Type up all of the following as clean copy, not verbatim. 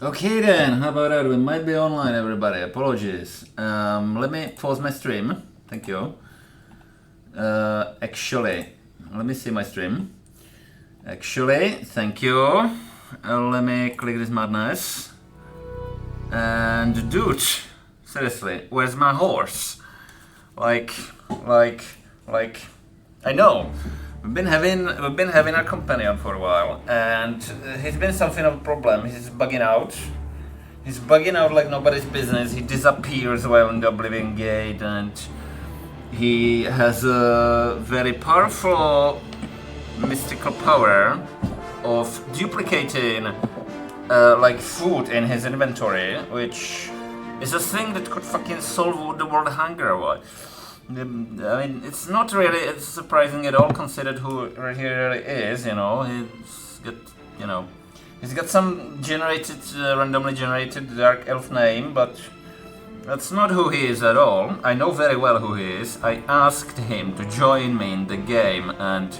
Okay then, how about that? We might be online, everybody. Apologies. Let me pause my stream. Thank you. Actually, let me see my stream. Actually, thank you. Let me click this madness. And dude, seriously, where's my horse? Like, I know. We've been having a companion for a while, and he's been something of a problem. He's bugging out. He's bugging out like nobody's business. He disappears while in the Oblivion Gate, and he has a very powerful mystical power of duplicating like food in his inventory, which is a thing that could fucking solve the world hunger. I mean, it's not really surprising at all, considered who he really is. You know, he's got some randomly generated dark elf name, but that's not who he is at all. I know very well who he is. I asked him to join me in the game, and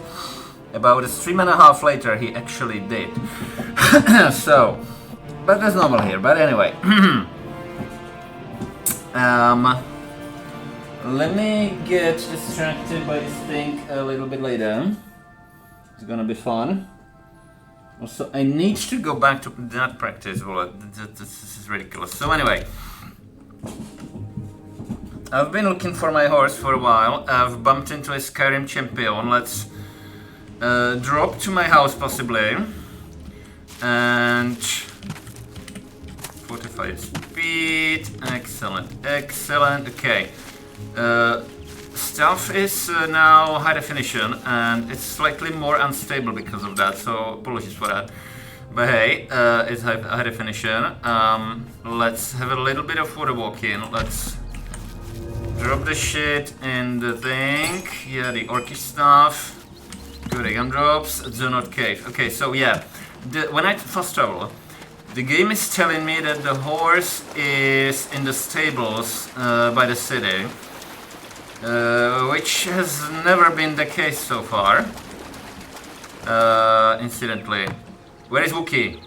about a stream and a half later, he actually did. So, but that's normal here. But anyway, let me get distracted by this thing a little bit later. It's gonna be fun. Also, I need to go back to that practice. Well, this is ridiculous. So anyway, I've been looking for my horse for a while. I've bumped into a Skyrim champion. Let's drop to my house possibly. And 45 speed. Excellent, excellent. Okay. Stuff is now high definition, and it's slightly more unstable because of that, so apologies for that. But hey, it's high definition. Let's have a little bit of water walking. Let's drop the shit in the thing. Yeah, the orcish stuff. Good gumdrops. Do not cave. Okay, so yeah, when I fast travel, the game is telling me that the horse is in the stables by the city. Which has never been the case so far. Incidentally. Where is Wookie?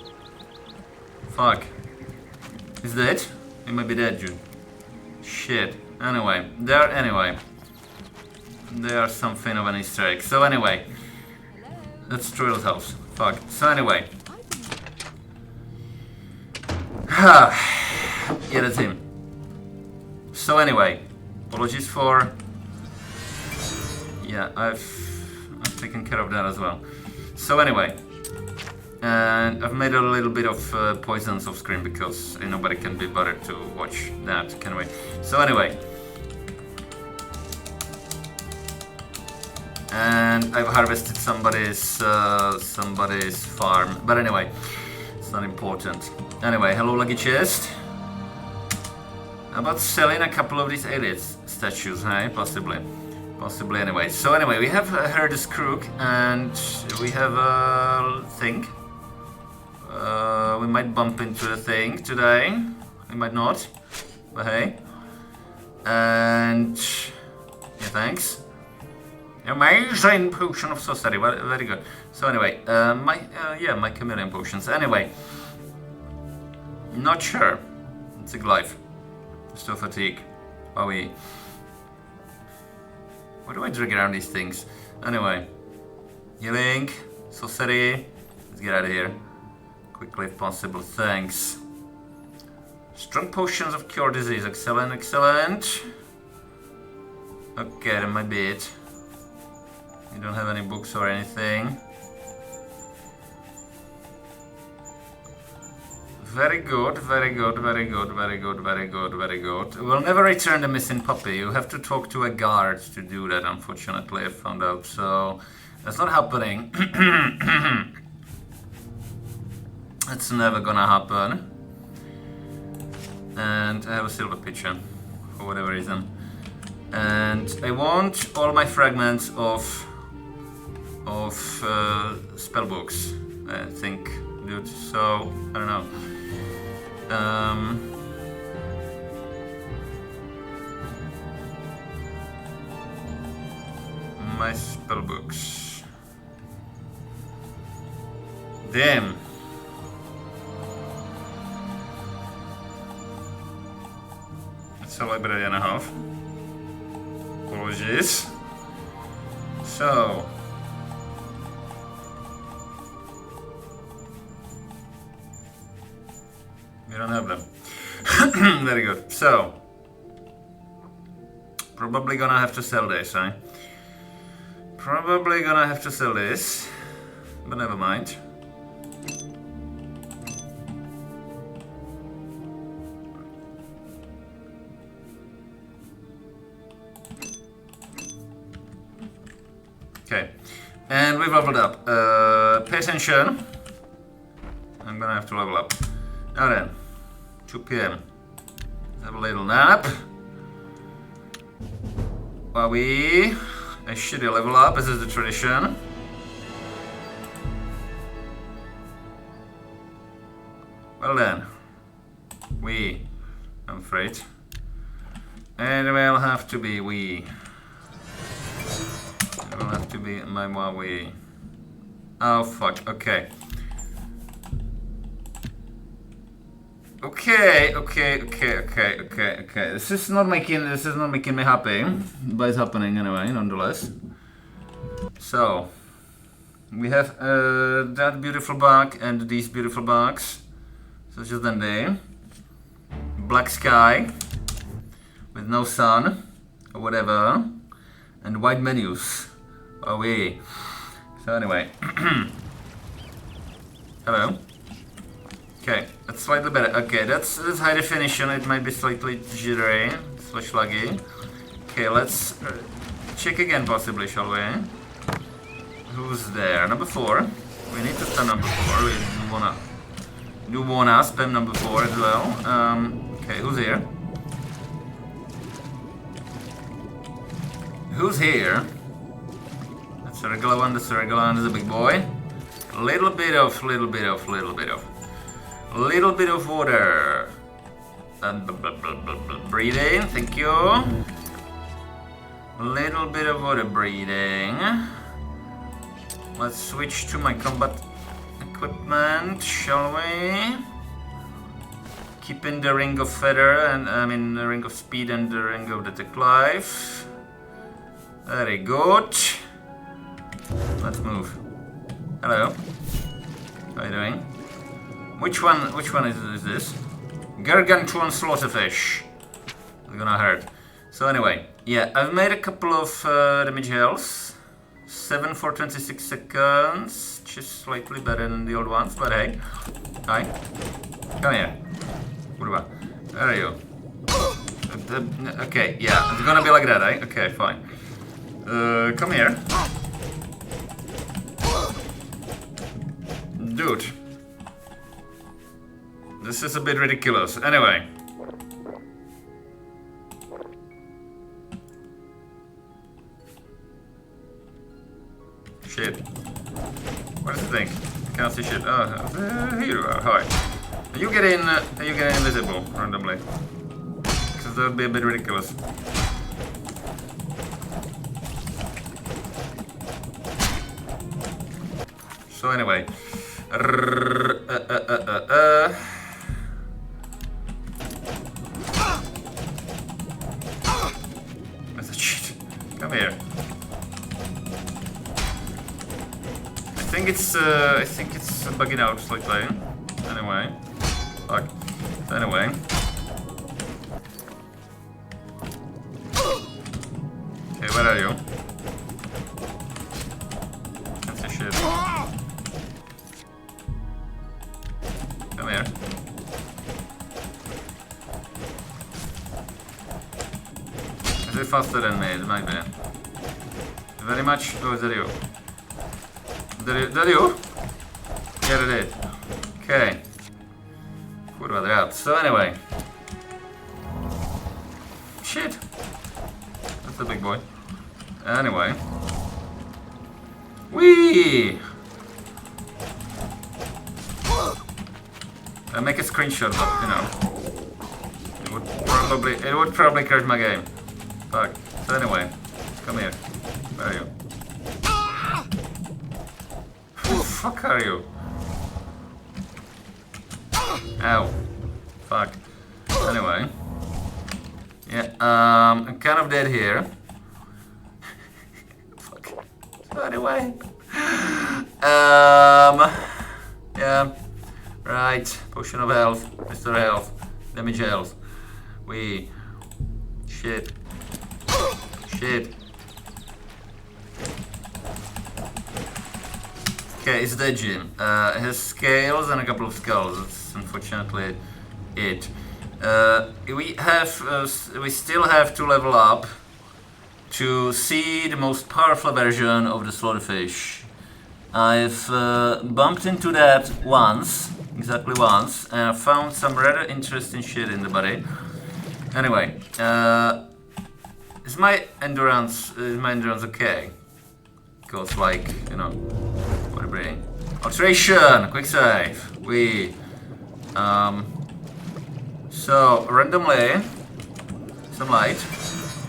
Fuck. He's dead? He might be dead, dude. Shit. Anyway. They are something of an Easter egg. So anyway. That's Troyle's house. Fuck. So anyway. Yeah, that's him. So anyway. Apologies for... Yeah, I've taken care of that as well. So anyway, and I've made a little bit of poisons off screen because nobody can be bothered to watch that, can we? So anyway, and I've harvested somebody's farm, but anyway, it's not important. Anyway, hello lucky chest. How about selling a couple of these aliens statues, hey? Possibly anyway. So anyway, we have Herd's Crook, and we have a thing. We might bump into the thing today. We might not, but hey. And yeah, thanks. Amazing potion of sorcery, very good. So anyway, my chameleon potions. Anyway, not sure. It's a glyph. Still fatigue. Wowie. Why do I drag around these things? Anyway. Healing. Sorcery. Let's get out of here. Quickly if possible. Thanks. Strong potions of cure disease. Excellent, excellent. Okay, that might be it. You don't have any books or anything. Very good, very good, very good, very good, very good, very good. We'll never return the missing puppy. You have to talk to a guard to do that, unfortunately, I found out. So, that's not happening. It's never gonna happen. And I have a silver pitcher, for whatever reason. And I want all my fragments of spell books, I think, dude. So, I don't know. My spellbooks. Damn. It's a library and a half. Apologies. So. We don't have them. Very good. So. Probably gonna have to sell this, right? Probably gonna have to sell this. But never mind. Okay, and we've leveled up. Pay attention. I'm gonna have to level up. Now then, 2 p.m. Let's have a little nap. While we shitty level up, as is the tradition. Well then, I'm afraid. And it will have to be we. It will have to be my Huawei. Oh fuck, okay. Okay. This is not making me happy, but it's happening anyway, nonetheless. So we have that beautiful bug and these beautiful bugs. Such as then there. Black sky with no sun or whatever, and white menus. Oh wait. So anyway. Hello. Okay, that's slightly better. Okay, that's high definition. It might be slightly jittery, slash laggy. Okay, let's check again possibly, shall we? Who's there? Number 4. We need to spam number 4. We wanna spam number 4 as well. Okay, who's here? Who's here? That's a regular one. That's a regular one. That's a big boy. Little bit of water. And breathing, thank you. A little bit of water breathing. Let's switch to my combat equipment, shall we? Keeping the ring of feather and the ring of speed and the ring of detect life. Very good. Let's move. Hello. How are you doing? Which one is this? Gargantuan slaughterfish. It's gonna hurt. So anyway, yeah, I've made a couple of damage heals. 7 for 26 seconds, which is slightly better than the old ones, but hey. Hi. Come here. Kurwa. Where are you? Okay, yeah, it's gonna be like that, eh? Okay, fine. Come here. Dude. This is a bit ridiculous. Anyway. Shit. What does it think? I can't see shit. Oh, here you are. Hi. You get invisible randomly. Because that would be a bit ridiculous. So anyway. What's that shit? Come here. I think it's bugging out slightly. Anyway. Fuck. Anyway. Okay, where are you? Can't see shit. Come here. Is it faster than me? It might be. Very much. Oh, is that you? Is that you? Yeah, it is. Okay. Kurwa, they're out. So anyway. Shit. That's the big boy. Anyway. Whee! I make a screenshot, but you know, it would probably crash my game. Fuck. So anyway, come here. Where are you? Who the fuck are you? Ow. Fuck. Anyway. Yeah, I'm kind of dead here. Fuck. Anyway. Yeah. Right. Potion of health. Mr. Health. Damage health. Shit. Shit. Okay, it's the gym. It has scales and a couple of skulls. That's unfortunately it. We still have to level up to see the most powerful version of the slaughterfish. I've bumped into that once, exactly once, and I found some rather interesting shit in the body. Anyway, is my endurance okay? Because, like, you know, what a brain. Alteration, quick save. So randomly, some light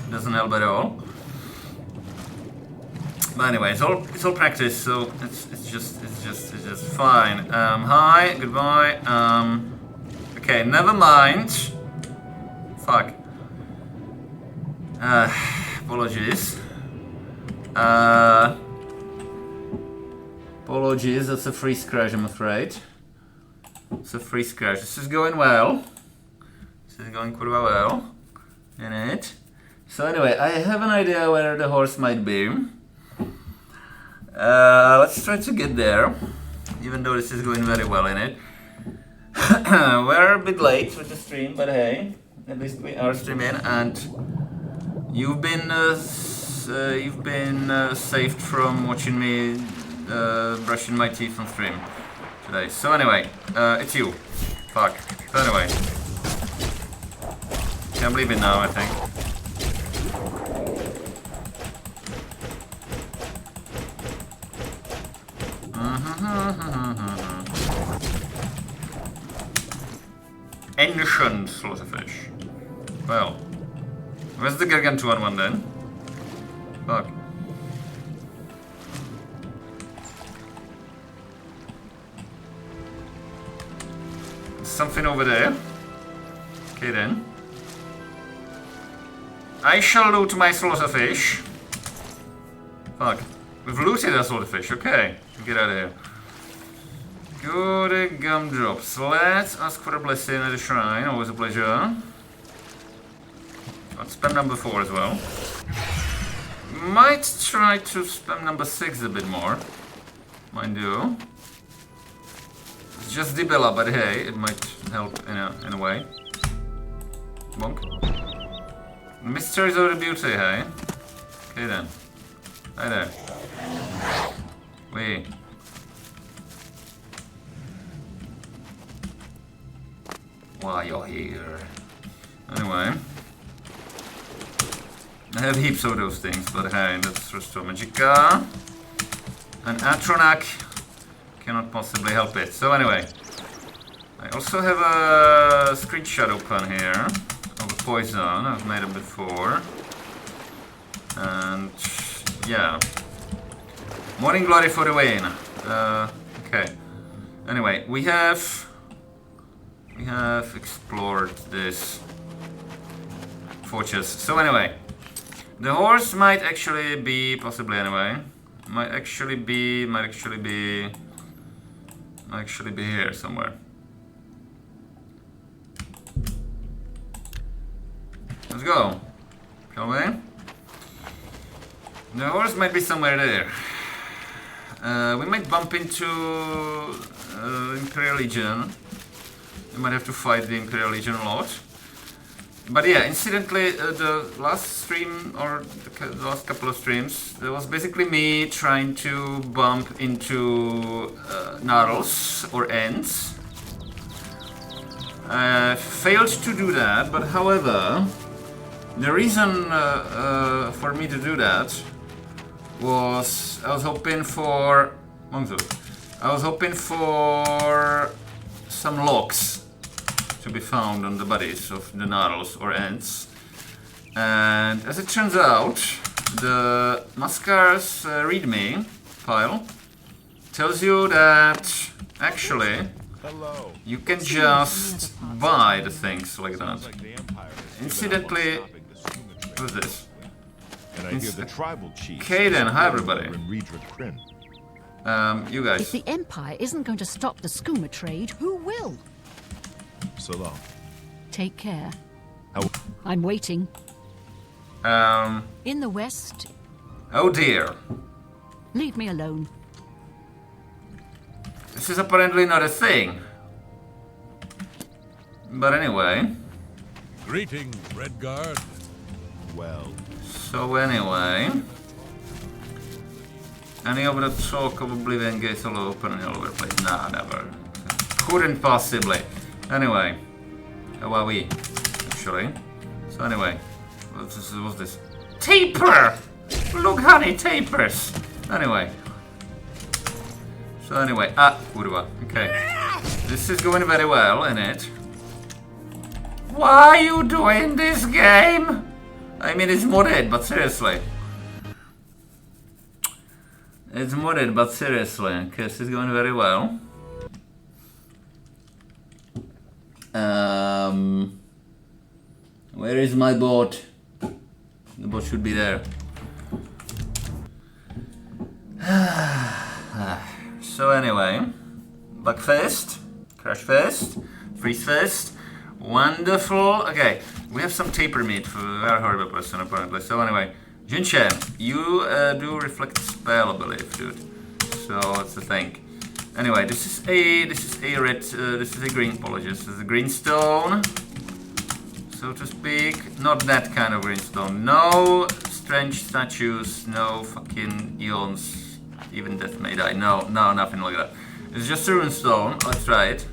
doesn't help at all. But anyway, it's all practice, so it's just fine. Hi, goodbye. Okay, never mind. Fuck. Apologies. Apologies. That's a free scratch, I'm afraid. It's a free scratch. This is going well. This is going quite well. In it. So anyway, I have an idea where the horse might be. Let's try to get there, even though this is going very well in it. We're a bit late with the stream, but hey, at least we are streaming, and you've been saved from watching me brushing my teeth on stream today. So anyway, it's you. Fuck. So anyway, I'm leaving now, I think. Ancient slaughterfish. Well, where's the gargantuan one then? Fuck. Something over there. Okay then. I shall loot my slaughterfish. Fuck. We've looted a slaughterfish, okay. Get out of here. Good gumdrops. Let's ask for a blessing at the shrine. Always a pleasure. Let's spam number 4 as well. Might try to spam number 6 a bit more. Mind you. It's just Dibella, but hey, it might help in a way. Bonk. Mysteries of the beauty, hey? Okay then. Hi there. Wait. Why you're here? Anyway. I have heaps of those things, but hey, that's Restore Magica. And Atronak cannot possibly help it. So anyway. I also have a screenshot open here of a poison. I've made it before. And yeah. Morning glory for the win. Okay. Anyway, we have explored this fortress. So anyway, the horse might actually be, possibly anyway, might actually be here somewhere. Let's go. Shall we? The horse might be somewhere there. We might bump into Imperial Legion. We might have to fight the Imperial Legion a lot. But yeah, incidentally, the last stream, or the last couple of streams, there was basically me trying to bump into Gnarls, or Ents. Failed to do that, but however, the reason for me to do that was I was hoping for some locks to be found on the bodies of the Gnarls or Ents, and as it turns out, the Mascar's README file tells you that actually you can just buy the things like that. Incidentally, Who's this? And I hear the tribal chief. Kaden, hi everybody. You guys. If the Empire isn't going to stop the skooma trade, who will? So long. Take care. How? I'm waiting. In the west. Oh dear. Leave me alone. This is apparently not a thing. But anyway. Greetings, Redguard. Well. So anyway. Any of the talk of Oblivion gates all open and all over the place? Nah, never. Couldn't possibly. Anyway. How are we? Actually. So anyway. What's this? Taper! Look, honey, tapers! Anyway. So anyway. Kurwa. Okay. This is going very well, isn't it? Why are you doing this game? I mean, it's modded, but seriously. It's modded, but seriously. Because it's going very well. Where is my boat? The boat should be there. So anyway, Bug Fest, Crash Fest, Freeze Fest, wonderful. Okay, we have some taper meat for a very horrible person apparently. So anyway, Junshen, you do reflect spell, I believe, dude. So that's the thing. Anyway, this is a red, this is a green. Apologies, this is a green stone, so to speak. Not that kind of green stone. No strange statues. No fucking eons. Even death may die. No, nothing like that. It's just a rune stone. Let's try it.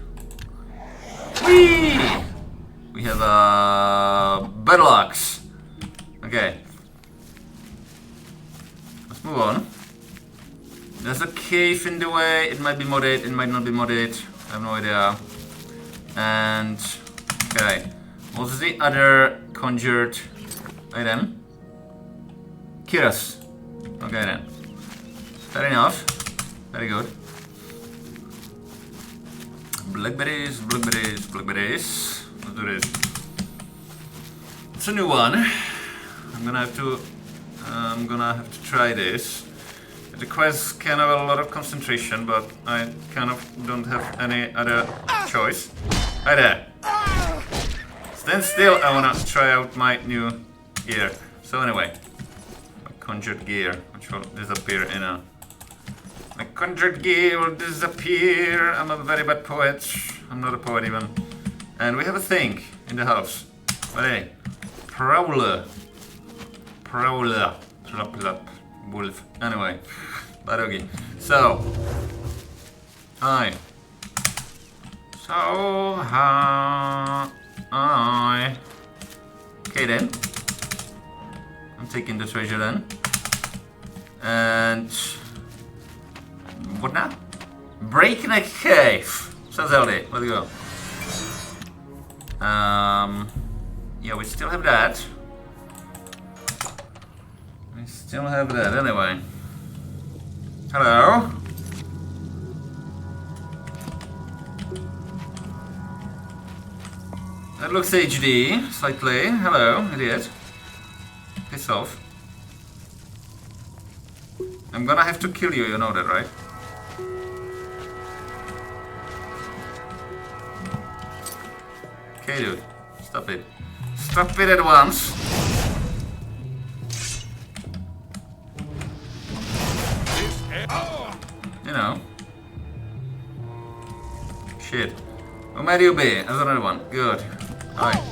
Whee! We have a battle axe. Okay. Let's move on. There's a cave in the way. It might be modded. It might not be modded. I have no idea. And okay. What's the other conjured item? Kiras. Okay then. Fair enough. Very good. Blackberries, blackberries, blackberries. Let's do this. It's a new one. I'm gonna have to try this. It requires kind of a lot of concentration, but I kind of don't have any other choice. Hi there. Stand still. I wanna try out my new gear. So anyway, my conjured gear, which will disappear in a. My conjured gear will disappear. I'm a very bad poet. I'm not a poet even. And we have a thing in the house. But hey, Prowler. Prowler. Plop, plop. Wolf. Anyway, Badogi. So, hi. So, hi. Okay then. I'm taking the treasure then. And what now? Breakneck Cave. Sounds healthy. Let's go. Yeah, we still have that. We still have that anyway. Hello. That looks HD, slightly. Hello, idiot. Piss off. I'm gonna have to kill you, you know that, right? Okay, dude. Stop it. Stop it at once. You know. Shit. Where might you be? There's another one. Good. Alright.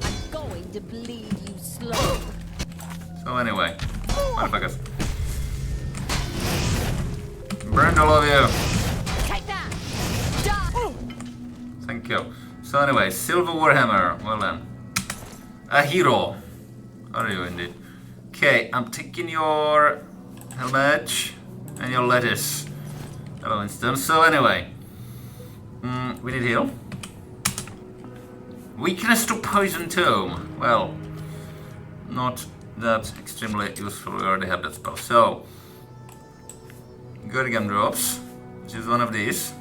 I'm going to bleed you slow. So anyway. Motherfuckers. Burned all of you. Take that! Die! Thank you. So anyway, Silver Warhammer. Well then. A hero. Are you indeed? Okay, I'm taking your helmet and your lettuce. Hello, Winston. So anyway. We need heal. Weakness to Poison Tome. Well, not that extremely useful. We already have that spell. So, Gurgan drops, which is one of these.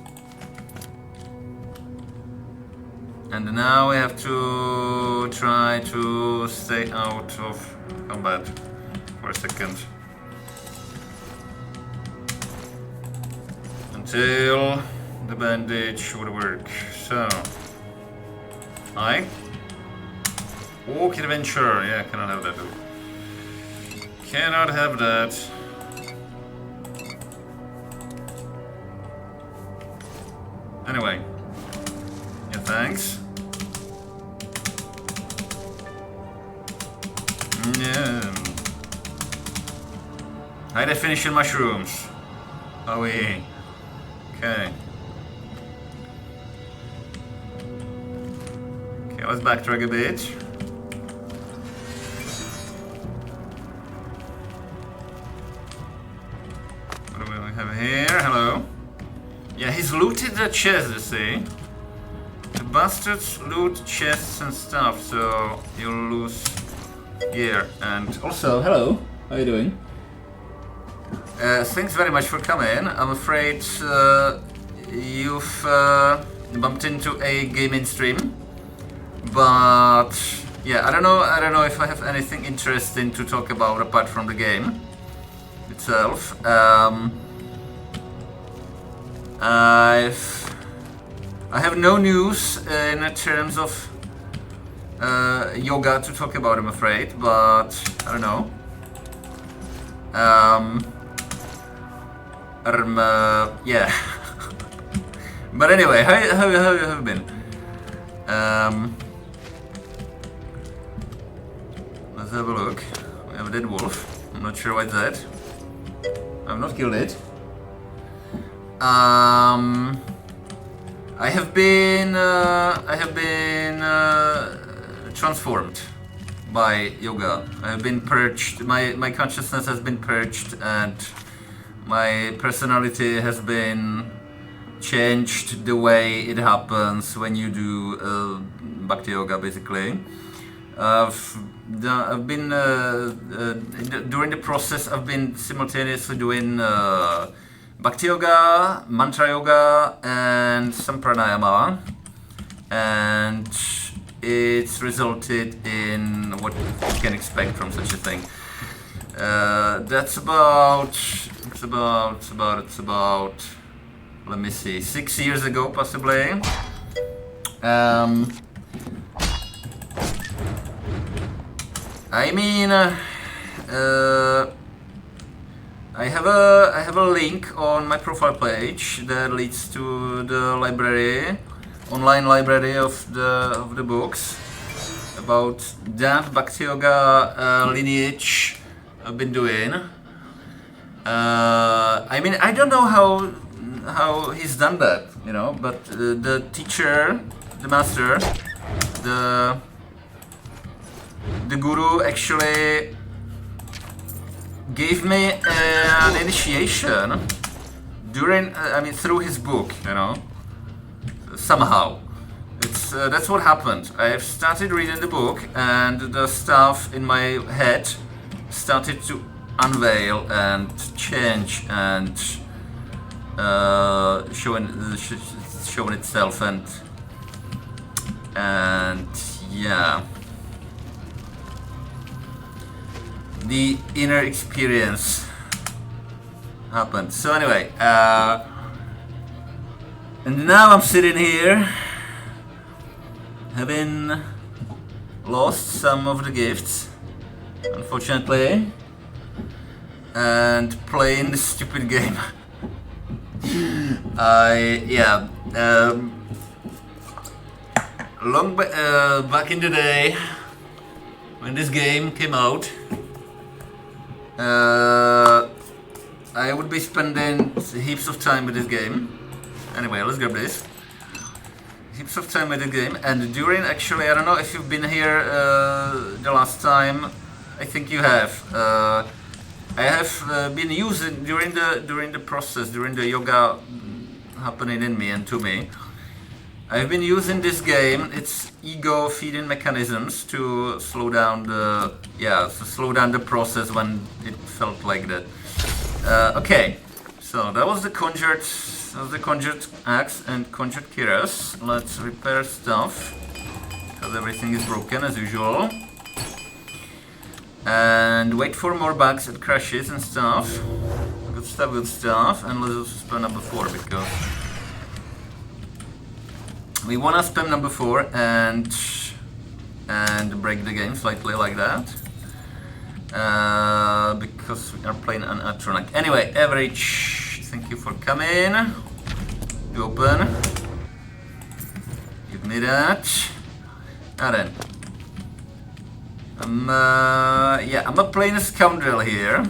And now we have to try to stay out of combat for a second. Until the bandage would work. So. Hi. Walk adventure. Yeah, cannot have that. Cannot have that. Anyway. Yeah, thanks. Yeah. High definition mushrooms. Oh, yeah. Okay. Okay, let's backtrack a bit. What do we have here? Hello. Yeah, he's looted the chest, you see. The bastards loot chests and stuff, so you'll lose gear. And also, hello. How are you doing? Thanks very much for coming. I'm afraid you've bumped into a gaming stream, but yeah, I don't know if I have anything interesting to talk about apart from the game itself. I have no news in terms of yoga to talk about, I'm afraid, but I don't know. Yeah. But anyway, how have you been? Let's have a look. We have a dead wolf. I'm not sure what's that. I've not killed it. I have been transformed by yoga. I have been purged. My consciousness has been purged, and my personality has been changed the way it happens when you do Bhakti Yoga, basically. I've been during the process. I've been simultaneously doing Bhakti Yoga, Mantra Yoga, and some pranayama, and it's resulted in what you can expect from such a thing. That's about. Let me see, 6 years ago, possibly. I mean, I have a link on my profile page that leads to the library, online library of the books about that Bhakti Yoga lineage I've been doing. I mean, I don't know how he's done that, you know, but the teacher, the master, the guru actually gave me an initiation during, I mean, through his book, you know, somehow. It's that's what happened. I've started reading the book, and the stuff in my head started to unveil and change and showing itself, and yeah, the inner experience happened. So anyway, and now I'm sitting here having lost some of the gifts, unfortunately, and playing this stupid game. Back in the day when this game came out, I would be spending heaps of time with this game. Anyway, let's grab this. Heaps of time with the game, and during, actually, I don't know if you've been here the last time. I think you have. I have been using during the process, during the yoga happening in me and to me. I've been using this game, its ego feeding mechanisms, to slow down the process when it felt like that. Okay, So that was the conjured axe and conjured cuirass. Let's repair stuff because everything is broken as usual. And wait for more bugs and crashes and stuff. Good stuff, good stuff. And let's also spam number 4 because we wanna spam number 4 and break the game slightly like that. Because we are playing an Atronic. Anyway, average. Thank you for coming. You open. Give me that. Now then. Yeah, I'm not playing a scoundrel here.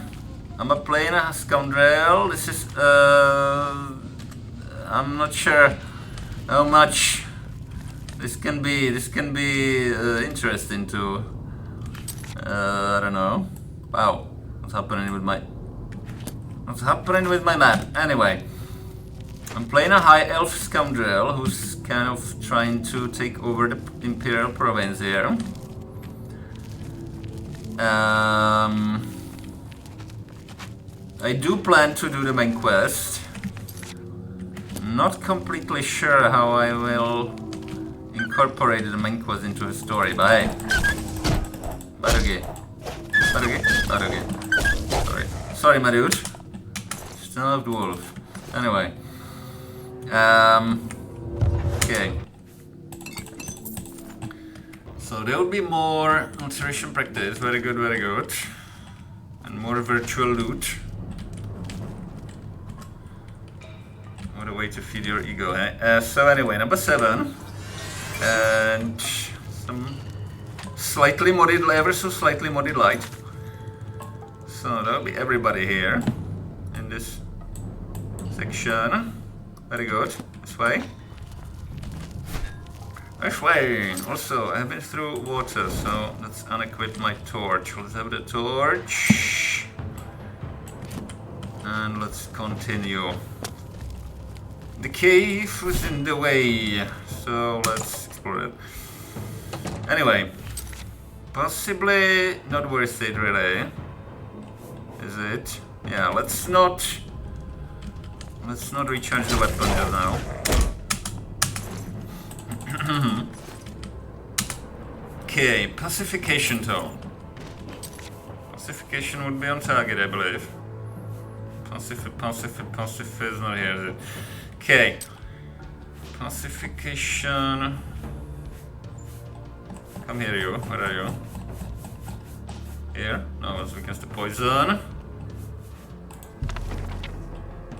I'm not playing a scoundrel. This is I'm not sure how much this can be interesting to I don't know. Wow, what's happening with my map? Anyway, I'm playing a high elf scoundrel who's kind of trying to take over the Imperial province here. I do plan to do the main quest. Not completely sure how I will incorporate the main quest into the story, but hey. Barugi. Sorry, my dude. Starved wolf. Anyway. Okay. So there will be more alteration practice. Very good, very good. And more virtual loot. What a way to feed your ego, eh? So anyway, number 7. And some slightly modded, ever so slightly modded light. So that'll be everybody here in this section. Very good. This way. This way. Also, I've been through water, so let's unequip my torch. Let's have the torch. And let's continue. The cave was in the way, so let's explore it. Anyway. Possibly not worth it, really. Is it? Yeah, let's not recharge the weapon just now. Okay, pacification tone. Pacification would be on target, I believe. Pacify is not here, is it? Okay. Pacification. Come here, you. Where are you? Here? No, let's against the poison.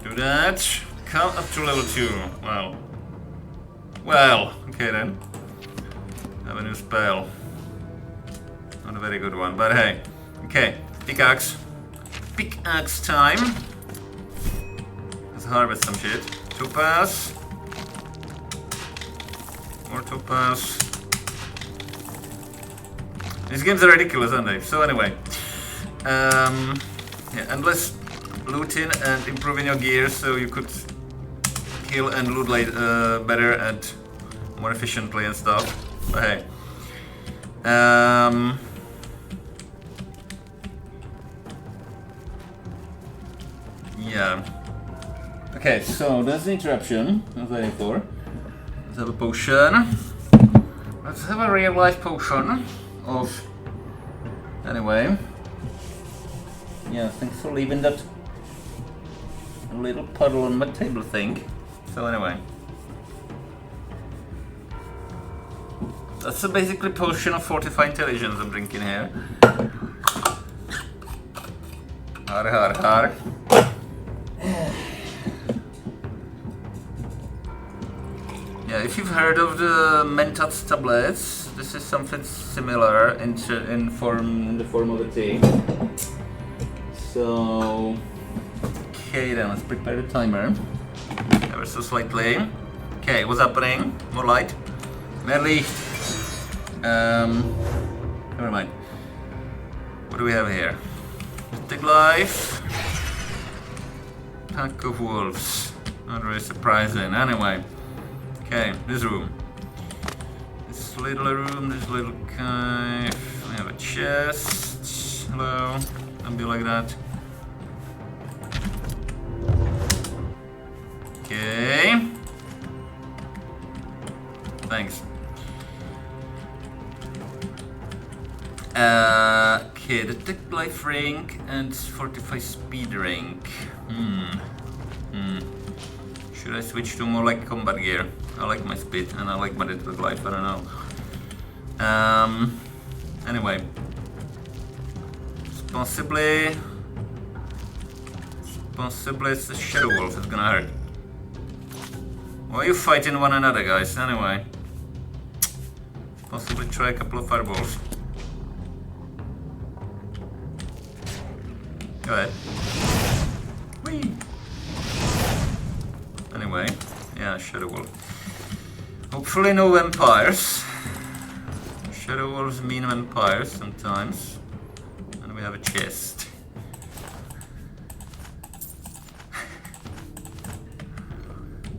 Do that. Come up to level 2. Well, okay then. Have a new spell. Not a very good one, but hey. Okay, pickaxe. Pickaxe time. Let's harvest some shit. Topaz. More topaz. These games are ridiculous, aren't they? So anyway, yeah, endless looting and improving your gear so you could kill and loot better and more efficiently and stuff. But hey, yeah. Okay, so that's the interruption I was waiting for. Let's have a potion. Let's have a real life potion. Anyway, yeah, thanks for leaving that little puddle on my table thing. So anyway, that's a basically potion of fortified intelligence I'm drinking here. Har. Yeah, if you've heard of the Mentats tablets, this is something similar in the form of a tea. So, okay then, let's prepare the timer. Ever so slightly. Okay, what's happening? More light. Mehr Licht. Never mind. What do we have here? Take life. Pack of wolves. Not really surprising. Anyway. Okay, this room. This little room, this little cave. We have a chest. Hello. Don't be like that. Okay. Thanks. Okay, the tech life ring and 45 speed ring. Should I switch to more like combat gear? I like my speed and I like my detect life, I don't know. Anyway. Possibly it's the Shadow Wolf that's gonna hurt. Why are you fighting one another, guys? Anyway. Possibly try a couple of fireballs. Go ahead. Whee! Anyway, yeah, Shadow Wolf. Hopefully no vampires. Shadow Wolves mean vampires sometimes. And we have a chest.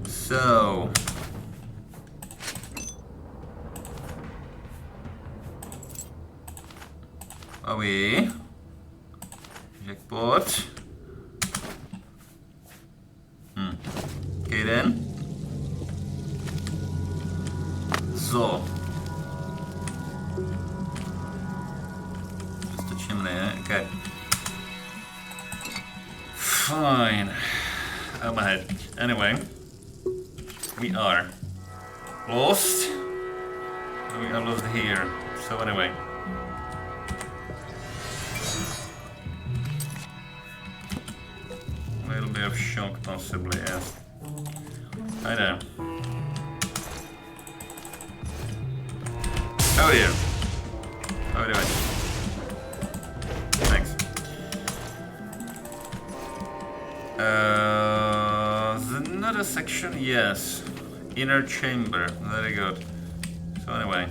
So... Are we? Jackpot. Okay then. So. Just a chimney, eh? Okay. Fine. Out my head. Anyway. We are lost. We are lost here. So anyway. A little bit of shock possibly, yes. Hi there. How are you? How are you doing? Thanks. There's another section, yes. Inner chamber, very good. So anyway.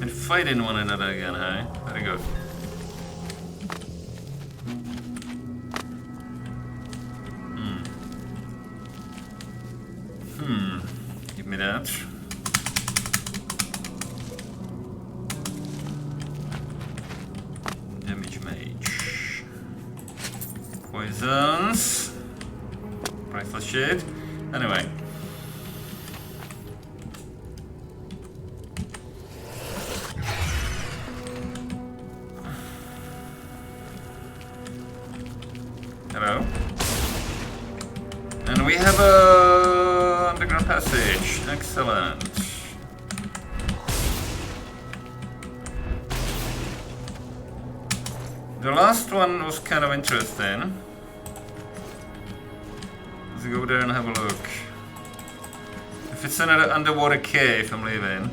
And fighting one another again, hey? Very good. Give me that. Damage mage. Poisons. Priceless shit. Anyway. Hello. And we have a underground passage. Excellent. The last one was kind of interesting. Let's go there and have a look. If it's another underwater cave, I'm leaving.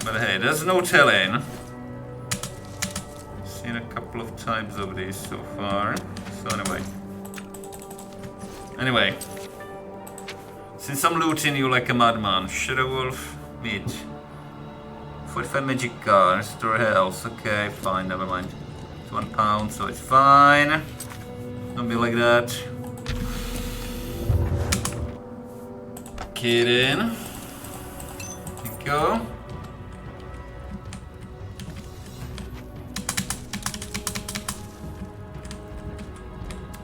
But hey, there's no telling. Seen a couple of types of these so far. So anyway. Since I'm looting you like a madman, Shadow Wolf, meat. 45 magic cards, restore health. Okay, fine, never mind. It's £1, so it's fine. Don't be like that. Kidding. There you go.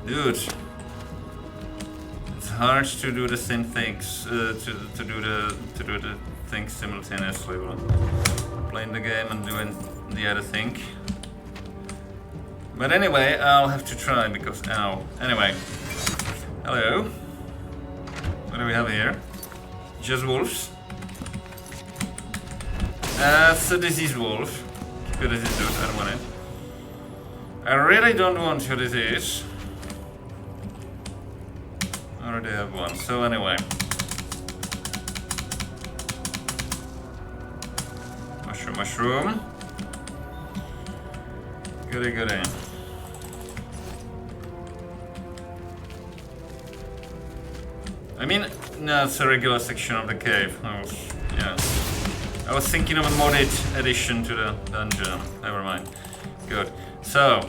Dude, it's hard to do the same things, to do the things simultaneously. Well, playing the game and doing the other thing. But anyway, I'll have to try because ow. Anyway, hello. What do we have here? Just wolves. It's a disease wolf. Keep your disease, dude. I don't want it. I really don't want your disease. I already have one, so anyway. Mushroom. Goody. I mean, no, it's a regular section of the cave. I was thinking of a modded addition to the dungeon. Never mind. Good. So,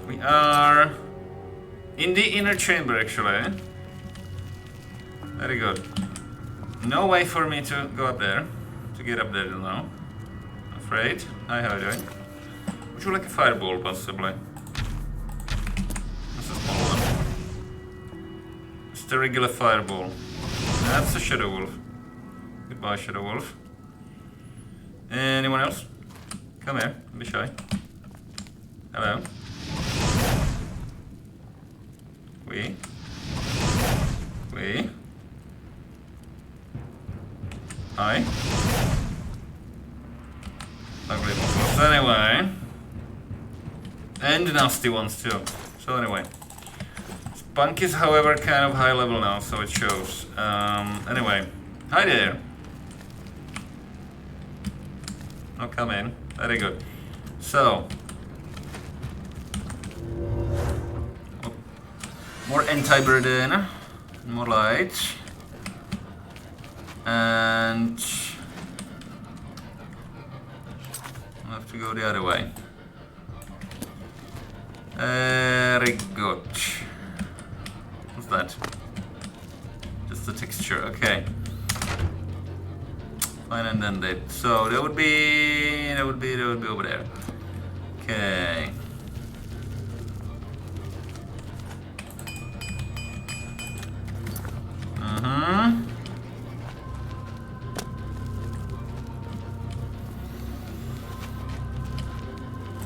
we are in the inner chamber, actually. Very good. No way for me to go up there. To get up there now. Afraid. Hi, how are you doing? Would you like a fireball, possibly? That's a small one. Just a regular fireball. That's a Shadow Wolf. Goodbye, Shadow Wolf. Anyone else? Come here, don't be shy. Hello. We. Hi. Ugly monsters. Anyway. And nasty ones too. So anyway. Spunk is however kind of high level now, so it shows. Anyway. Hi there. Oh, come in. Very good. So. More anti-burden. More light. And I'll have to go the other way. Very good. What's that? Just the texture, okay. Fine and ended. So that would be over there. Okay.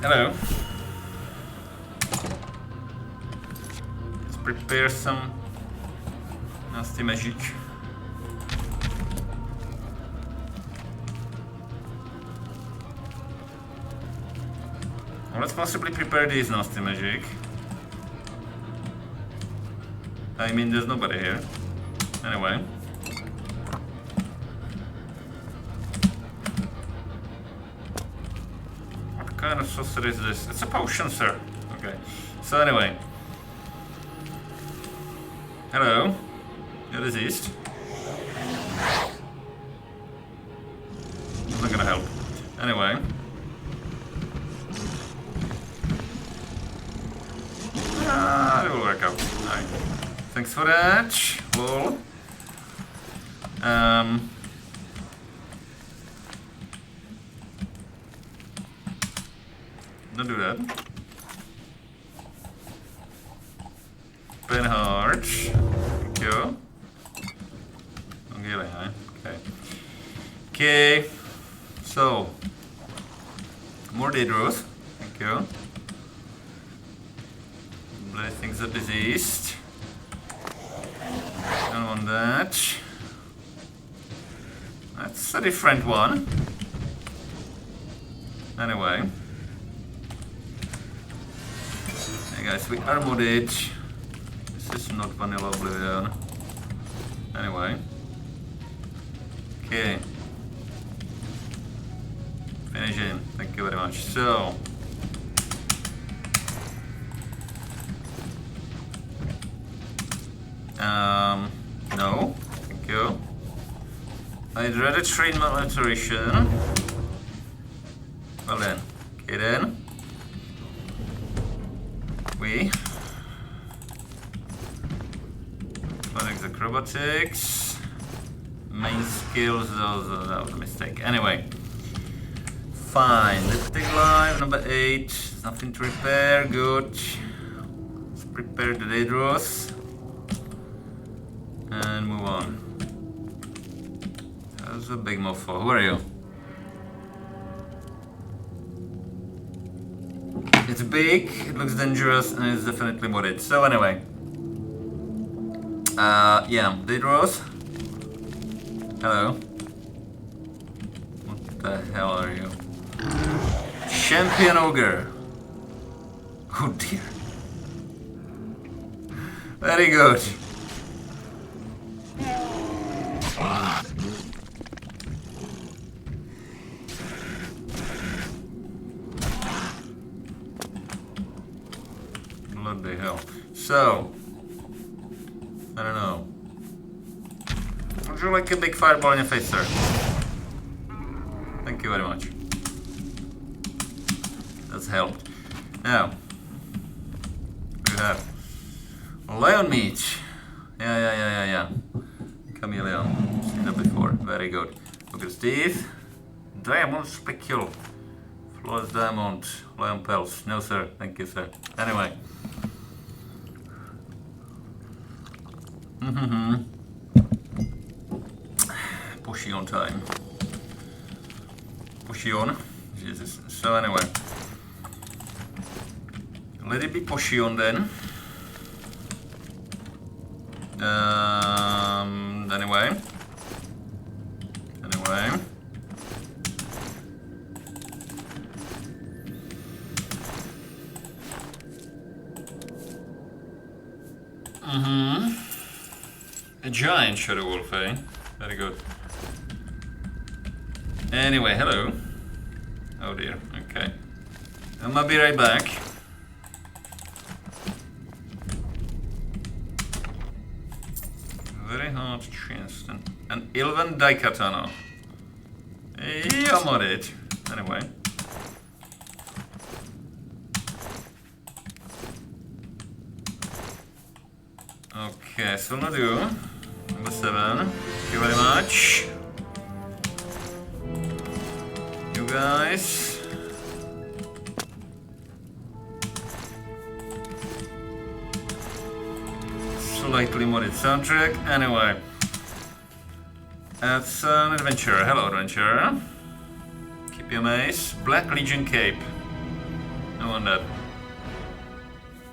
Hello. Let's prepare some nasty magic. Well, let's possibly prepare these nasty magic. I mean, there's nobody here. Anyway. What kind of saucer is this? It's a potion, sir. Okay. So anyway. Hello. You're diseased. It's not gonna help. Anyway. It will work out. Alright. Thanks for that. Wall. Don't do that. Pen hard. Thank you. Okay. Okay. So more Daedros. Thank you. Bloody things are diseased. Don't want that. That's a different one. Anyway. Hey guys, we are modded. This is not Vanilla Oblivion. Anyway. Okay. Finish in. Thank you very much. So. No. Thank you. I'd rather train my alteration. Well then. Okay then. We. Phonics acrobatics. Main skills, that was a mistake. Anyway. Fine. Let's take live. Number 8. Nothing to repair. Good. Let's prepare the Daedros. And move on. That's a big mofo. Who are you? It's big, it looks dangerous, and it's definitely modded. So anyway. Yeah, Daedros. Hello. What the hell are you? Champion Ogre. Oh dear. Very good. What the hell? So, I don't know. Would you like a big fireball in your face, sir? Thank you very much. That's helped. Now, we have lion meat. Yeah. Chameleon. Seen that before. Very good. Look at Steve. Diamond specule. Flawless diamond. Lion pelts. No, sir. Thank you, sir. Anyway. Pushy on time. Pushy on. Jesus. So anyway. Let it be pushy on then. Anyway. A giant shadow wolf, eh? Very good. Anyway, hello. Oh dear, okay. I'm gonna be right back. Very hard chance. An Ilvan Daikatana. Yeah, I'm on it. Anyway. Okay, so we'll do number 7. Thank you very much. You guys. Slightly modded soundtrack. Anyway. That's an adventurer. Hello, adventurer. Keep your mace. Black Legion cape. I want that.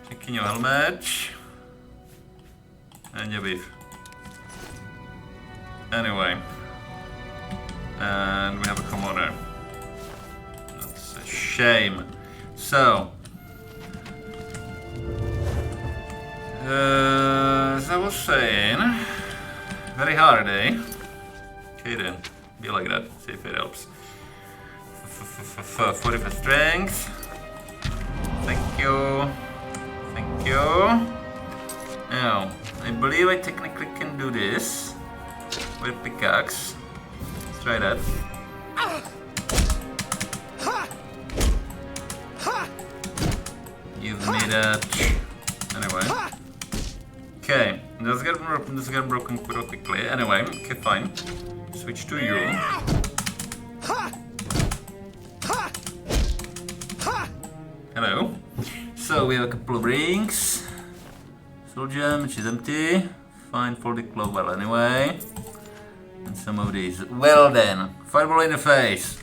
Checking your helmet. And your beef. Anyway. And we have a commoner. That's a shame. So. As I was saying. Very hard, eh? Okay then. Be like that. See if it helps. 45 strength. Thank you. Thank you. Now. I believe I technically can do this with pickaxe. Let's try that. Give me that. Anyway. Okay, this got broken real quickly. Anyway, okay, fine. Switch to you. Hello. So we have a couple of rings. Soul gem, which is empty. Fine folded cloth, well anyway. And some of these. Well then, fireball in the face.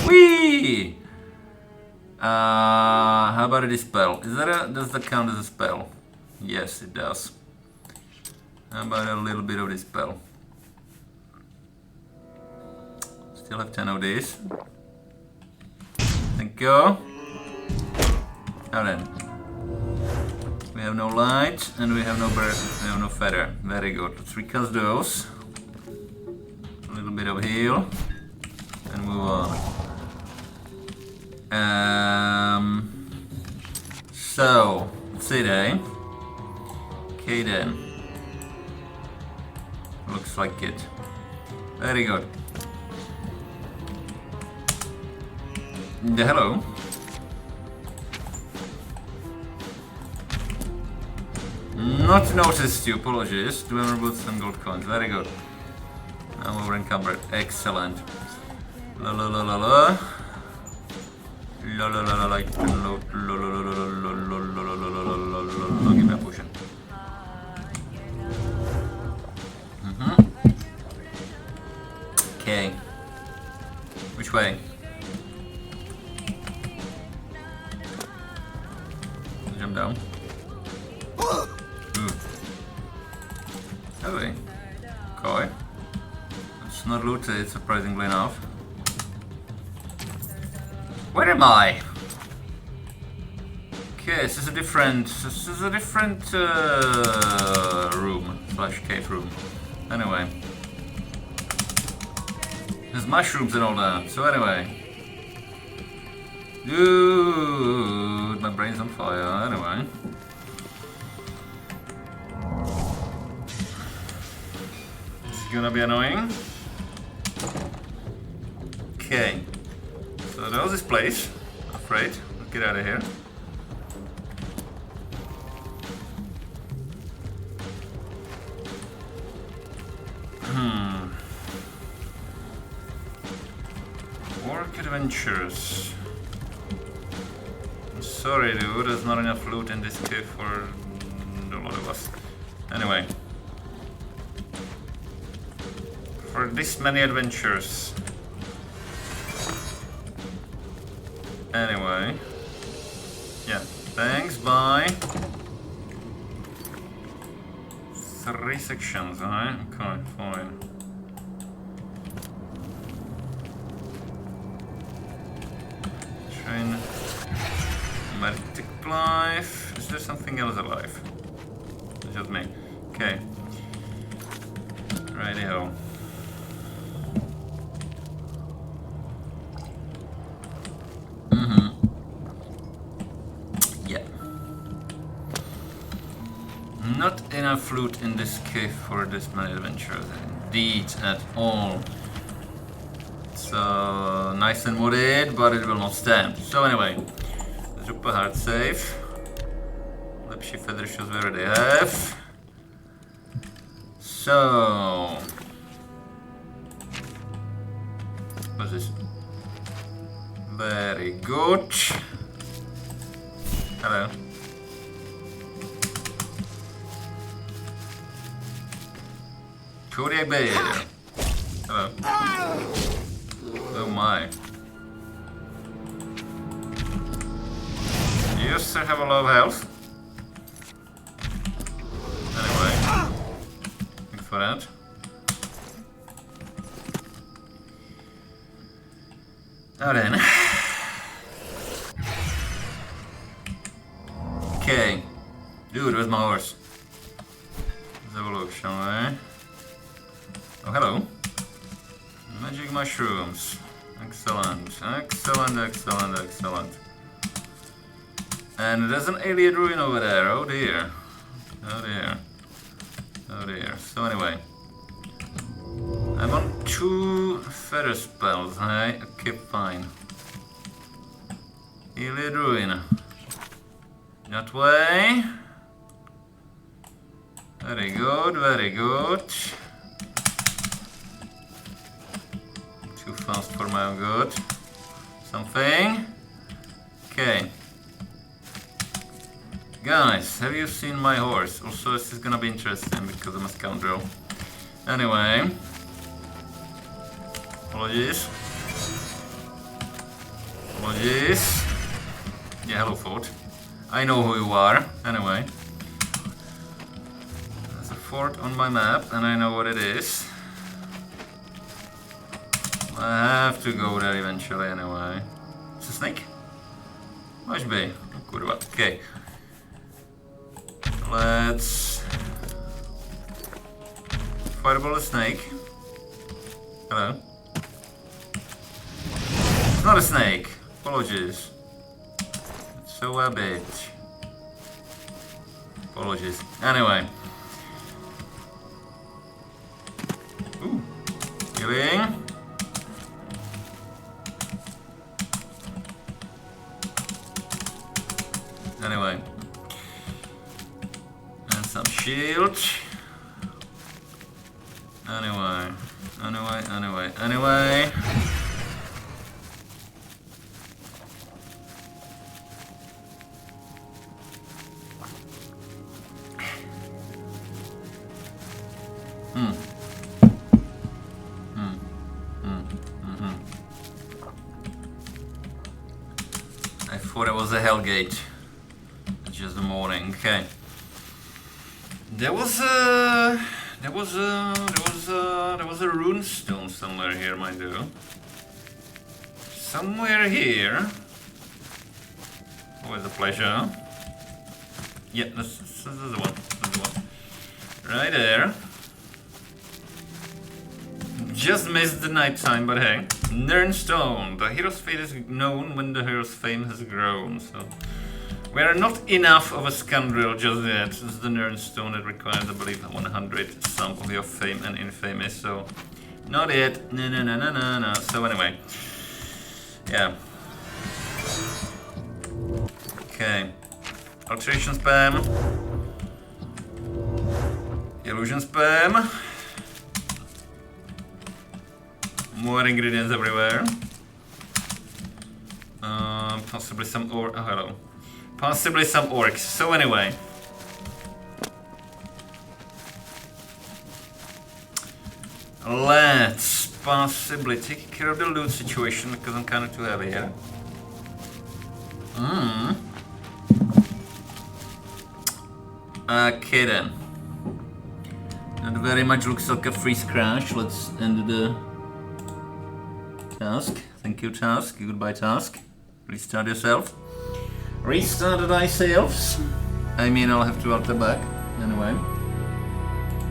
Whee! How about a dispel? Does that count as a spell? Yes, it does. How about a little bit of dispel? Still have 10 of these. Thank you. Now then. We have no light and we have no bird, we have no feather. Very good. Let's recast those. A little bit of heal and move on. So that's it, eh? Okay then. Looks like it. Very good. Hello. Not noticed you, apologies. 200 boots and gold coins, very good. Now we're encumbered, excellent. La la la la la. La la la la la. Give me a potion. Okay. Which way? Jump down. Okay. Okay. It's not looted, surprisingly enough. Where am I? Okay, this is a different room slash cave room. Anyway, there's mushrooms and all that. So anyway, dude, my brain's on fire. Anyway. Gonna be annoying. Okay, so there was this place. Afraid. Let's get out of here. Work adventures. I'm sorry, dude. There's not enough loot in this cave for a lot of us. Anyway. this many adventures. Anyway. Yeah, thanks, bye. 3 sections, right? Okay, fine. Train. Multiply. Is there something else alive? It's just me. Okay. Radio. Yeah. Not enough loot in this cave for this many adventures. Indeed, at all. It's nice and modded, but it will not stand. So anyway, super hard save. Lepší feathershoes we already have. So, what's this? Very good. Hello. Kodiak Bay. Hello. Oh my. You still have a lot of health. Anyway. Thanks for that. Now then. Okay. Dude, where's my horse? Let's have a look, shall we? Oh, hello. Magic mushrooms. Excellent. Excellent, excellent, excellent. And there's an alien ruin over there. Oh dear. Oh dear. Oh dear. So anyway. I'm on 2 feather spells, hey? Okay, fine. Alien ruin. That way. Very good, very good. Too fast for my own good. Something. Okay. Guys, have you seen my horse? Also, this is gonna be interesting because I'm a scoundrel. Anyway. Apologies. Apologies. Yeah, hello, fort. I know who you are. Anyway. There's a fort on my map and I know what it is. I have to go there eventually anyway. It's a snake? Must be. Oh, kurwa. Okay. Let's fireball a snake. Hello. It's not a snake. Apologies. It's so a bitch. Apologies. Anyway. Ooh. Healing. Anyway. And some shield. Anyway. Anyway. I thought it was a Hellgate. Just the morning. Okay. There was a rune stone somewhere here, mind you. Somewhere here. Always a pleasure. Yeah, this is the one. This is the one. Right there. Just missed the night time, but hey. Nernstone. The hero's fate is known when the hero's fame has grown. So we are not enough of a scoundrel just yet. This is the Nernstone that requires, I believe, 100 some of your fame and infamy. So not yet. No. So anyway. Yeah. Okay. Alteration spam. Illusion spam. More ingredients everywhere. Possibly some oh hello. Possibly some orcs. So anyway. Let's possibly take care of the loot situation because I'm kind of too heavy here. Okay then. That very much looks like a freeze crash. Let's end the task. Thank you, task. Goodbye, task. Restart yourself. Restart thyself. I mean, I'll have to alter back. Anyway.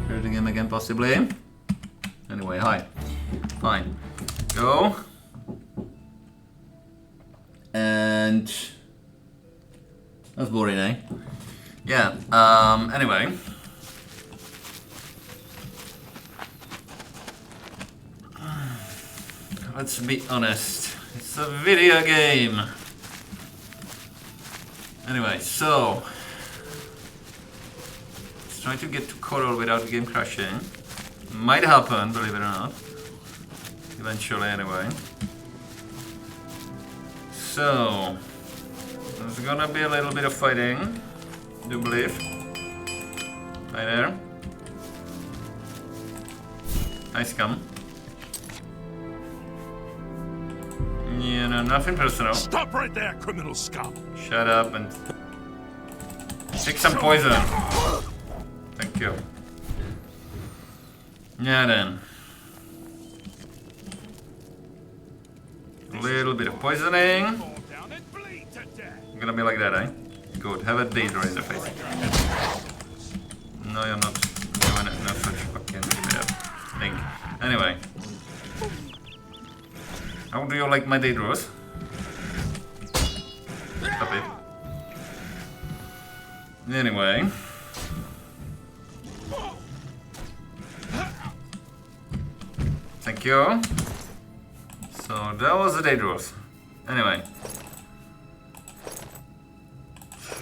Try the game again, possibly. Anyway, hi. Fine. Go. And... that's boring, eh? Yeah, anyway. Let's be honest. It's a video game. Anyway, so... let's try to get to Coral without the game crashing. Might happen, believe it or not. Eventually, anyway. So... there's gonna be a little bit of fighting. I do believe. Right there. Nice come. Yeah, no, nothing personal. Stop right there, criminal scum! Shut up and take some poison. Thank you. Yeah then. A little bit of poisoning. Fall down and bleed to death! Gonna be like that, eh? Good. Have a Daedra in the face. No, you're not doing it. No such fucking thing. Anyway. How do you like my Daedras? Stop it. Anyway. Thank you. So that was the Daedras. Anyway.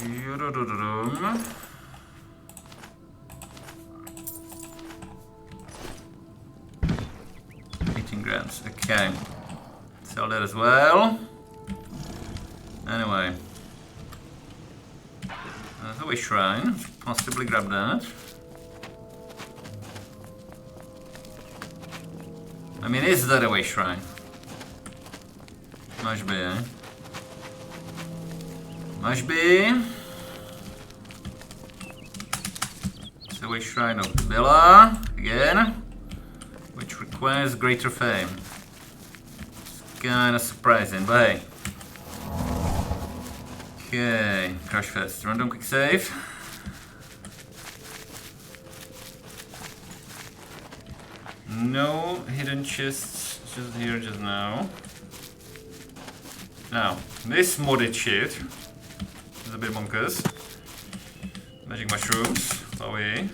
$18 grand. Okay. Sell that as well. Anyway. There's a wish shrine. Possibly grab that. I mean, is that a wish shrine? Must be, eh? Must be. It's a wish shrine of Bella again, which requires greater fame. It's kinda surprising, but hey. Okay, Crash Fest. Random quick save. No hidden chests just here just now. Now, this modded shit is a bit bonkers. Magic mushrooms, away.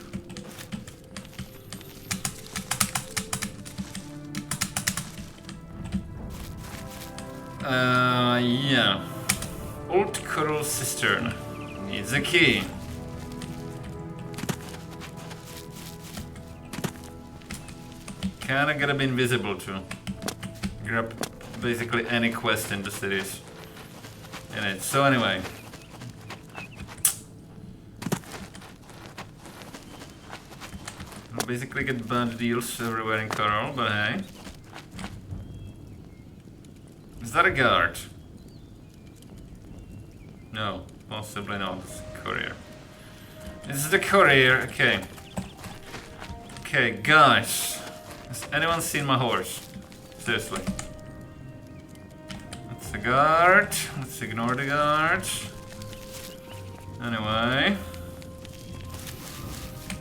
Yeah. Old Coral Cistern needs a key. Kinda gotta be invisible to grab basically any quest in the cities in it. So anyway. I'll basically get bad deals everywhere in Coral, but hey. Is that a guard? No, possibly not. It's a courier. This is the courier, okay. Okay, guys. Has anyone seen my horse? Seriously. That's a guard. Let's ignore the guard. Anyway.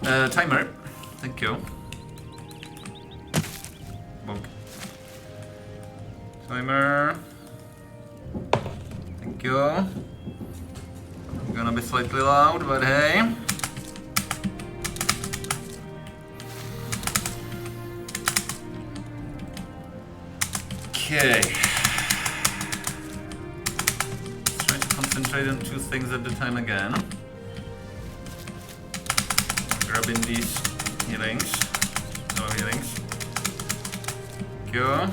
Timer. Thank you. Bonk. Timer. Thank you. Gonna be slightly loud, but hey. Okay. Let's try to concentrate on two things at a time again. Grabbing these healings. No healings. Go.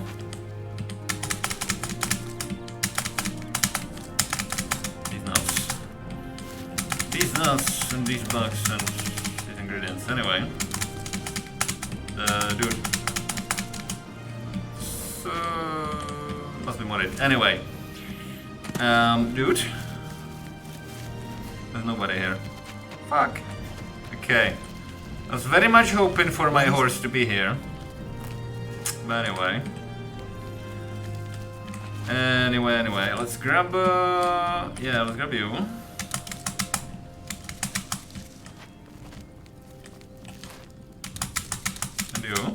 These nuts and these bugs and these ingredients. Anyway, dude, Must be worried. Anyway. Dude. There's nobody here. Fuck. Okay. I was very much hoping for my horse to be here. But anyway. Anyway, let's grab yeah, let's grab you. And you.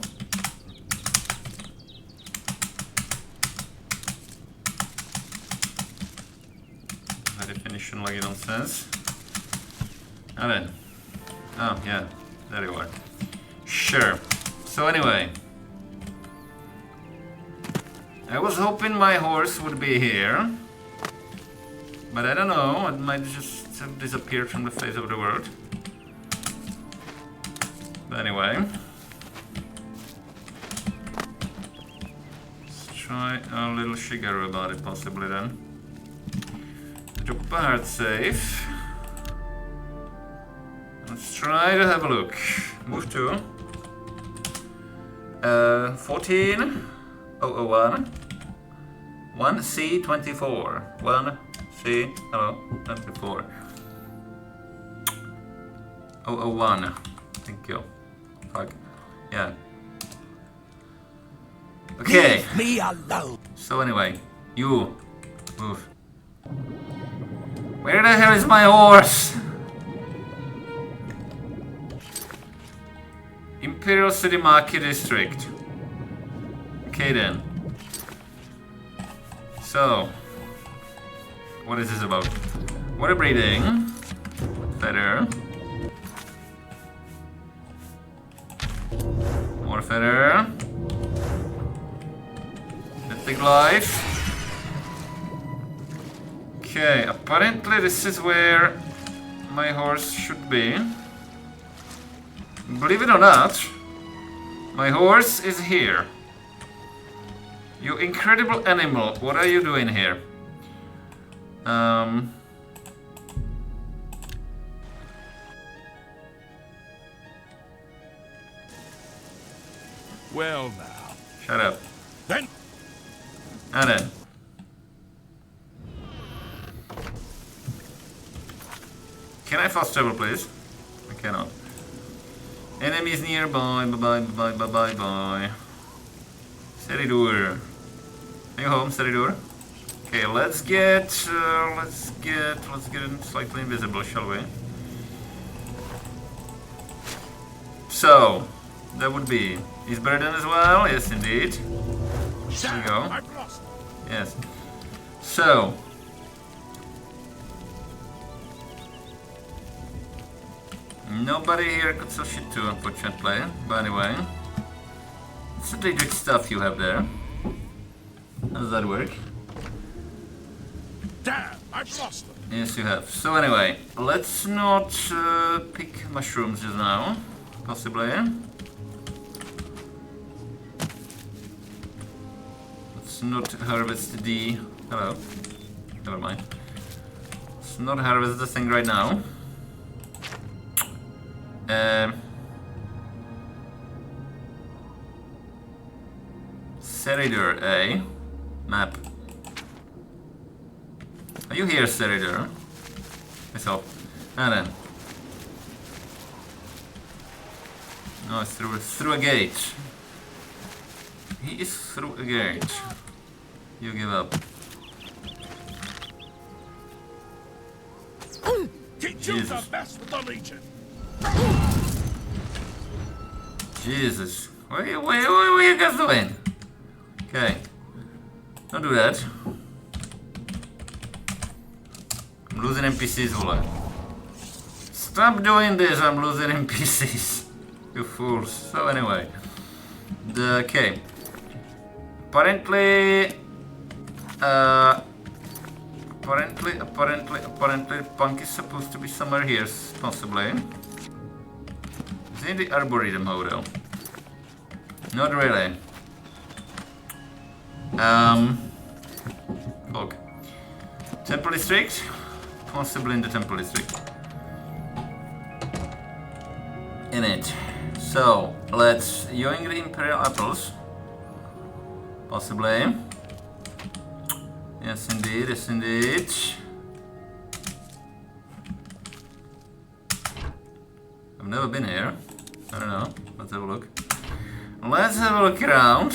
High definition laggy nonsense. And then. Oh yeah, there you are. Sure. So anyway. I was hoping my horse would be here, but I don't know, it might just have disappeared from the face of the world. But anyway, let's try a little Shigeru about it possibly then. Drop a heart safe. Let's try to have a look. Move to 14001 1C24 1C hello 24 001. Thank you. Fuck. Yeah. Okay. Leave me alone. So anyway, you move. Where the hell is my horse? Imperial City Market District. Okay then. So, what is this about? Water breeding. Feather. More feather. Mythic life. Okay, apparently this is where my horse should be. Believe it or not, my horse is here. You incredible animal, what are you doing here? Well now. Shut up. Then And then. Can I fast travel, please? I cannot. Enemies nearby. Bye. Seridur. Are you home, Seridur? Okay, let's get slightly invisible, shall we? So, that would be his burden as well. Yes, indeed. There we go. I've lost. Yes. So. Nobody here could sell shit to, unfortunately. But anyway. It's strategic stuff you have there. How does that work? Damn, I've lost them. Yes, you have. So anyway, let's not pick mushrooms just now. Possibly. Let's not harvest the... Hello. Never mind. Let's not harvest the thing right now. Seridur, eh? Map. Are you here, Seridur? Myself. And then. No, it's through a gate. He is through a gate. You give up. Teach you Jesus. to mess with the Legion. Jesus. What are you guys doing? Okay. Don't do that. I'm losing NPCs, Vula. Stop doing this, I'm losing NPCs. You fools. So anyway. Okay. Apparently Punk is supposed to be somewhere here, possibly. Is he in the Arboretum Hotel? Not really. Look. Temple District? Possibly in the Temple District. In it. So, let's yoink the Imperial Apples. Possibly. Yes, indeed. Yes, indeed. I've never been here. I don't know. Let's have a look. Let's have a look around.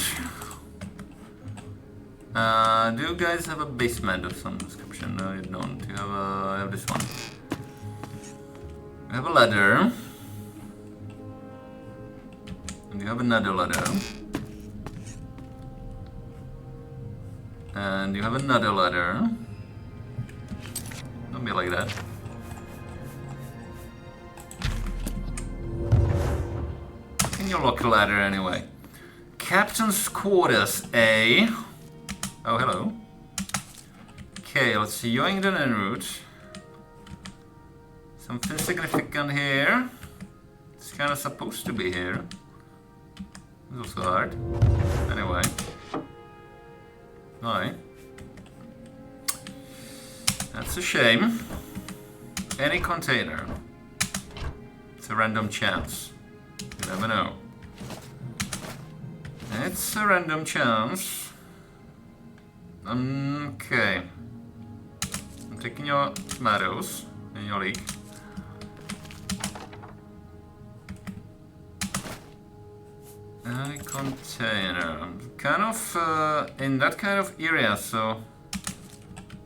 Do you guys have a basement of some description? No, you don't. You have this one. You have a ladder. And you have another ladder. And you have another ladder. Don't be like that. Can you lock a ladder anyway? Captain's quarters, eh? Oh, hello. Okay, let's see. Yoington en route. Something significant here. It's kind of supposed to be here. It's also hard. Anyway. Alright. That's a shame. Any container. It's a random chance. You never know. It's a random chance. Okay. I'm taking your tomatoes and your leek. Any container. I'm kind of in that kind of area, so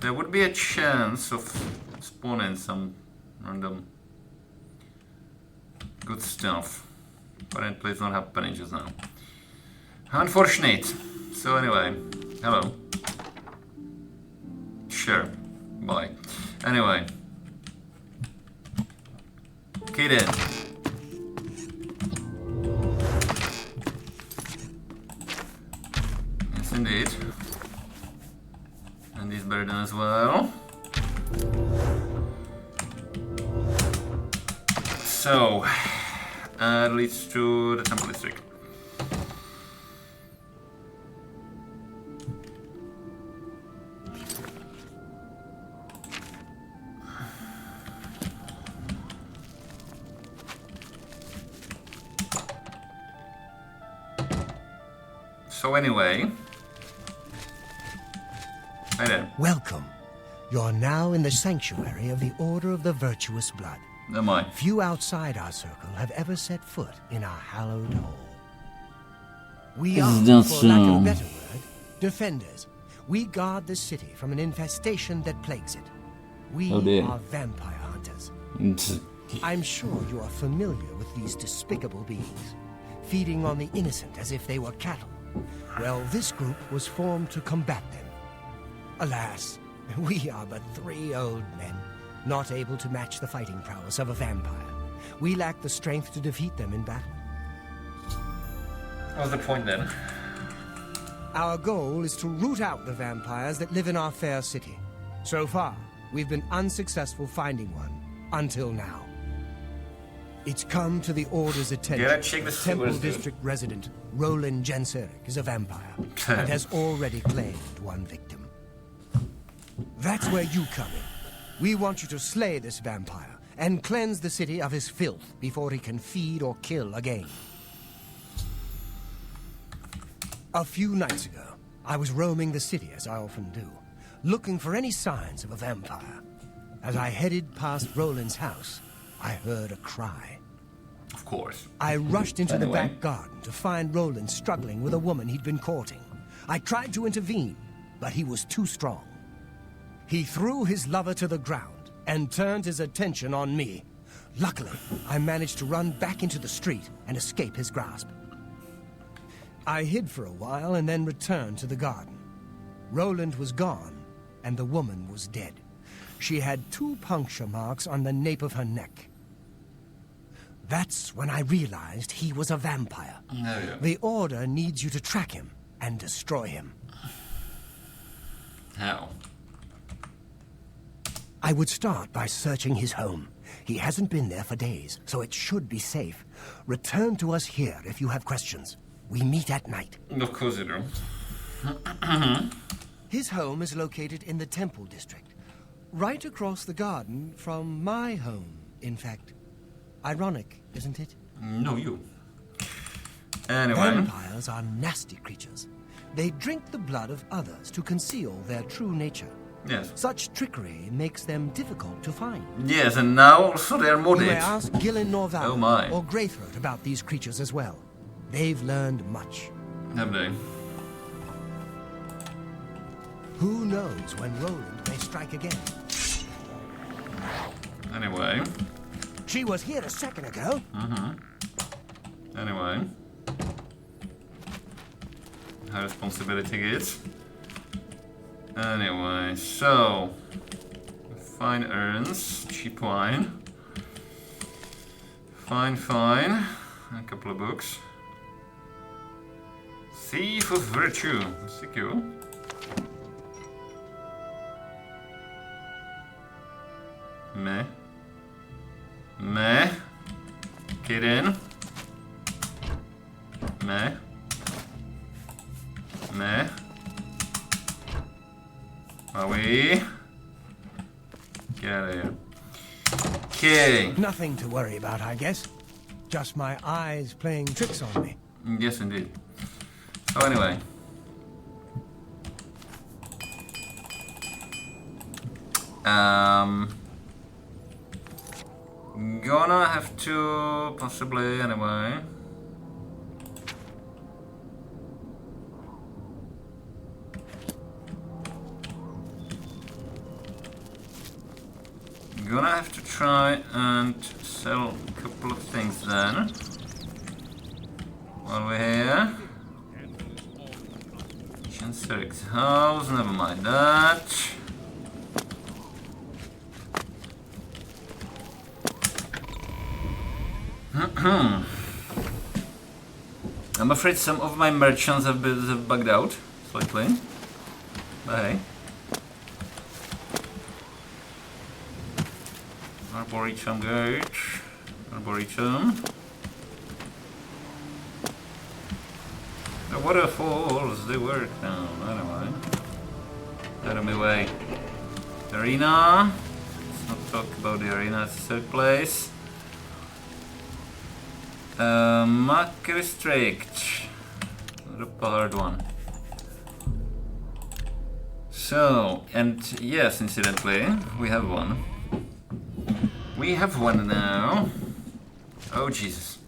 there would be a chance of spawning some random good stuff. Apparently it's not happening just now. Unfortunate. So anyway, hello. Sure. Bye. Anyway. Okay then. Yes indeed. And these better done as well. So leads to the temple district. So anyway, hi there. Welcome. You're now in the sanctuary of the Order of the Virtuous Blood. Am I? Few outside our circle have ever set foot in our hallowed hall. We are, for lack of a better word, defenders. We guard the city from an infestation that plagues it. We are vampire hunters. I'm sure you are familiar with these despicable beings, feeding on the innocent as if they were cattle. Well, this group was formed to combat them. Alas, we are but 3 old men, not able to match the fighting prowess of a vampire. We lack the strength to defeat them in battle. What was the point then? Our goal is to root out the vampires that live in our fair city. So far, we've been unsuccessful finding one, until now. It's come to the Order's attention. Check the Temple District resident Roland Genseric is a vampire and has already claimed one victim. That's where you come in. We want you to slay this vampire and cleanse the city of his filth before he can feed or kill again. A few nights ago, I was roaming the city as I often do, looking for any signs of a vampire. As I headed past Roland's house, I heard a cry. Of course. I rushed into the back garden to find Roland struggling with a woman he'd been courting. I tried to intervene, but he was too strong. He threw his lover to the ground and turned his attention on me. Luckily, I managed to run back into the street and escape his grasp. I hid for a while and then returned to the garden. Roland was gone, and the woman was dead. She had 2 puncture marks on the nape of her neck. That's when I realized he was a vampire. The Order needs you to track him and destroy him. How? I would start by searching his home. He hasn't been there for days, so it should be safe. Return to us here if you have questions. We meet at night. Of course you do. His home is located in the Temple District, right across the garden from my home, in fact. Ironic, isn't it? No, you. Anyway. Vampires are nasty creatures. They drink the blood of others to conceal their true nature. Yes. Such trickery makes them difficult to find. Yes, and now also they're You may modded. ask Gillen Norval Oh my. or Greythroat about these creatures as well. They've learned much. Have they? Who knows when Roland may strike again? Anyway. She was here a second ago. Anyway. High responsibility kids. Anyway, so fine urns, cheap wine. Fine. A couple of books. Thief of Virtue. Secure. Meh. Kidding. Meh. Are we? Get out of here. Okay. Nothing to worry about, I guess. Just my eyes playing tricks on me. Yes, indeed. So anyway. Gonna have to possibly anyway. Gonna have to try and sell a couple of things then. While we're here. Chanceric's house, never mind that. I'm afraid some of my merchants have bugged out slightly. But hey. Arboretum Gate. Arboretum. The waterfalls, they work now. Anyway. Out of my way. Arena. Let's not talk about the arena, it's a third place. Mac Restrict. The hard one. So, and yes, incidentally, we have one. We have one now. Oh, Jesus.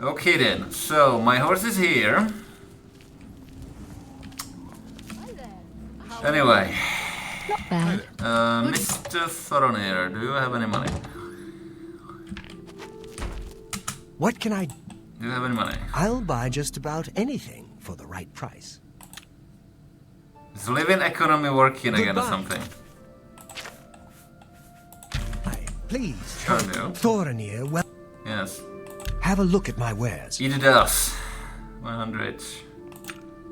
Okay then, so my horse is here. Anyway, Not bad. Mr. Thoronir, do you have any money? What can I... Do you have any money? I'll buy just about anything for the right price. Is living economy working again or Goodbye. something? Please, Sure do. Thoronir, well, Yes. have a look at my wares. Eat it us. 100.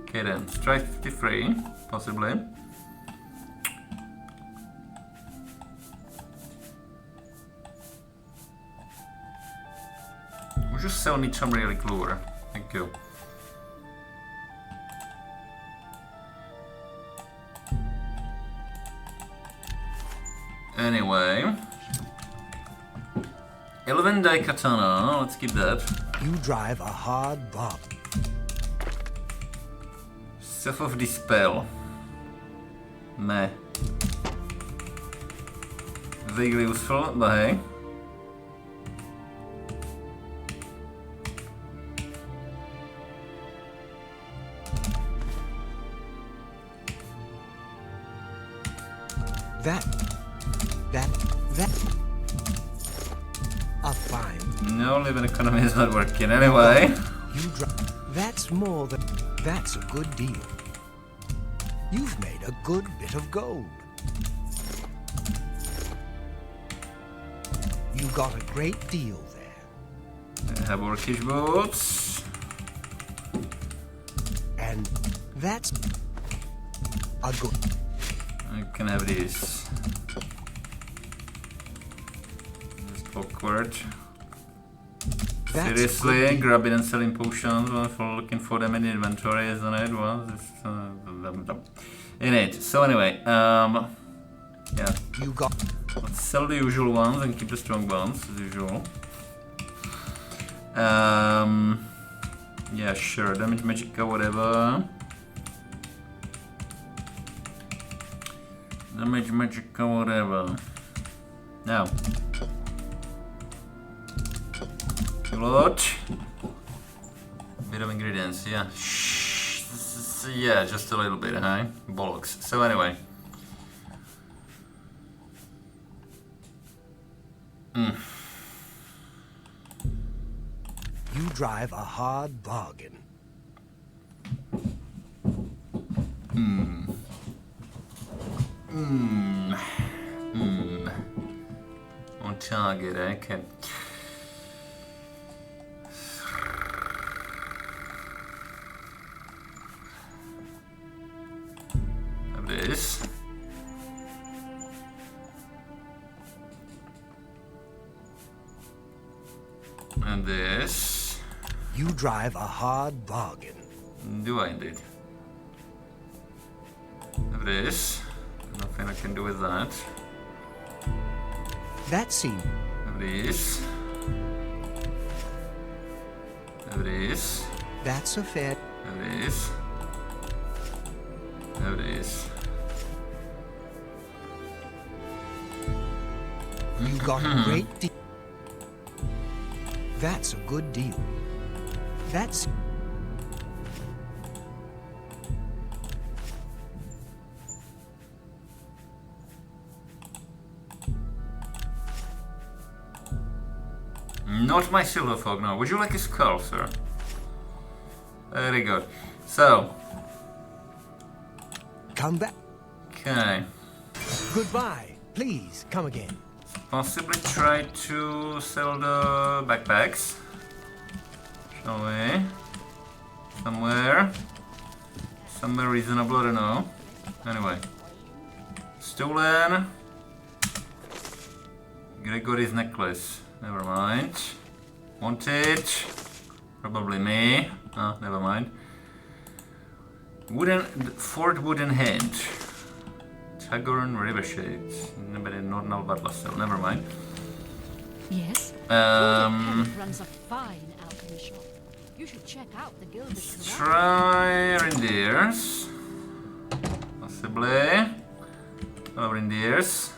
Okay then, strike 53, possibly. Would you sell me some relic lure? Thank you. Anyway. Elven Dai Katana, let's keep that. You drive a hard bargain. Stuff of Dispel. Meh. Vaguely useful, but hey. That a fine. No, living economy is not working anyway. You drive. That's more than. That's a good deal. You've made a good bit of gold. You got a great deal there. I have orcish boots. And that's a good. I can have these. Just awkward. That's a Seriously, good deal. grabbing and selling potions for looking for them in the inventory, isn't it? Well, it's in it. So anyway, yeah. You got. Let's sell the usual ones and keep the strong ones as usual. Yeah, sure. Damage Magicka, whatever. Damage Magicka, whatever. Now. Lot. Bit of ingredients, yeah. Yeah, just a little bit, huh? Bollocks. So anyway. You drive a hard bargain. On target, okay. This. And this. You drive a hard bargain. Do I indeed? This. Nothing I can do with that. That seems... This. This. That's a fair... This. This. You got a great deal. That's a good deal. That's... Not my silver folk, no. Would you like a skull, sir? Very good. So. Come back. Okay. Goodbye. Please, come again. Possibly try to sell the backpacks. Shall we? Somewhere. Somewhere reasonable, I don't know. Anyway. Stolen. Gregory's necklace. Never mind. Wanted. Probably me. Oh, never mind. Fort Wooden Hand. Tagorn River Shades. Nornal Butler Cell. Never mind. Yes? Um. runs a fine alchemy shop. You should check out the Gilded Corral. Try reindeers. Possibly. Hello, reindeers.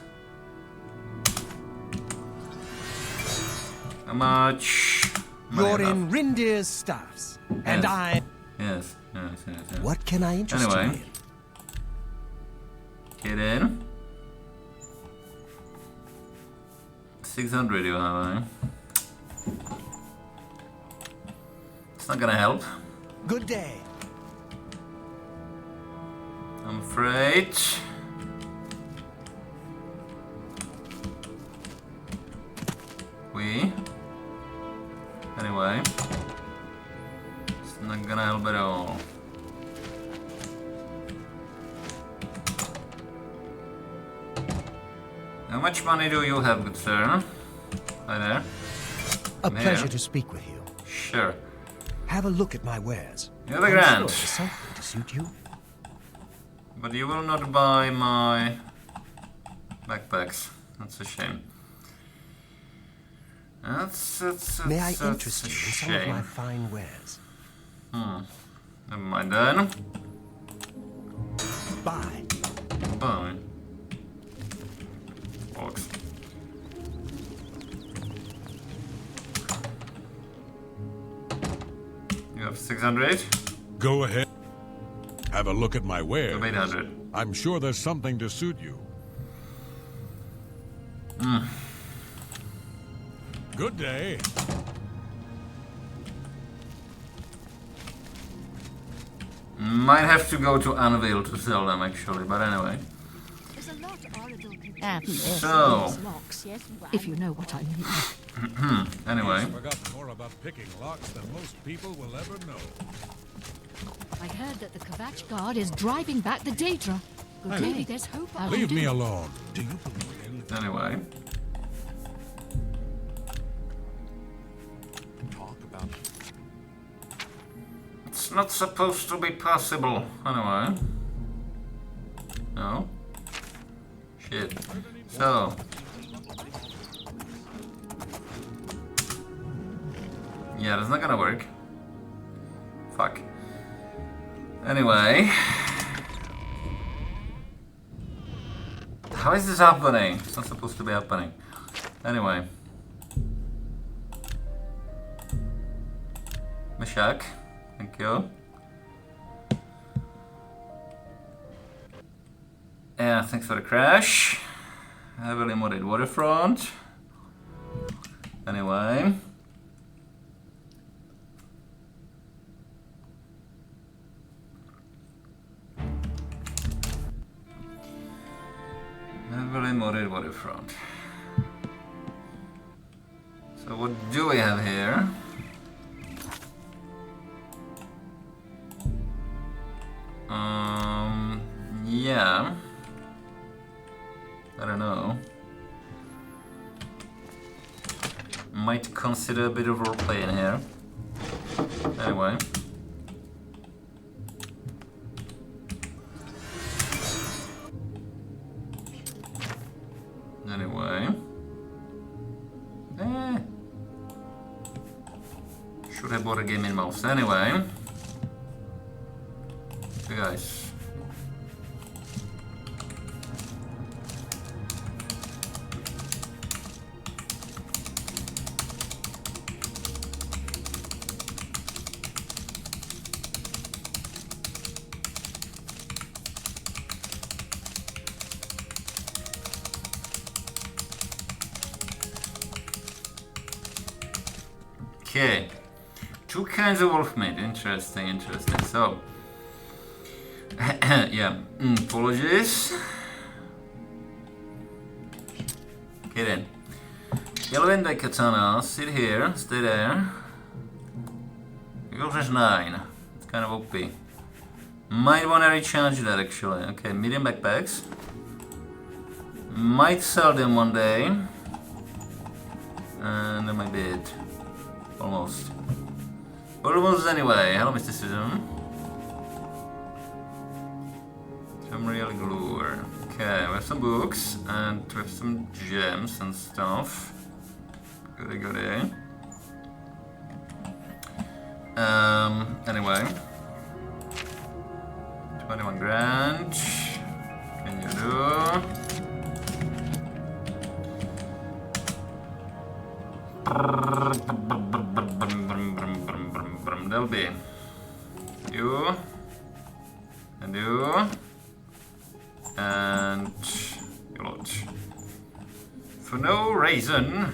How much? You're in Rindir's stuffs. And Yes. I... Yes. What can I interest you Anyway. in? Get in. 600 you have, eh? It's not gonna help. Good day. I'm afraid. Anyway. It's not gonna help at all. How much money do you have, good sir? Hi there. A I'm pleasure here. to speak with you. Sure. Have a look at my wares. You're the I'm grand. sure there's something to suit you. But you will not buy my backpacks. That's a shame. That's May I that's interest a you in some of my shame. fine wares? Never mind then. Bye. Bye. Box. You have 600? Go ahead. Have a look at my You wares. have 800. I'm sure there's something to suit you. Good day. Might have to go to Anvil to sell them actually, but anyway. There's a lot Oradil can So, locks, if you know what I mean. anyway. Forgot more about picking locks than most people will ever know. I heard that the Kvatch Guard is driving back the Daedra. Good maybe there's hope. I Leave can me do. alone. Do you believe anything? Anyway. Talk about It's not supposed to be possible. Anyway. No. Shit. So. Yeah, that's not gonna work. Fuck. Anyway. How is this happening? It's not supposed to be happening. Anyway. Meshach, thank you. Yeah, thanks for the crash. Heavily modded waterfront. Anyway. Heavily modded waterfront. So what do we have here? Yeah. I don't know. Might consider a bit of roleplay in here. Anyway. Should have bought a gaming mouse. Anyway. So guys. Okay, two kinds of wolf meat. Interesting, interesting. So, yeah, apologies. Okay then. Yellow by katana, sit here, stay there. Yours is 9. It's kind of OP. Might want to recharge that actually. Okay, medium backpacks. Might sell them one day. And that might be it. Almost. Almost anyway. Hello, Mr. Susan. Some real glue. Okay, we have some books and we have some gems and stuff. Goody goody. Anyway. 21 grand. Can you do? There'll be you and you and your lot. For no reason.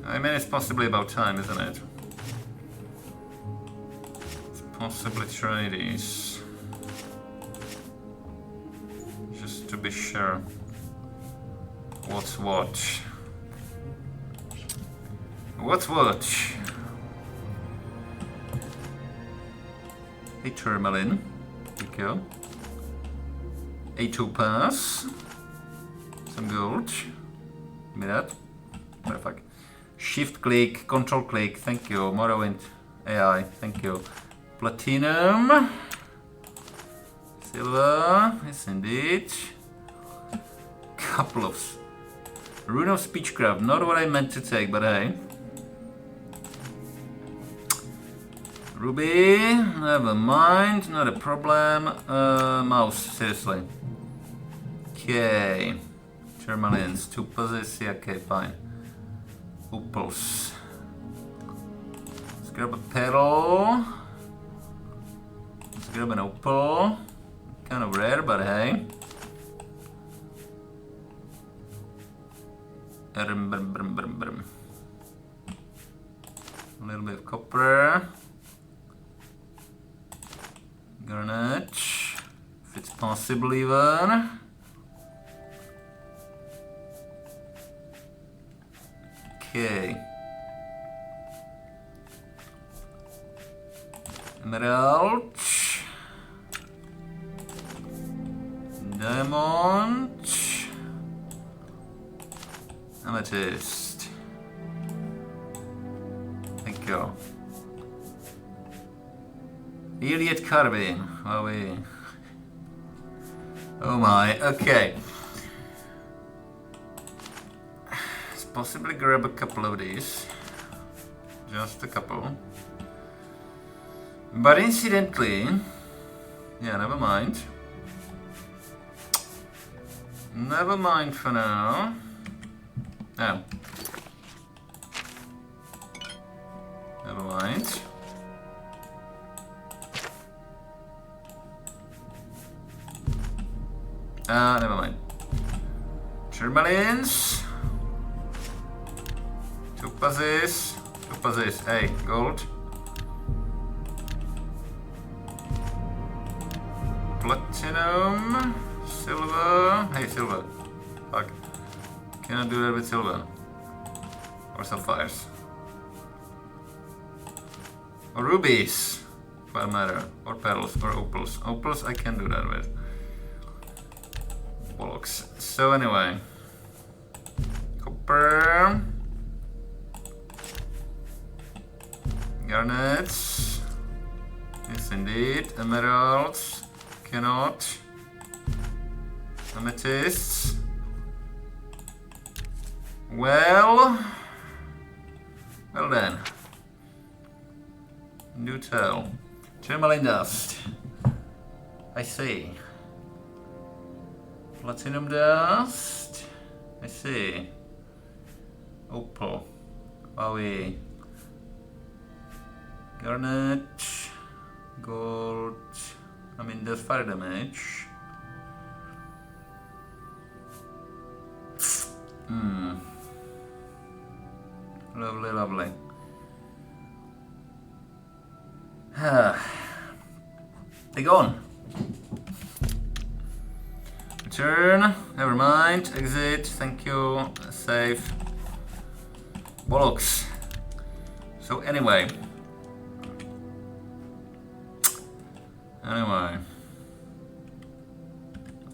I mean, it's possibly about time, isn't it? Let's possibly try these. Just to be sure. What's what? What's what? A tourmaline. Thank you. A topaz. Some gold. Give me that. What the fuck? Shift click, control click. Thank you. Morrowind AI. Thank you. Platinum. Silver. Yes, indeed. Couple of. Rune of Speechcraft, not what I meant to take, but hey. Ruby, never mind, not a problem. Mouse, seriously. Okay. Tourmalines, 2 puzzles, yeah, okay, fine. Opals. Let's grab a petal. Let's grab an opal. Kind of rare, but hey. A little bit of copper. Garnet. If it's possible even. Okay. Emerald. Diamond. Amethyst. Thank you. Iliad carbine. Oh, oh my. Okay. Let's possibly grab a couple of these. Just a couple. But incidentally, yeah, never mind. Never mind for now. Oh. Never mind. Never mind. Tourmalines. Topazes. Topazes. Hey, gold. Platinum. Silver. Hey, silver. Fuck. Can I do that with silver? Or sapphires? Or rubies, for that matter. Or petals, or opals. Opals I can do that with. Bollocks. So anyway. Copper. Garnets. Yes indeed. Emeralds. Cannot. Amethysts. Well then. Do tell. Tourmaline dust. I see. Platinum dust. I see. Opal. Wowie. Garnet. Gold. I mean, there's fire damage. Lovely, lovely. They gone. Return. Never mind. Exit. Thank you. Save. Bollocks. So anyway.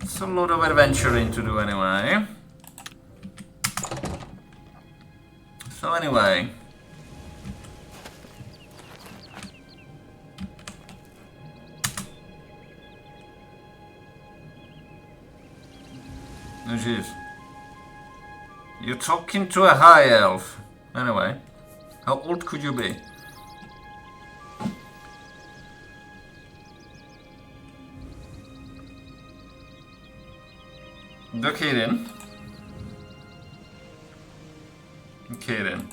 It's a lot of adventuring to do anyway. So anyway. Oh jeez. You're talking to a high elf. Anyway. How old could you be? Okay then. Okay then.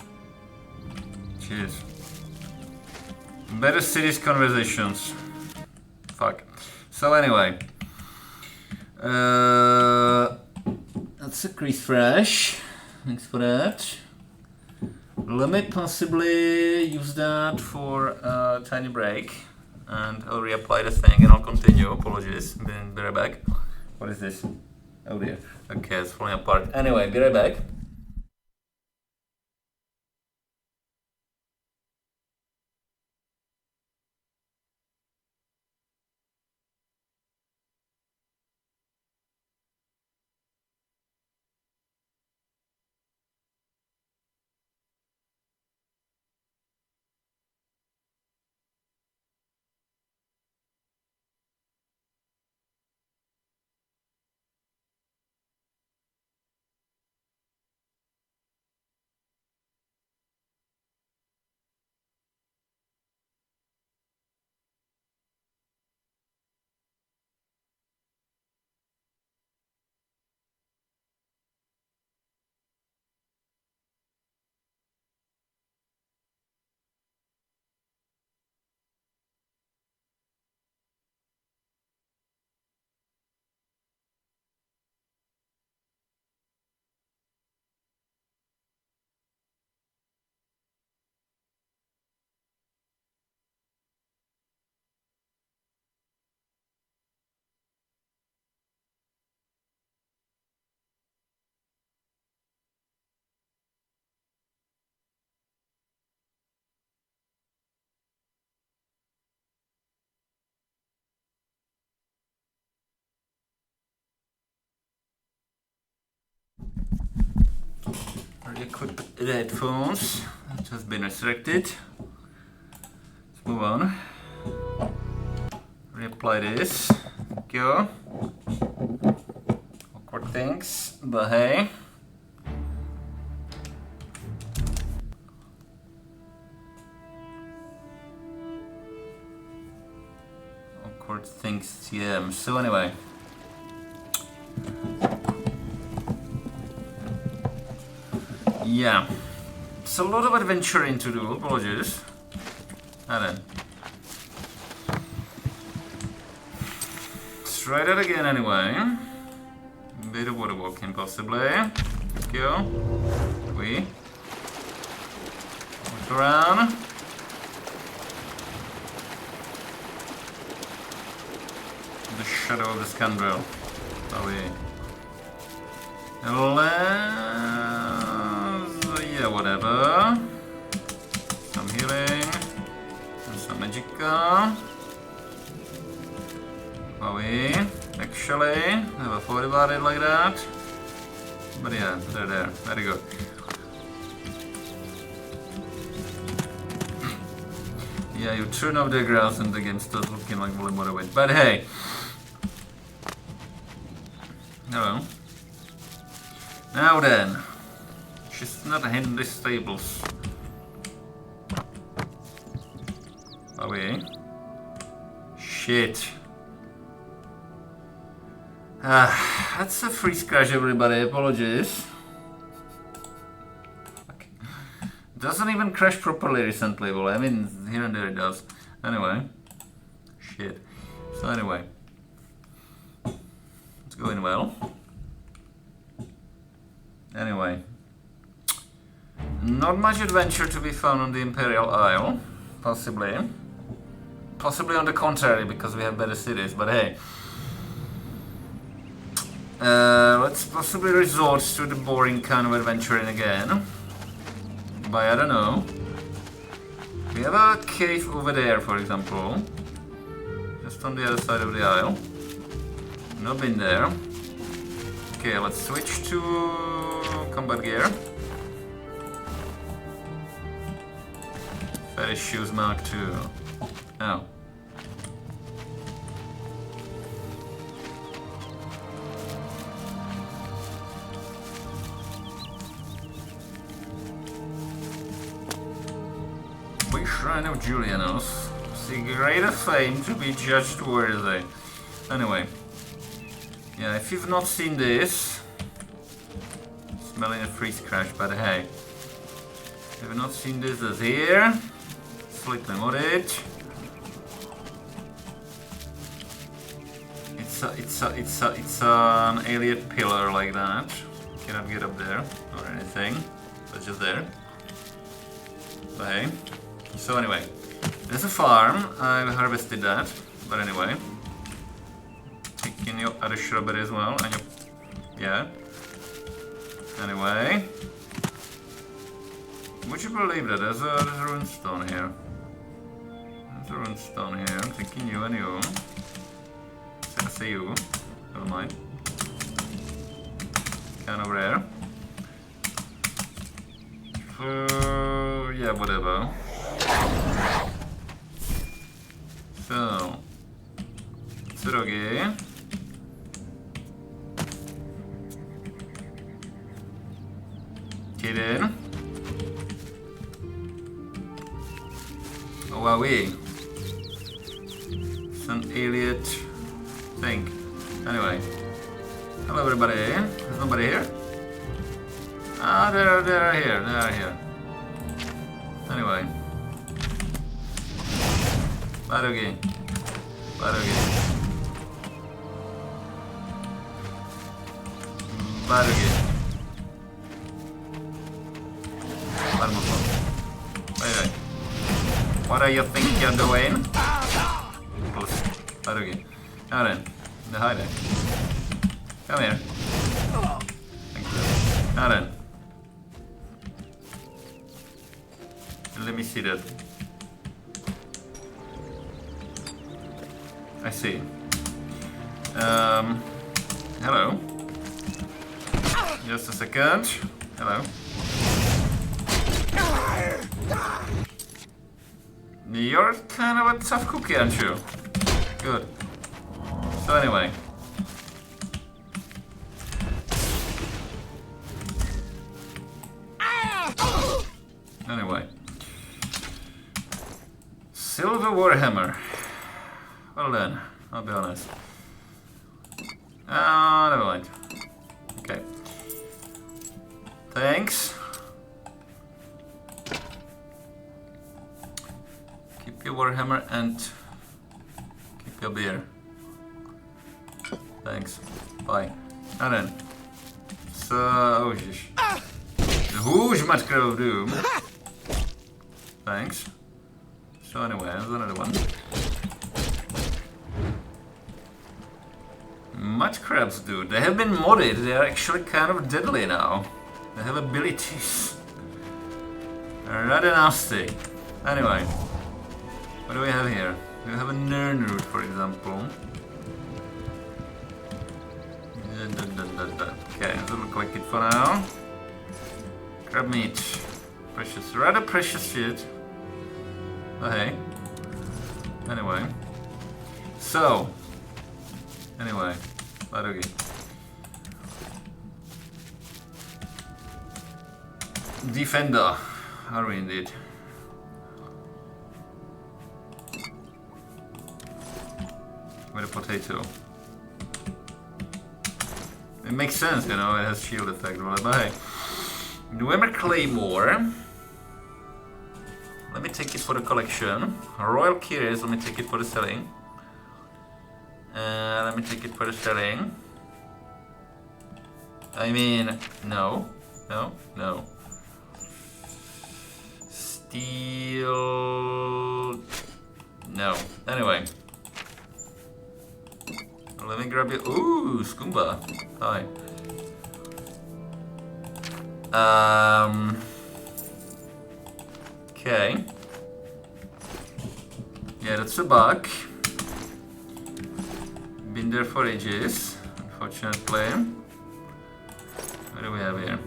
Cheers. Better serious conversations. Fuck. So anyway. That's a crease fresh. Thanks for that. Let me possibly use that for a tiny break. And I'll reapply the thing and I'll continue. Apologies. Be right back. What is this? Oh dear. Okay, it's falling apart. Anyway, be right back. Equip the headphones. That has been restricted. Let's move on. Reapply this. Thank you. Awkward things, but hey. sort things. Yeah. So anyway. Yeah. It's a lot of adventuring to do. Apologies. And then. Let's try that again anyway. Bit of water walking possibly. Let's go. We. Look around. The shadow of the scoundrel. Are we? Yeah, whatever. Some healing. And some magicka. Are we? Actually, never thought about it like that. But yeah, they're there. Very good. Yeah, you turn off the grass and the game starts looking like Voldemort away. But hey. Hello. Now then. She's not in the stables. Are we? Shit. That's a freeze crash, everybody. Apologies. Okay. Doesn't even crash properly recently. Well, I mean, here and there it does. Anyway. Shit. So anyway. It's going well. Anyway. Not much adventure to be found on the Imperial Isle. Possibly. Possibly on the contrary, because we have better cities, but hey. Let's possibly resort to the boring kind of adventuring again. But I don't know. We have a cave over there, for example. Just on the other side of the isle. Not been there. Okay, let's switch to combat gear. Fetish shoes Mark II. Oh. Shrine of Julianos. See greater fame to be judged worthy. Anyway. Yeah, if you've not seen this. Smelling a freeze crash, but hey. If you've not seen this, it's here. Slightly modded. It's an alien pillar like that. Cannot get up there or anything. So it's just there. But hey. So anyway, there's a farm. I've harvested that. But anyway. Picking your other shrubbery as well. And yeah. Anyway. Would you believe that there's a rune stone here? There's a rune stone here. I'm thinking you and you. I see you. Never mind. Kind of rare. Yeah, whatever. So. Tsurugi. Kirin. Huawei. It's an alien thing. Anyway. Hello everybody. There's nobody here? Ah, they're here. They are here. Anyway. Barugi. Barugi. Barugi. Marmofo. Wait. What do you think you're doing? Barugi. Now then. The hiding. Come here. Thank you. Now then. Let me see that. I see. Hello. Just a second. Hello. You're kind of a tough cookie, aren't you? Good. So anyway. Anyway. Silver Warhammer. Well then, I'll be honest. Never mind. Okay. Thanks. Keep your Warhammer and keep your beer. Thanks. Bye. Now then. So, oh jeez. The Hoosh Massacre of Doom. Thanks. So anyway, there's another one. Mud crabs, dude. They have been modded. They are actually kind of deadly now. They have abilities. They're rather nasty. Anyway, what do we have here? We have a Nirnroot, for example. Okay, doesn't look like it for now. Crab meat. Precious. Rather precious shit. Oh, hey. Anyway. So. Anyway. Barugi. Defender. Are we indeed? With a potato. It makes sense, you know, it has shield effect, but hey. Dwemer Claymore. Let me take it for the collection. Royal Curious, let me take it for the selling. Let me take it for the selling. I mean, no. No, no. Steel... No. Anyway. Let me grab it. Ooh, Skumba. Hi. Okay. Yeah, that's a bug. Been there for ages, unfortunately. What do we have here?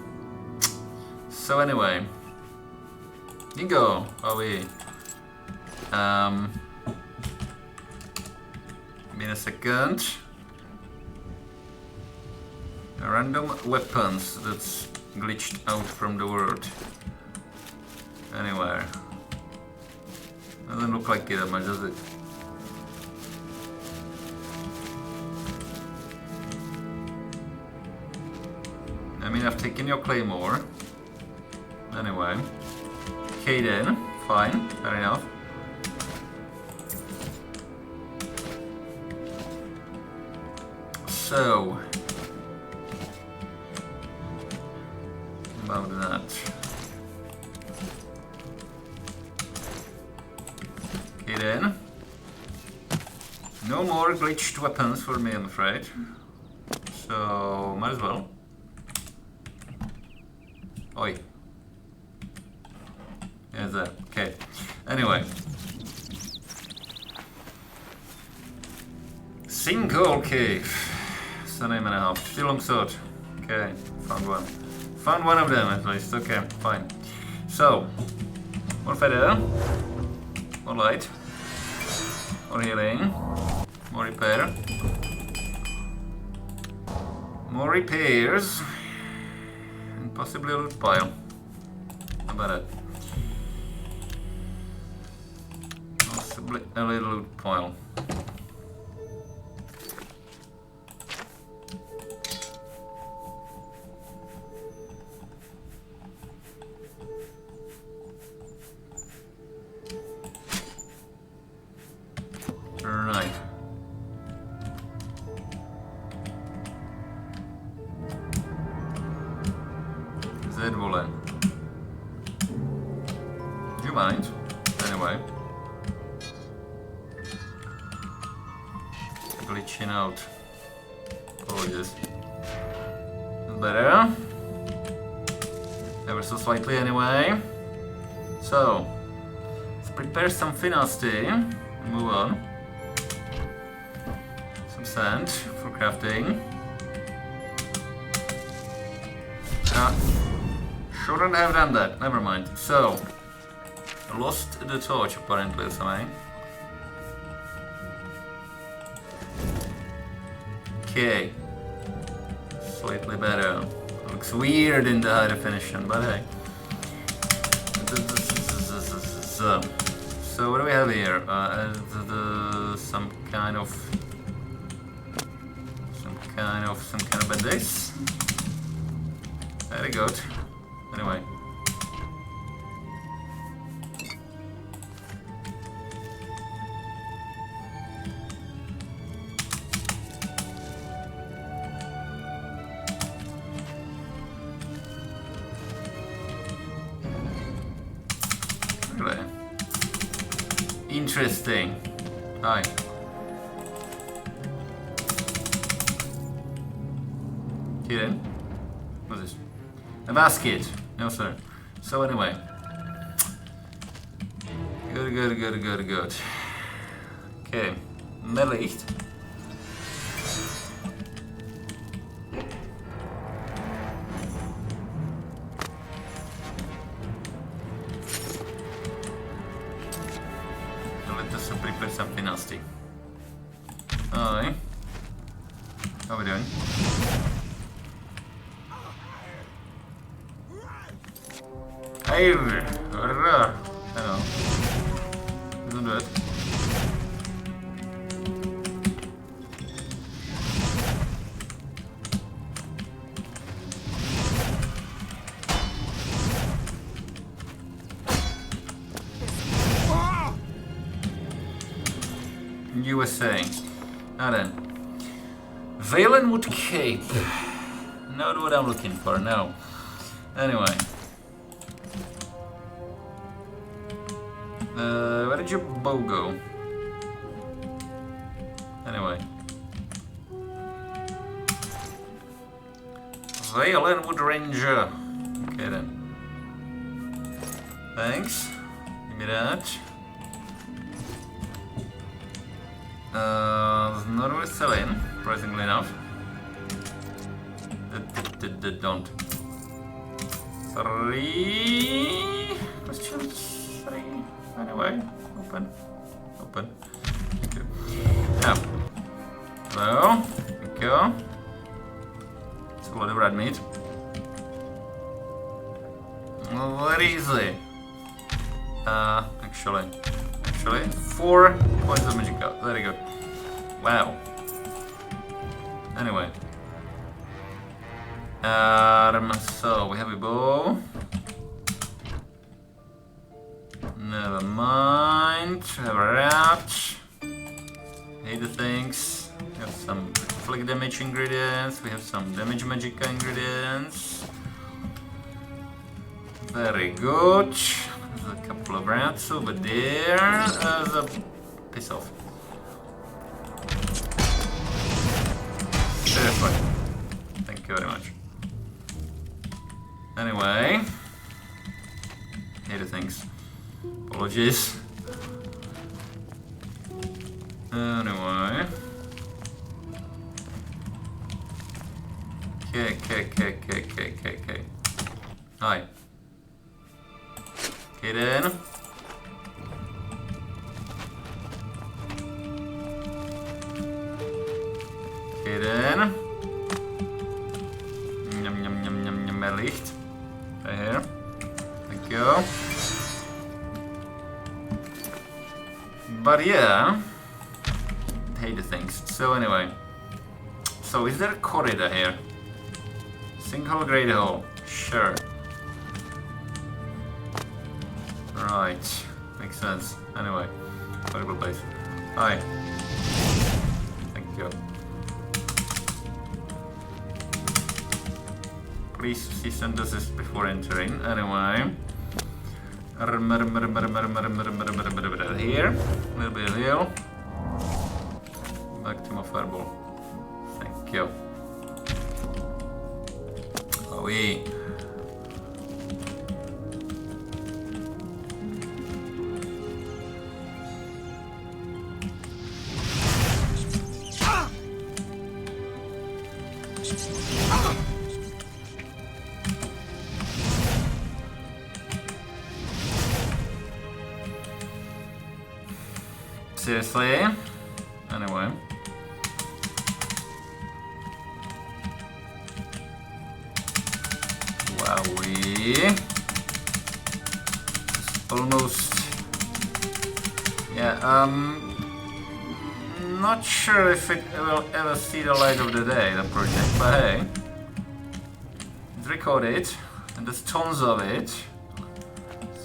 So anyway. Dingo, are we? Give me a second. Random weapons that's glitched out from the world. Anywhere. Doesn't look like it that much, does it? I mean, I've taken your claymore. Anyway. Okay then. Fine. Fair enough. So. About that. Okay then. No more glitched weapons for me, I'm afraid. So, might as well. Oi. There's that. Okay. Anyway. Single cave. Sun aim and a half. Still long sword. Okay. Found one. Found one of them at least. Okay. Fine. So. More feather. More light. More healing. More repair. More repairs. And possibly a loot pile. How about that? Possibly a little loot pile. Right. Zedwole. Do you mind? Anyway. Glitching out. Apologies. Better. Ever so slightly anyway. So. Let's prepare some finasti. Move on. Some sand for crafting. Shouldn't have done that. Never mind. So, I lost the torch apparently or something. Okay. Slightly better. Looks weird in the high definition, but hey. So what do we have here? Some kind of kind of bandits. Very good. Anyway. Really interesting. Hi. Kidding? What's this? A basket. No, sir. So anyway. Good. Okay. Wellicht. Let us prepare something nasty. Hi. How are we doing? Hey, hello. Don't do it. You were saying. Now then. Valenwood Cape. Not what I'm looking for, no. Anyway. Where did your bow go? Anyway. Valenwood Ranger. Okay then. Thanks. Give me that. Not worth selling, surprisingly enough. Don't. 3 questions. 3. Anyway, open. Okay. Now. Hello. Thank you. It's a lot of red meat. Very easy. Actually, 4 points of magic out. Very good. Wow. Anyway. So we have a bow. Never mind. We have a rat. Hate the things. We have some flick damage ingredients. We have some damage magic ingredients. Very good. There's a couple of rats over there. Piss off. Seriously. Thank you very much. Anyway. Hate the things. Apologies. Anyway. Okay. Hi. Okay then. Okay then. Yum, wellicht. Right here. Thank you. But yeah. Hate the things. So anyway. So is there a corridor here? Sinkhole, great hole. Sure. Right. Makes sense. Anyway. Horrible place. Hi. Thank you. Please see sentences before entering. Anyway. Here. A little bit here. Back to my fireball. Thank you. Oh, we. Seriously? Anyway. Wowee. It's almost... Yeah, not sure if it will ever see the light of the day, the project, but hey. It's recorded, and there's tons of it.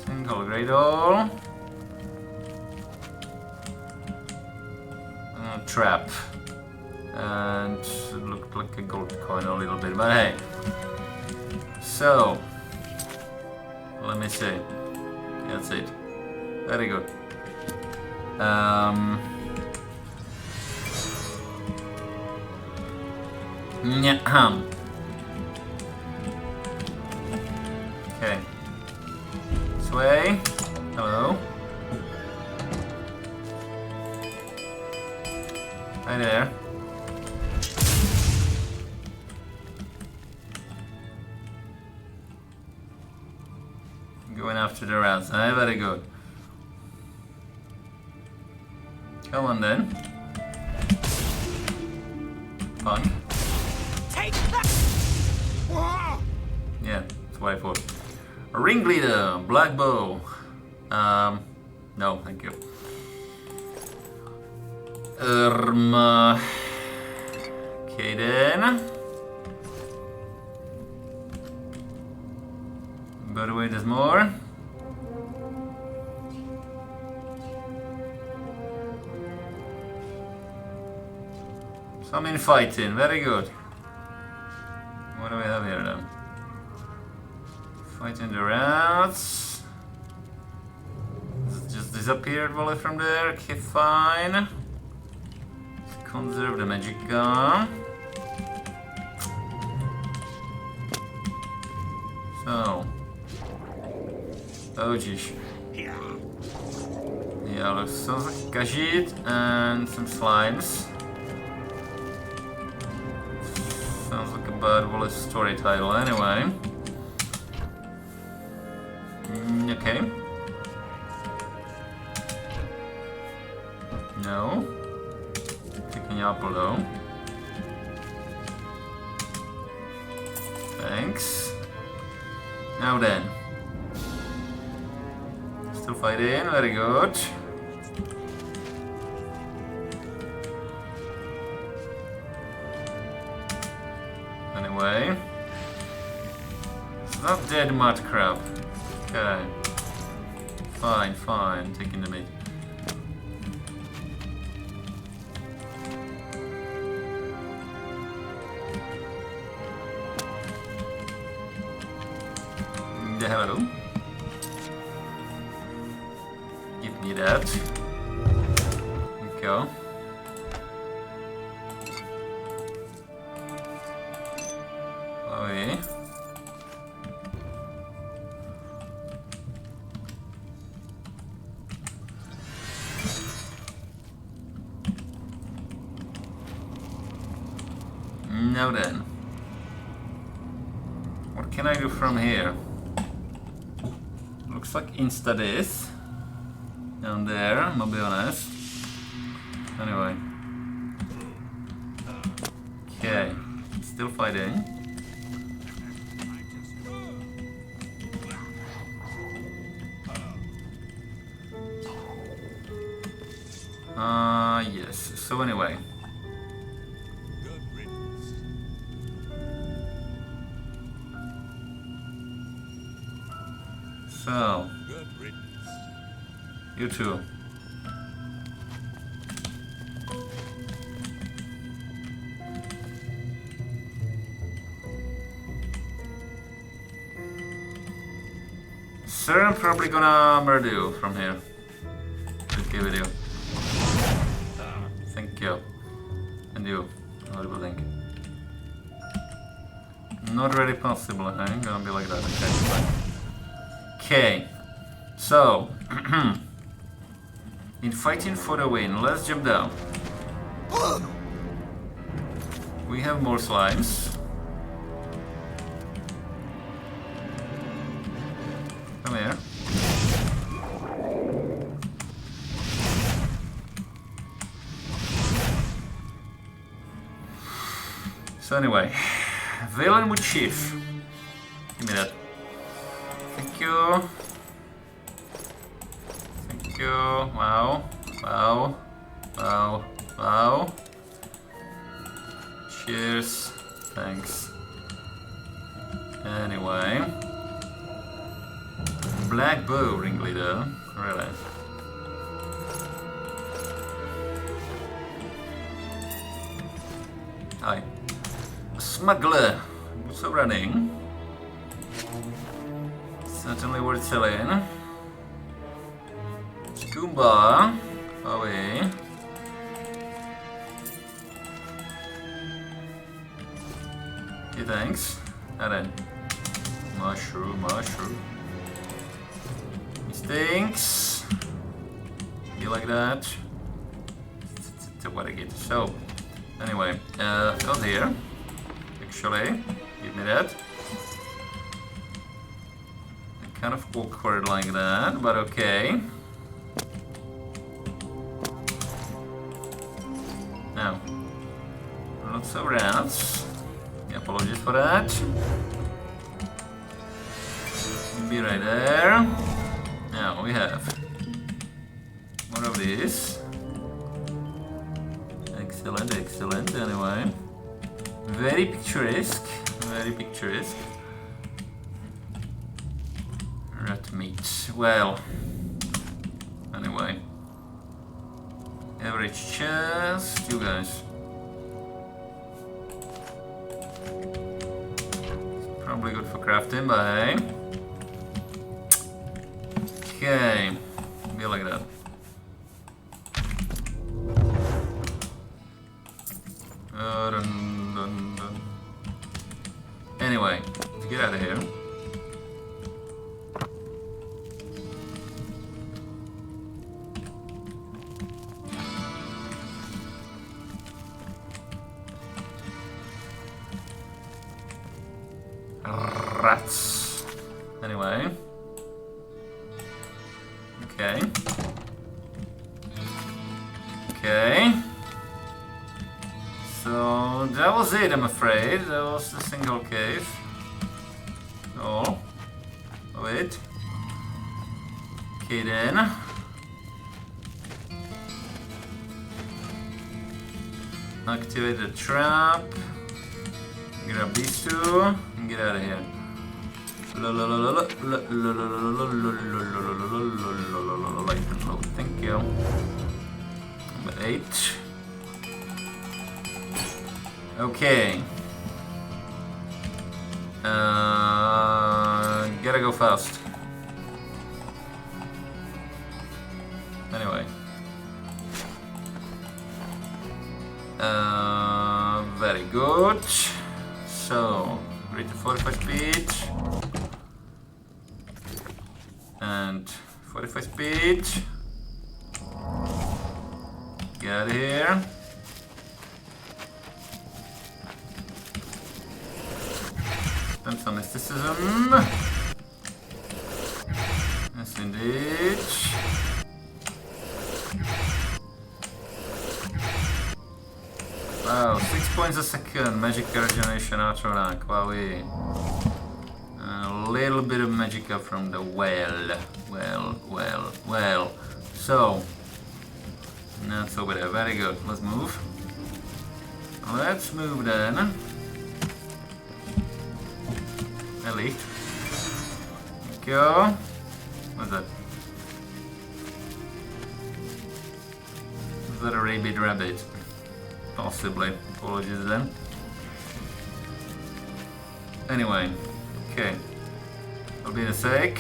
Single great hall. Trap. And it looked like a gold coin a little bit, but hey. So, let me see. That's it. Very good. Okay. Sway. Hello. Hi there. Going after the rats. Very good. Come on then. Punk. Take that! Yeah, that's what I thought. Ringleader, Black Bow. No, thank you. Okay then. By the way, there's more. Some infighting, very good. What do we have here then? Fighting the rats. Just disappeared volley from there. Okay, fine. Let's conserve the magic gun. So. Oh geez. Yeah, looks sounds like Khajiit and some slimes. Sounds like a bad volley story title anyway. Okay. No. Picking apple though. Thanks. Now then. Still fighting, very good. Anyway. It's not dead mud crab. Okay. Fine, fine. Taking the meat. The hello. Give me that. There we go. Oh yeah. Now then, what can I do from here? Looks like insta this down there, I'm gonna be honest. Anyway, okay, still fighting. Yes. So anyway. So, you too. Sir, I'm probably gonna murder you from here. Okay with you. Thank you. And you. What do you think? Not really possible, I think. Gonna be like that. Okay, fine. Okay, so in fighting for the win, let's jump down. We have more slimes. Come here. So anyway, Valen with Chief. Give me that. Thank you. Thank you. Wow. Wow. Wow. Wow. Cheers. Thanks. Anyway. Black bow ringleader. Really? Hi. Smuggler. Also running. Certainly worth selling. Goomba. Away. Hey, thanks. And then. Mushroom. He stinks. You like that? It's a what I get. So, anyway, out here. Actually, give me that. Kind of awkward like that, but okay. Now, lots of rats. Apologies for that. Be right there. Now we have more of these. Excellent, excellent. Anyway, very picturesque. Very picturesque. Rat meat. Well, anyway, average chest. You guys. Probably good for crafting, but hey. Okay, be like that. Anyway, let's get out of here. Rats. Anyway. Okay. Okay. So that was it, I'm afraid. That was the single cave. Oh. Wait. Okay then. Activate the trap. Grab these two and get out of here. Thank you. Number 8. Okay. Gotta go fast. Anyway. Very good. So, read to 45 speed. And 45 speed. Get out of here. Done some mysticism. Yes, indeed. Wow, 6 points a second. Magic regeneration auto rank. Wow, a little bit of magicka from the well. Well. So, not so bad. Very good. Let's move. Let's move then. Elite. Go. What's that? Is that a rabid rabbit? Possibly. Apologies then. Anyway. Okay. I'll be in a sec.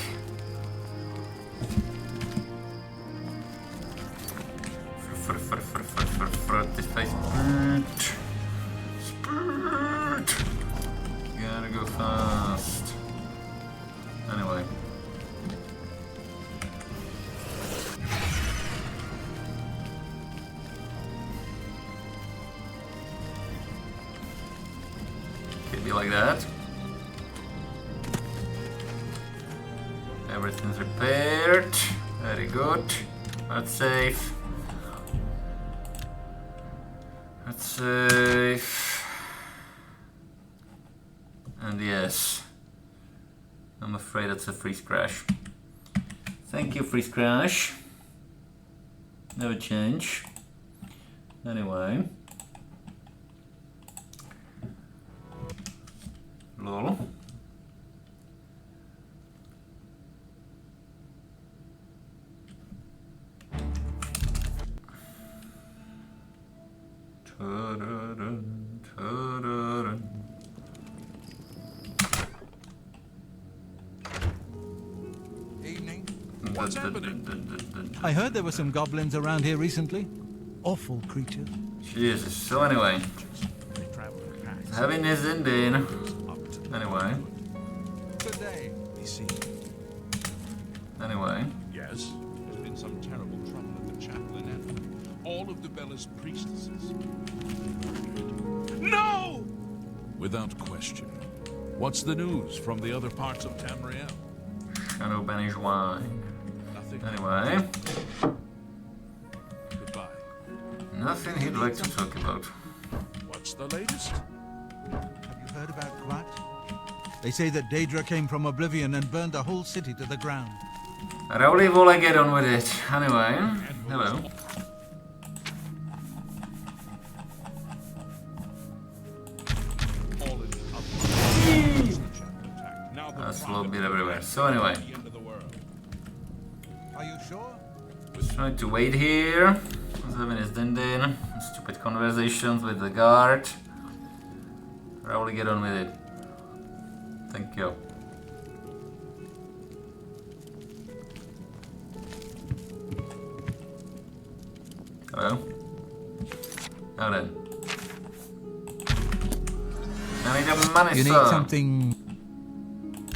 This face. Spirit. Gotta go fast. Anyway. Could be like that. Everything's repaired. Very good. That's safe. That's safe. And yes. I'm afraid that's a freeze crash. Thank you, freeze crash. Never change. Anyway. Lol. Evening. What's happening? I heard there were some goblins around here recently. Awful creatures. Jesus. So anyway, They travel in packs. having his ending. Up to Anyway. Good day. be seen. Anyway. Yes, there's been some terrible trouble at the chapel in Edinburgh. All of Dubella's priestesses. No! Without question. What's the news from the other parts of Tamriel? Shadow banish wine. Nothing. Anyway. Goodbye. Nothing he'd like to talk about. What's the latest? Have you heard about Gwat? They say that Daedra came from Oblivion and burned the whole city to the ground. Rowley will I get on with it. Anyway. Hello. All in the uproar. The chapel attack. Now the That's a prophet little bit everywhere. So anyway. the end of the world. Are you sure? Trying to wait here. He's having his din-din. Stupid conversations with the guard. Rowley, get on with it. Thank you. Hello? Now then. I need your money, You sir. need something.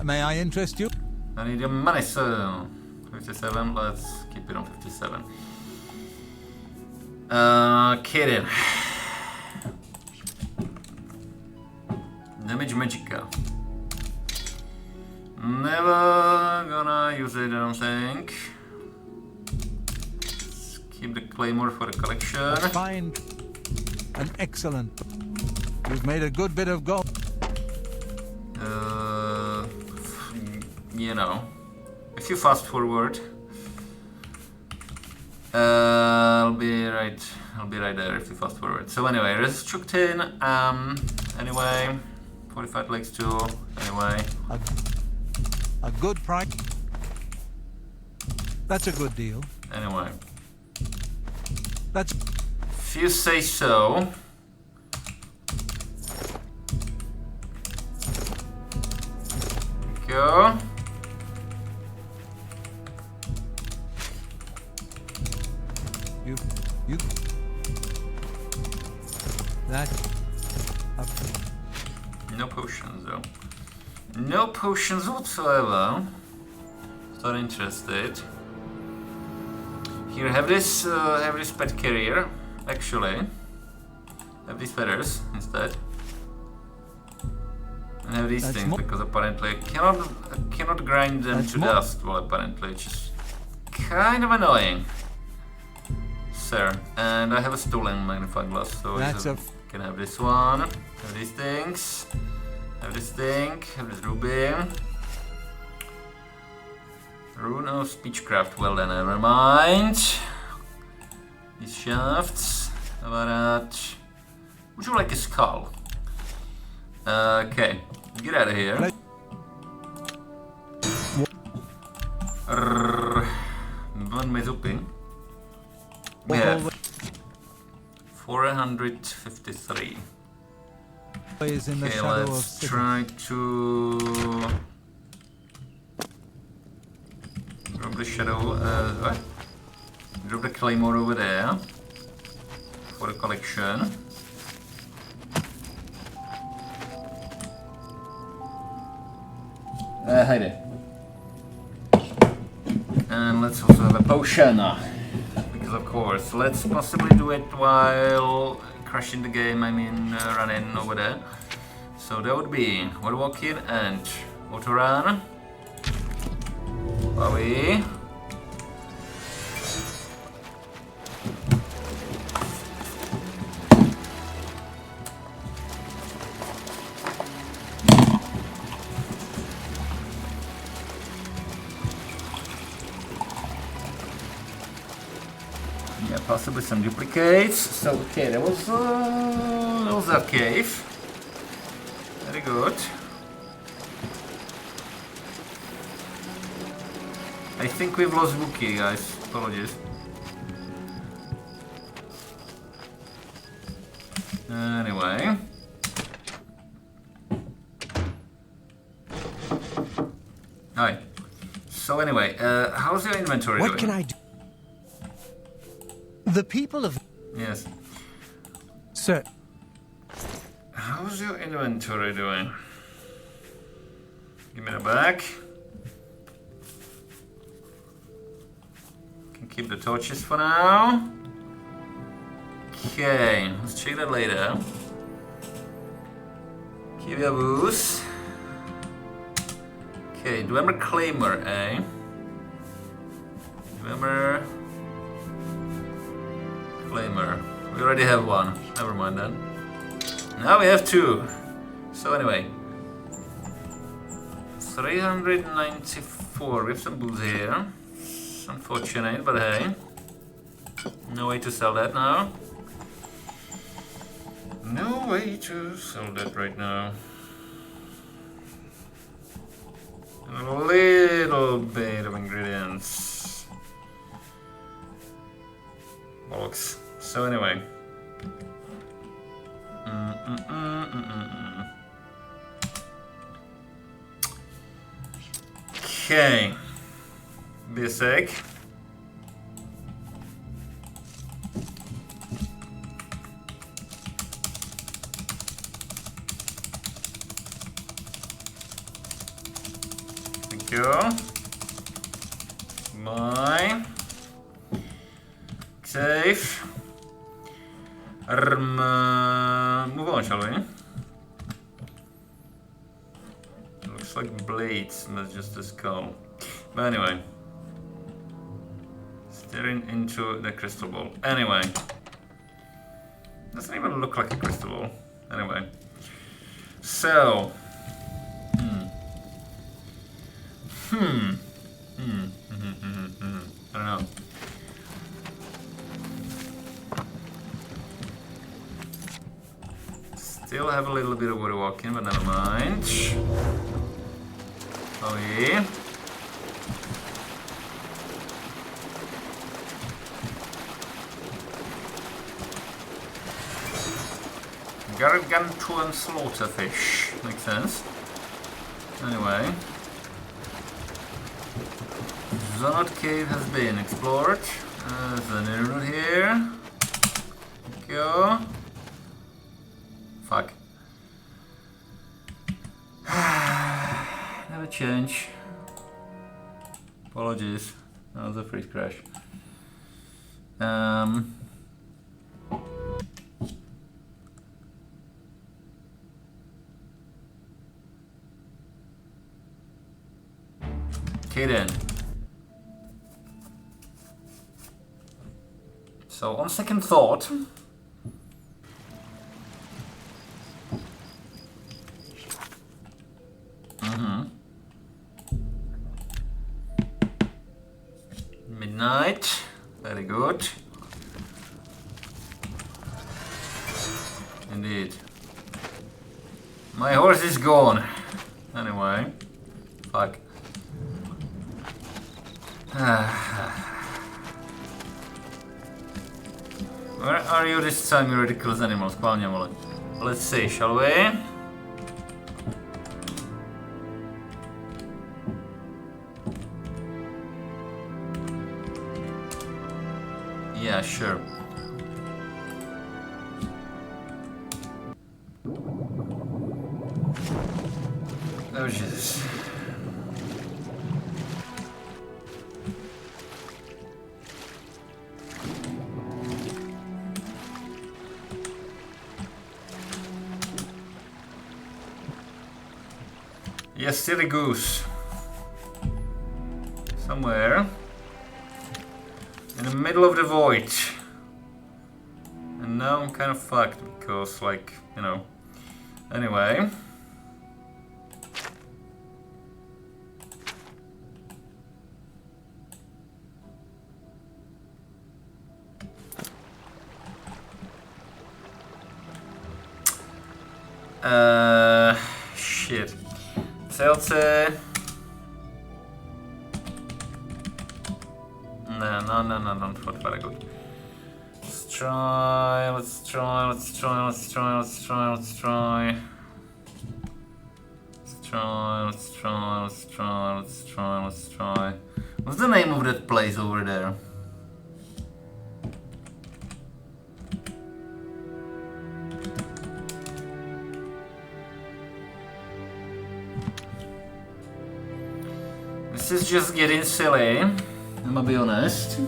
May I interest you? I need your money, sir. 57, let's keep it on 57. Kidding. Damage Magica. Never gonna use it, I don't think. Let's keep the Claymore for the collection. Fine. An excellent. You've made a good bit of gold. You know, if you fast forward, I'll be right there if you fast forward. So anyway, Restructin, anyway, 45 legs too, anyway. A good price. That's a good deal. Anyway, That's if you say so. Go. you. That. No potions though. No potions whatsoever. Not interested. Here, have this pet carrier. Actually, have these feathers instead. And have these That's things more- because apparently I cannot grind them That's to more- dust. Well, apparently it's just kind of annoying, sir. And I have a stolen magnifying glass, so That's I a- can have this one. Have these things. Have this thing. Have this ruby. Rune of Speechcraft. Well then, never mind. These shafts. How about that? Would you like a skull? Okay, get out of here. One me zupping. We have 453. Is in the Okay, shadow of let's Sigurd. try to drop the shadow. What? Drop the claymore over there for the collection. Hi there. And let's also have a potion. Because of course, let's possibly do it while crashing the game, I mean running over there. So that would be Walking and Autorun. Bowie. Yeah, possibly some duplicates. So, okay, there was that cave. Very good. I think we've lost Wookiee, guys. Apologies. Anyway. Hi. So anyway, how's your inventory doing? What can I do? The people of... Yes. Sir, How's your inventory doing? Give me the back. Can keep the torches for now. Okay, let's check that later. Keep your boost. Okay, Dwemer Claimer, eh? Dwemer Claimer. We already have one. Never mind then. Now we have two. So anyway. 394. We have some booze here. It's unfortunate, but hey. No way to sell that now. No way to sell that right now. A little bit of ingredients. Bollocks. So anyway. Okay. Be a sec. Thank you. Bye. Safe. Move on, shall we? Looks like blades, not just a skull. But anyway. Staring into the crystal ball. Anyway. Doesn't even look like a crystal ball. Anyway. So. I don't know. Still have a little bit of water walking, but never mind. Oh yeah. Gargantuan slaughterfish. Makes sense. Anyway. Zonot cave has been explored. There's an inroad here. Thank you. Fuck. Never change. Apologies. That was a freeze crash. Okay then. So on second thought, midnight, very good. Indeed. My horse is gone. Anyway, fuck. Where are you this time, you ridiculous animals? Skválně, vole. Let's see, shall we? Yeah, sure. Oh, Jesus. Yes, silly goose. Somewhere in the middle of the void. And now I'm kind of fucked because, like, you know. Anyway. Shit. CLC. No, not very good. Let's try. Let's try. What's the name of that place over there? This is just getting silly, I'm gonna be honest.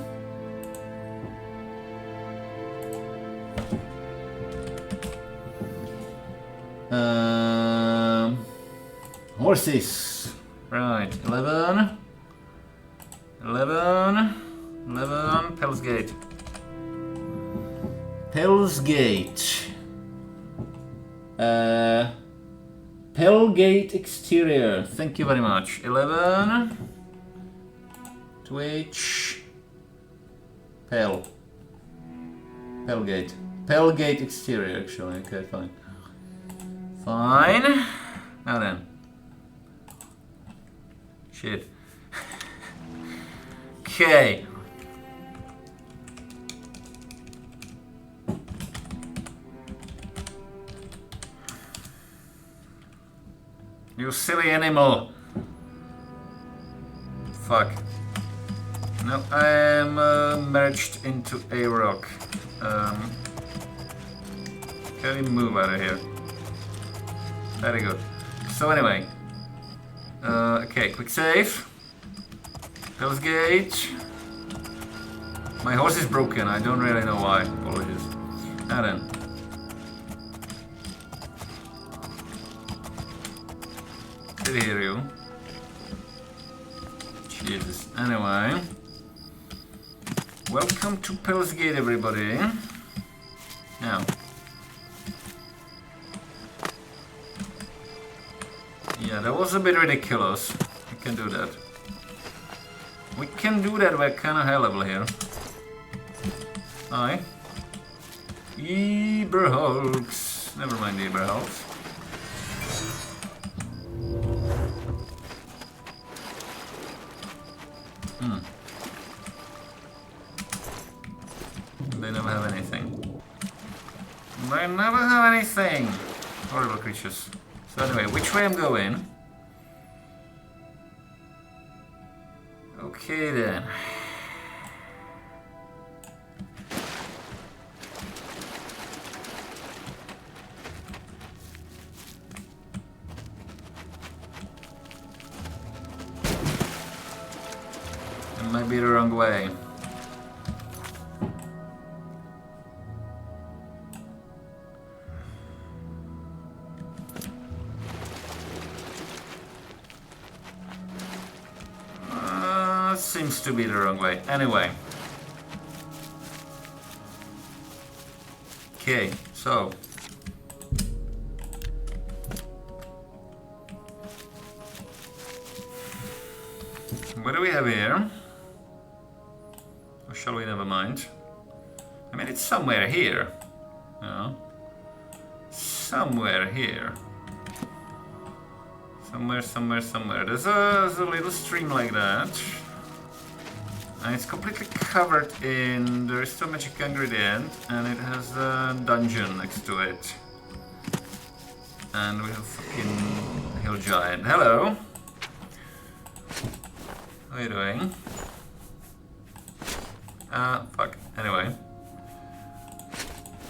Horses. Right, 11, Pell's Gate. Pell's Gate. Pell Gate exterior. Thank you very much. 11. Twitch. Pell. Pell Gate. Pell Gate exterior, actually. Okay, fine. Fine. Now then. Shit. Okay. You silly animal. Fuck. No, I am merged into a rock. Can we move out of here? Very good. So anyway. Okay, quick save. Hell's Gate. My horse is broken, I don't really know why. Apologies. Now then. Did I hear you? Jesus. Anyway. Welcome to Pell's Gate, everybody. Now. Yeah, that was a bit ridiculous. We can do that. We can do that, we're kinda high level here. Hi. Eberhulks. Never mind the Eberhulks. They never have anything. They never have anything! Horrible creatures. So anyway, which way I'm going? Okay then. It might be the wrong way. Seems to be the wrong way. Anyway. Okay, so. What do we have here? Or shall we never mind? I mean, it's somewhere here. Yeah. Somewhere here. Somewhere. There's a little stream like that. And it's completely covered in... There is still magic ingredient, and it has a dungeon next to it. And we have fucking hill giant. Hello! How are you doing? Fuck. Anyway.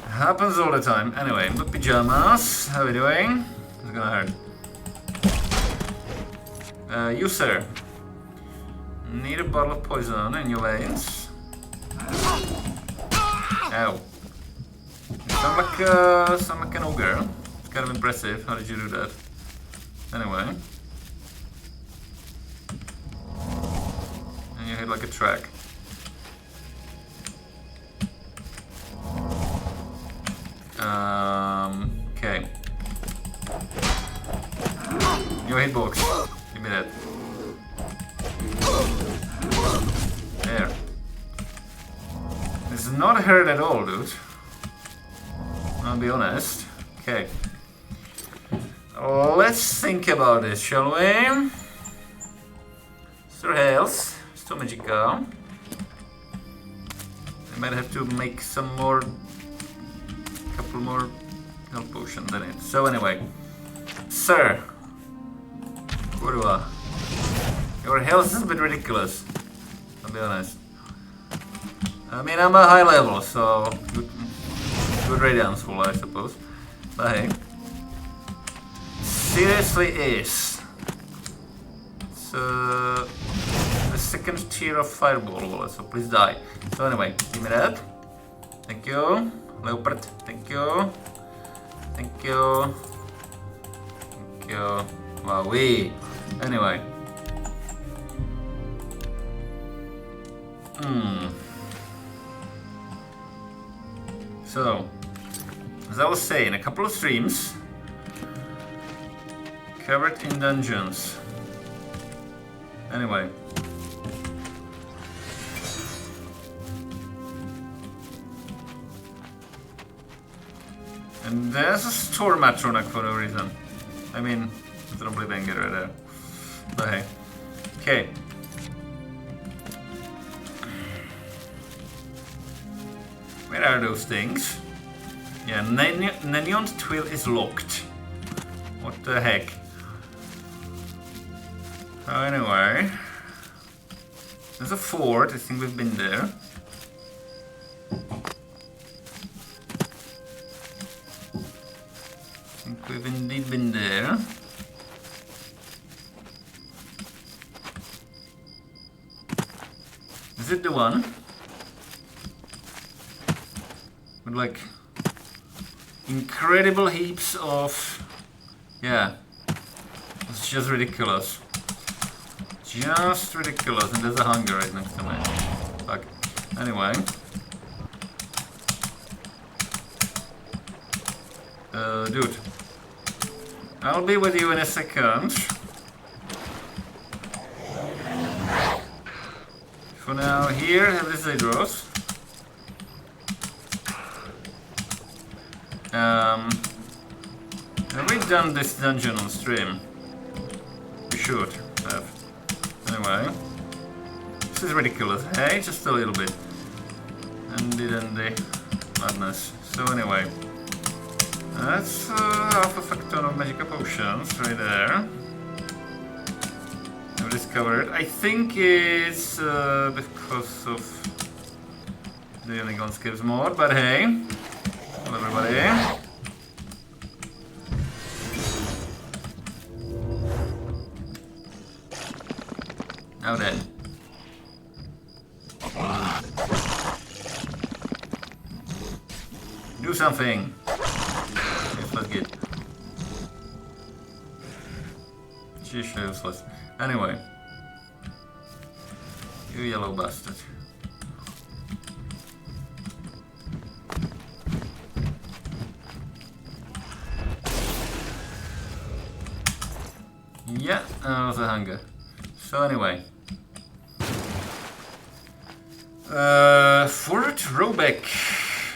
Happens all the time. Anyway, my pajamas. How are you doing? It's gonna hurt. You, sir. Need a bottle of poison in your veins. Ow. You sound like an ogre. It's kind of impressive. How did you do that? Anyway. And you hit like a track. Okay. Your hitbox. Give me that. There. This is not hurt at all, dude. I'll be honest. Okay. let's think about this, shall we? Sir Hales, Sto Magica. I might have to make some more, couple more health potions than it. So anyway, sir, Kurwa, your health is a bit ridiculous, I'll be honest. I mean, I'm a high level, so good radiance full, I suppose. But hey, seriously is. It's the second tier of fireball, so please die. So anyway, give me that. Thank you. Leopard, thank you. Thank you. Thank you. Wowee. Anyway. So, as I was saying, a couple of streams covered in dungeons. Anyway. And there's a Storm Matrona for no reason. I mean, it's an Oblivion right there. But hey. Okay. Where are those things? Yeah, Nenion's Twill is locked. What the heck? Anyway. There's a fort, I think we've been there. I think we've indeed been there. Is it the one? With like incredible heaps of, yeah, it's just ridiculous, just ridiculous. And there's a hunger right next to me. Fuck. Anyway, dude, I'll be with you in a second. For now, here have the Zedros. Have we done this dungeon on stream? We should have. Anyway, this is ridiculous, hey? Just a little bit. Dandy madness. So anyway, that's half a fuck ton of magic potions right there. I've discovered. I think it's because of the Unicorns gives more, but hey. Hello everybody. Now then. Do something. Yes, let's get. She's useless. Anyway. You yellow bastard. Yeah, that was a hunger. So anyway. Fort Robeck.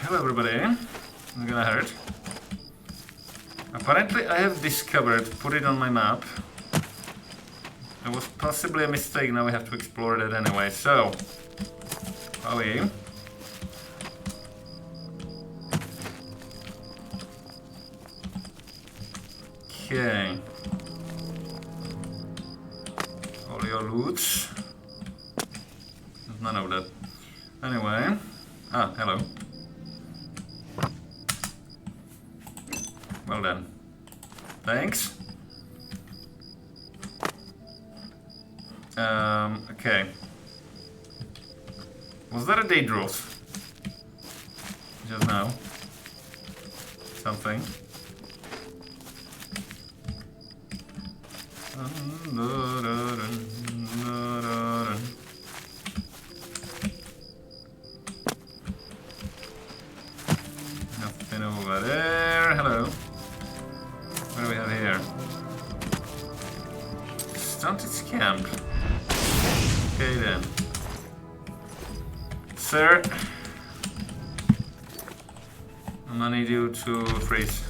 Hello everybody. It's gonna hurt. Apparently I have discovered, put it on my map. It was possibly a mistake, now we have to explore that anyway. So, are we? Okay. All your loots. There's none of that. Anyway. Ah, hello. Well done. Thanks. Okay. Was that a Daedros? Just now. Something. Nothing over there. Hello. What do we have here? Stunted Scamp. Okay then. Sir, I'm gonna need you to freeze.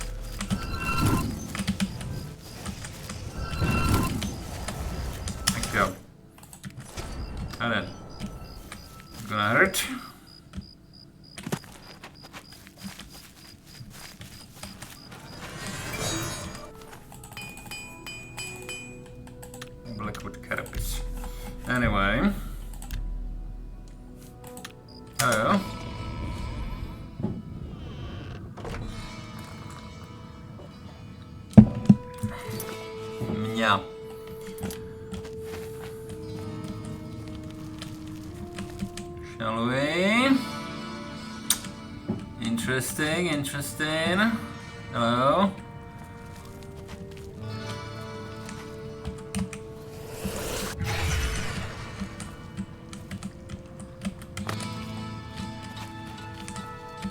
Alright. Gonna hurt. Blackwood carapace. Anyway. Hello. Yeah. Shall we? Interesting, interesting. Hello.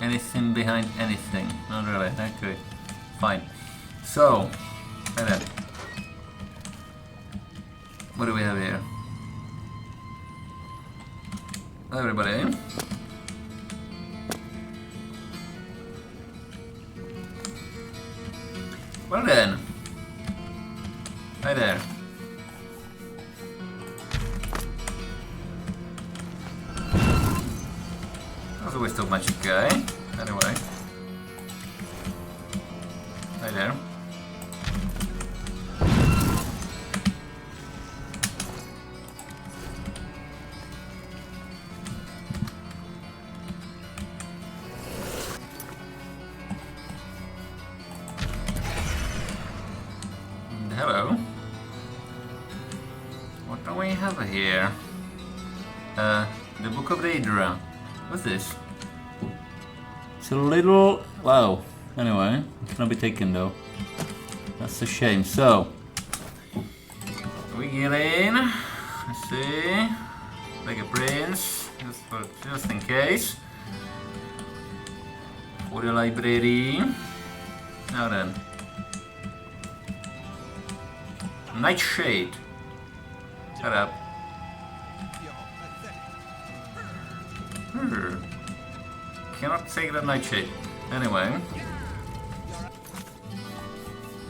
Anything behind anything? Not really. Okay. Fine. So, and then. What do we have here? Everybody. Well then. Hi there. That was a waste of magic guy. Anyway. Hi there. Hello. What do we have here? The Book of Daedra. What's this? It's a little... wow. Anyway, it cannot be taken though. That's a shame. So, we get in. Let's see. Like a prince. Just in case. For the library. Now then. Nightshade. Shut up. Cannot take the nightshade. Anyway.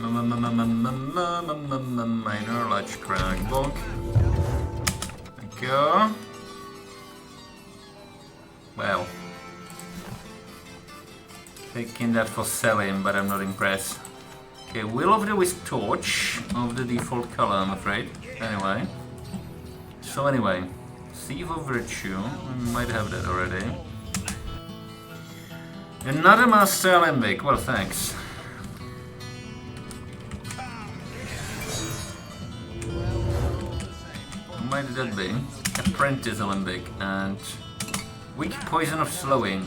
Minor large crack bonk. Thank you. Well. Taking that for selling, but I'm not impressed. Okay, Will of the Wisp torch of the default color, I'm afraid. Anyway. So anyway, Sieve of Virtue. We might have that already. Another Master Alembic. Well, thanks. What might that be? Apprentice Alembic and Weak Poison of Slowing.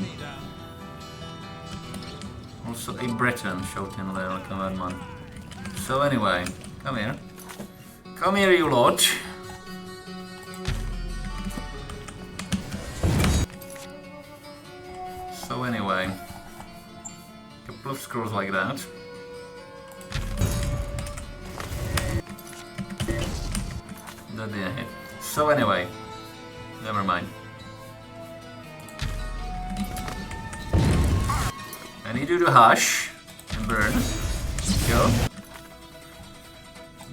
Also a Breton shot in there, command man. So anyway, come here. Come here, you lot. So anyway, a couple of scrolls like that. That didn't hit. So anyway, never mind. I need you to hush and burn. Go.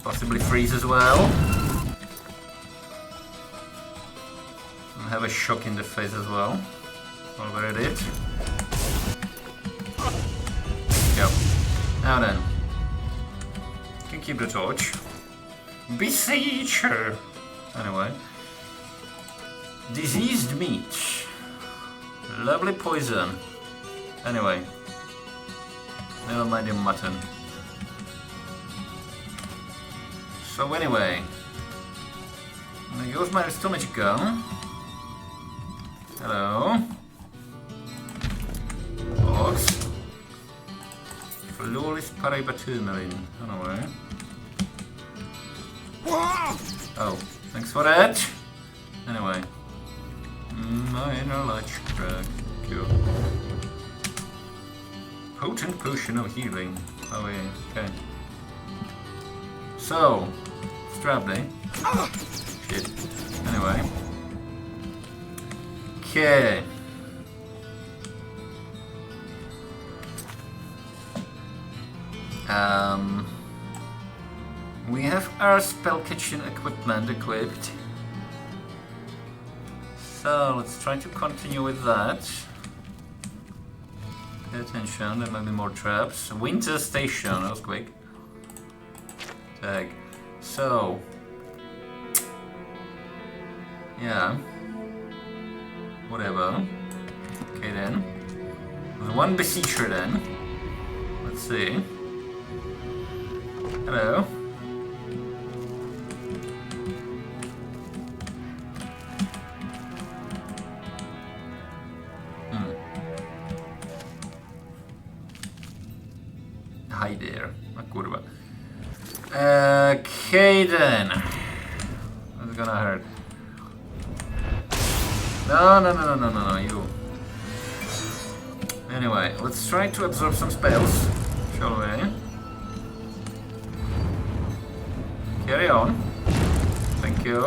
Possibly freeze as well. And have a shock in the face as well. While we're at it. Go. Now then. You can keep the torch. Besiege her! Anyway. Diseased meat. Lovely poison. Anyway. Never mind your mutton. So anyway. There goes my stomach gun. Hello. Box. Flawless Parabaturmarin. Anyway. Oh, thanks for that. Anyway. Minor large crack. Cool. Potent potion of healing. Oh yeah, okay. So, Strably. Shit. Anyway. Okay. We have our spell kitchen equipment equipped. So let's try to continue with that. Pay attention, there might be more traps. Winter Station, that was quick. Tag. So. Yeah. Whatever. Okay then. There's one Beseecher then. Let's see. Hello. Hi there. A kurwa. Okay then. That's gonna hurt. No, you. Anyway, let's try to absorb some spells, shall we? Carry on. Thank you.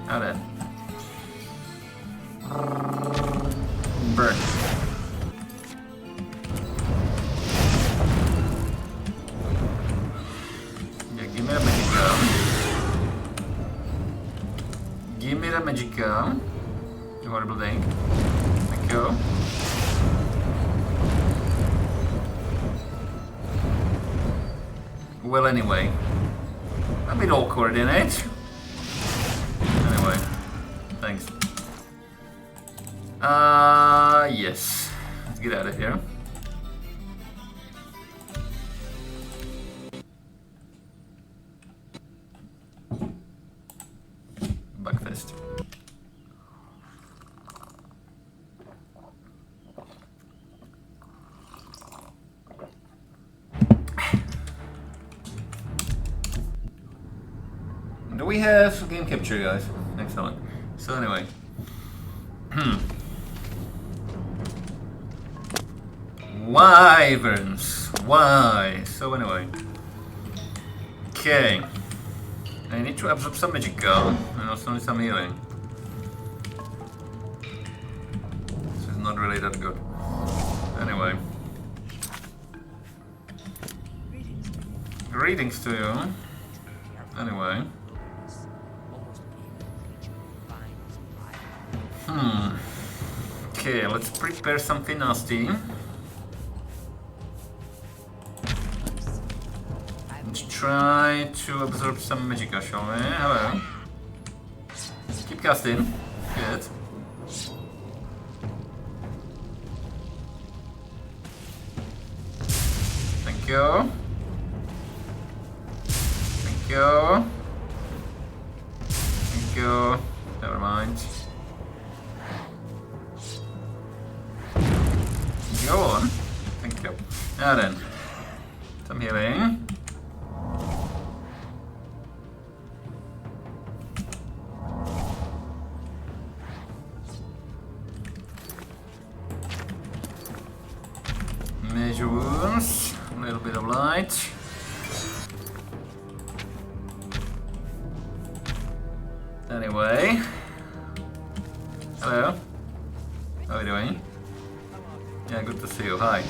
Now then. Burn. Yeah, give me a magic gun. Give me the magic gun. You horrible thing. Thank you. Well, anyway. A bit awkward in it. Anyway. Thanks. Yes. Let's get out of here. Bugfest. Do we have game capture, guys? Excellent. So anyway. Wyverns. Why? So anyway. Okay. I need to absorb some magic gun and also need some healing. This is not really that good. Anyway. Greetings to you. Anyway. Okay, let's prepare something nasty. Let's try to absorb some magicka, shall we? Hello. Keep casting. Good. Thank you. Thank you. Thank you. Never mind. Go on. Thank you. Now then. Some healing. Major wounds. A little bit of light. Anyway. Hello. How are you doing? Yeah, good to see you. Hi.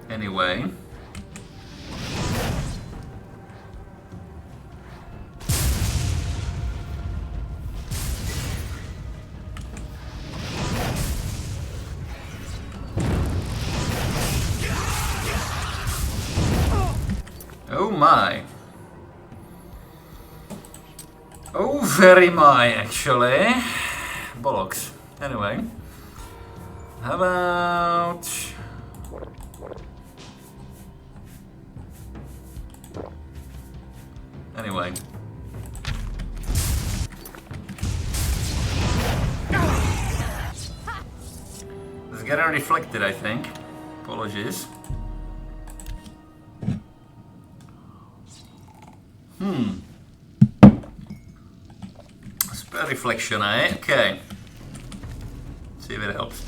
Anyway. Oh my. Oh, very my, actually. Bollocks. Anyway. How about... Anyway. It's getting reflected, I think. Apologies. Spell reflection, eh? Okay. See if it helps.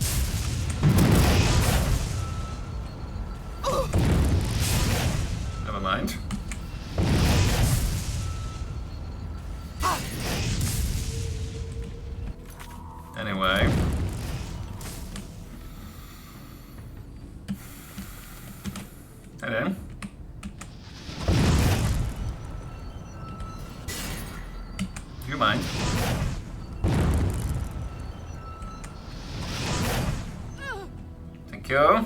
mind. Anyway. And then. Do you mind? Thank you.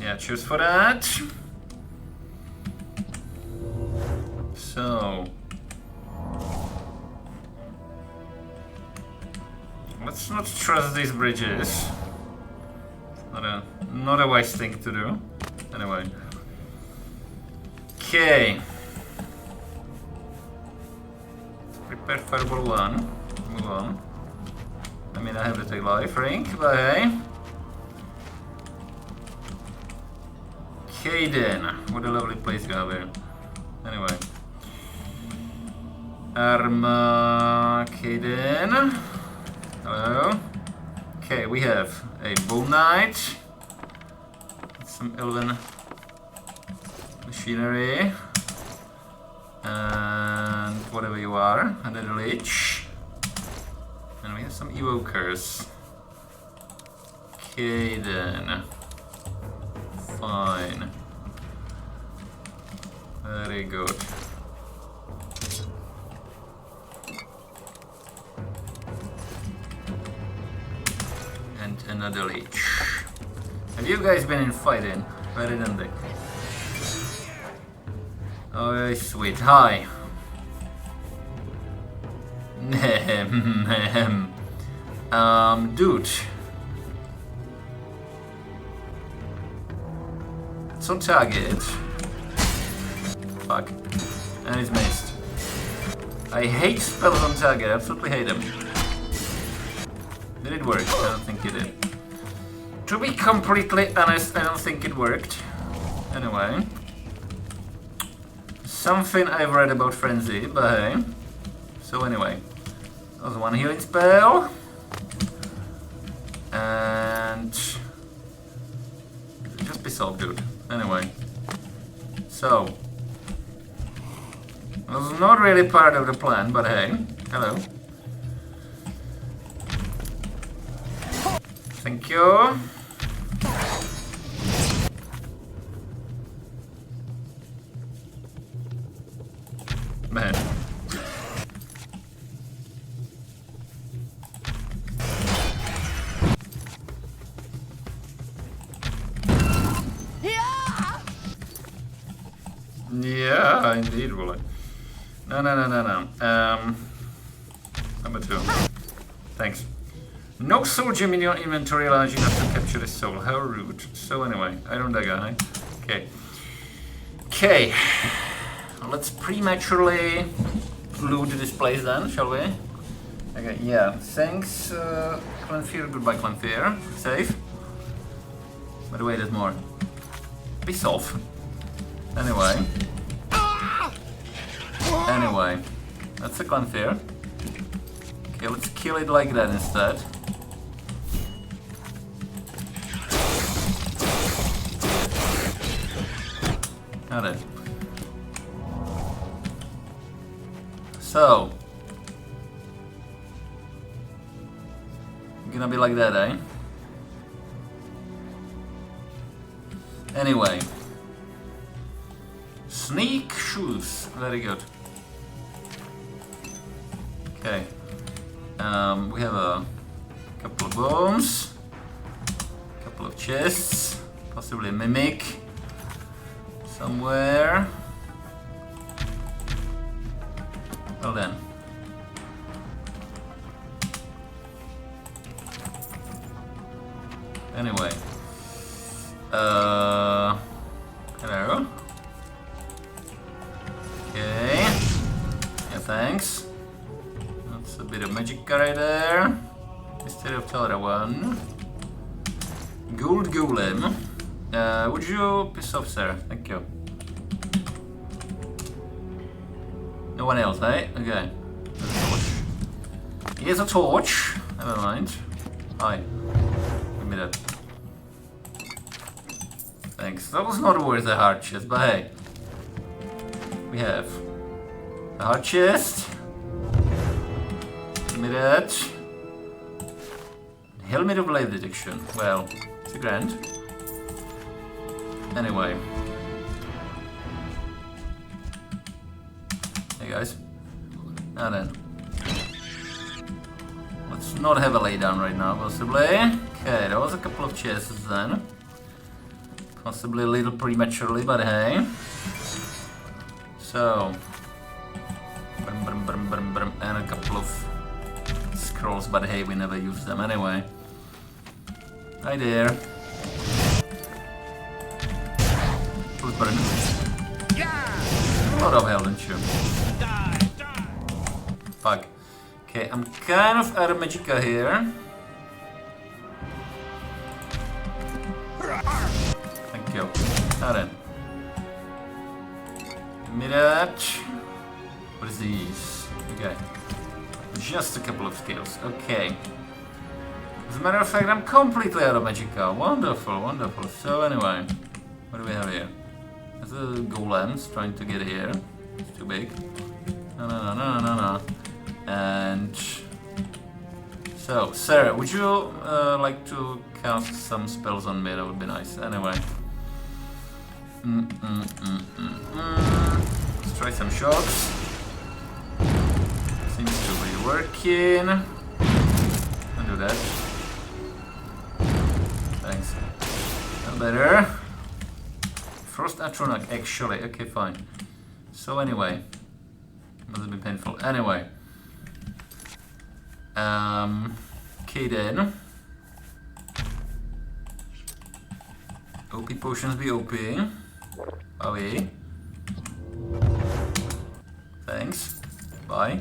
Yeah, cheers for that. So let's not trust these bridges. Not a wise thing to do. Anyway. Okay. Prepare Fireball 1. Move on. I mean, I have to take life rank, but hey. Okay then. What a lovely place you have here. Anyway. Okay then. Hello. Okay, we have a Bone Knight. Some Elven machinery. And whatever you are. Another Lich. And we have some Evokers. Okay then. Fine. Very good. And another Lich. Have you guys been in fighting? Very dandy. Oh, sweet. Hi. Dude. It's on target. Fuck. And he's missed. I hate spells on target, I absolutely hate them. Did it work? I don't think it did. To be completely honest, I don't think it worked. Anyway. Something I've read about Frenzy, but hey. So anyway. That was one healing spell. And... just be soft, dude. Anyway. So. It was not really part of the plan, but hey. Hello. Thank you. Man. Yeah, indeed, will I? No. Number 2. Thanks. No soul gem in your inventory large enough to capture the soul. How rude. So anyway, Iron Dagger. Okay. Okay. Let's prematurely loot this place then, shall we? Okay, yeah. Thanks, Clanfear. Goodbye, Clanfear. Safe. By the way, there's more. Piss off. Anyway. Anyway. That's a Clanfear. Okay, let's kill it like that instead. Got it. So. Gonna be like that, eh? Anyway. Sneak shoes. Very good. Okay. We have a couple of bones, a couple of chests, possibly a mimic somewhere. Well then. Anyway. Hello. Okay. Yeah, thanks. That's a bit of magic right there. Mystery of Telara 1. Gold Golem. Would you piss off, sir? Thank you. No one else, eh? Okay. There's a torch. Here's a torch. Never mind. Hi. Give me that. Thanks. That was not worth a hard chest, but hey. We have a hard chest. Give me that. Helmet of light detection. Well, it's a grand. Anyway. Hey guys. Now then. Let's not have a lay down right now, possibly. Okay, there was a couple of chests then. Possibly a little prematurely, but hey. So. And a couple of scrolls, but hey, we never use them anyway. Hi there. Who's burning? A lot of hell, don't you? Fuck. Okay, I'm kind of out of magicka here. Thank you. Now then. Give me that. What is these? Okay. Just a couple of skills. Okay. As a matter of fact, I'm completely out of magicka. Wonderful, wonderful. So anyway, what do we have here? There's a golems trying to get here. It's too big. No. And so, Sarah, would you like to cast some spells on me? That would be nice. Anyway. Let's try some shots. Seems to be working. I'll do that. Thanks. No better. Frost Atronach, actually. Okay, fine. So anyway. Must have been painful. Anyway. Okay then. OP potions be OP. Away. Thanks. Bye.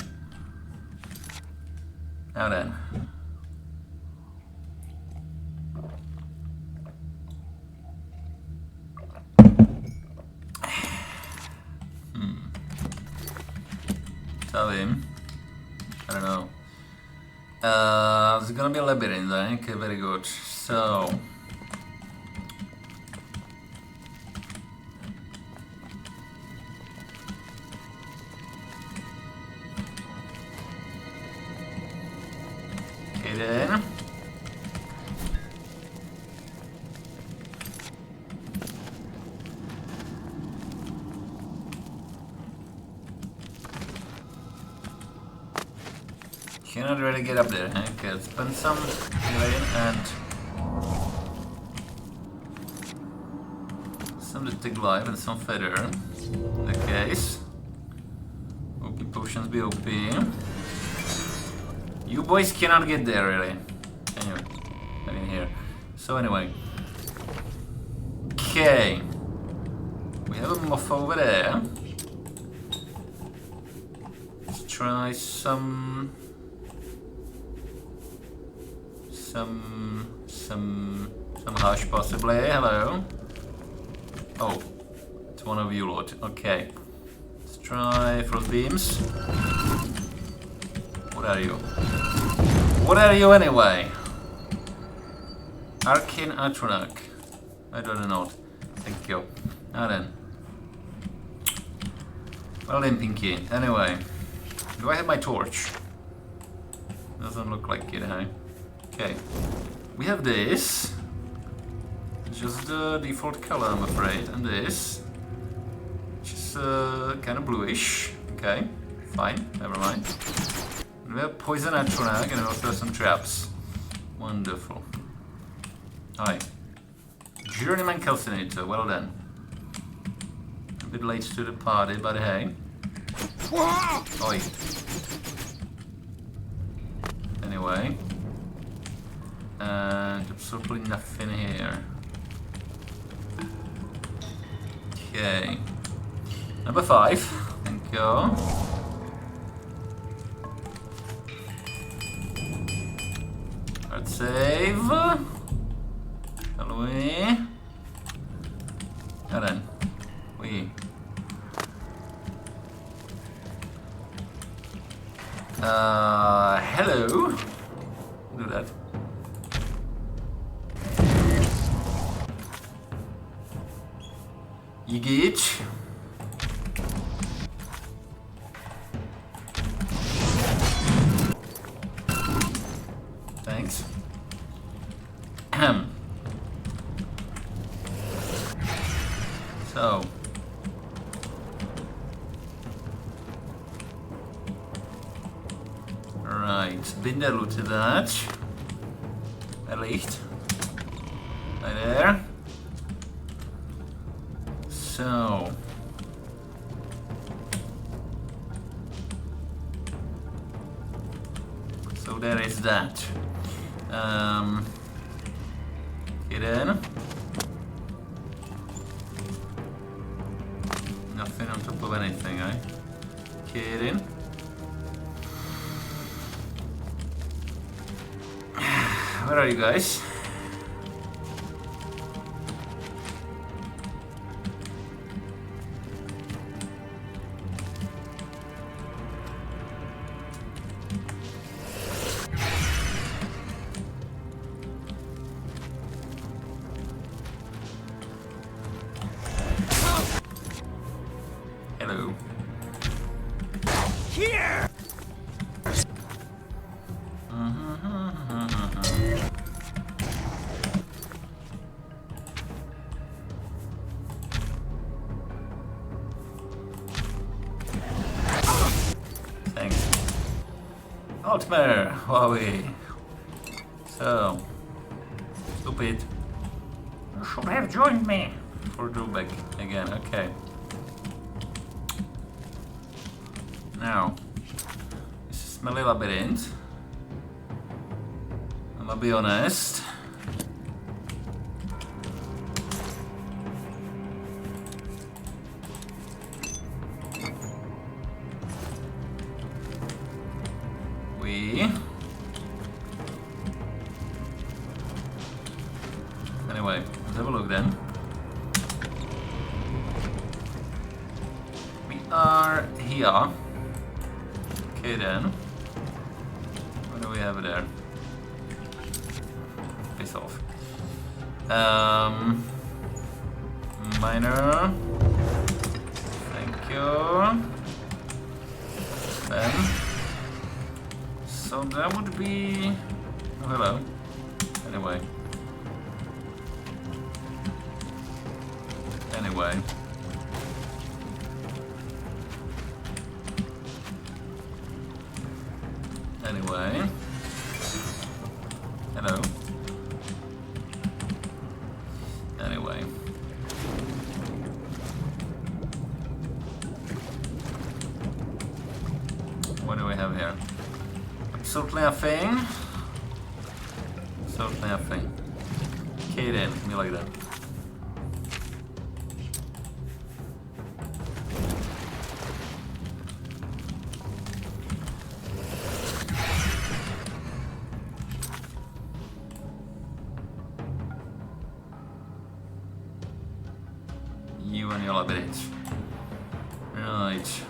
Now then. Tell him. I don't know. There's gonna be a labyrinth, eh? Okay, very good. So. Okay then. Cannot really get up there, huh? Okay, let's spend some healing and some detect life and some feather. In the case. OP potions be OP. You boys cannot get there really. Can you? I mean here. So anyway. Okay. We have a moth over there. Let's try some hush possibly. Hello. Oh, it's one of you lot. Okay. Let's try frost beams. What are you? What are you anyway? Arcane Atronach. I don't know. Thank you. Now then. Well then, Pinky. Anyway. Do I have my torch? Doesn't look like it, huh? Okay. We have this. Just the default color, I'm afraid. And this. Which is kind of bluish. Okay. Fine. Never mind. And we have Poison Atronach and we also have some traps. Wonderful. Hi. Journeyman Calcinator. Well done. A bit late to the party, but hey. Oi. Anyway. And absolutely nothing here. Okay. Number 5. Thank you. Let's save. Shall we? Now then. We. Hello. Do that. Yigit. Thanks. Ahem. So. Right, Binder looted that. Wellicht. Right there. So. So there is that. Hidden. Nothing on top of anything, eh? Kidding. Where are you guys? Hello. Here! Thanks. Altmer, Huawei. So, stupid. You should have joined me for Drubek again. Okay. Now, this is smelly labyrinth. I'll be honest. Anyway, let's have a look then. We are here. Okay then. What do we have there? Piss off. Miner. Thank you. Then. So that would be... Oh, hello. Anyway. Anyway. Hello. Anyway. What do we have here? Certainly a thing. Certainly a thing. Okay then, me like that. You and your labyrinth. Right.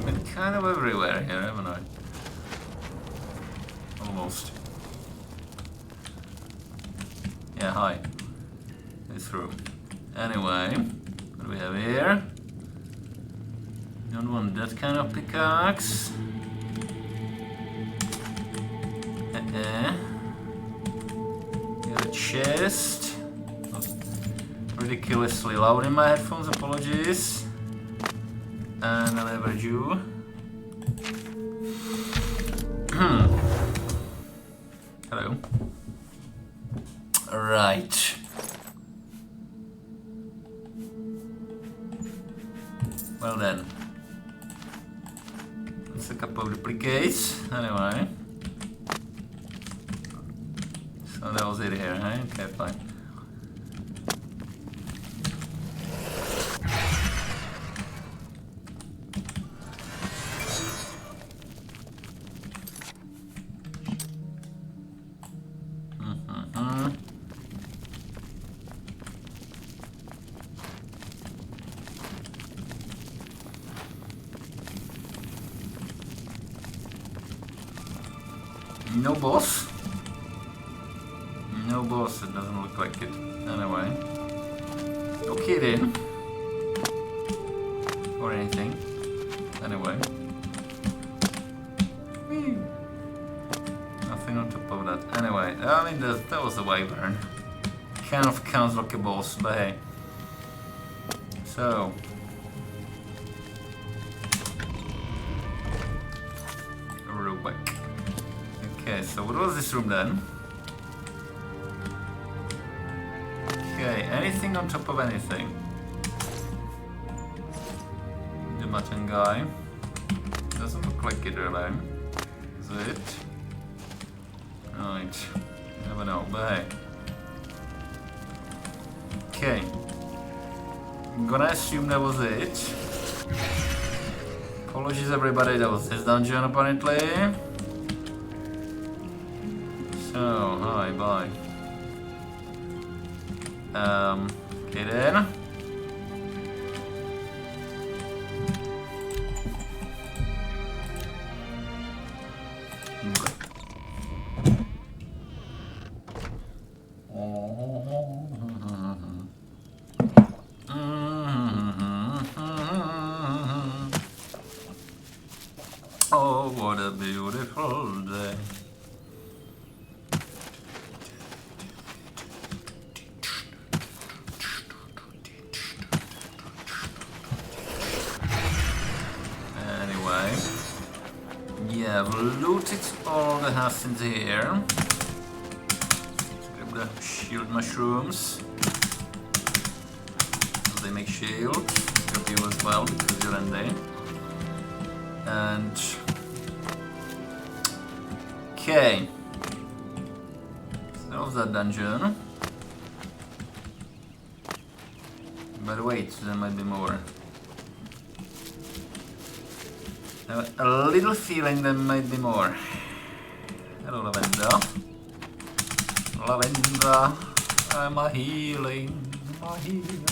Been kind of everywhere here, haven't I? Almost. Yeah, hi. It's through. Anyway, what do we have here? Don't want that kind of pickaxe. Got a chest. Ridiculously loud in my headphones, apologies. And I'll leverage you. Hello. Right. Well then. Let's a couple of duplicates. Anyway. So that was it here, eh? Okay, fine. No boss. No boss, it doesn't look like it. Anyway. No kidding. Or anything. Anyway. Whee. Nothing on top of that. Anyway, I mean, that was a wyvern. Kind of counts like a boss, but hey. So. Roback. Okay, so what was this room then? Okay, anything on top of anything? The mutton guy. Doesn't look like it really. Is it? Right. Never know, but hey. Okay. I'm gonna assume that was it. Apologies everybody, that was this dungeon apparently. So, hi, bye. Okay then. Oh, what a beautiful day. Anyway, yeah, I've looted all the hustings here. Grab the shield mushrooms. They make shield. Grab you as well because you're in there. And okay, so that was that dungeon. But wait, there might be more. I have a little feeling there might be more. Hello, Lavender. Lavender, I'm a healing, my healing.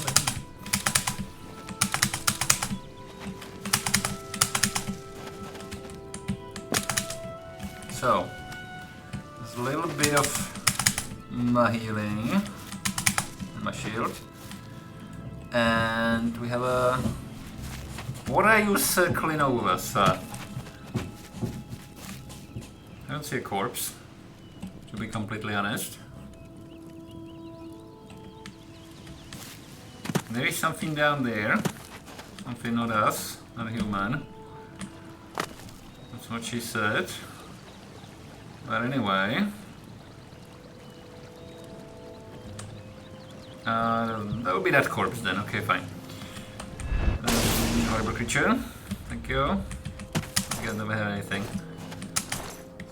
So, there's a little bit of my healing, my shield, and we have a... What are you circling over, sir? I don't see a corpse, to be completely honest. There is something down there, something not us, not human. That's what she said. But anyway, that would be that corpse then. Okay, fine. Horrible creature. Thank you. I never had anything.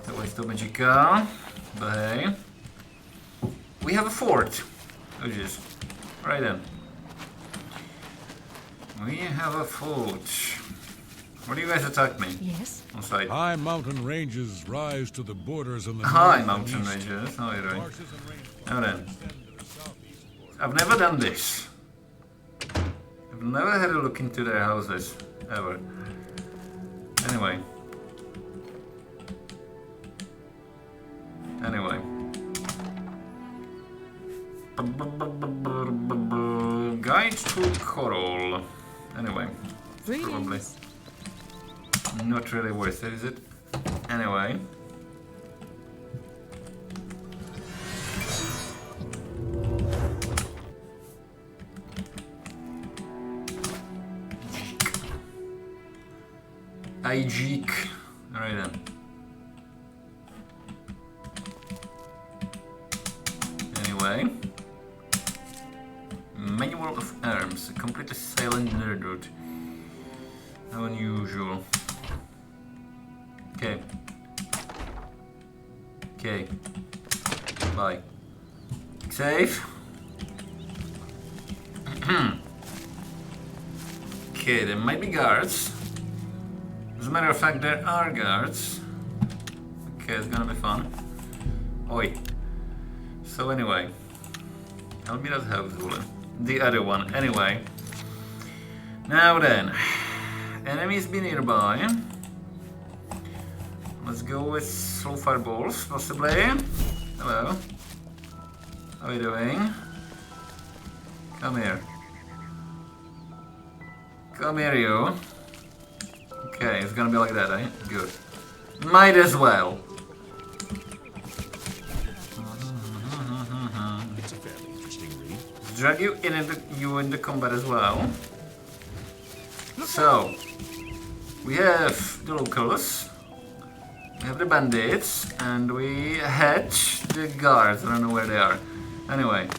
The waste of Magica. But hey, we have a fort. Oh jeez. Right then. We have a fort. What do you guys attack me? Yes. On site. High mountain ranges rise to the borders in the High north mountain and east. ranges. Oh, you're right. Marshes and ranges Now then, extend to the southeast border. I've never done this. I've never had a look into their houses, ever. Anyway. Guide to Coral. Anyway. Probably. Not really worth it, is it? Anyway. Ajik. Alright then. Anyway. Manual of Arms. A completely silent nerdwood. How unusual. Okay. Okay. Bye. Save. Okay, there might be guards. As a matter of fact, there are guards. Okay, it's gonna be fun. Oi. So anyway. Elmira's house, the other one. Anyway. Now then. Enemies be nearby. Let's go with slow fireballs, possibly. Hello. How are you doing? Come here. Come here, you. Okay, it's gonna be like that, eh? Good. Might as well. It's a fairly interesting read. Drag you in the combat as well. So we have the locals, we have the bandits, and we hatch the guards. I don't know where they are. Anyway,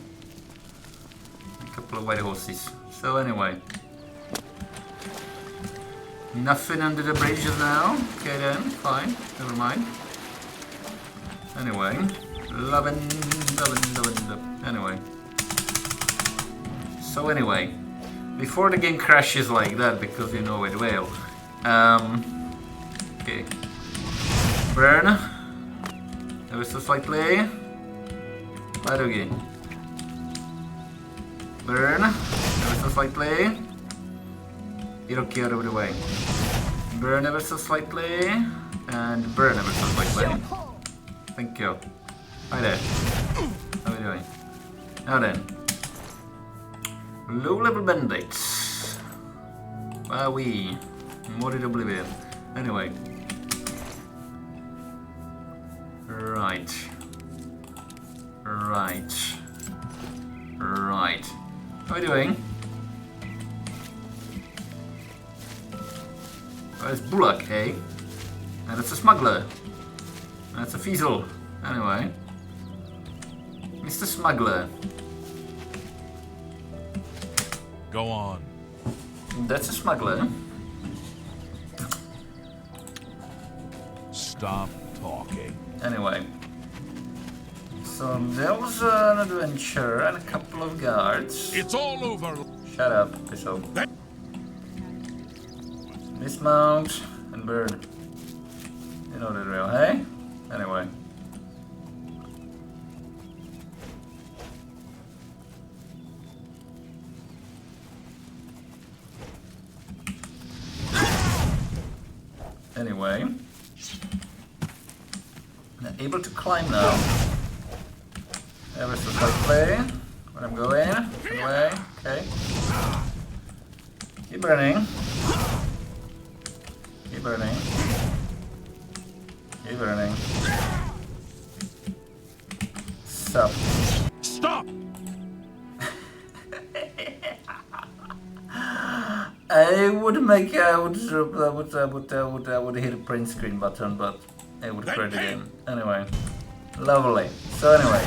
a couple of white horses. So anyway, nothing under the bridges now. Okay then, fine, never mind. Anyway, lovin'. Anyway. So anyway, before the game crashes like that, because you know it will. Okay. Burn. Ever so slightly. Right again. Burn. Ever so slightly. Iroki out of the way. Burn ever so slightly. And burn ever so slightly. Thank you. Hi there. How are you doing? Now then. Low level bandits. Wowee. Modded Oblivion. Anyway. Right. How are you doing? Oh, it's Bullock, eh? And it's a smuggler. That's a Fiesel. Anyway. Mr. Smuggler. Go on. That's a smuggler. Stop talking. Anyway. So there was an adventure and a couple of guards. It's all over. Shut up, piss off. Dismount and burn. You know the drill, hey? Anyway. Anyway. I'm able to climb now. Ever so slightly. Where I'm going. Anyway. Okay. Keep burning. Keep burning. Keep burning. Stop. Stop! I would make I would hit a print screen button, but I would create again. Anyway. Lovely. So anyway.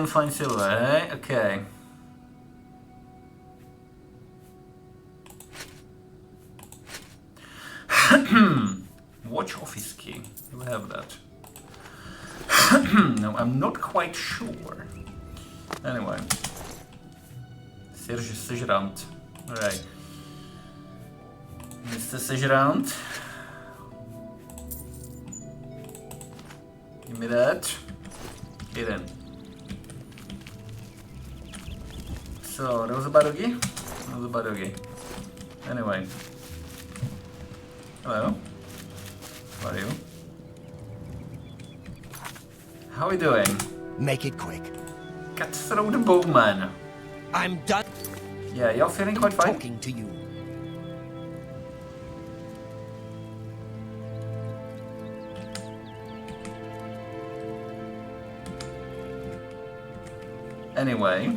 Fine silver, eh? Okay. Watch office key. Do I have that? No, I'm not quite sure. Anyway. Serge Segerant. Alright. Mr. Segerant. Give me that. Okay then. So, there was a Barugi. There was a Barugi. Anyway. Hello. How are you? How are we doing? Make it quick. Cut through the bowman. I'm done Yeah, you're feeling quite fine. talking to you. Anyway.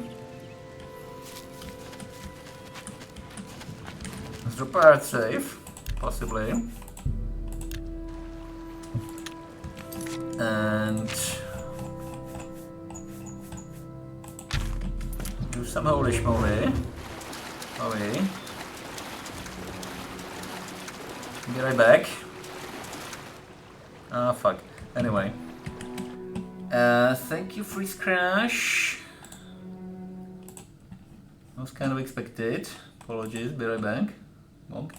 Let's drop our safe, possibly. And do some holy schmoly. Okay. Be right back. Ah, fuck. Anyway. Thank you, Freeze Crash. Was kind of expected. Apologies, be right back. Bonk.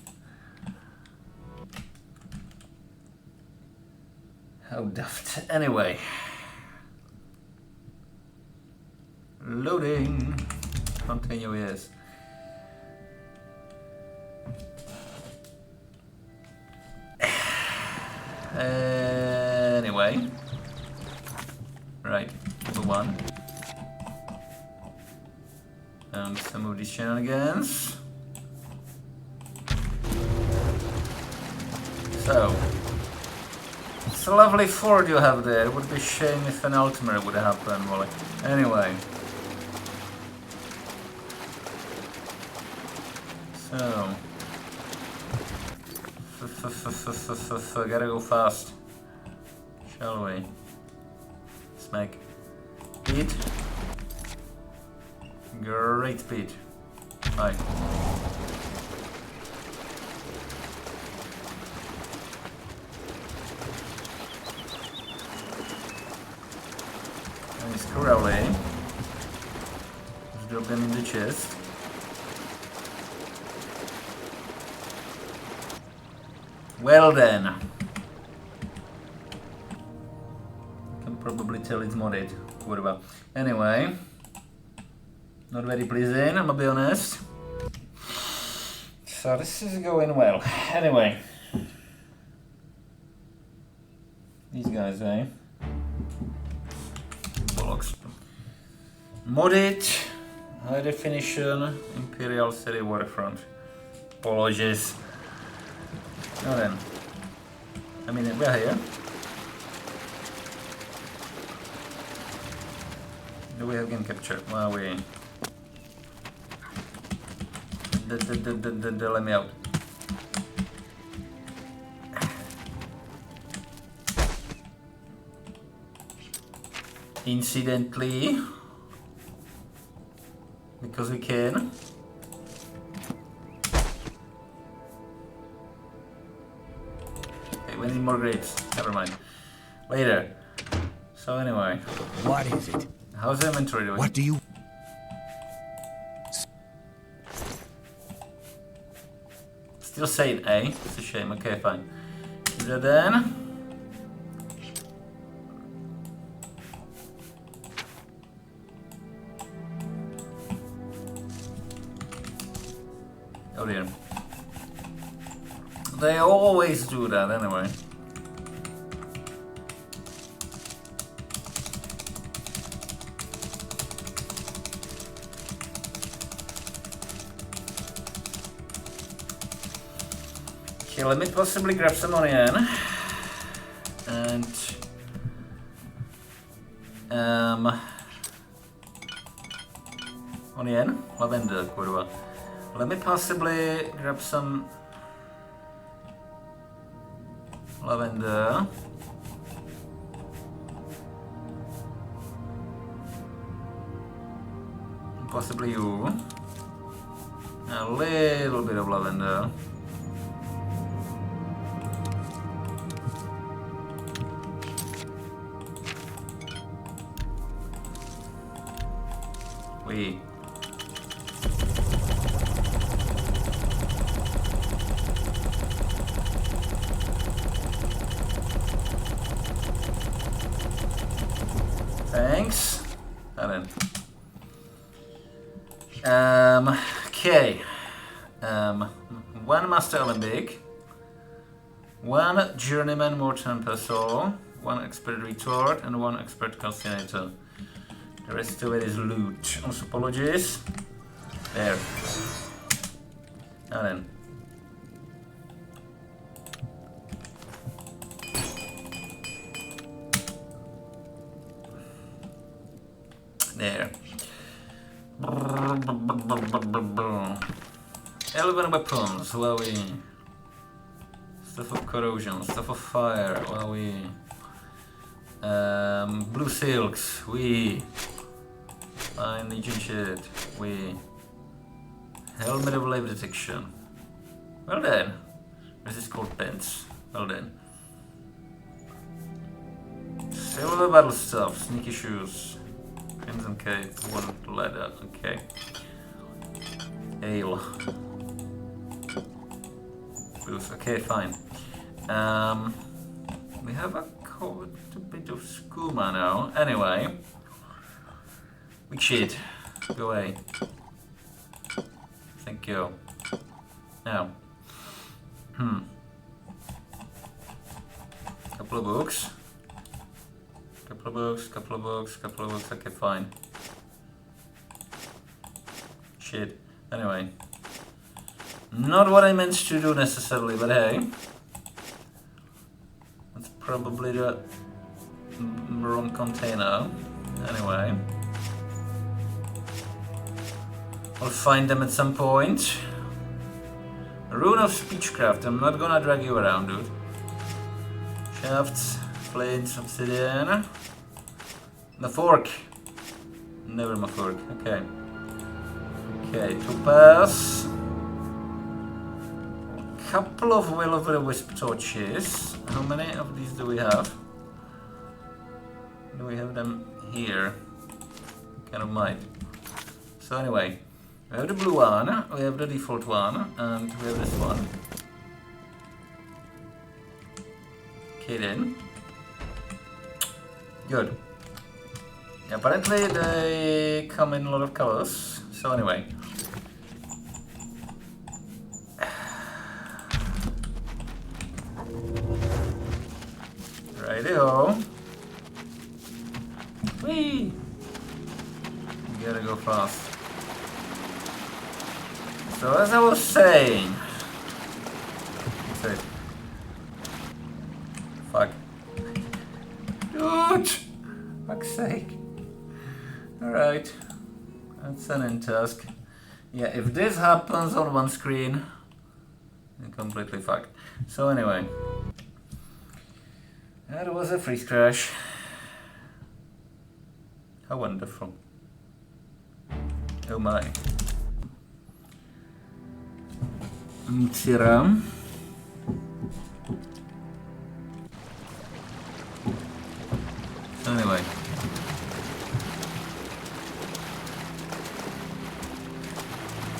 How daft. Anyway. Loading. Continue, yes. Anyway. Right, number 1. And some of these shenanigans. So, it's a lovely fort you have there. It would be a shame if an ultimate would happen. Well, anyway. So, gotta go fast, shall we? Smack. Speed. Great speed. Hi. Nice Crowley. Just drop them in the chest. Well then. Can probably tell it's modded. Whatever. Anyway. Not very pleasing, I'm gonna be honest. So this is going well. Anyway. These guys, eh? Bollocks. Modded. High definition. Imperial City Waterfront. Apologies. Now then. I mean, we're here. Do we have game capture? Where are we? Let me out. Incidentally, because we can. Okay, we need more grapes. Never mind. Later. So anyway. What is it? How's the inventory doing? What do you... Still saying A. It's a shame. Okay, fine. Is that then? Oh dear. They always do that anyway. Okay, let me possibly grab some onion and onion, lavender, kurwa. Let me possibly grab some lavender. Possibly you. A little bit of lavender. We. Thanks. And then. Okay. One Master Alembic. One Journeyman Morton Pestle. One Expert Retort and one Expert Calcinator. The rest of it is loot. Also apologies. There. Now then. There. 11 weapons, where are we? Stuff of corrosion, stuff of fire, where are we? Blue silks, we. Fine legion shit, we. Helmet of life detection. Well then. Resist cold pants. Well then. Silver battle stuff, sneaky shoes. Crimson cape, one leather, okay. Ale. Booth, okay, fine. We have a bit of skooma now. Anyway. Big shit. Go away. Thank you. Now. Couple of books. Couple of books, couple of books, couple of books. Okay, fine. Shit. Anyway. Not what I meant to do necessarily, but hey. That's probably the wrong container. Anyway. I'll find them at some point. Rune of Speechcraft. I'm not gonna drag you around, dude. Shafts, plates, obsidian. The fork. Never my fork. Okay. Okay, topaz. A couple of will-o'-the-wisp torches. How many of these do we have? Do we have them here? Kind of might. So anyway, we have the blue one, we have the default one, and we have this one. Okay then. Good. Apparently they come in a lot of colors. So anyway. Radio. Whee! Gotta go fast. So as I was saying, fuck, dude, fuck's sake. All right, that's an end task. Yeah, if this happens on one screen, I'm completely fucked. So anyway, that was a freeze crash. How wonderful. Oh my. Serum. Anyway.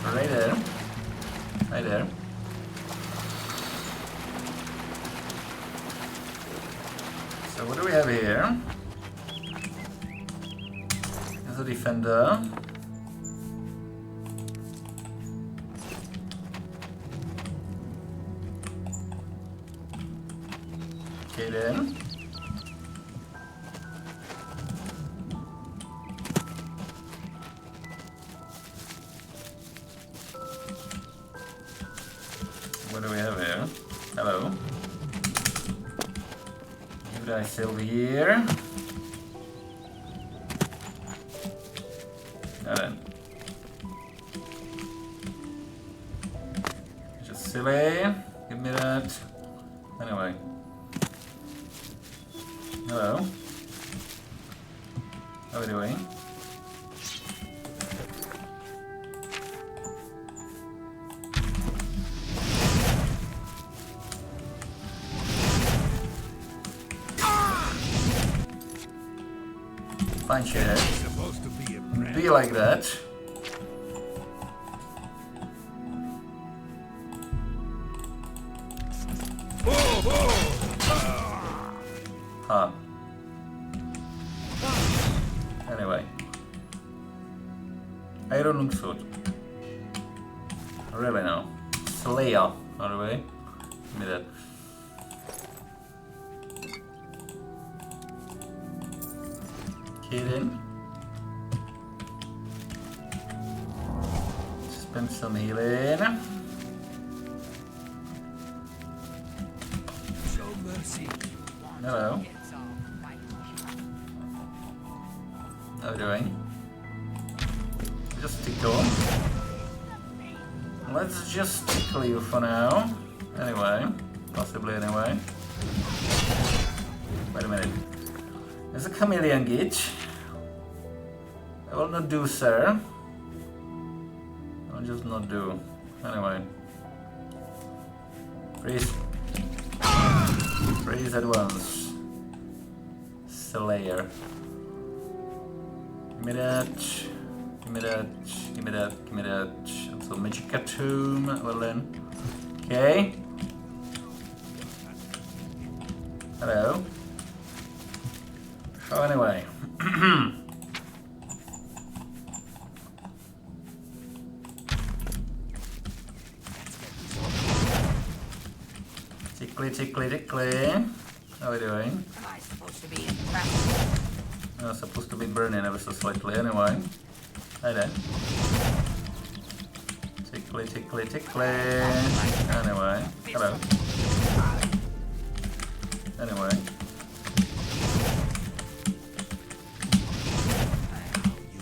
Right there. Right there. So what do we have here? There's a defender. Okay then. What do we have here? Hello. You guys over here. Now then. Just silly. Give me that. Anyway. Hello. How are we doing? Fine shit. Supposed to be a friend. Be like that. Huh. Anyway. Iron lung suit. Really now. Slayer, by the way. Give me that. Kidding. Spend some healing. Show mercy. Hello. How are you doing? Just tickle. Let's just tickle you for now. Anyway. Possibly anyway. Wait a minute. There's a chameleon gate. I will not do, sir. I'll just not do. Anyway. Freeze. Freeze at once. Slayer. Give me that. Give me that. Give me that. Give me that. Also Magica Tomb. Well then. Okay. Hello. So anyway. Tickly, tickly, tickly. How are we doing? Am I supposed to be impressed? I'm supposed to be burning ever so slightly anyway. Hi there. Tickly, tickly, tickly. Anyway, hello. Anyway.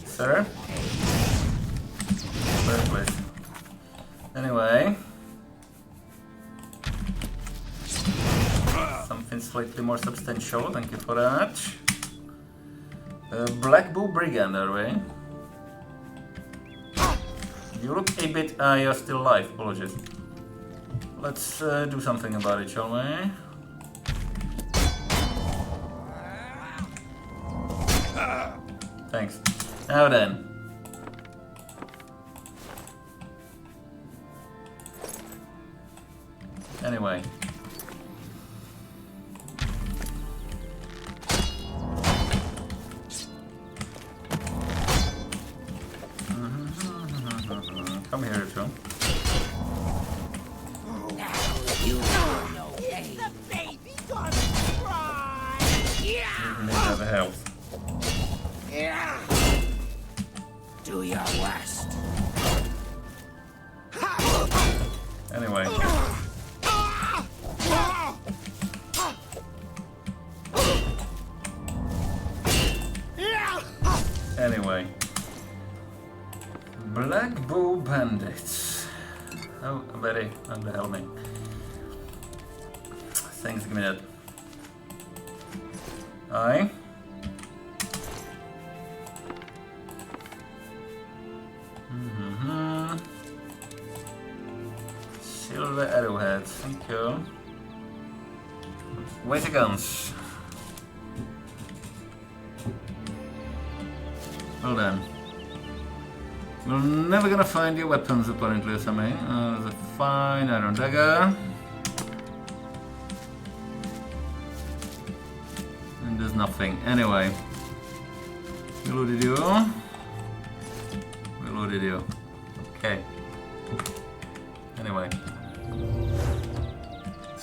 Sir? Sir, please. Anyway. Something slightly more substantial, thank you for that. Black Bull Brigand, are we? You look a bit... you're still alive, apologies. Let's do something about it, shall we? Thanks. Now then. Anyway. Come here, too. The baby gonna cry! You need to have health. Do your worst. Anyway. Anyway. Black Bull Bandits. Oh, very underwhelming. Thanks, give me that. Aye. Silver arrowhead, thank you. Where's the guns? Well then. We're never gonna find your weapons apparently or something. There's a fine iron dagger. And there's nothing. Anyway. We loaded you. We loaded you. Okay. Anyway.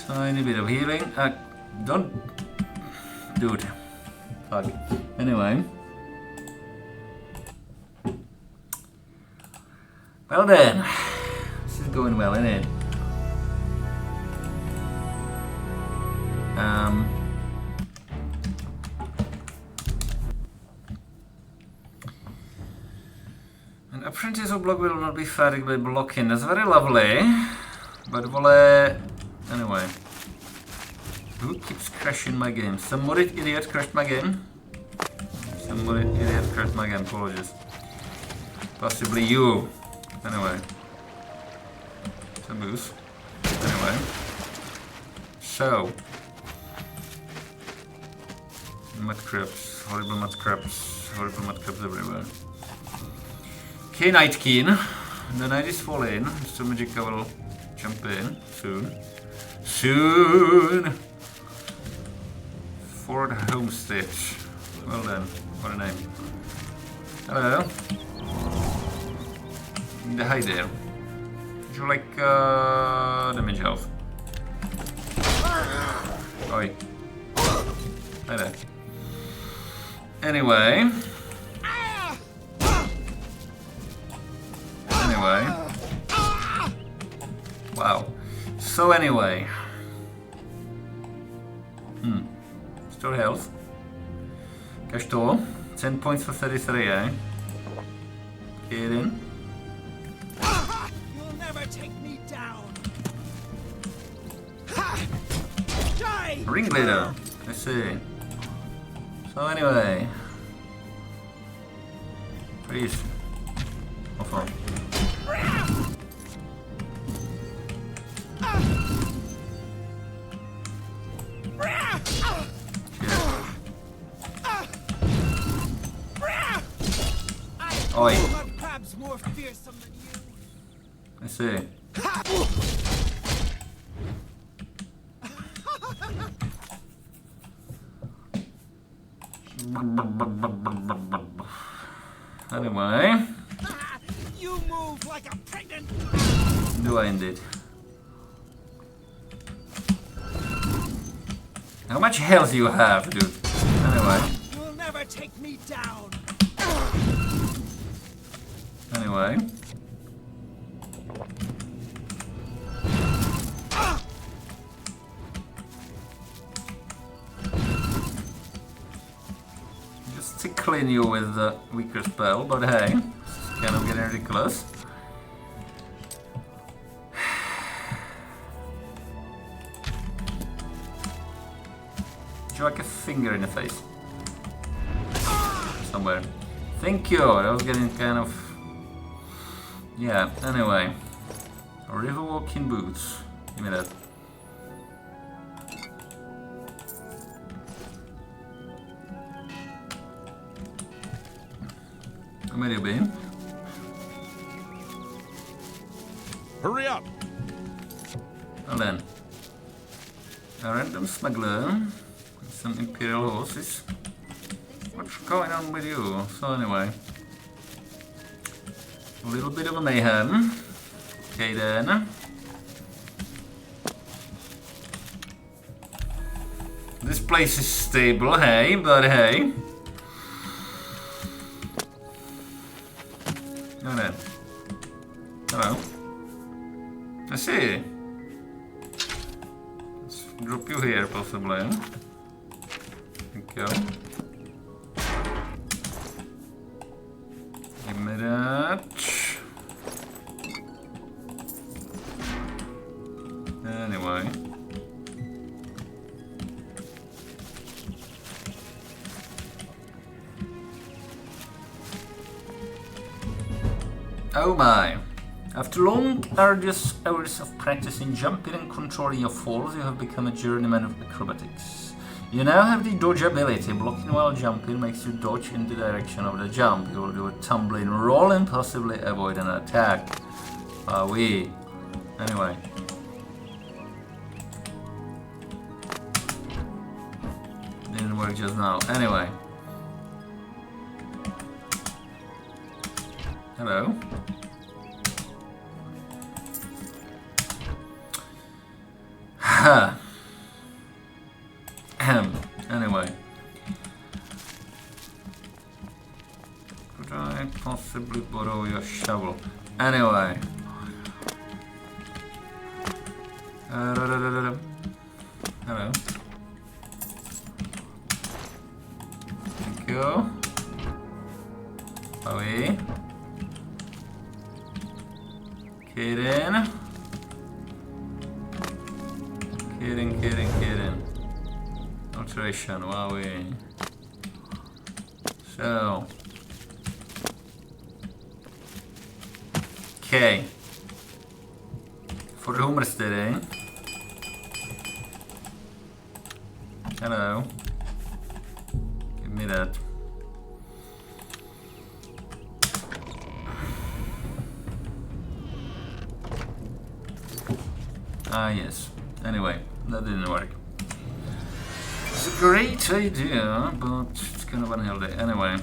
Tiny bit of healing. Don't... Dude. Fuck. Anyway. Well then. This is going well, isn't it? An apprentice of block will not be fatigued by blocking. That's very lovely. But vole... Anyway. Who keeps crashing my game? Some more idiot crashed my game. Some more idiot crashed my game, apologies. Possibly you. Anyway. Taboos. Anyway. So. Mudcrabs. Horrible mudcrabs. Horrible mudcrabs everywhere. Okay, Night King. The night is falling. Mr. Magica will jump in soon. Soon! Ford Homestead. Well then, what a name. Hello. Hi there. Would you like damage health? Oi. Hi there. Anyway. Wow. So anyway. Store health. Cash to. 10 points for 33, eh? Kidding. You'll never take me down. Die! Ringleader. I see. So anyway. Please. Off on. Oi. Crab's more fearsome than you. I see. Anyway. You move like a pregnant. Do I indeed? How much health do you have, dude? Anyway. You'll never take me down. Anyway. Just tickling you with the weaker spell, but hey, it's kind of getting ridiculous. Would you like a finger in the face? Somewhere. Thank you, I was getting kind of... Yeah, anyway. River walking boots. Give me that. Where have you been? Hurry up! Well then. A random smuggler with some imperial horses. What's going on with you? So anyway. A little bit of a mayhem. Okay then. This place is stable, hey, but hey. Now then. Hello. I see. Let's drop you here, possibly. Thank you. Give me that. Anyway. Oh my. After long, arduous hours of practicing jumping and controlling your falls, you have become a journeyman of acrobatics. You now have the dodge ability. Blocking while jumping makes you dodge in the direction of the jump. You will do a tumbling roll and possibly avoid an attack. Wee. Anyway. Didn't work just now. Anyway. Hello. Ha. Anyway. Could I possibly borrow your shovel? Anyway. Hello. Thank you. Away. Kidding. Kidding. Alteration, wowee. So. Okay. For the homestead, eh? Hello. Give me that. Ah, yes. Anyway, that didn't work. It's a great idea, but it's kind of unhealthy. Anyway.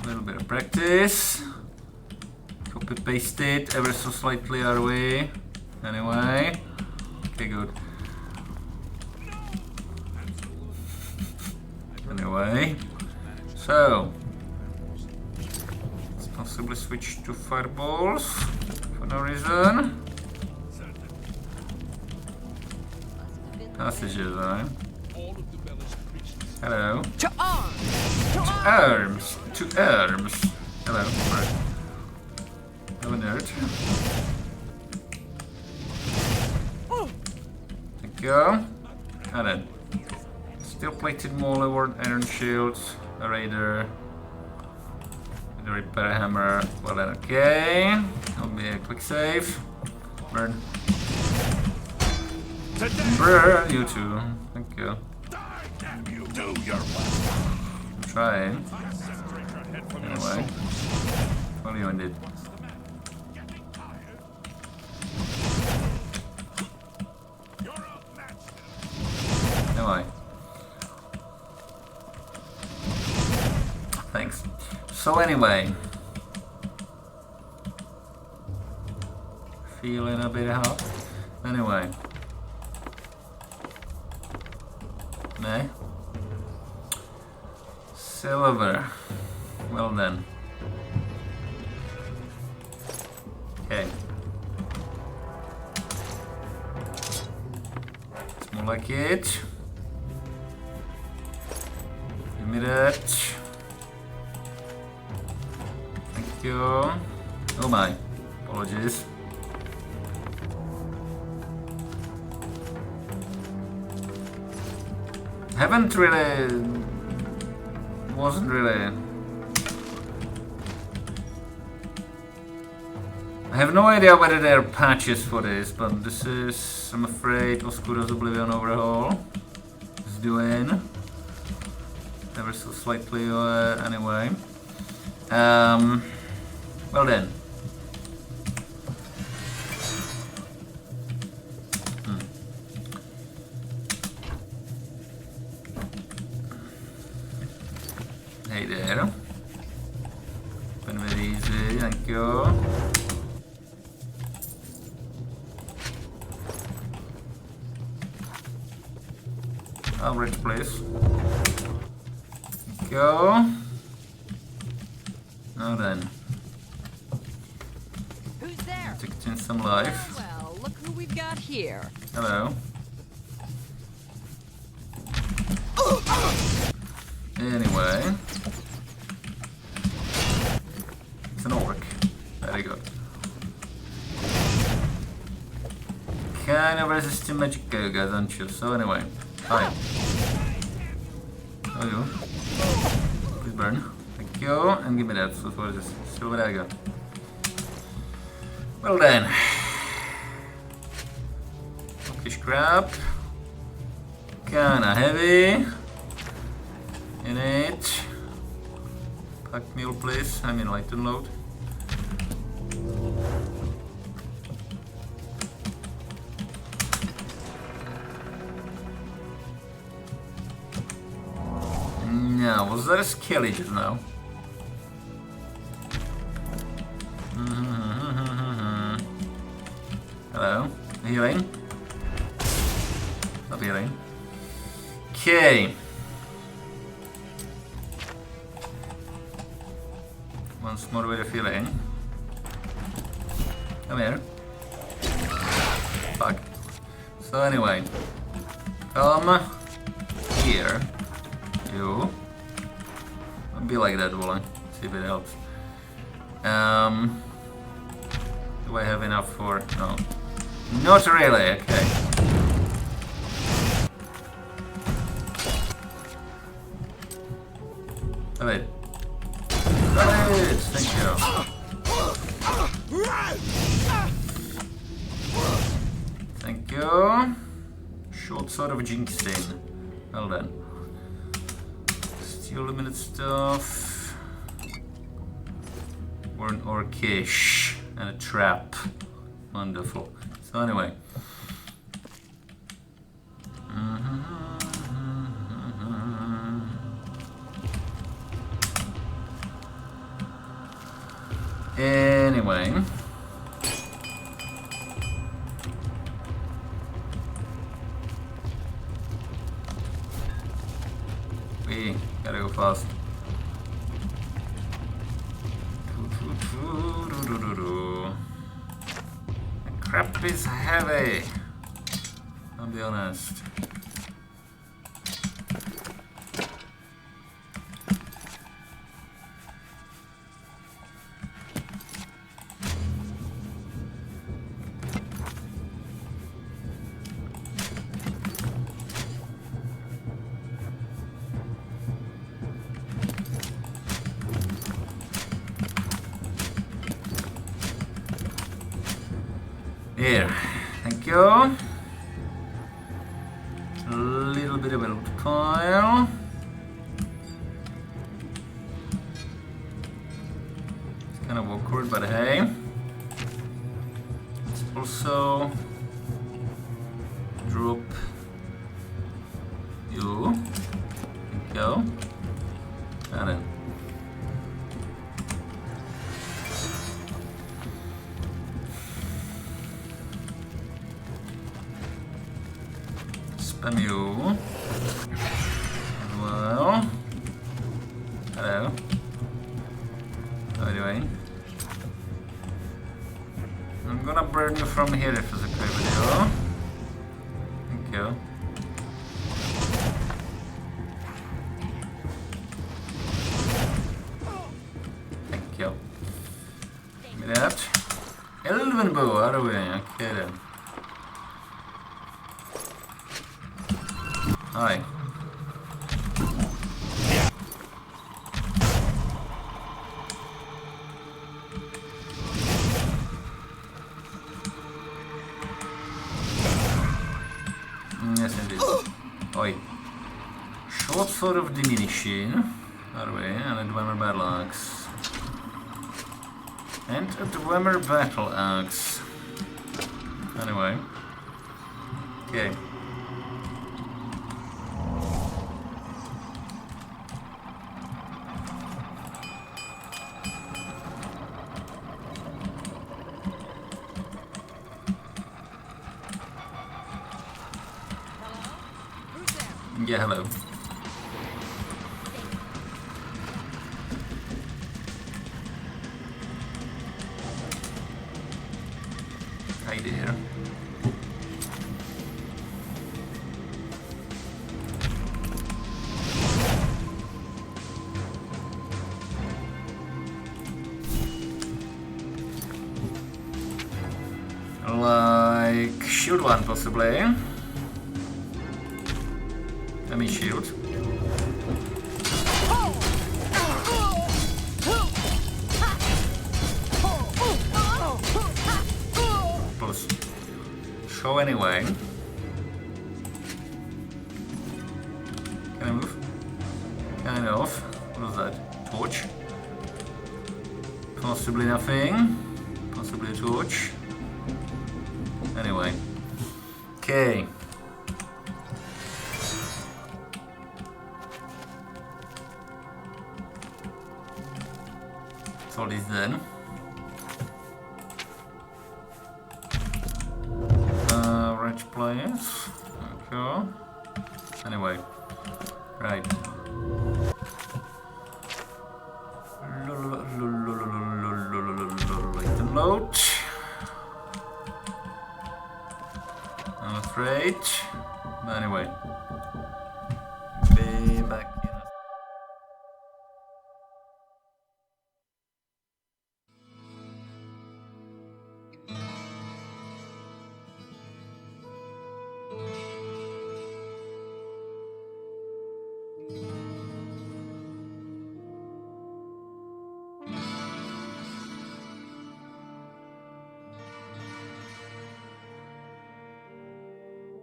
A little bit of practice. Copy paste it ever so slightly our way. Anyway. Okay, good. Anyway. So. Let's possibly switch to fireballs. For no reason. Passages, right? Hello. To arms! To Arms! To arms! Hello. Right. Have a nerd. Thank you. And then. Steel plated maul, award, iron shields, a raider. The repair hammer. Well then, okay. That'll be a quick save. Burn. Burn, you too. Thank you. I'm trying. Anyway. What you did. Anyway. Thanks. So anyway. feeling a bit hot. Anyway. Nay. Silver. Well then. Okay. It's more like it. Give me that. Thank you. Oh my. Apologies. Haven't really... wasn't really... I have no idea whether there are patches for this, but this is, I'm afraid, Oscuro's Oblivion Overhaul is doing. Ever so slightly, anyway. Well then. Hey there. Been very easy, thank you. Average, please. Go. Now then. Who's there? Ticked in some life. Well, look who we've got here. Hello. Anyway. It's an orc. Very good. Kind of resistant magic guys, aren't you? So anyway. Hi. How are you? Please burn. Thank you. And give me that. So what is this? Silver dagger. Well then. Fish crab. Kinda heavy. In it. Pack mule please. I mean light and load. Now, was that a skelly just now? Hello? Healing? Stop healing. Okay. Once more with a feeling. Come here. Fuck. So anyway. Come here. You. I'll be like that, will I? See if it helps. Do I have enough for... no. Not really, okay. Wait. Thank you. Thank you. Short sword of jinxing. Well then. Steel limited stuff. Or an orcish. And a trap. Wonderful. So anyway. Anyway. We gotta go fast. The crap is heavy. I'll be honest. Here, thank you. A little bit of a loot pile. It's kind of awkward, but hey. Let's also drop you. Thank you. And then. Then you. As well. Hello. How are you doing? I'm gonna burn you from here if it's okay with you. Thank you. Thank you. Give me that. Elven bow, are we? Okay then. Hi. Yes, indeed. Oi. Short sword of diminishing. Are we? And a Dwemer battle axe. And a Dwemer battle axe. Anyway. Okay. Yeah, hello. Hi there. Like shield one possibly. Let me shield. Plus show anyway. Can I move? Kind of. What was that? Torch? Possibly nothing. Possibly a torch. Anyway. Okay. All these then. Rich players. Okay. Anyway. Right. Load. I'm afraid. But anyway. Be back in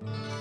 a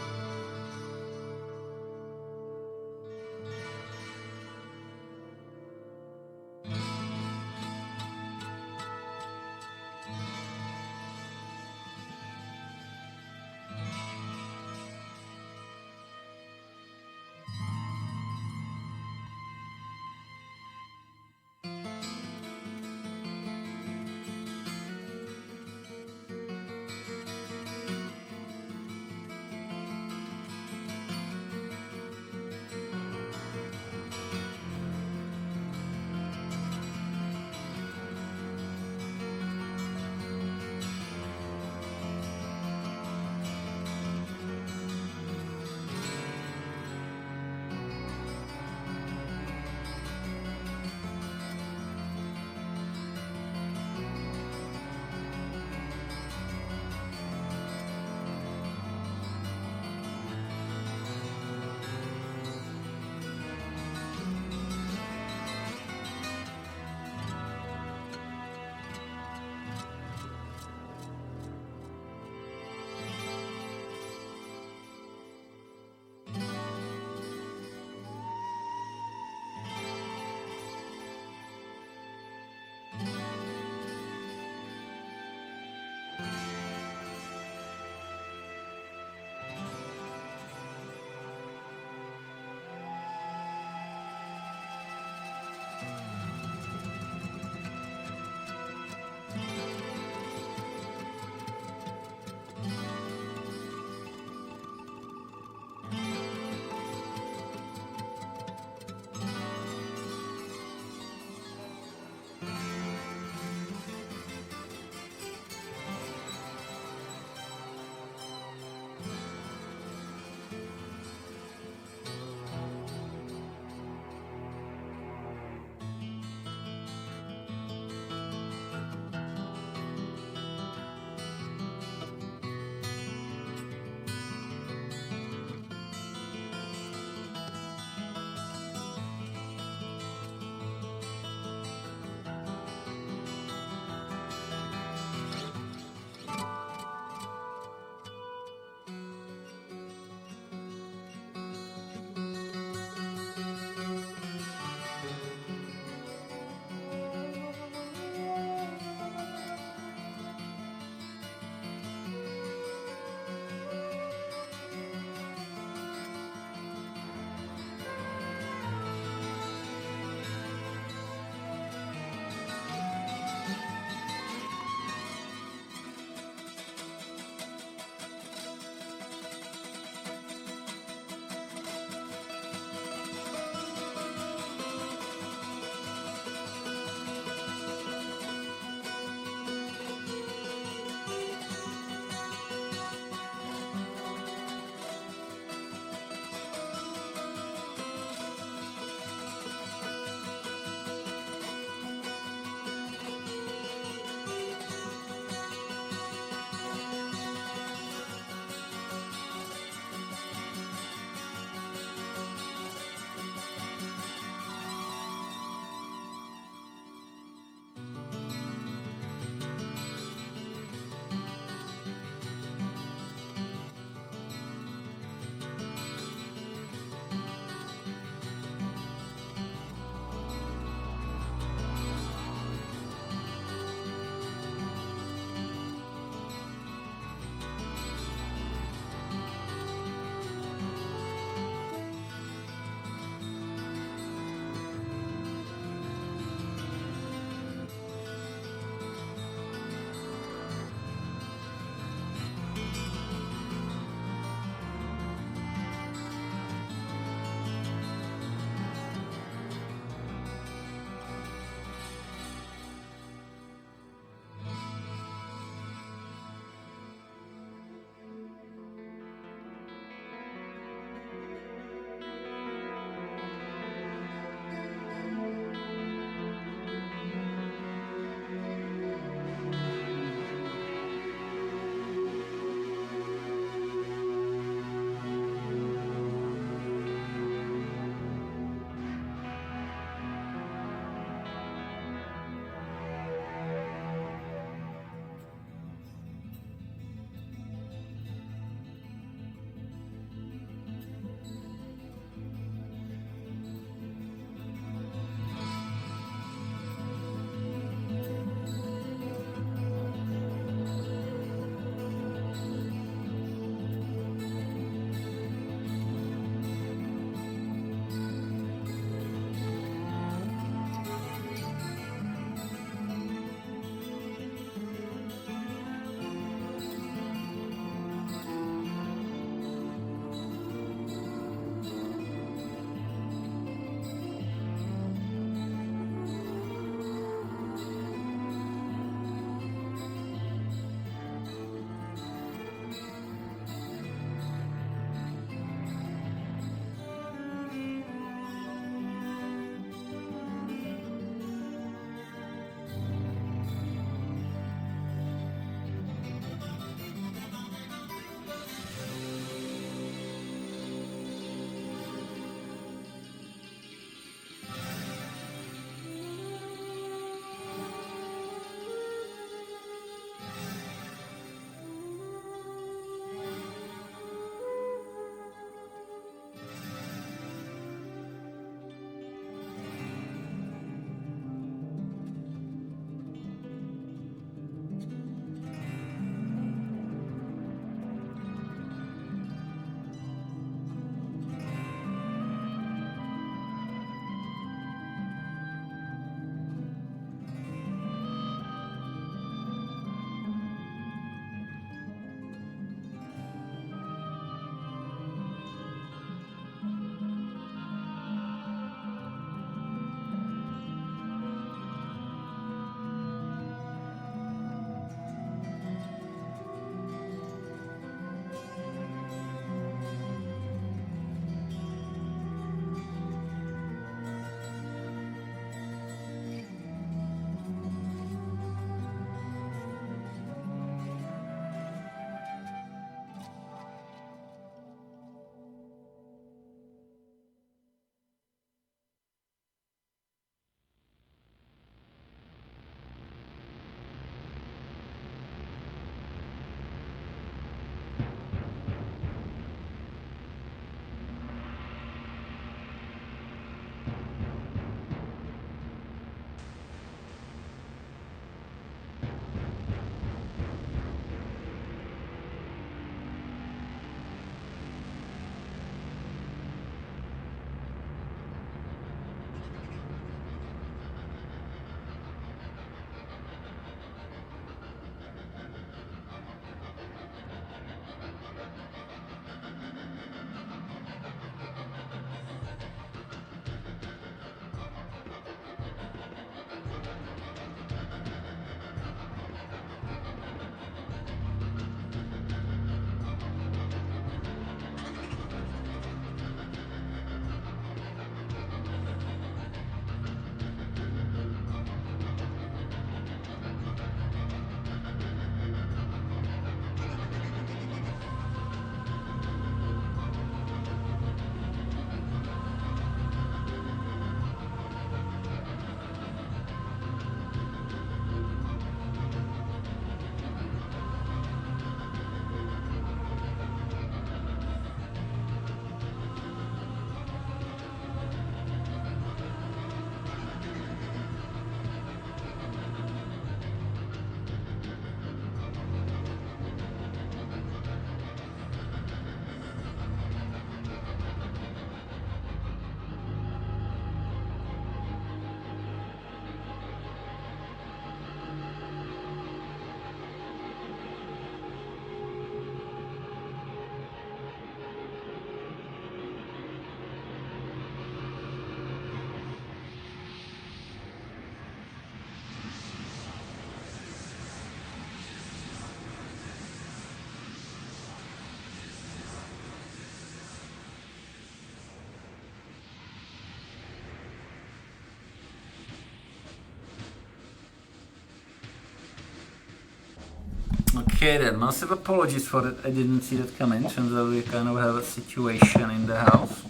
Okay then, massive apologies for that. I didn't see that coming. Turns out we kind of have a situation in the house.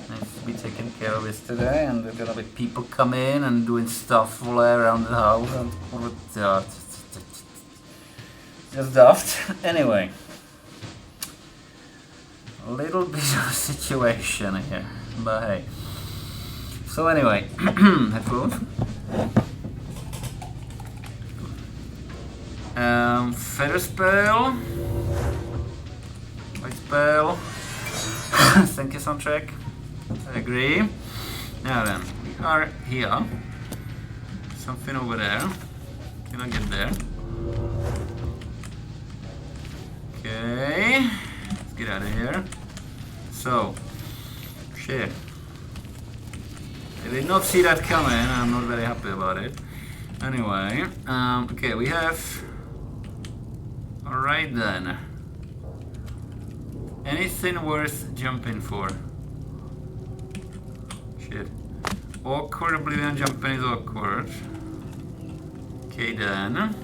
Needs to be taken care of yesterday, and there's gonna be people come in and doing stuff all around the house, and just daft. Anyway, a little bit of a situation here, but hey. So anyway, headphones. Feather spell. White spell. Thank you, soundtrack. I agree. Now then, we are here. Something over there. Can I get there? Okay. Let's get out of here. So, shit. I did not see that coming. I'm not very happy about it. Anyway, okay, we have. Alright then. Anything worth jumping for? Shit. Awkward Oblivion jumping is awkward. Okay then.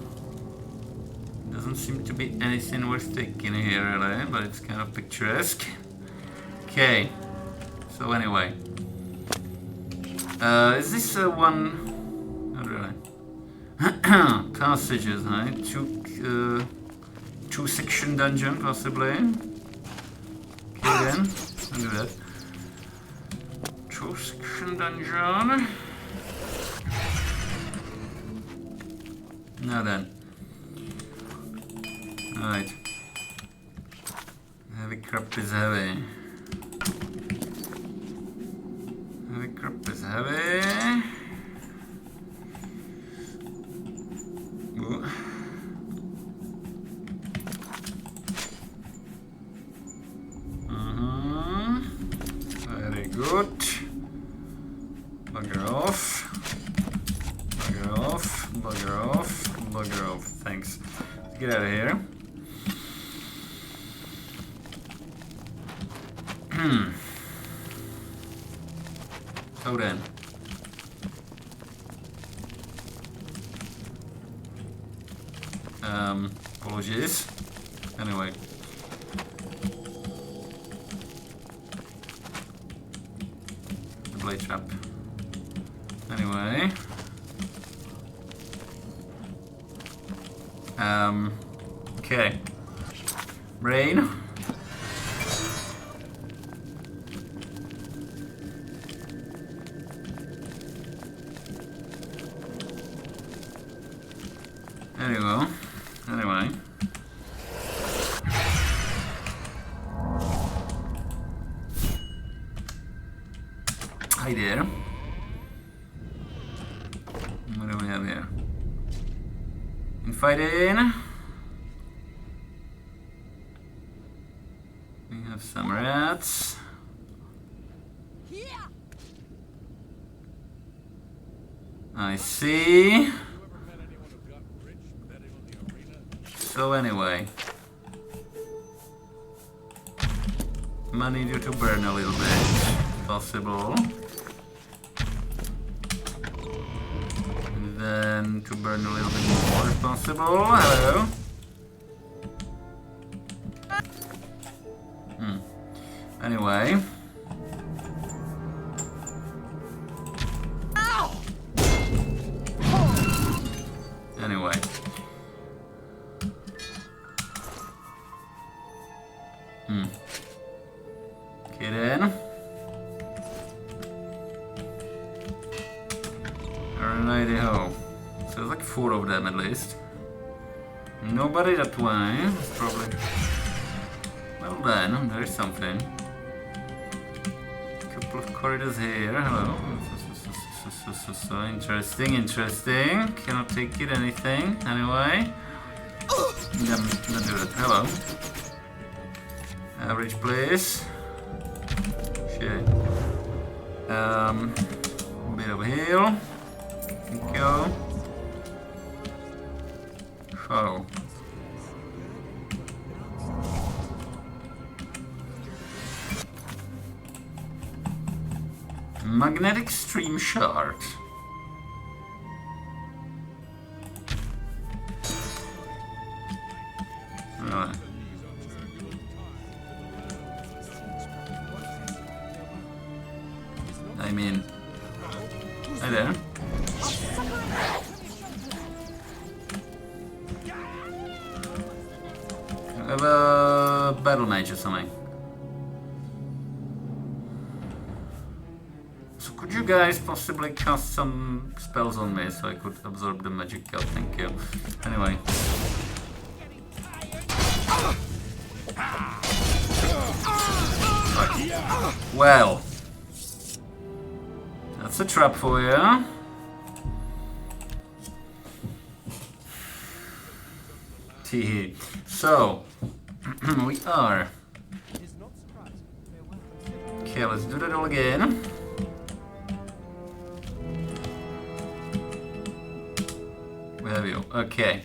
Doesn't seem to be anything worth taking here really, but it's kind of picturesque. Okay. So anyway. Is this one? Not really. Passages, right? Two section dungeon possibly. Okay then, I'll do that. Two section dungeon. Now then. Right. Heavy crap is heavy. Heavy crap is heavy. Ooh. Very good. Bugger off. Bugger off. Bugger off. Bugger off. Thanks. Let's get out of here. So then. Apologies. Anyway. The blade trap. Anyway. Okay. Rain. There you go. Anyway. Hi there. What do we have here? Infighting. We have some rats. I see. So anyway, money due to burn a little bit, possible. And then to burn a little bit more, if possible. Hello. Anyway. Anyway. Okay then. Alrighty ho. So there's like 4 of them at least. Nobody that way. It's probably. Well then, there's something. Couple of corridors here. Hello. So interesting, interesting. Cannot take it anything. Anyway. Then do it. Hello. Average place. Shit. Bit of heal. Go. Oh. Magnetic stream shard. Anyway. I mean, hi there. I have a battle mage or something. So could you guys possibly cast some spells on me so I could absorb the magic god? Thank you. Anyway. Well. That's a trap for you. Tee. So, we are. Okay, let's do that all again. Where have you? Okay.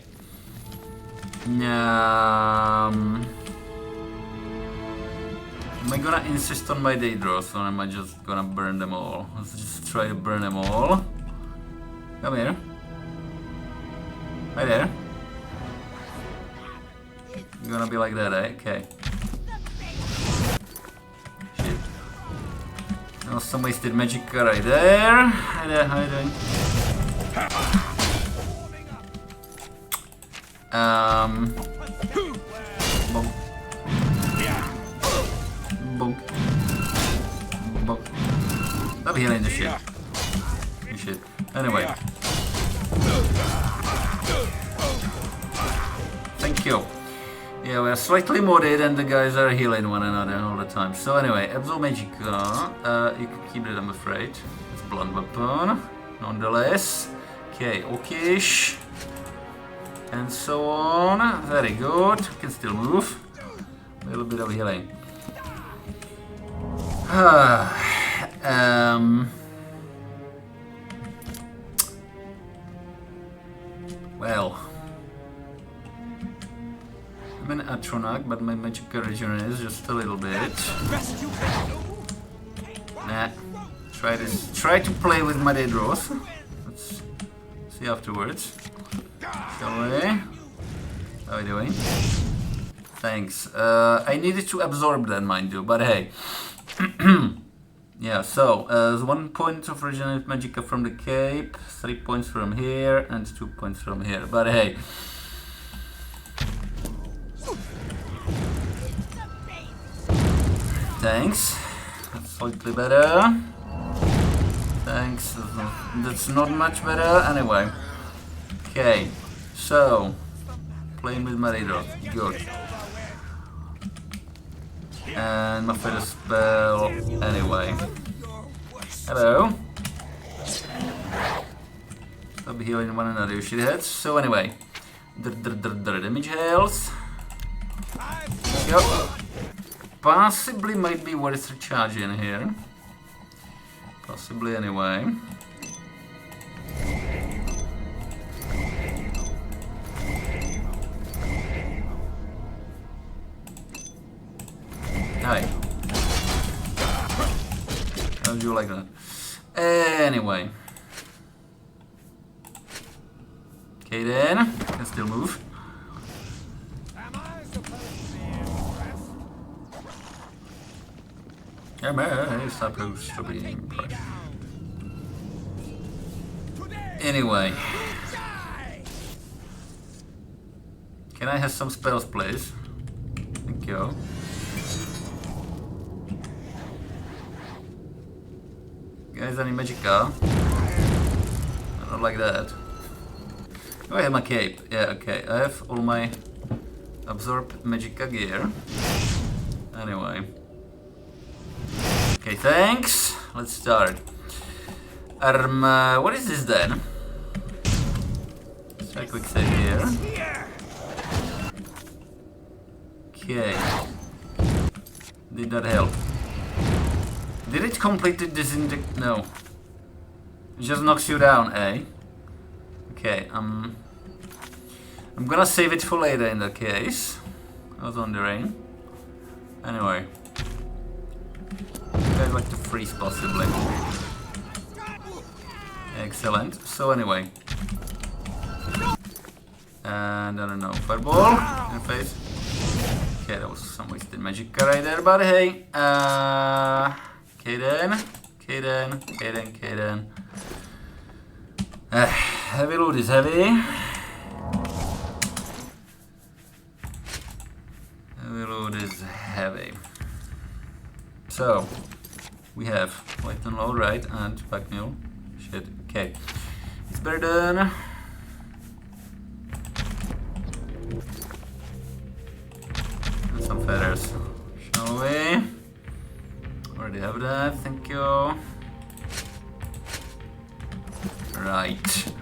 Am I gonna insist on my Daedros, or am I just gonna burn them all? Let's just try to burn them all. Come here. Hi there. You're gonna be like that, eh? Okay. Shit. Oh, some wasted magic right there. Hi there, how you doing? Boom. Boom. Boom. Stop healing the shit. Shit. Anyway. Thank you. Yeah, we're slightly modded and the guys are healing one another all the time. So anyway, Absorb Magicka. You can keep it, I'm afraid. It's blunt weapon. Nonetheless. Okay, Okish. And so on. Very good. We can still move. A little bit of healing. Well. I'm an Atronach, but my magic regenerates just a little bit. Nah. Try to play with my Daedros. Let's see afterwards. Shall we? How are we doing? Thanks. I needed to absorb that, mind you, but hey. Yeah, so there's 1 point of regenerate magicka from the cape, 3 points from here, and 2 points from here. But hey. Thanks. That's slightly better. Thanks. That's not much better. Anyway. Okay. So, playing with Marido. Good. And my first spell. Anyway. Hello. Stop healing one another, you shitheads. So anyway. Damage health. Go. Possibly might be worth recharging here. Possibly anyway. Hi. How do you like that? Anyway. Okay then. Can still move. Am I supposed to be impressed? Anyway. Can I have some spells, please? Thank you. Guys, any magicka? I don't like that. Oh, I have my cape. Yeah, okay. I have all my absorb magicka gear. Anyway. Okay, thanks. Let's start. What is this then? Let's try a quick save here. Okay. Did that help? Did it completely disintegrate? No. It just knocks you down, eh? Okay, I'm gonna save it for later in that case. I was wondering. Anyway. You guys like to freeze possibly. Excellent. So anyway. And I don't know, fireball in the face. Okay, that was some wasted magic right there, but hey. Kaden. Heavy loot is heavy. Heavy loot is heavy. So, we have light and low, right? And back mule. Shit, okay. It's better done. And some feathers. Shall we? Already have that, thank you. Right.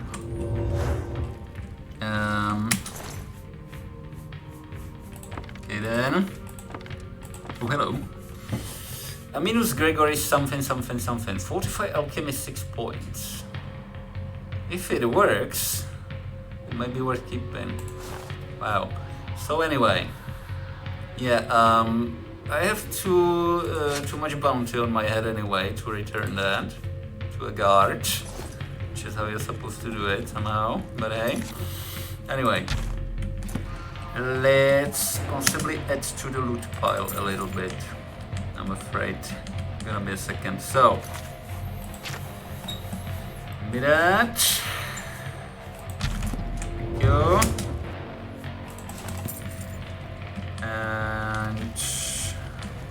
Okay then. Oh, hello. Aminus Gregory something. 45 alchemy 6 points. If it works, it might be worth keeping. Wow. So anyway. Yeah, I have too much bounty on my head anyway to return that to a guard. Which is how you're supposed to do it somehow, but hey. Anyway, let's possibly add to the loot pile a little bit. I'm afraid. Gonna be a second. So, give me that. Thank you. And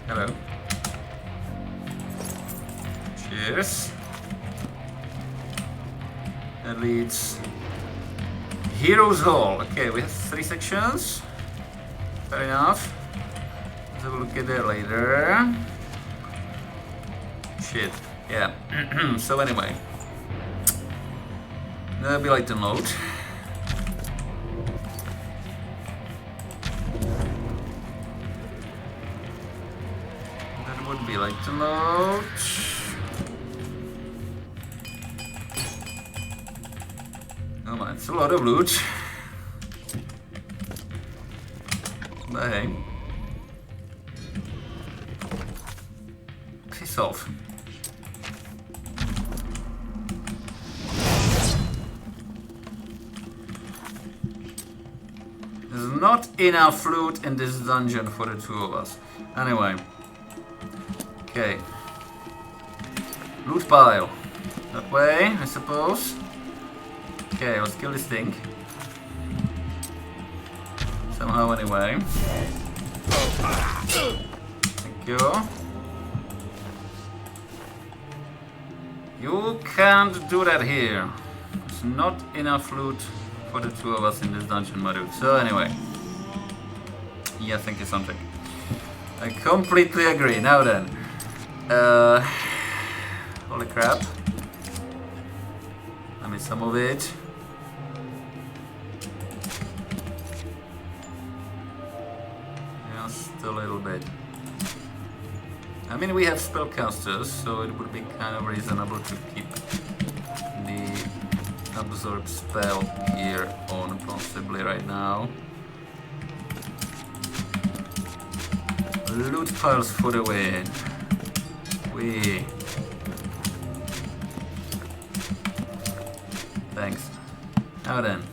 hello. Cheers. That leads Heroes Hall. Okay, we have 3 sections. Fair enough. Let's have a look at that later. Shit. Yeah. So anyway. That'll be light and load. That would be light and load. Oh man, it's a lot of loot. But hey. Piss off. There's not enough loot in this dungeon for the 2 of us. Anyway. Okay. Loot pile. That way, I suppose. Okay, let's kill this thing. Somehow, anyway. Thank you. You can't do that here. There's not enough loot for the 2 of us in this dungeon, my dude. So, anyway. Yeah, thank you, Sontek. I completely agree. Now then. Holy crap. I mean, some of it. Just a little bit. I mean, we have spellcasters, so it would be kind of reasonable to keep the absorb spell here on possibly right now. Loot piles for the win. Thanks. Now then.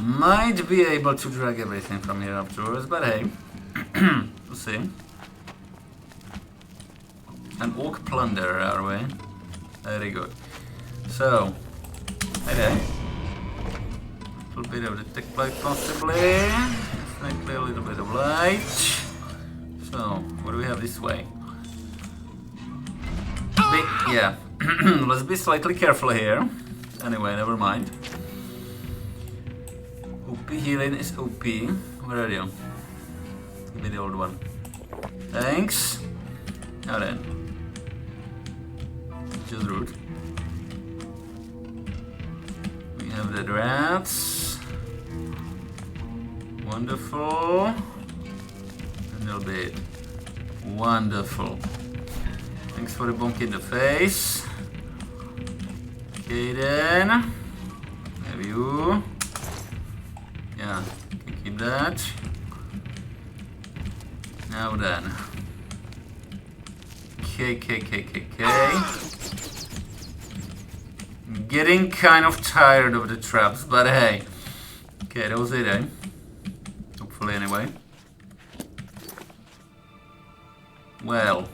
Might be able to drag everything from here afterwards, but hey. We'll see. An orc plunderer, are we? Very good. So, hey there. A little bit of the tech light possibly. Definitely a little bit of light. So, what do we have this way? Yeah. Let's be slightly careful here. Anyway, never mind. OP healing is OP. Where are you? Give me the old one. Thanks. Now then. Just rude. We have the rats. Wonderful. A little bit. Wonderful. Thanks for the bonk in the face. Okay then. Have you. Yeah, can keep that. Now then. Okay. Getting kind of tired of the traps, but hey. Okay, that was it, eh? Hopefully, anyway. Well.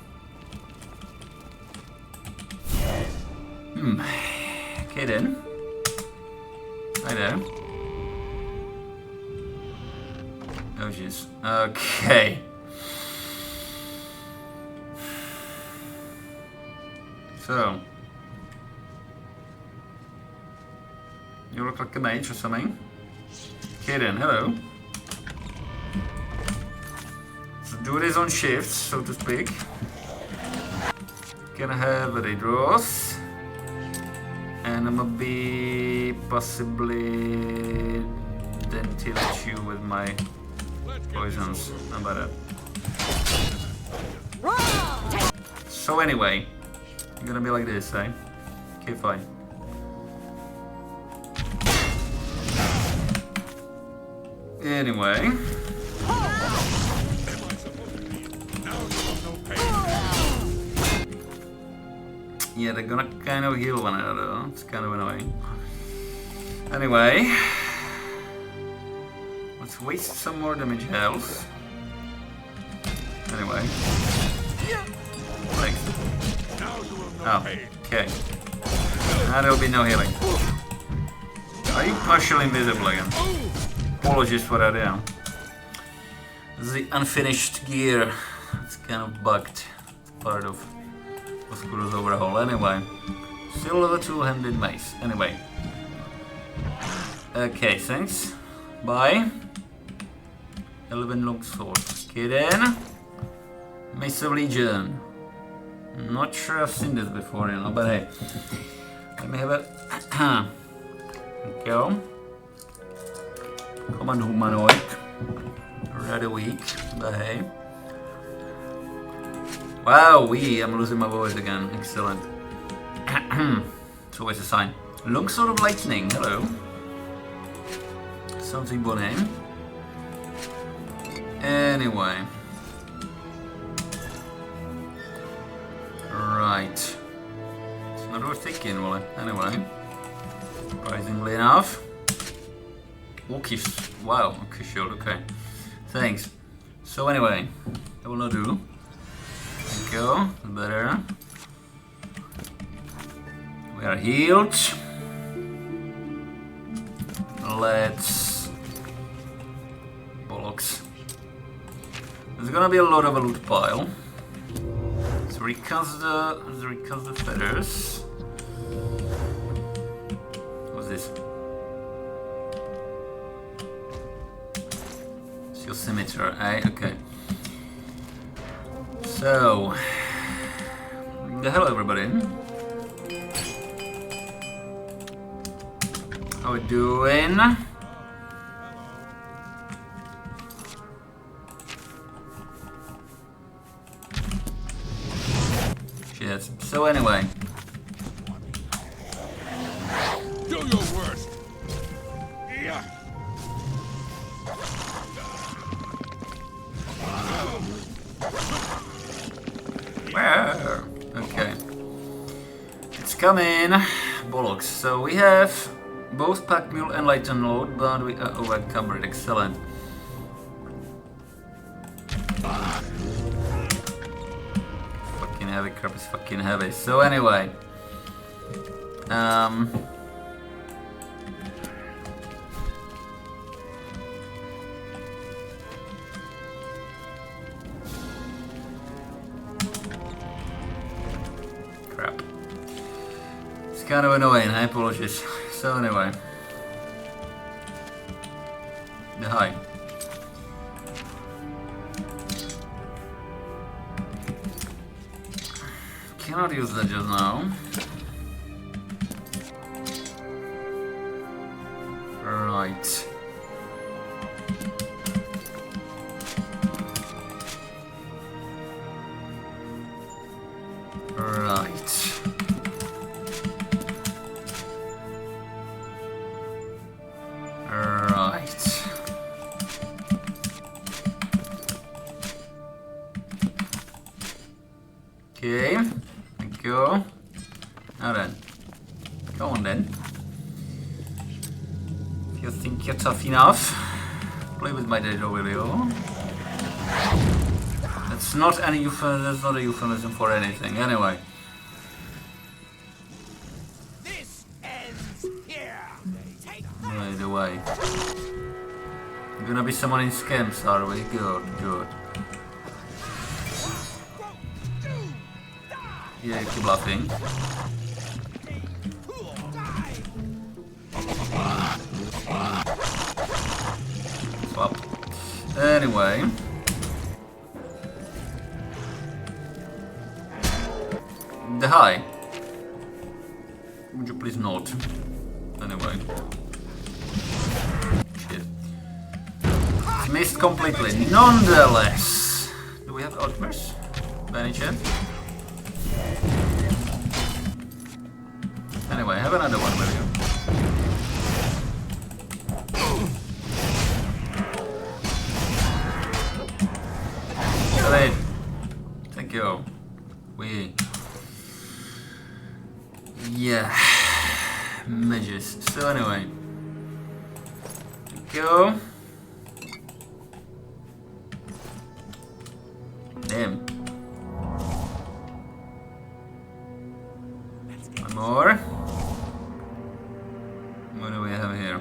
Okay then. Hi there. Oh jeez. Okay. So. You look like a mage or something. Okay then, hello. So do this on shifts, so to speak. Can I have ready draws? And I'm gonna be possibly dentilate you with my poisons. How about that? So anyway, you're gonna be like this, eh? Okay, fine. Anyway. Yeah, they're gonna kind of heal one another. It's kind of annoying. Anyway. Let's waste some more damage health. Anyway. Thanks. Oh, okay. Now there'll be no healing. Are you partially invisible again? Apologies for that, yeah. This is the unfinished gear. It's kind of bugged. It's part of Oscuro's overhaul. Anyway. Still level 2-handed mace. Anyway. Okay, thanks. Bye. 11 longsword. Okay then. Mace of Legion. Not sure I've seen this before, you know, but hey. Let me have a... There we go. Command humanoid. Rather weak, but hey. Wow, I'm losing my voice again. Excellent. It's always a sign. Longsword of Lightning, hello. Something bonnet. Anyway. Right. It's not worth thinking, will it? Anyway. Surprisingly enough. Okay, wow, okay, sure, okay. Thanks. So anyway, that will not do. There we go, better. We are healed. Let's... Bollocks. There's gonna be a lot of a loot pile. Let's recast the feathers. What's this? Your scimitar, eh? Okay. So, hello everybody. How we doing? Shit. So anyway. Do your worst. Yeah. Where? Okay. It's coming. Bollocks. So we have both Pack Mule and Lighten Load, but we covered. Excellent. Fucking heavy crap is fucking heavy. So anyway. Crap. It's kind of annoying, I apologize. So anyway. Hi. Cannot use that just now. Right. Right. Right. Okay, thank you. Now then, go on then. If you think you're tough enough, play with my Daedra, will you? That's not any that's not a euphemism for anything. Anyway. This ends here. By the way. We're gonna be summoning scams, are we? Good, good. Yeah, you keep laughing. Swap. Anyway. The high. Would you please note? Anyway. Shit. It's missed completely. Nonetheless. Do we have Outburst? By any chance? Anyway, have another one with you. Great. Thank you. Yeah. Mages. So anyway. Thank you. Damn. One more. What do we have here?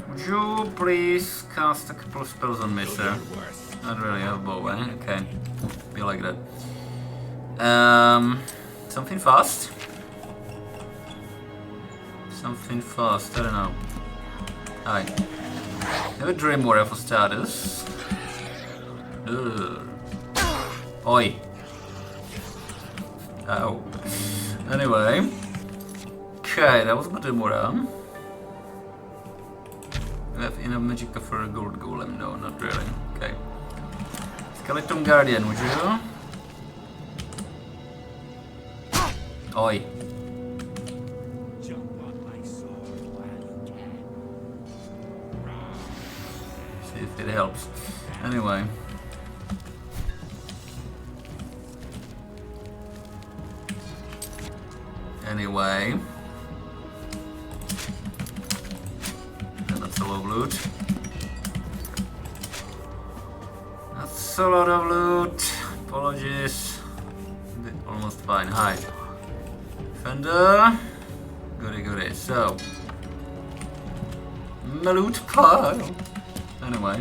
Would you please cast a couple of spells on me, sir? Not really have a bow, eh? Okay. Be like that. Something fast? Something fast, I don't know. Hi. Have a Dream Warrior for status. Ugh. Oi. Ow. Anyway. Okay, that was Matemura. We have enough Magicka for a gold golem? No, not really. Okay. Skeleton Guardian, would you? Oi. See if it helps. Anyway. Anyway. That's a lot of loot. That's a lot of loot. Apologies. Almost fine. Hi. Fender. Goody goody. So. My loot pile. Anyway.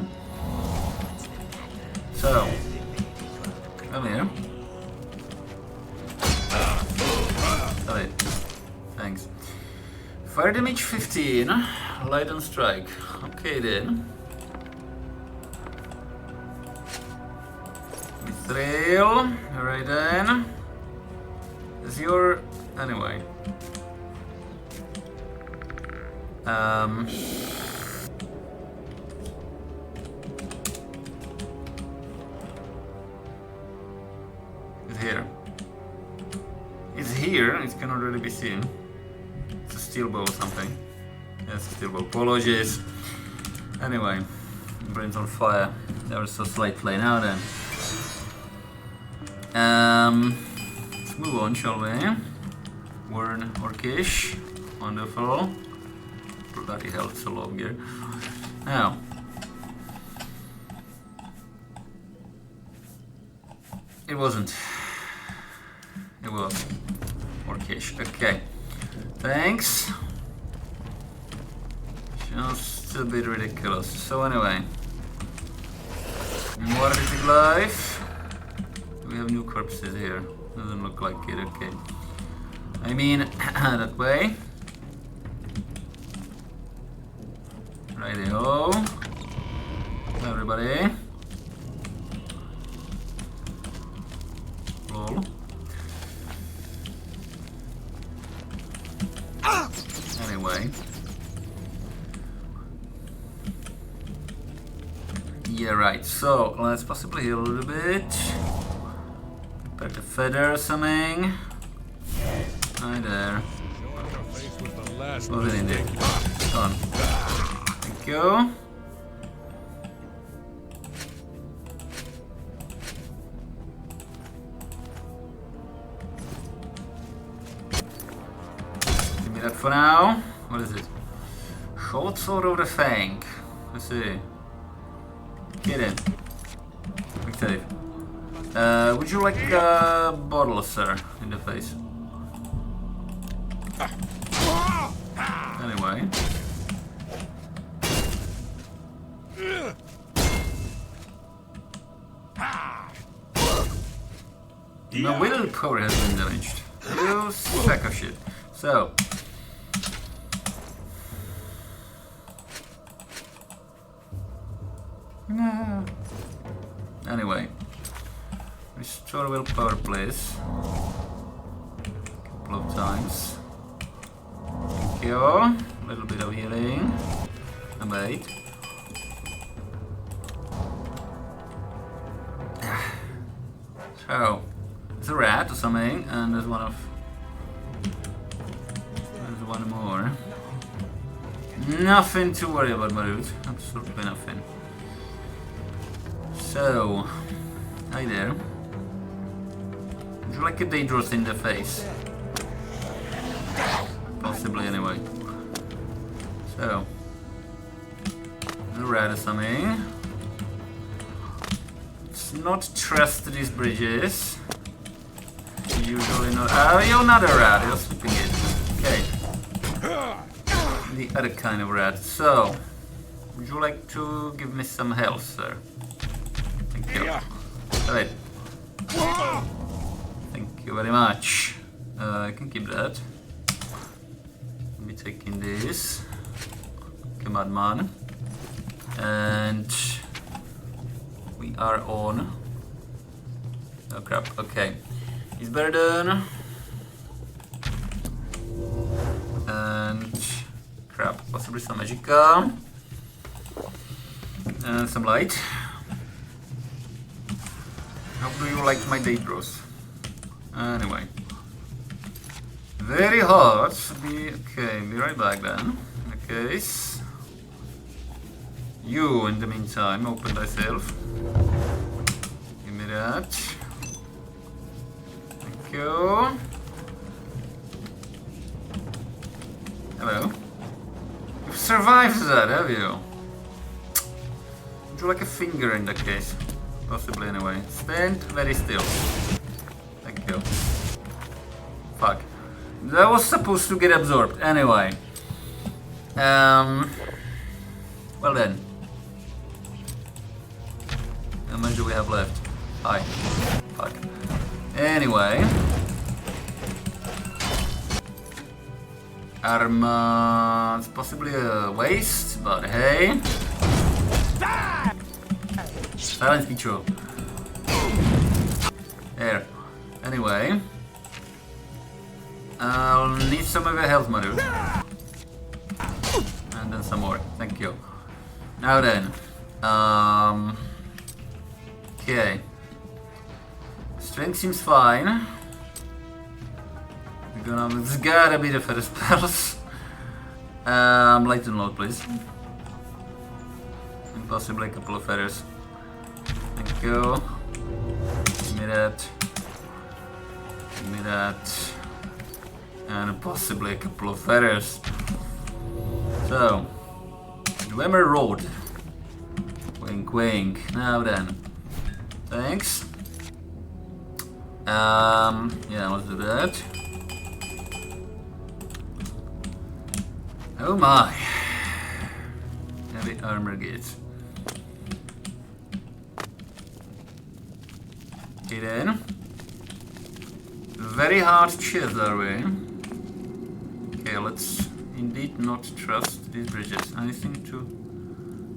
So. Come here. Oh, wait. Thanks. Fire damage 15. Light and strike. Okay then. Mithril. Alright then. Is your... Anyway. It's here. It's here. It cannot really be seen. It's a steel bow or something. Yes, a steel bow. Apologies. Anyway. Brain's on fire. There was so slightly. Now then. Let's move on, shall we? Warren Orcish. Wonderful. Bloody hell, it's a lot of gear. Now. It wasn't. It was. Orcish. Okay. Thanks. Just a bit ridiculous. So anyway. More Mythic Life. We have new corpses here. Doesn't look like it, okay. I mean, that way. Righty-ho. Everybody. Roll. Anyway. Yeah, right. So, let's possibly heal a little bit. Prepare the feather or something. Hi there. What's it in there? Come on. Thank you. Give me that for now. What is it? Short sword of the Fang. Let's see. Get in. Quick save. Would you like a bottle, sir, in the face? Anyway. My willpower has been damaged. You sack of shit. So. No. Anyway. Restore willpower, please. A couple of times. Thank you. A little bit of healing. And wait. So, there's a rat or something, and there's one more. Nothing to worry about, Marut. Absolutely nothing. So, hi there. Would you like a Daedros in the face? Possibly, anyway. So, the rat or something. Let's not trust these bridges. Usually not. Oh, you're not a rat. You're sleeping it. Okay. The other kind of rat. So, would you like to give me some health, sir? Thank you. Alright. Thank you very much. I can keep that. Let me taking this. Come on, man. And we are on. Oh crap. Okay. He's better done. And crap. Possibly some magicka. And some light. How do you like my Daedros? Anyway. Very hard. Okay, be right back then. In the case. You, in the meantime, open thyself. Give me that. Thank you. Hello. You've survived that, have you? Would you like a finger in that case? Possibly anyway. Stand very still. Thank you. Fuck. That was supposed to get absorbed. Anyway. Well then. How much do we have left? Hi. Fuck. Anyway. It's possibly a waste, but hey. Silence Pichu. There. Anyway. I'll need some of your health, Maru. And then some more. Thank you. Now then. Okay. Strength seems fine. It's gotta be the feather spells. Light and load, please. And possibly a couple of feathers. Thank you. Give me that. Give me that. And possibly a couple of feathers. So, Dwemer Road. Wink, wink. Now then. Thanks. Yeah, let's do that. Oh my. Heavy armor gates. Okay then. Very hard chest, are we? Okay, let's indeed not trust these bridges. Anything to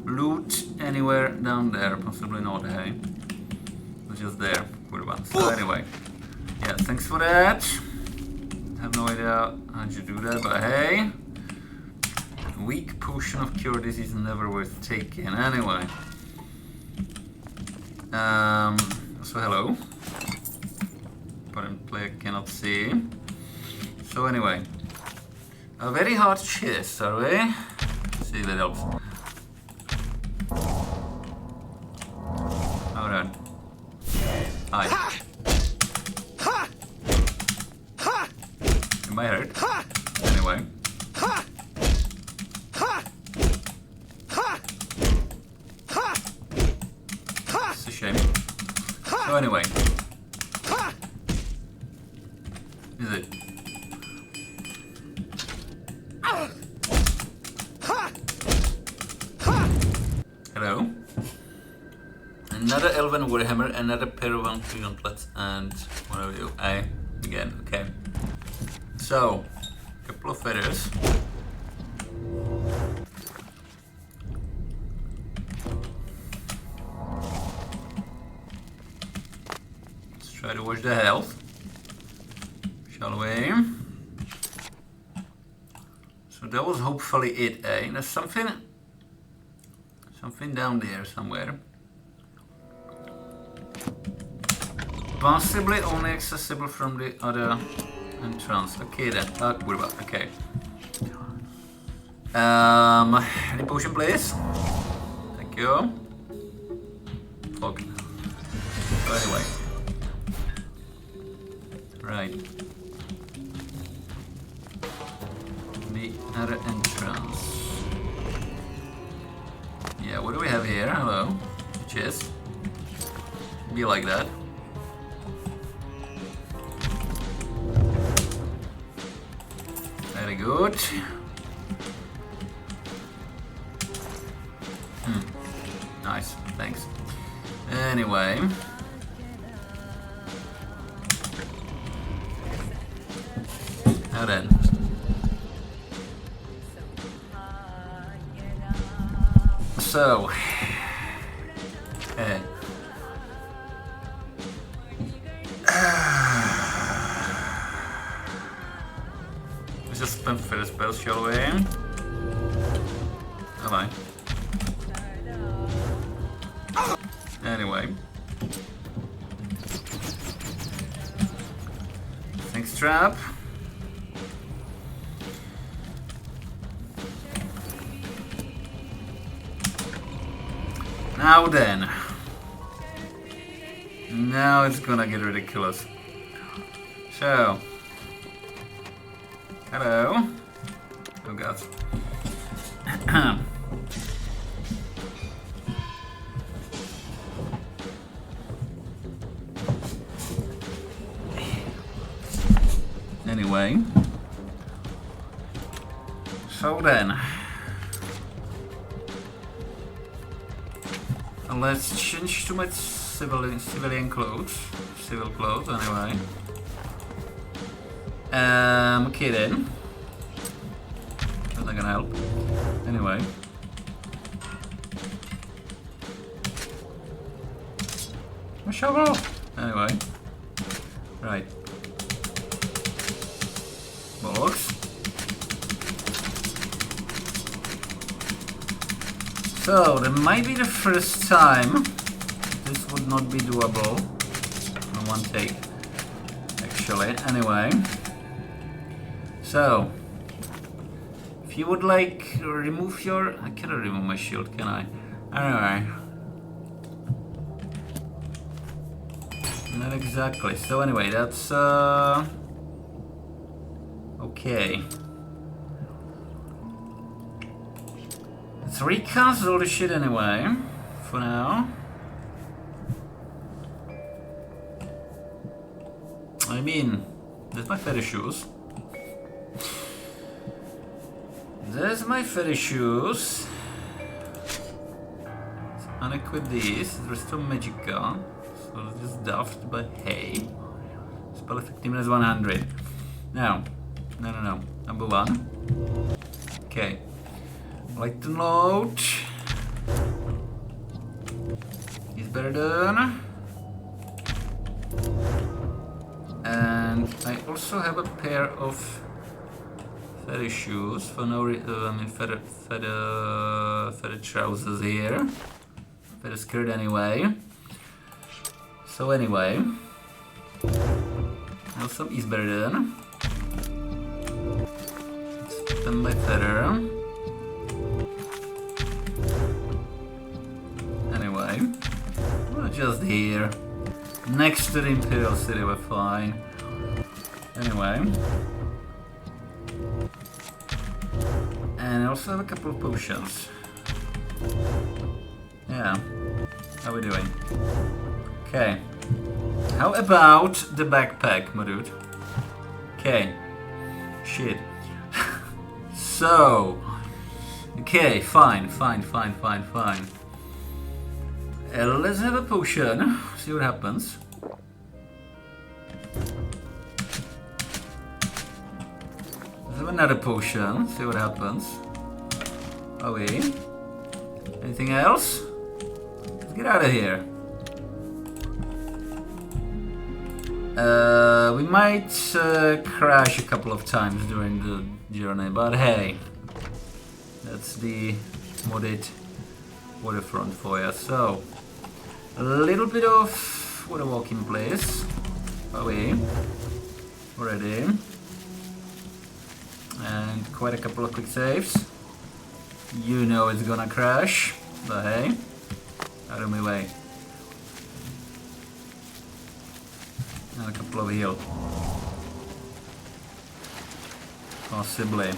loot anywhere down there? Possibly not, hey? It's just there. So anyway. Yeah, thanks for that. Have no idea how'd you do that, but hey. Weak potion of cure disease is never worth taking. Anyway. So hello. Current player cannot see. So anyway. A very hard chest, are we? Let's see if that helps. Alright. Hi. It might hurt. Anyway. Is it? Hello? Another Elven Warhammer, another pair of gauntlets, and what are you? Again, okay. So, a couple of feathers. Let's try to watch the health. Shall we? So that was hopefully it, eh? There's something down there somewhere. Possibly only accessible from the other entrance. Okay then. Okay. Any potion, please? Thank you. Fog. So anyway. Right. The other entrance. Yeah, what do we have here? Hello. Chest. Be like that. Very good. Nice, thanks. Anyway. Now then. So. Let's just spam for the spell, shall we? Bye. Anyway. Thanks, Trap. Now then. Now it's gonna get ridiculous. So. Hello. Oh god. Anyway. So then. Let's change to my civilian clothes. Civil clothes, anyway. Okay then. That's not gonna help. Anyway. My shovel! Anyway. Right. Bollocks. So, that might be the first time this would not be doable in one take, actually. Anyway, so if you would like to remove your... I cannot remove my shield, can I? Anyway, not exactly. So anyway, that's okay. Let's recast all the shit anyway, for now. I mean, there's my fetish shoes. There's my fetish shoes. Let's unequip these. Restore Magicka. So this is daft, but hey. Spell effectiveness 100. Now, no. Number one. Okay. Lighten load is better done, and I also have a pair of feather shoes for no reason. Feather trousers here, feather skirt anyway. So anyway, also is better done. Let's put them by feather. Just here, next to the Imperial City, we're fine. Anyway, and I also have a couple of potions. Yeah, how are we doing? Okay, how about the backpack, my dude? Okay. Shit. So. Okay, fine. Let's have a potion. See what happens. Let's have another potion. See what happens. Are we? Anything else? Let's get out of here. We might crash a couple of times during the journey, but hey, that's the modded waterfront for you. So, a little bit of water walking place. Away. Already. And quite a couple of quick saves. You know it's gonna crash, but hey, out of my way. And a couple over here. Possibly.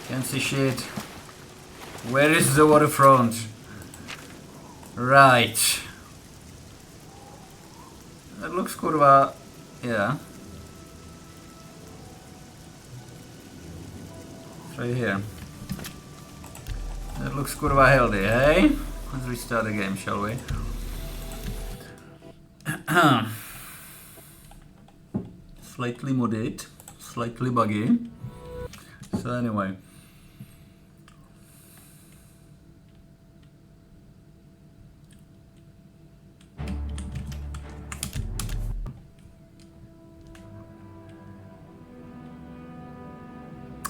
Can't see shit. Where is the waterfront? Right. That looks kurwa... yeah. It's right here. That looks kurwa healthy, hey? Let's restart the game, shall we? Slightly modded, slightly buggy. So anyway.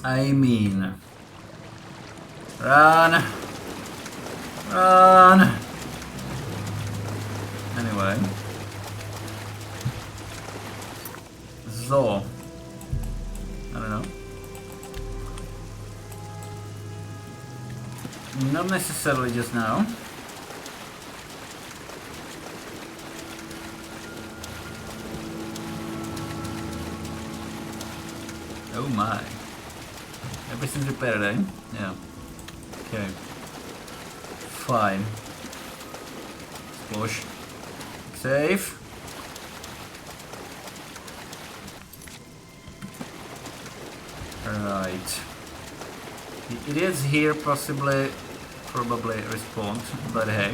I mean, run, run. Anyway, so I don't know. Not necessarily just now. Oh my. Everything's repaired, eh? Yeah. Okay. Fine. Push. Save. Right. The idiots here probably respond, but hey.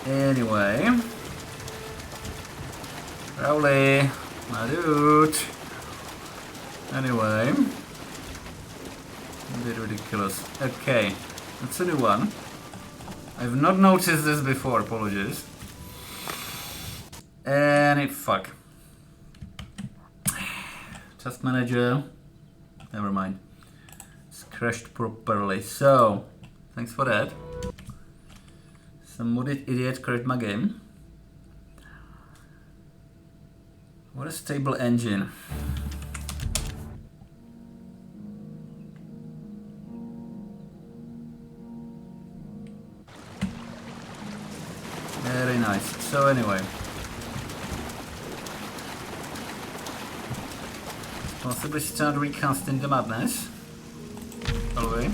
Anyway. Rowley, my dude. Anyway, a bit ridiculous. Okay, that's a new one. I've not noticed this before, apologies. And fuck. Task manager. Never mind. It's crashed properly. So, thanks for that. Some modded idiot crashed my game. What a stable engine. Very nice. So anyway, possibly start recasting the madness. Probably.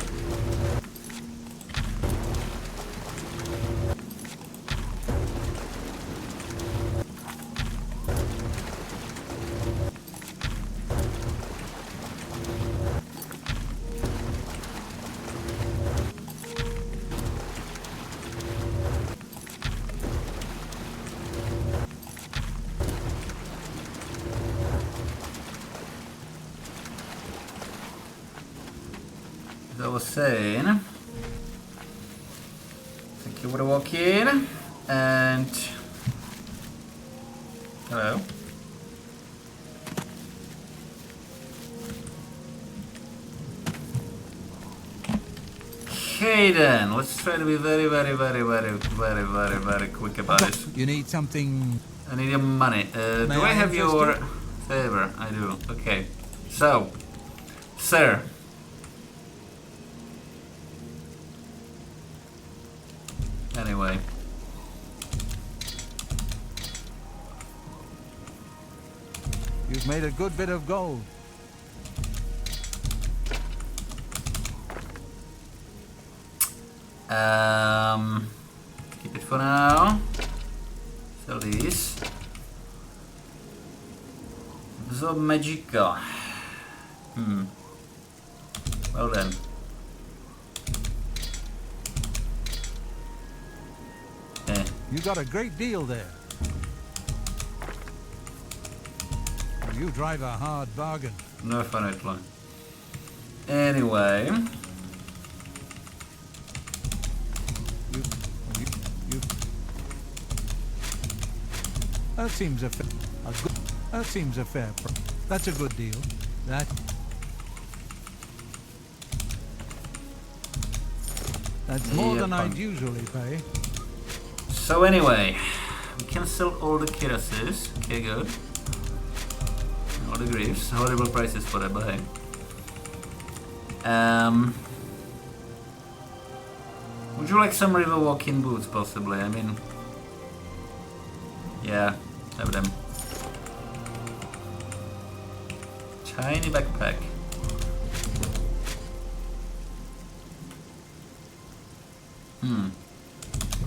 As I was saying, thank you for the walk in, and hello. Okay then, let's try to be very quick about it. You need something... I need your money. Do I have your favor? I do. Okay. So, sir. Anyway. You've made a good bit of gold. Keep it for now. Sell these. Tools of Magica. Well then. You got a great deal there. You drive a hard bargain. Definitely. Anyway. You. That seems a fair. That's a good deal. That's more than I'd usually pay. So anyway, we can sell all the cuirasses. Okay, good. All the greaves. Horrible prices for a buy. Would you like some river walking boots, possibly? I mean, yeah, have them. Tiny backpack.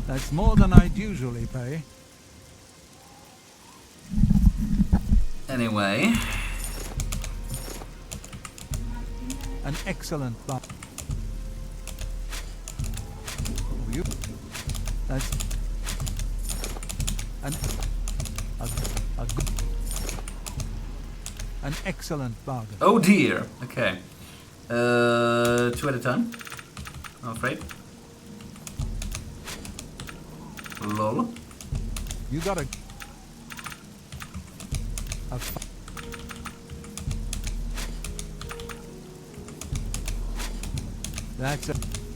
That's more than I'd usually pay. Anyway. An excellent bar. You. That's an excellent bargain. Oh dear. Okay. 2 at a time. I'm afraid. Lol. You got a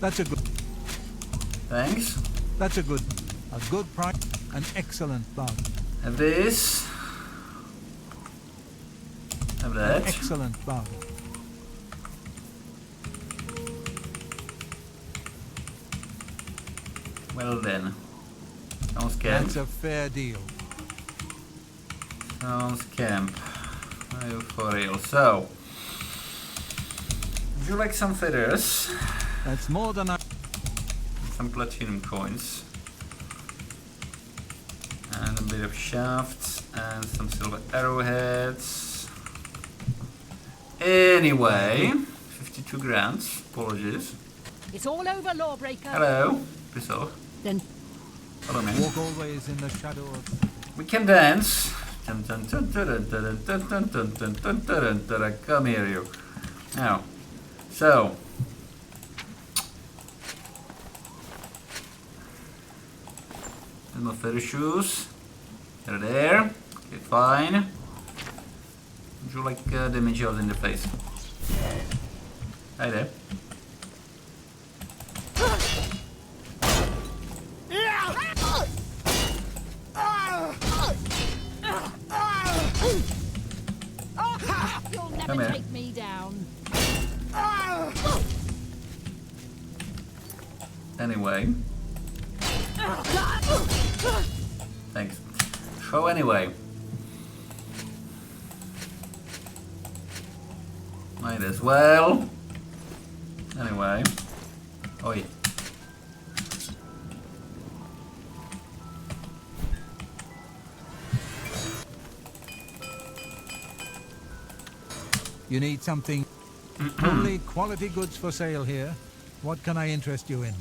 That's a good. Thanks. That's a good price. An excellent bargain. Have this. Have that. An excellent bargain. Well then. Sounds camp. That's a fair deal. Sounds camp. Are you for real? So. Would you like some feathers? That's more than I. Some platinum coins. And a bit of shafts. And some silver arrowheads. Anyway. 52 grand. Apologies. It's all over, Lawbreaker. Hello. Piss off. Then Follow me. Walk always in the shadow of. We can dance. Come here, you. Now. So. There's my feather shoes. They're there. Okay, fine. Would you like damage out in the face? Hi there. You'll never Come here. take me down. Anyway. Thanks. So anyway. Might as well. Anyway. Oi. You need something. Only quality goods for sale here. What can I interest you in?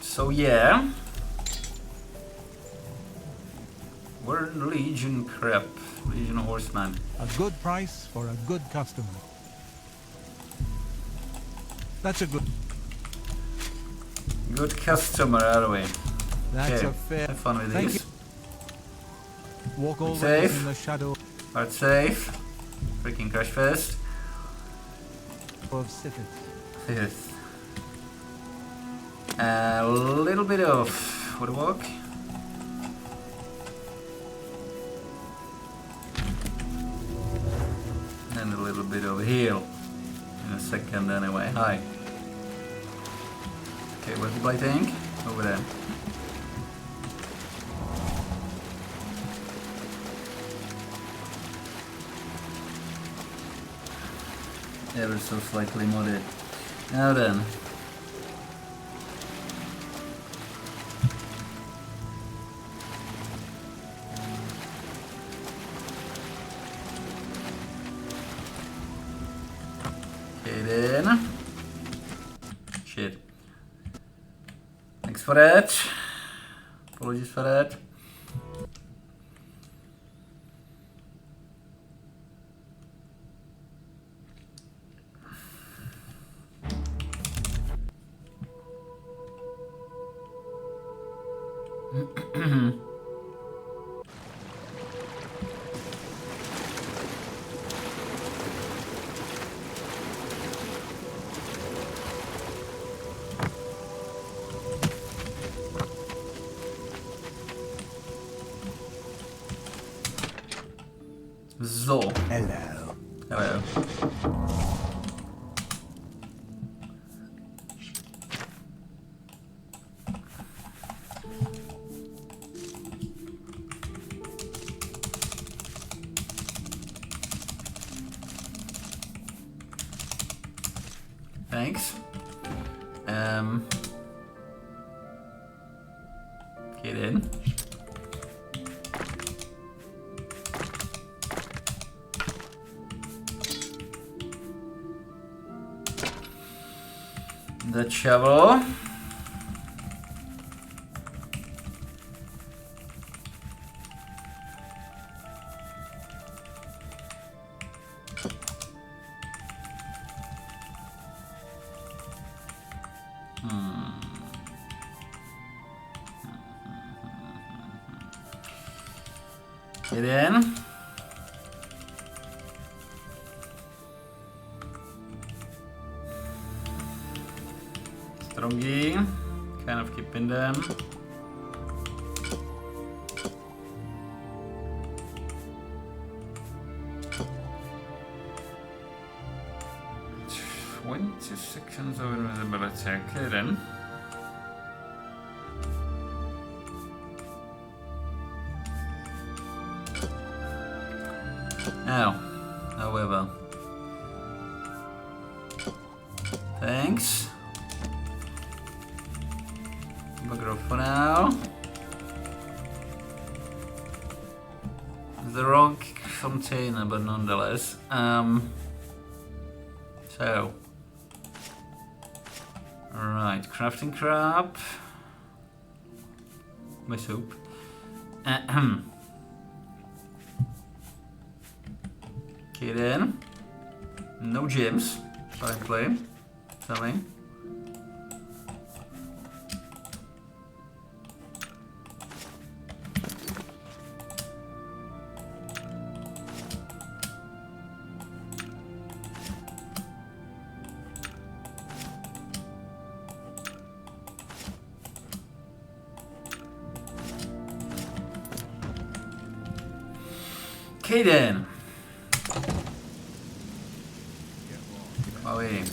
So yeah. We're in Legion crap. Legion Horseman. A good price for a good customer. That's a good. Good customer, are we? That's Okay. a fair. Have fun with Thank these. Walk always safe. in the shadow Hard safe. Freaking crash fest. of Sithis. Yes. A little bit of woodwork. And a little bit of heal. In a second anyway. Hi. Okay, where's the blade tank? Over there. Ever so slightly modded. Now then. Kaden. Shit. Thanks for that. Apologies for that. So. Hello. Hello. Thanks. Get in. The shovel. Get in. Strongy, kind of keeping them. Twenty seconds of invisibility. Okay then. Now, however, thanks. Bugger off for now. The wrong container, but nonetheless. So, alright, crafting crap. My soup. Get in. No gyms, apparently. Something. Okay then. Away.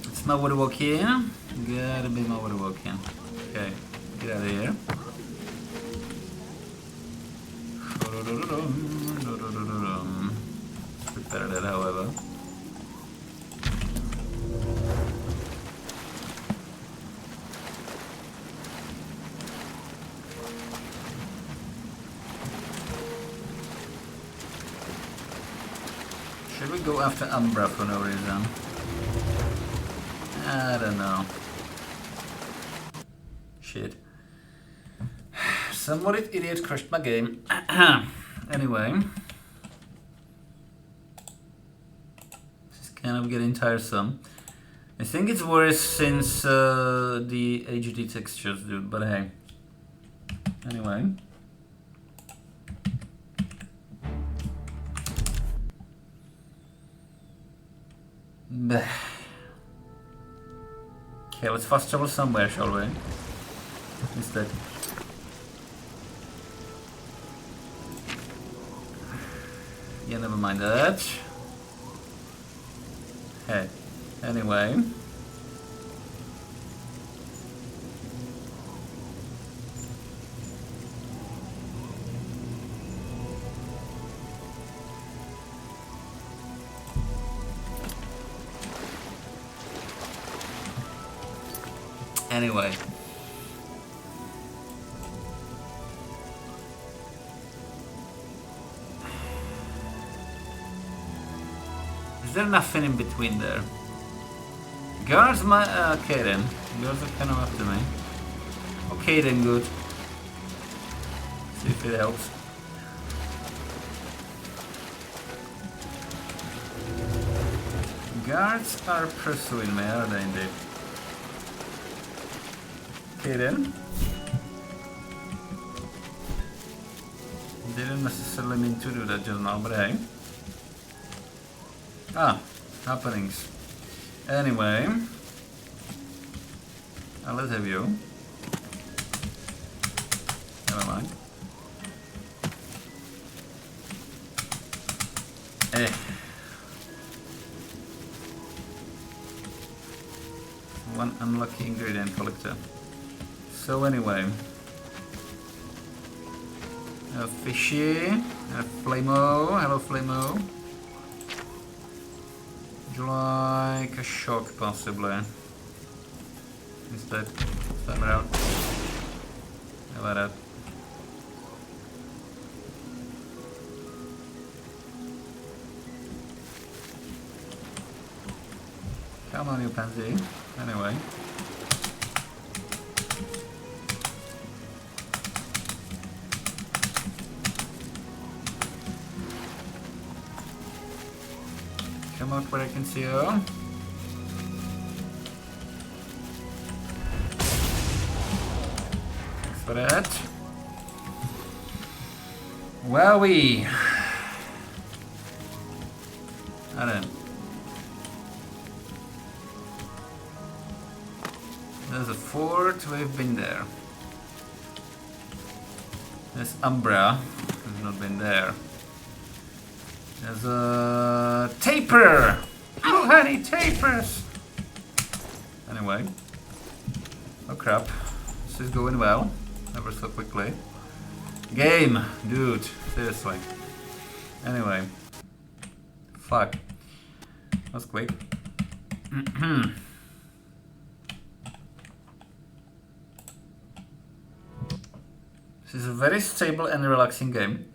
It's my water walking. Gotta be my water walking. Okay, get out of here. Prepare that, however. Should we go after Umbra for no reason? I don't know. Shit. Some idiot crushed my game. Anyway. This is kind of getting tiresome. I think it's worse since the HD textures do, but hey. Anyway. Okay, let's fast travel somewhere, shall we? Instead. Yeah, never mind that. Hey, anyway. Anyway. there nothing in between there? Guards my... okay then. Guards are kind of after me. Okay then, good. See if it helps. Guards are pursuing me, are they indeed? Okay then. Didn't necessarily mean to do that just now, but hey. Ah, happenings. Anyway. Let's have you. Never mind. Eh. One unlucky ingredient collector. So anyway. Fishy. Flamo. Hello Flamo. Would you like a shock possibly? Instead. Time it out. How about that? Come on, you pansy. Anyway. Come out where I can see you. Thanks for that. Wowee. I don't. There's a fort, we've been there. There's Umbra, we've not been there. There's a taper! Oh honey, tapers! Anyway. Oh crap. This is going well. Never so quickly. Game! Dude, seriously. Anyway. Fuck. That's quick. This is a very stable and relaxing game.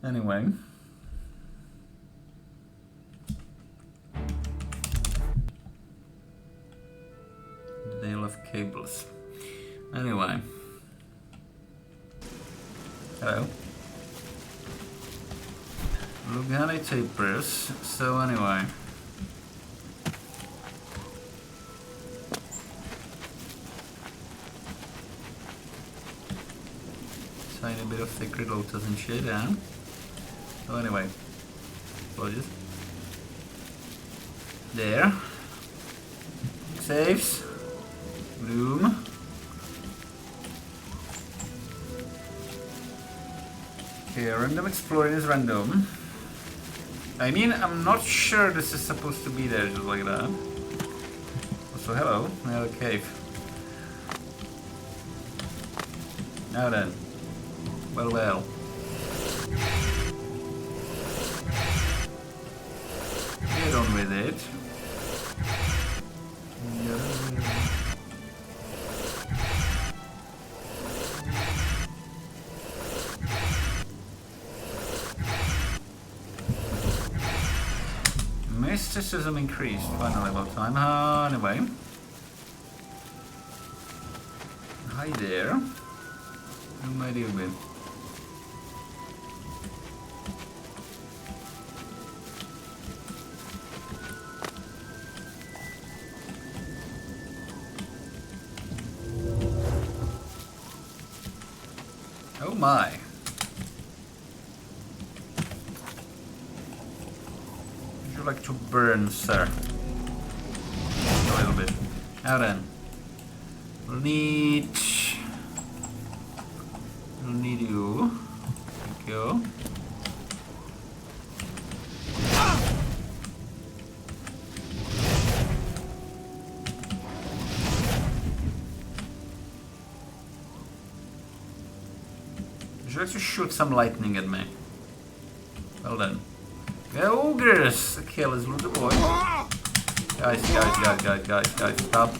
Anyway. They love cables. Anyway. Hello. Lugani tapers. So anyway. Tiny bit of sacred lotus and shit, yeah? So anyway. Apologies. There. Saves. Bloom. Okay, random exploring is random. I mean, I'm not sure this is supposed to be there just like that. So hello, another cave. Now then. Well, well. Get on with it. Mysticism increased, finally about time. Anyway. Hi there. Who might you be? Oh my. Would you like to burn, sir? A little bit. Now then. We'll need you. Thank you. Would you like to shoot some lightning at me? Well then. Ogres! Okay, let's loot the boy. Guys, stop.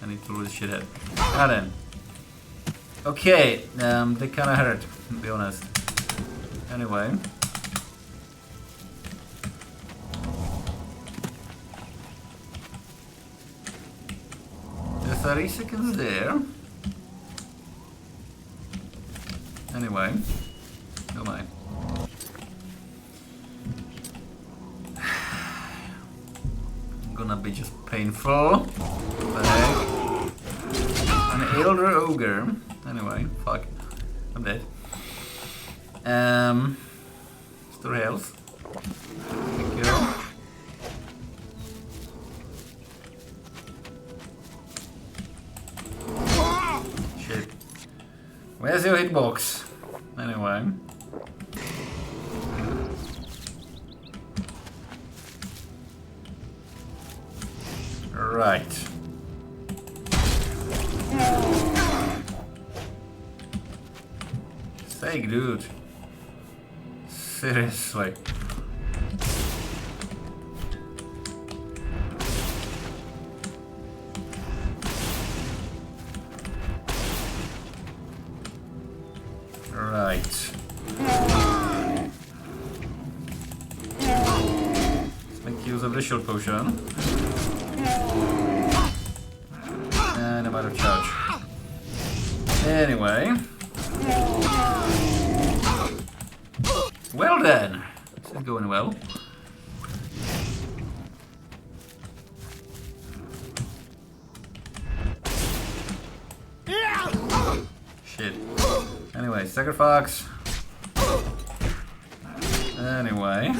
I need to loot the shithead. Now then. Okay, they kinda hurt, to be honest. Anyway. 30 seconds there. Anyway, oh my. Gonna be just painful. What the heck? An elder ogre. Anyway, fuck. I'm dead. Store health. Thank you. Shit. Where's your hitbox? Anyway. Right. Sake, dude. Seriously. Right. Let's make use of the shield potion. And I'm out of charge. Anyway. Well then. This is going well. Shit. Anyway, Sucker Fox. Anyway.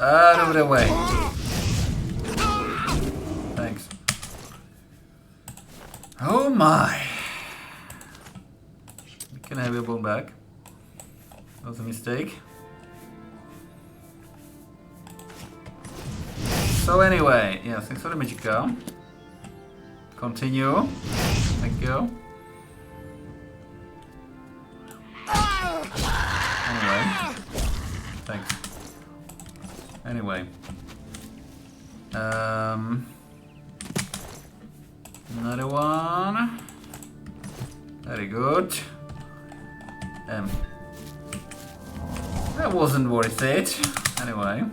Out of the way. Thanks. Oh my. Can I have your bone back? That was a mistake. So anyway, yeah, thanks for the Magicka. Continue. Thank you. Anyway. Thanks. Anyway. Another one. Very good. That wasn't worth it. Anyway.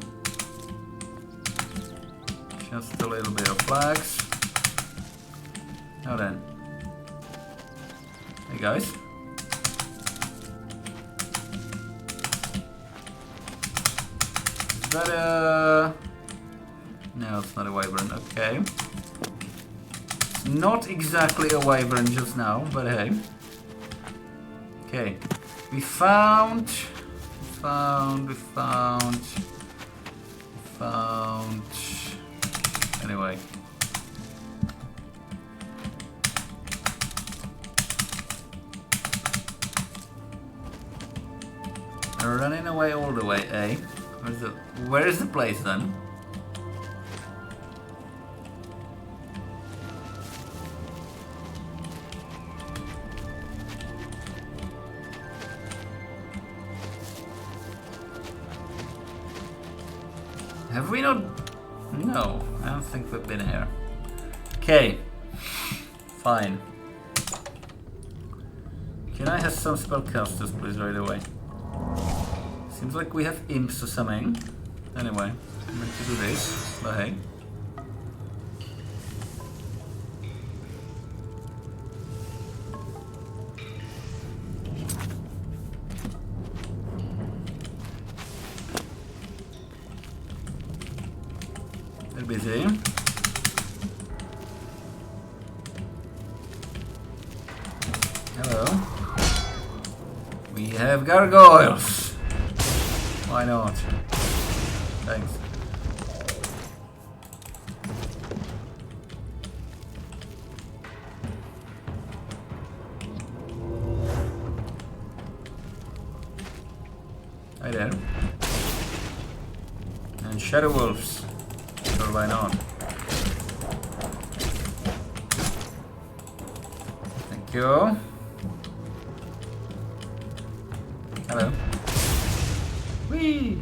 Just a little bit of flags. Now then. Hey guys. Is that a... No, it's not a wyvern. Okay. Not exactly a wyvern just now, but hey. Okay. We found... Anyway. We're running away all the way, eh? Where is the place then? Have we not? No, I don't think we've been here. Okay, fine. Can I have some spellcasters, please, right away? Seems like we have imps or something. Anyway, I'm going to do this, but hey. They're busy. Hello. We have gargoyles. Why not? Thanks. Hi there. And shadow wolves. Sure, why not? Thank you. Hello. Whee!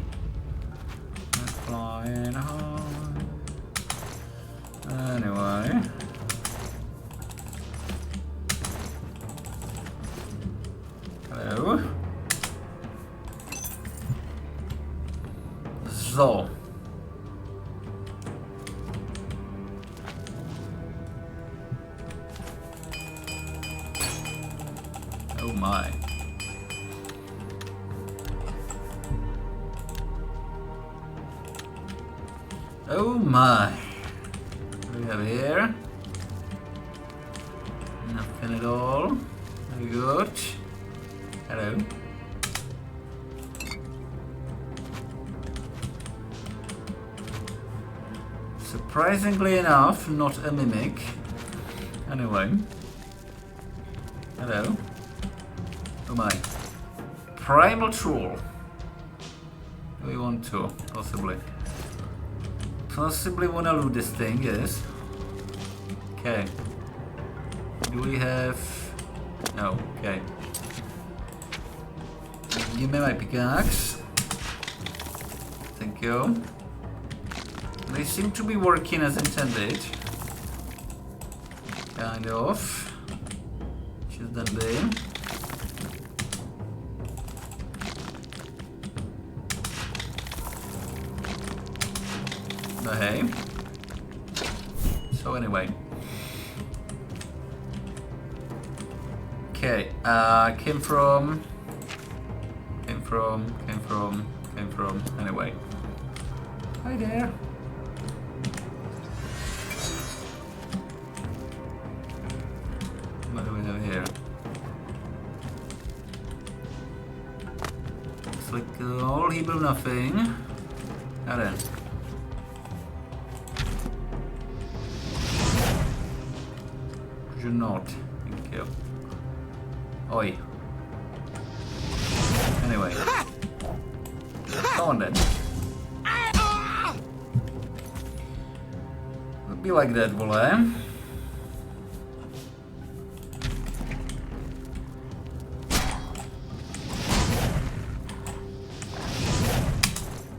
We're flying high. Anyway. Hello. So. Oh my. Oh my. What do we have here? Nothing at all. Very good. Hello. Surprisingly enough, not a mimic. Anyway. Hello. Oh my. Primal Troll. Do we want to? Possibly. Possibly wanna loot this thing, yes. Okay. Do we have... No, okay. Give me my pickaxe. Thank you. They seem to be working as intended. Kind of. Should then be. But hey. So anyway. Okay, came from, anyway. Hi there. What do we have here? Looks like all heap of nothing. Now then. Could you not? Thank you. Oi. Anyway. Go on then. It'll be like that, will I?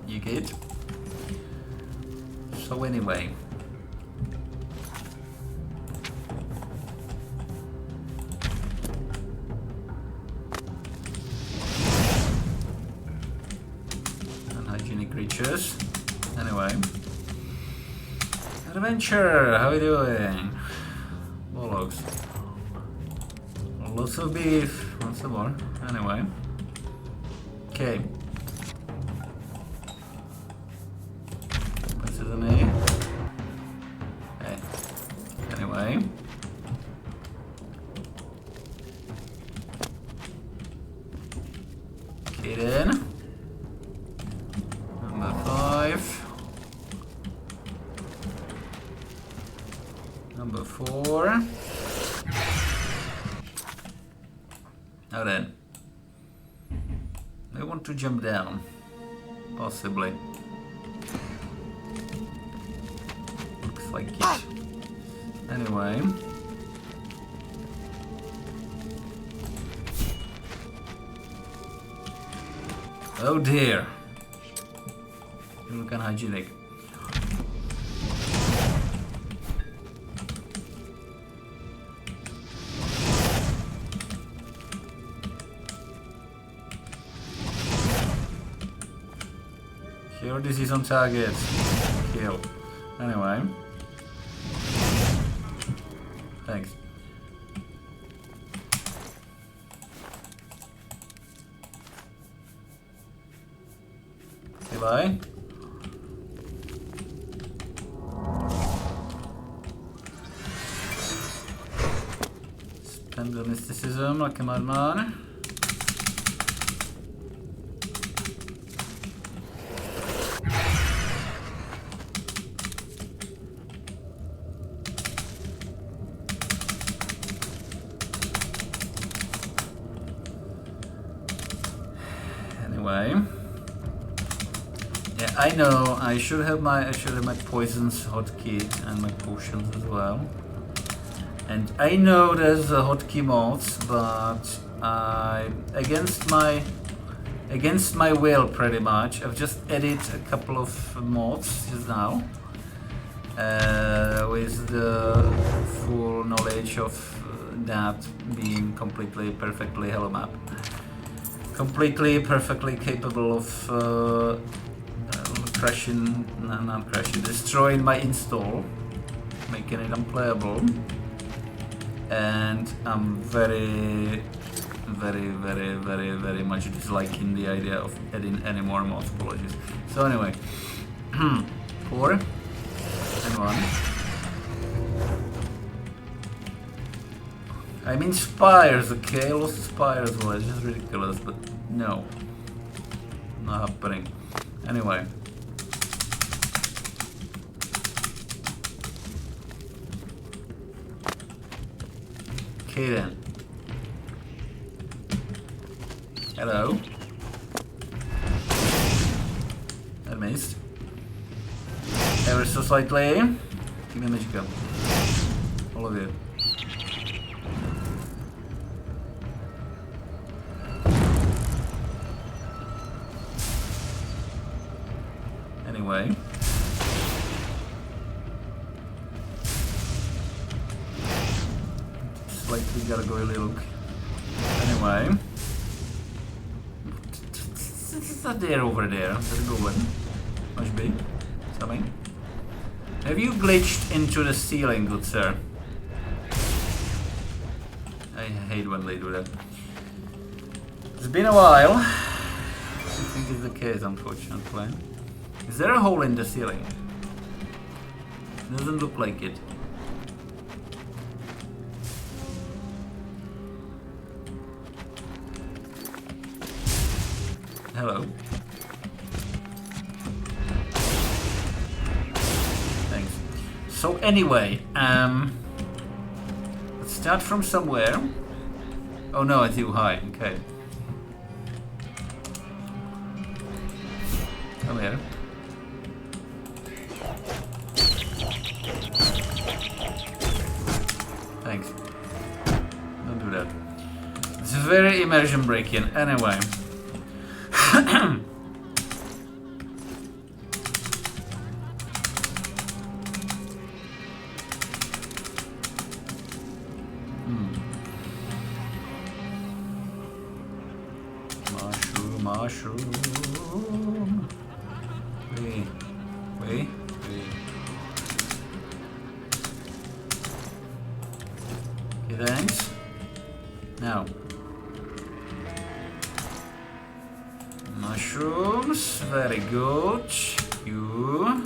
You get. So anyway. Creatures. Anyway. Adventure! How are you doing? Bollocks. Lots of beef. Lots of more. Anyway. Okay. This is me. Hey. Anyway. Get in. Number 5. Number 4. Now then. I want to jump down. Possibly. Looks like it. Anyway. Oh dear. You look unhygienic. Here, this is on target. Kill. Anyway. Thanks. Goodbye. Spend the mysticism like a madman. Anyway. Yeah, I know I should have my poisons hotkey and my potions as well. And I know there's hotkey mods, but against my will pretty much. I've just added a couple of mods just now. With the full knowledge of that being completely perfectly hello map. Completely perfectly capable of destroying my install, making it unplayable, and I'm very very much disliking the idea of adding any more mods. Apologies. So anyway, 4 and 1. I mean spires, okay? Lost spires, well, it's just ridiculous, but no. Not happening. Anyway. Okay then. Hello. I missed. Ever so slightly. Give me a magic gun. All of you. Anyway. Slightly gotta go a little. Anyway. It's not there over there. There's a good one. Must be. Something. Have you glitched into the ceiling, good sir? I hate when they do that. It's been a while. I think it's the case, unfortunately. Is there a hole in the ceiling? Doesn't look like it. Hello. Thanks. So anyway, let's start from somewhere. Oh no, it's too high. Okay. Come here. Thanks. Don't do that. It's very immersion breaking. Anyway. Mushroom. Wait. Okay, thanks. Now. Mushrooms, very good. You.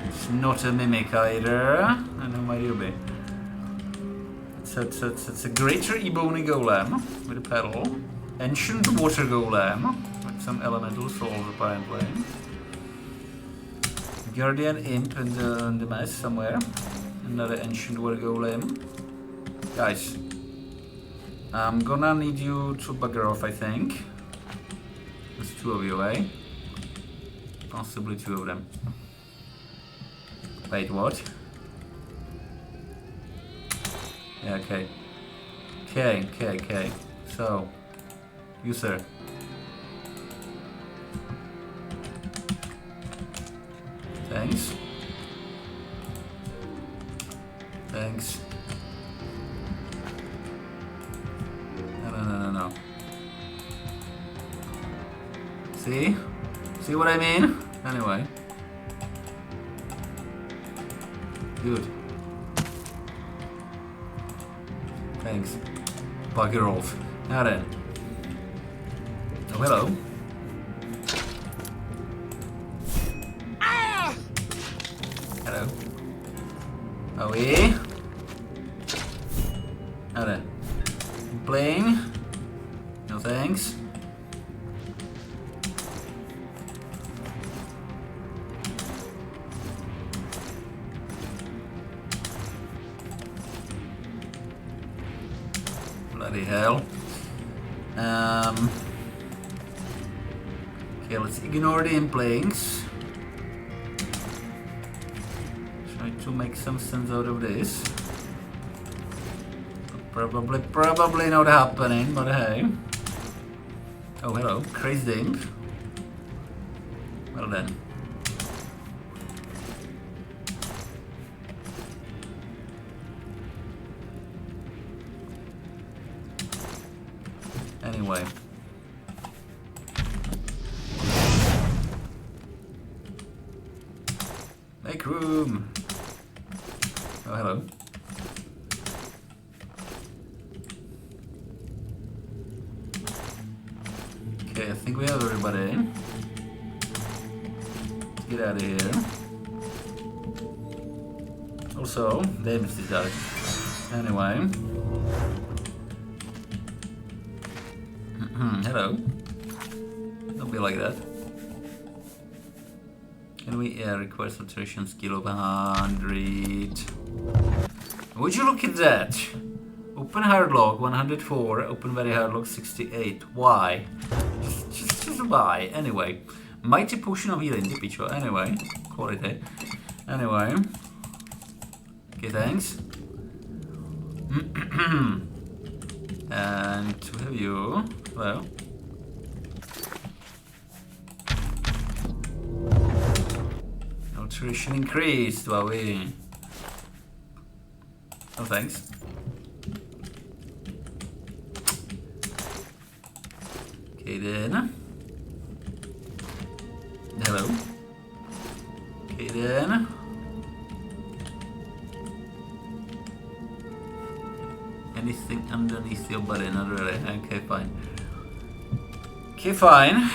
It's not a mimic either. I know might you be. It's a greater ebony golem with a pedal. Ancient water golem with some elemental souls apparently. Guardian imp in the mess somewhere. Another ancient water golem. Guys, I'm gonna need you to bugger off, I think. There's 2 of you, eh? Possibly 2 of them. Wait, what? Yeah, okay. Okay. So, you, sir. Thanks. Thanks. No. See? See what I mean? Anyway. Good. Thanks. Bugger off. Now then. Oh, hello. Ah! Hello. Oh, yeah? Now then. Playing? No thanks. Bloody hell. Okay, let's ignore the implayings. Try to make some sense out of this. Probably not happening, but hey. Oh, hello, crazed imp. Well then. Anyway. Make room. Oh, hello. Okay, I think we have everybody. Let's get out of here. Also, they missed this out. Anyway. Hello. Don't be like that. Can we require saturation skill of 100? Would you look at that? Open hard log 104, open very hard log 68. Why? Just why? Anyway. Mighty potion of healing, the picture. Anyway. Quality. Anyway. Okay, thanks. And to have you. Well. Nutrition increased, wow. Oh, thanks. Okay then. Hello. Okay then. Anything underneath your body? Not really. Okay, fine. Okay, fine.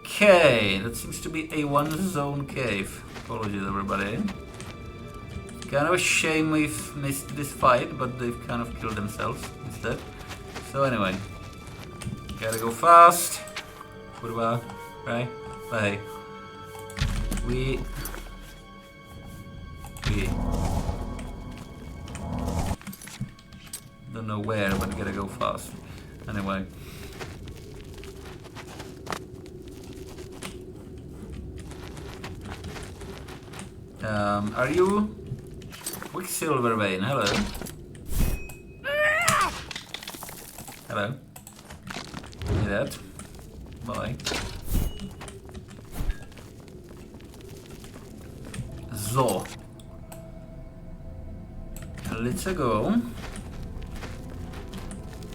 Okay, that seems to be a one-zone cave. Apologies, everybody. Kind of a shame we've missed this fight, but they've kind of killed themselves instead. So anyway, gotta go fast. Kurwa, right? Hey, we don't know where, but gotta go fast. Anyway. Are you Quicksilver Vein? Hello. Hello. Give me that. Bye. So. Let's go.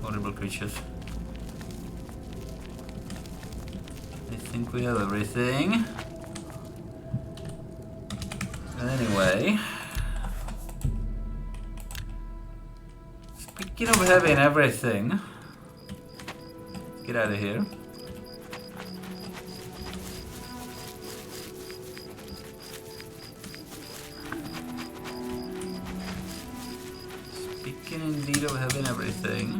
Horrible creatures. I think we have everything. Anyway, speaking of having everything, get out of here. Speaking indeed of having everything.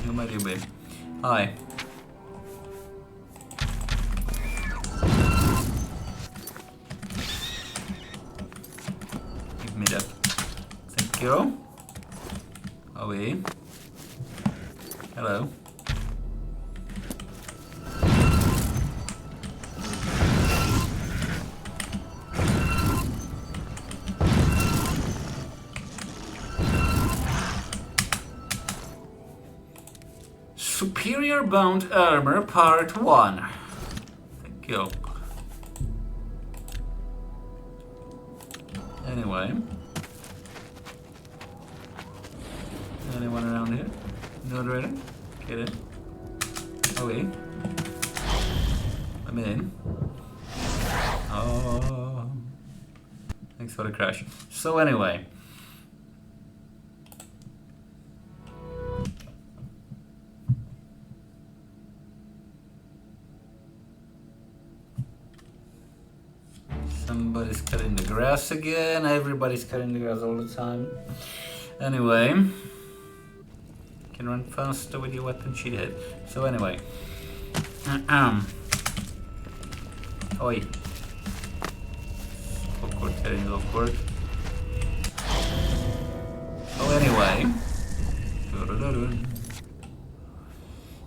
Who might you be? Hi. Give me that. Thank you. Away. Hello. Superior Bound Armor Part 1. Thank you. Anyway. Anyone around here? Not really? Get in. Away. I'm in. Oh. Thanks for the crash. So anyway. Somebody's cutting the grass again. Everybody's cutting the grass all the time. Anyway. Can run faster with your weapon, cheathead. So anyway. Oi. Awkward, getting awkward. So anyway.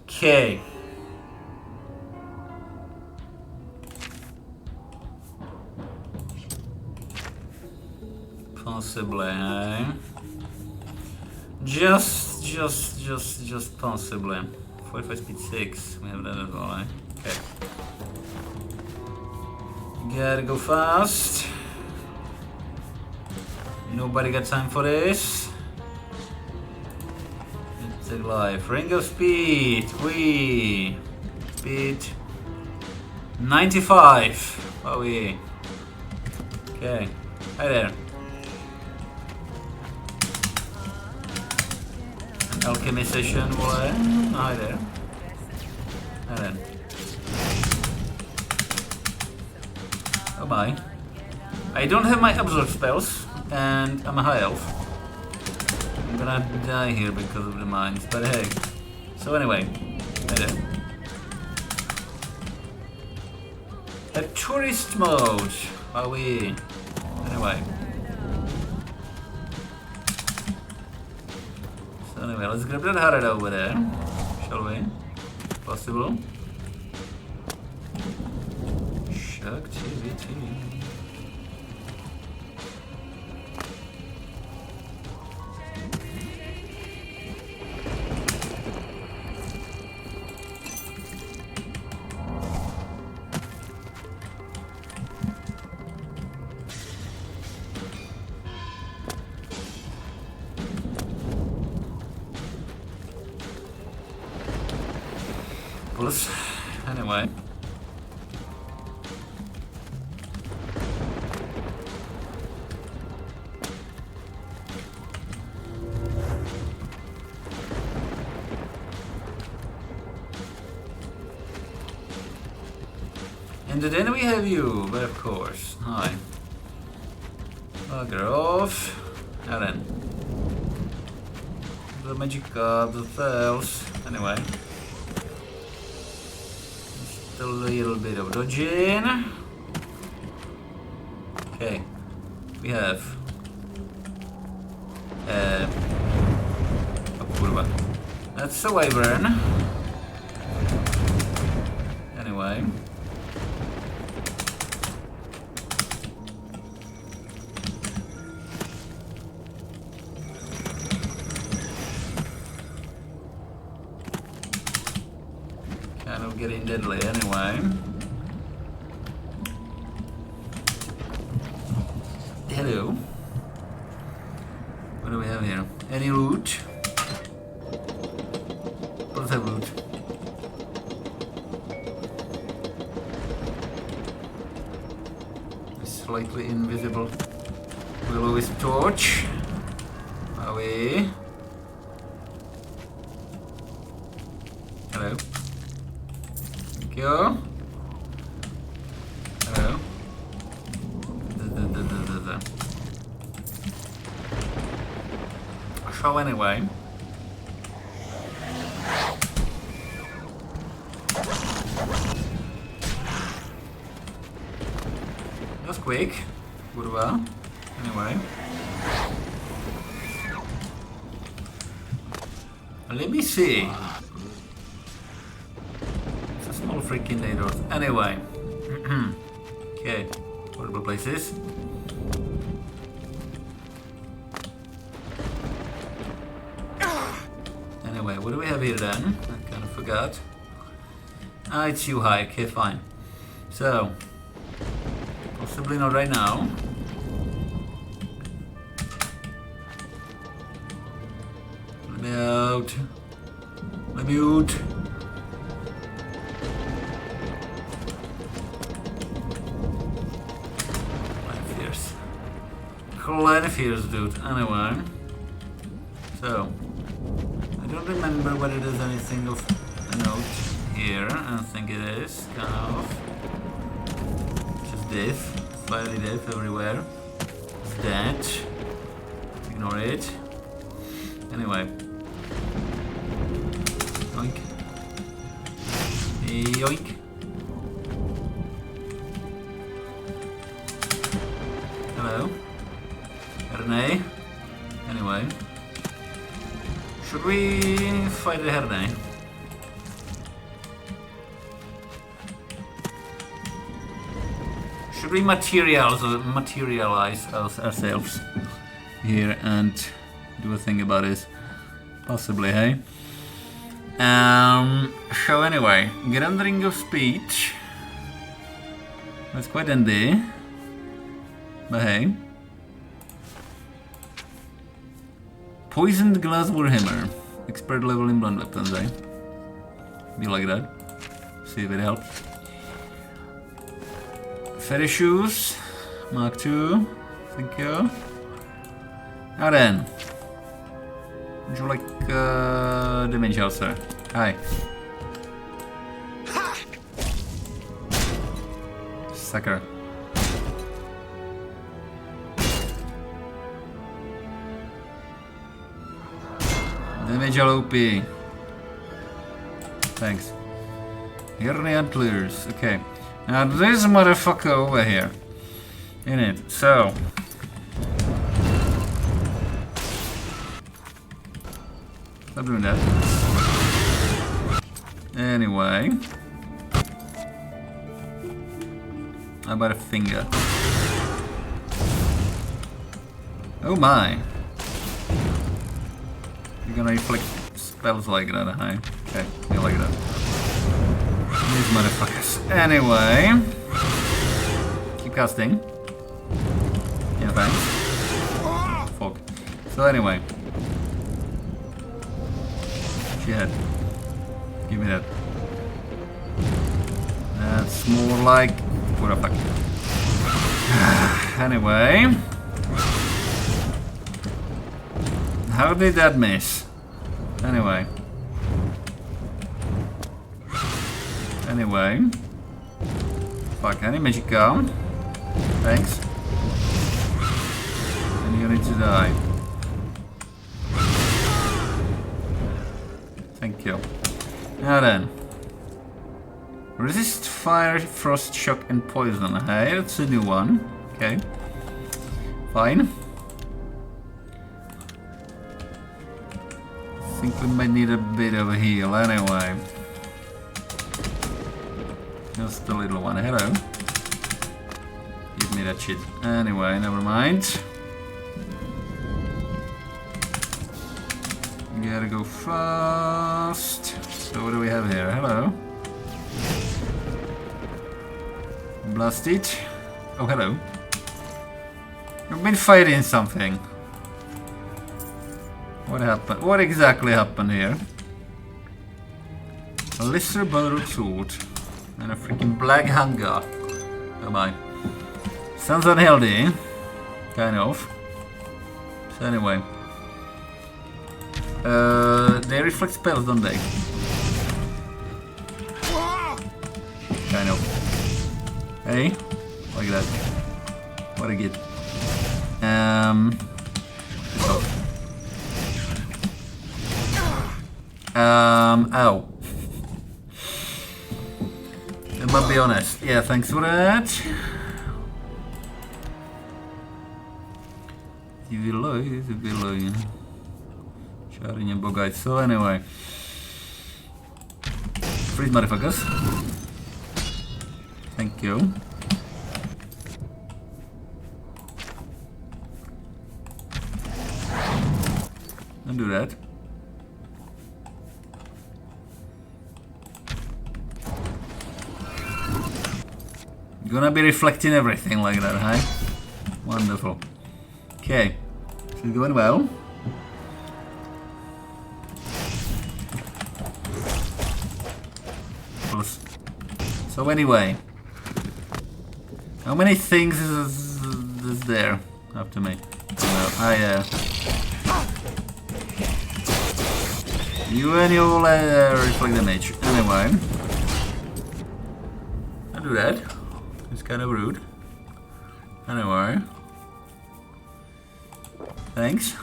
Okay. Possibly, eh? Just possibly. 45 speed 6. We have that as well, eh? Okay. Gotta go fast. Nobody got time for this. Let's take life. Ring of speed. Wee. Speed. 95. Oh yeah. Okay. Hi there. An alchemy session. Hi there. Hi there. Oh my. I don't have my absorb spells, and I'm a high elf. I'm gonna die here because of the mines, but hey. So anyway, hi there. A tourist mode. Are we? Anyway. So anyway, let's grab that Harad over there, shall we? Possible. Activity. Plus, anyway. And then we have you, but of course. Hi. Bugger off. Now then. The magic of the cells. Anyway. Just a little bit of dodging. Okay. We have. Oh, kurwa. That's a wyvern. Anyway. Getting deadly anyway. Hello. What do we have here? Any loot? Let's have loot. A slightly invisible will-o-wisp torch. Away. Hello. Go. Hello. So anyway. Just quick. Good well. Anyway. Let me see. Small freaking Daedros. Anyway. Okay. Horrible places. Anyway, what do we have here then? I kind of forgot. Ah, it's you high. Okay, fine. So. Possibly not right now. Let me out. Let me out. Fierce dude. Anyway, so I don't remember whether there's anything of a note here. I don't think it is. Kind of just diff, slightly diff everywhere. It's that. Ignore it. Anyway, yoink, yoink. Hello. Herne. Anyway. Should we fight the Herne? Should we materialize ourselves here and do a thing about it? Possibly, hey? So anyway, Ring of Speech. That's quite handy. But hey. Poisoned Glass Warhammer. Expert level in blunt weapons, eh? Be like that. See if it helps. Fairy shoes. Mark 2. Thank you. Now then. Would you like damage also? Hi. Sucker. Damage all OP. Thanks. Here are the antlers. Okay. Now this motherfucker over here. In it. So. Stop doing that. Anyway. How about a finger? Oh my. You're gonna inflict spells like that, huh? Okay, you like that. These motherfuckers. Anyway. Keep casting. Yeah, thanks. Fuck. So anyway. Shit. Give me that. That's more like... What the fuck? Anyway. How did that miss? Anyway. Anyway. Fuck, any magic gun? Thanks. And you need to die. Thank you. Now then. Resist fire, frost, shock, and poison. Hey, that's a new one. Okay. Fine. I think we might need a bit of a heal anyway. Just a little one. Hello. Give me that shit. Anyway, never mind. Gotta go fast. So what do we have here? Hello. Blast it. Oh, hello. You've been fighting something. What happened? What exactly happened here? A lesser borrowed sword. And a freaking black hunger. Oh my. Sounds unhealthy. Kind of. So anyway. They reflect spells, don't they? Kind of. Hey, like that. What a get. Ow. I must be honest. Yeah, thanks for that. Zivilo. Čárině bogaj. So anyway. Freeze motherfuckers. Thank you. Don't do that. Gonna be reflecting everything like that, huh? Wonderful. Okay. This is going well. So anyway. How many things is there after me? You and you will reflect damage. Anyway. I'll do that. It's kind of rude. Anyway. Thanks.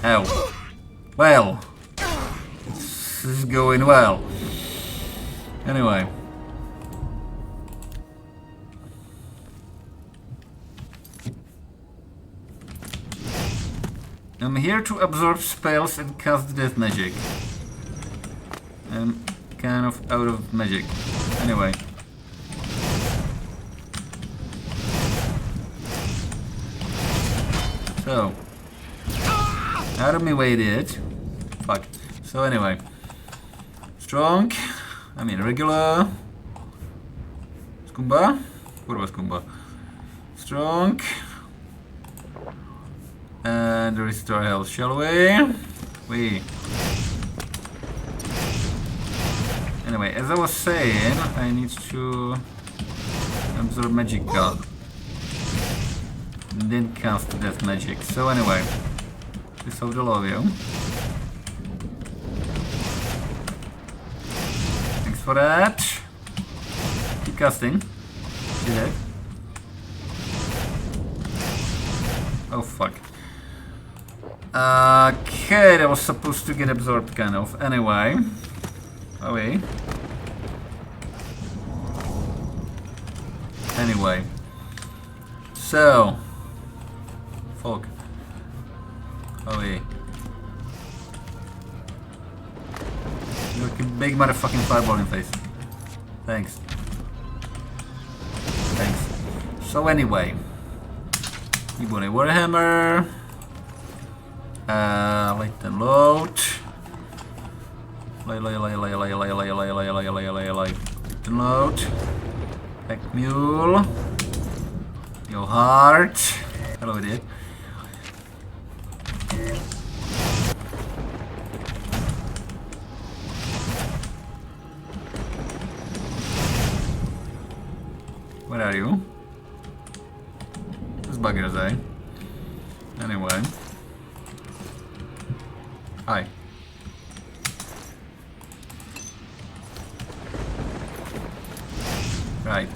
Ow. Well. This is going well. Anyway. I'm here to absorb spells and cast death magic. I'm kind of out of magic. Anyway. So. Out of my way it. Fuck. So anyway. Strong. I mean regular. Skumba. Kurwa skumba. Strong. And restore health, shall we? Anyway, as I was saying, I need to Absorb magic god. Didn't cast death magic. So anyway, we saw the love you. Thanks for that. Keep casting. See that? Oh fuck. Okay, that was supposed to get absorbed kind of. Anyway. Away. Anyway. So. Fuck. Away. Look, a big motherfucking fireball in face. Thanks. Thanks. So anyway. Ibune Warhammer. Light and load. Light and load. Pack mule. Your heart. Hello, idiot. Where are you? This buggers, eh? Anyway. Hi. Right.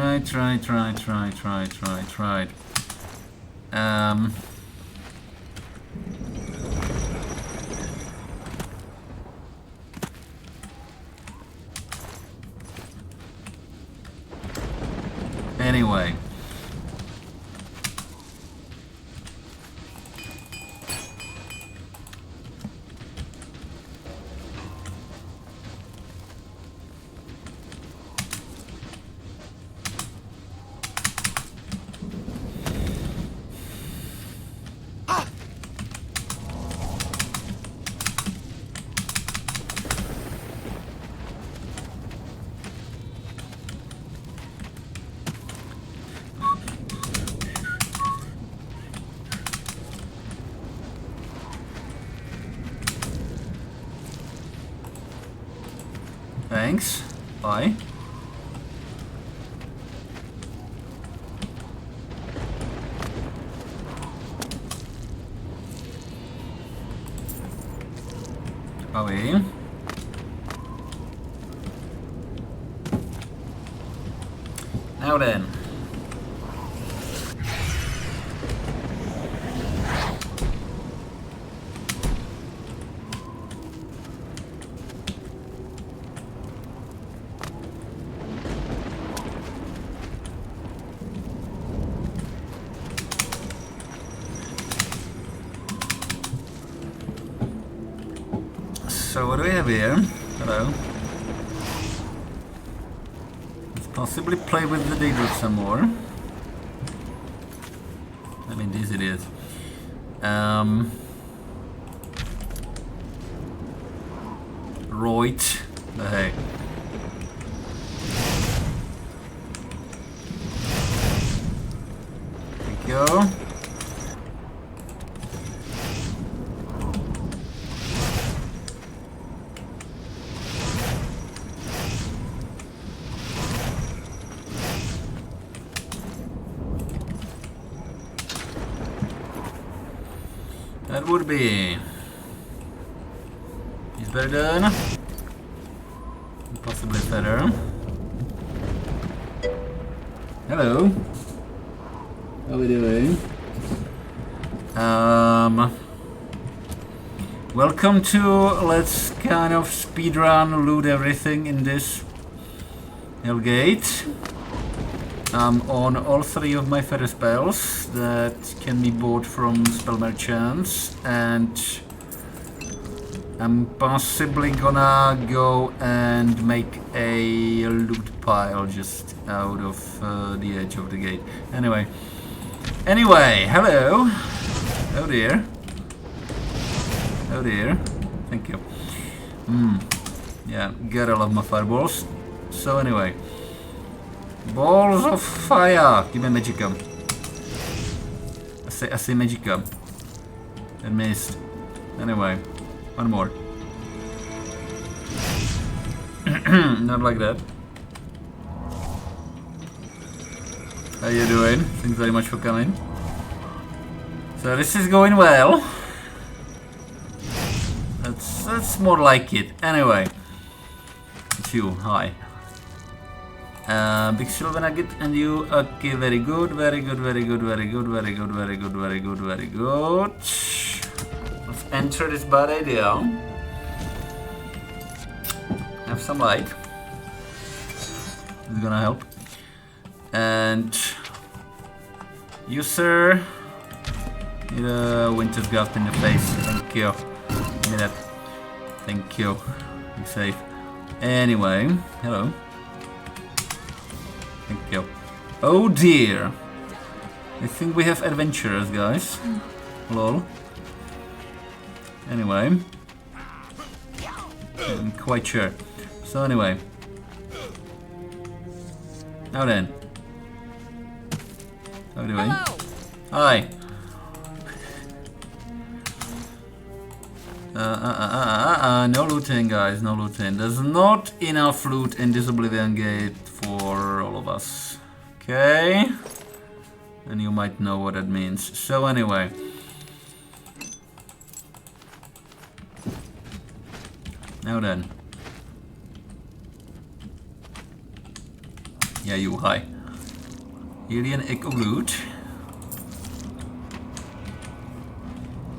Right. Anyway. Thanks. Bye. Away. Now then. So what do we have here? Hello. Let's possibly play with the Daedric some more. I mean, this it is. Right. Hey. Thank you. That would be. Is better done. Possibly better. Hello. How are we doing? Welcome to let's kind of speedrun, loot everything in this Hellgate. I'm on all three of my feather spells that can be bought from spell merchants, and I'm possibly gonna go and make a loot pile just out of the edge of the gate. Anyway, hello. Oh dear. Oh dear. Thank you. Yeah, gotta love my fireballs. So anyway. Balls of fire! Give me magicka. I say magicka. I missed. Anyway, one more. Not like that. How you doing? Thanks very much for coming. So this is going well. That's more like it. Anyway. It's you. Hi. Big silver nugget and you. Okay, very good, very good, very good, very good, very good, very good, very good, very good. Let's enter this bad idea. Have some light. It's gonna help. And you, sir, need a winter's graft in the face. Thank you. Give me that. Thank you. Be safe. Anyway, hello. Thank you. Oh dear. I think we have adventurers, guys. Lol. Anyway. I'm quite sure. So anyway. Now then. How are you doing? Hi. No looting, guys, no looting. There's not enough loot in this Oblivion Gate for all of us. Okay? And you might know what that means. So anyway. Now then. Yeah, you, hi. Alien Egg of Loot.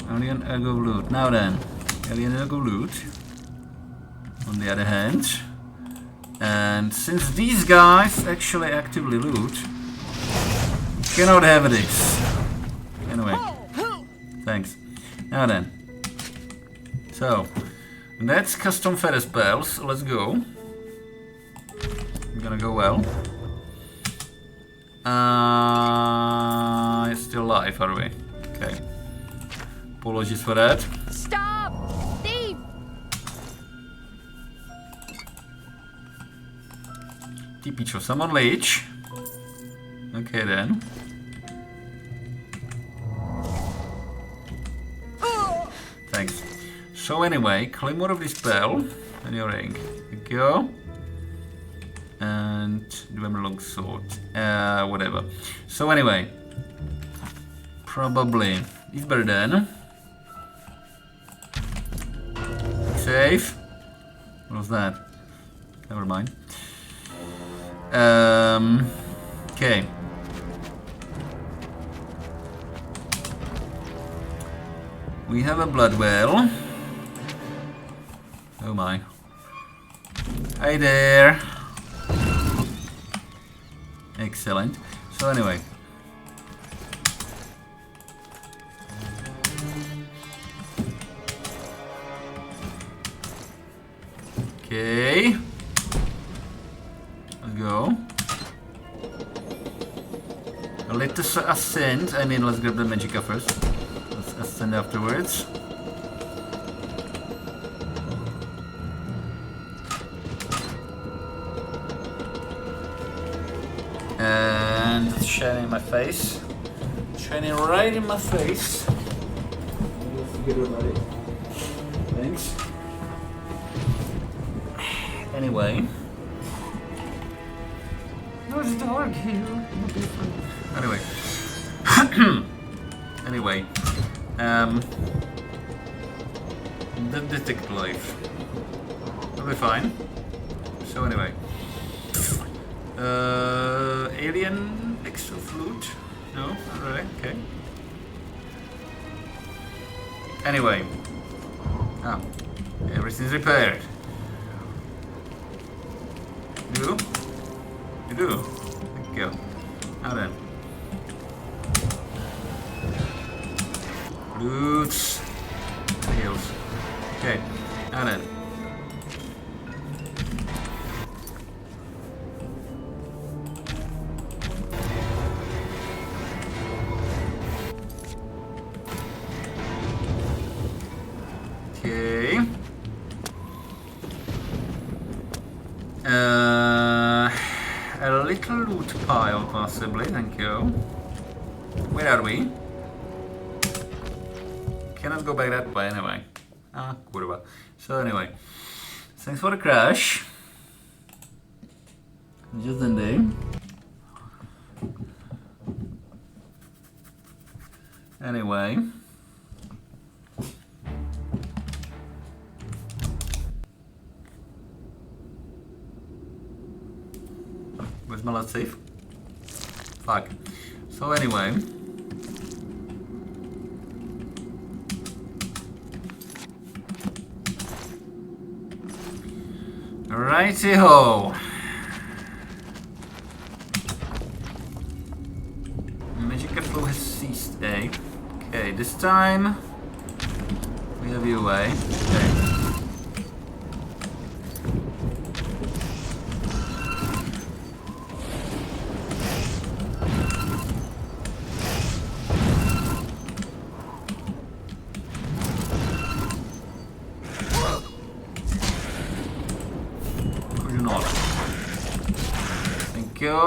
Alien Egg of Loot. Now then. Alien Egg of Loot. On the other hand. And since these guys actually actively loot, cannot have this. Anyway. Thanks. Now then. So. That's custom feather spells. Let's go. I'm gonna go well. Still alive, are we? Okay. Apologies for that. Stop! Thief! TP for someone leech. Okay then. Thanks. So anyway, claim more of this spell and your ring. Thank you. And Dwemer longsword. Whatever. So anyway. Probably. It's better than. Safe. What was that? Never mind. Okay. We have a blood well. Oh my. Hi there. Excellent. So anyway. Okay. Let's go. Let us ascend. I mean, let's grab the Magicka first. Let's ascend afterwards. And it's shining in my face. Shining right in my face. Forget about it. Thanks. Anyway. No, it's dark here. Anyway. Anyway. The detect life. That'll be fine. So anyway. Alien extra flute? No? Alright, okay. Anyway. Ah. Everything's repaired. You? You do? Thank you. Now then. Roots. Heals. Okay. Now then. Okay. A little loot pile, possibly. Thank you. Where are we? Cannot go back that way anyway. Ah, kurwa. So anyway, thanks for the crash. Just in there. Anyway. Where's my last save? Fuck. So anyway. Righty-ho. Magic flow has ceased, eh? Okay, this time we have you away. Okay. Could you not? Thank you.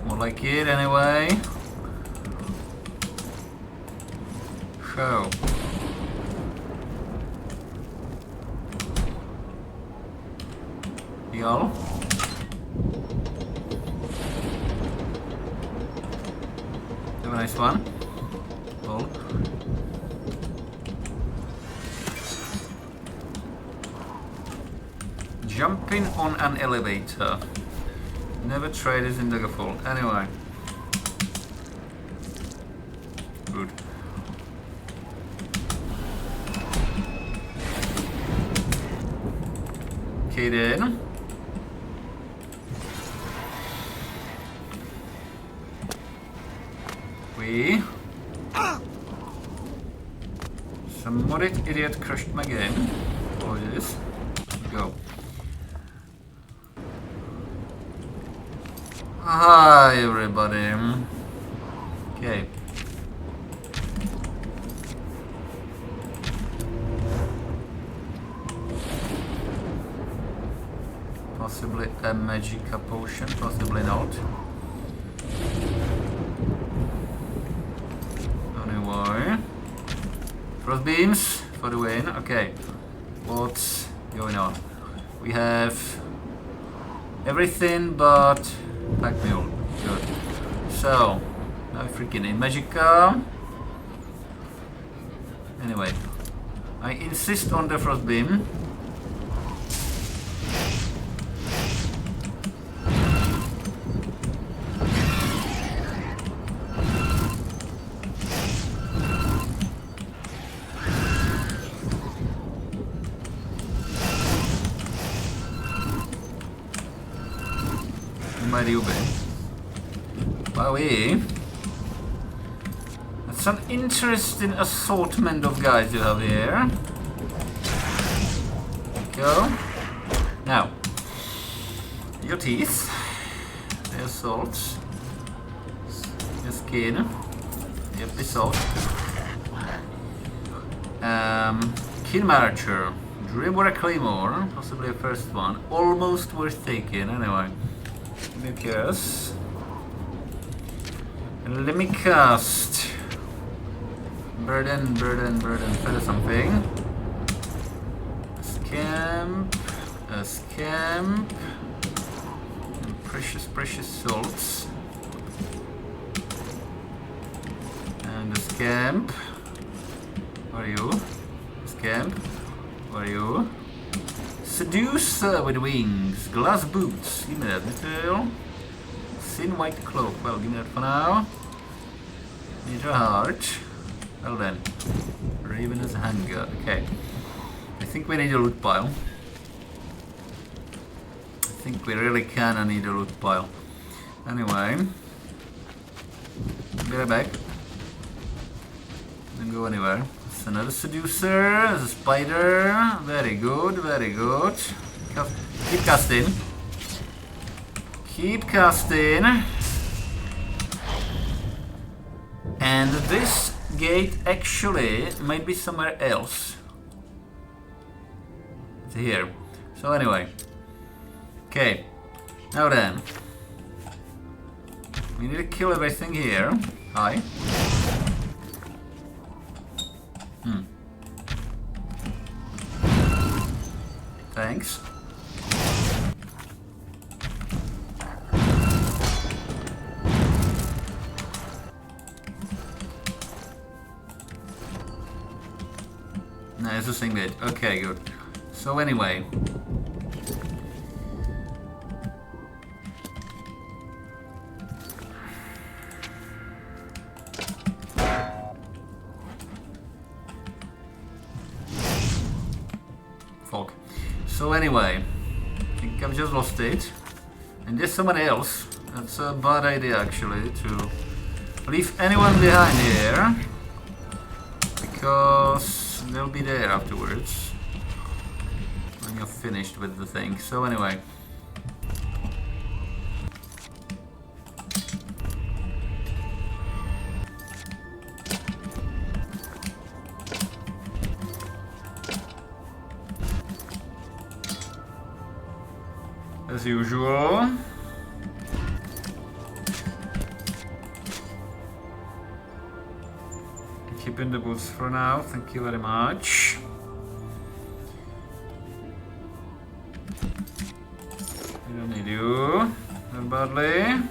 More like it anyway. So. Heal. Have a nice one. Cool. Jumping on an elevator. Never tried this in Daggerfall. Anyway. Good. Okay then. We... Some modded idiot crushed my game. Apologies. Go. Hi everybody. Okay. Possibly a magica potion, possibly not. Anyway. Frost beams for the win. Okay. What's going on? We have everything but Pack Mule. Good. So, now freaking in Magica. Anyway, I insist on the Frost Beam. Wowie. That's an interesting assortment of guys you have here. Go. Now, your teeth, your salts, your skin, your episode. Kill Marcher, Dream or a Claymore, possibly a first one. Almost worth taking, anyway. Lucas. Let me cast Burden, feather something. A scamp. And precious salts. And a scamp. Where are you? Scamp. Where are you? Seducer with wings. Glass boots. Give me that material. Thin white cloak. Well, give me that for now. Need a heart. Well then. Ravenous hanger. Okay. I think we need a loot pile. I think we really kinda need a loot pile. Anyway. Be right back. Didn't go anywhere. It's another seducer. There's a spider. Very good, very good. Keep casting. Keep casting. And this gate actually might be somewhere else. It's here. So anyway. Okay. Now then. We need to kill everything here. Hi. Thanks. it's the same bit. Okay, good. So anyway. Fuck. So anyway, I think I've just lost it. And there's someone else. That's a bad idea actually to leave anyone behind here. Because they'll be there afterwards. When you're finished with the thing. So anyway. As usual. Keeping the boots for now, thank you very much. We don't need you that badly.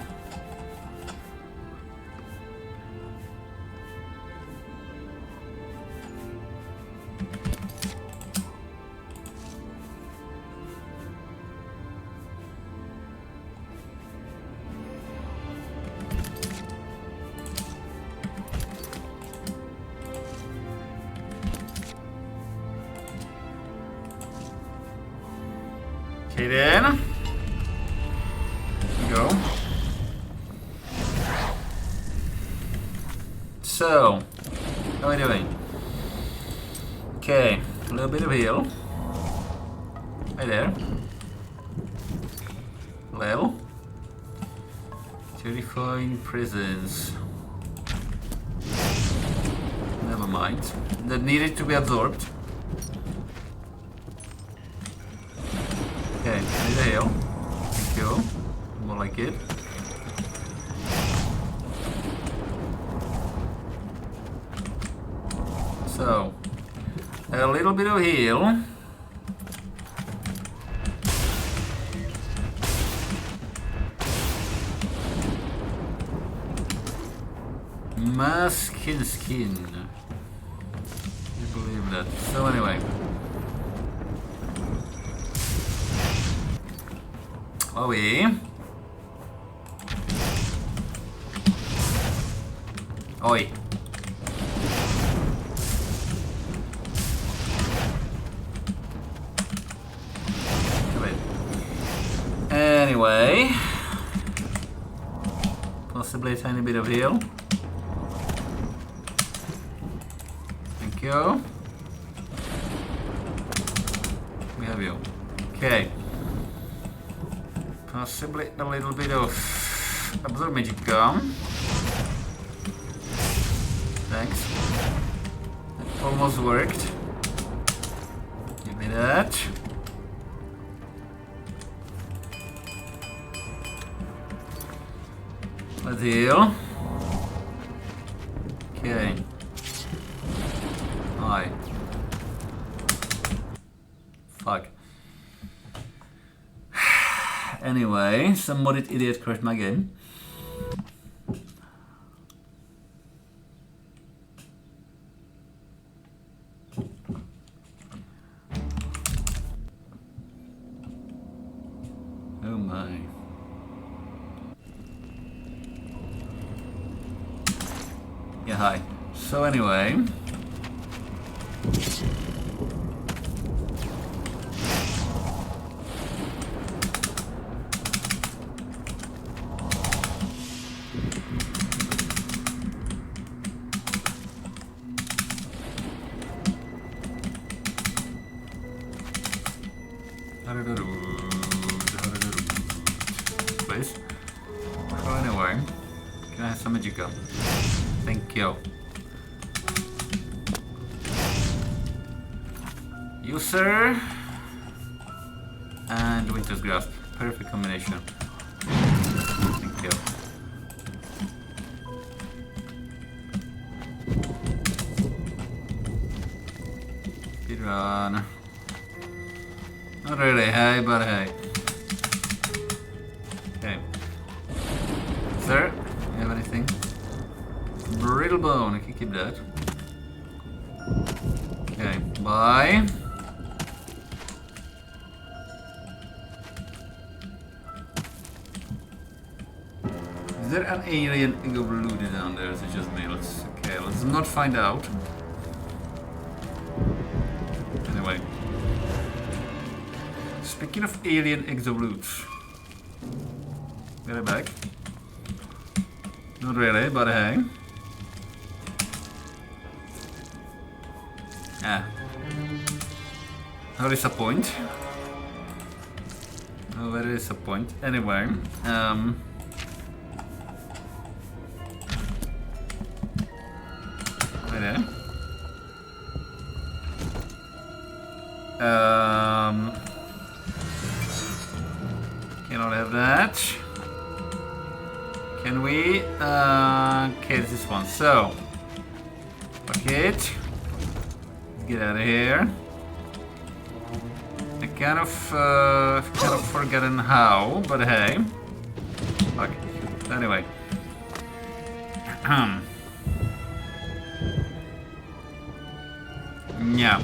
Okay then. Here we go. So, how are we doing? Okay, a little bit of heal. Hey there. Well. Terrifying presence. Never mind. That needed to be absorbed. Okay, I need a heal. Thank you. More like it. So, a little bit of heal. Skin. I believe that. So anyway. Are we? Oi. Anyway. Possibly a tiny bit of heal. Thank you. We have you. Okay. Possibly a little bit of absorb magic gum. Thanks. That almost worked. Give me that. Let's heal. Okay. Hi. Fuck. Anyway, some modded idiot crashed my game. Oh my. Yeah, hi. So anyway. Please. So anyway, can I have some magic gum? Thank you. You, sir, and Winter's Grasp. Perfect combination. Thank you. Speedrun. Not really, hey, but hey. Okay. Sir, you have anything? Brittle bone, I can keep that. Okay, bye. Is there an alien Igoblude down there? Is it just me? Let's not find out. Anyway. Speaking of alien exoblutes. Get it back. Not really, but hey. Ah. How disappoint. Oh, very disappoint. Anyway, right there. Cannot have that. Can we? Okay, this one. So, bucket. Let's get out of here. I kind of forgotten how, but hey. Fuck. Anyway. Yeah.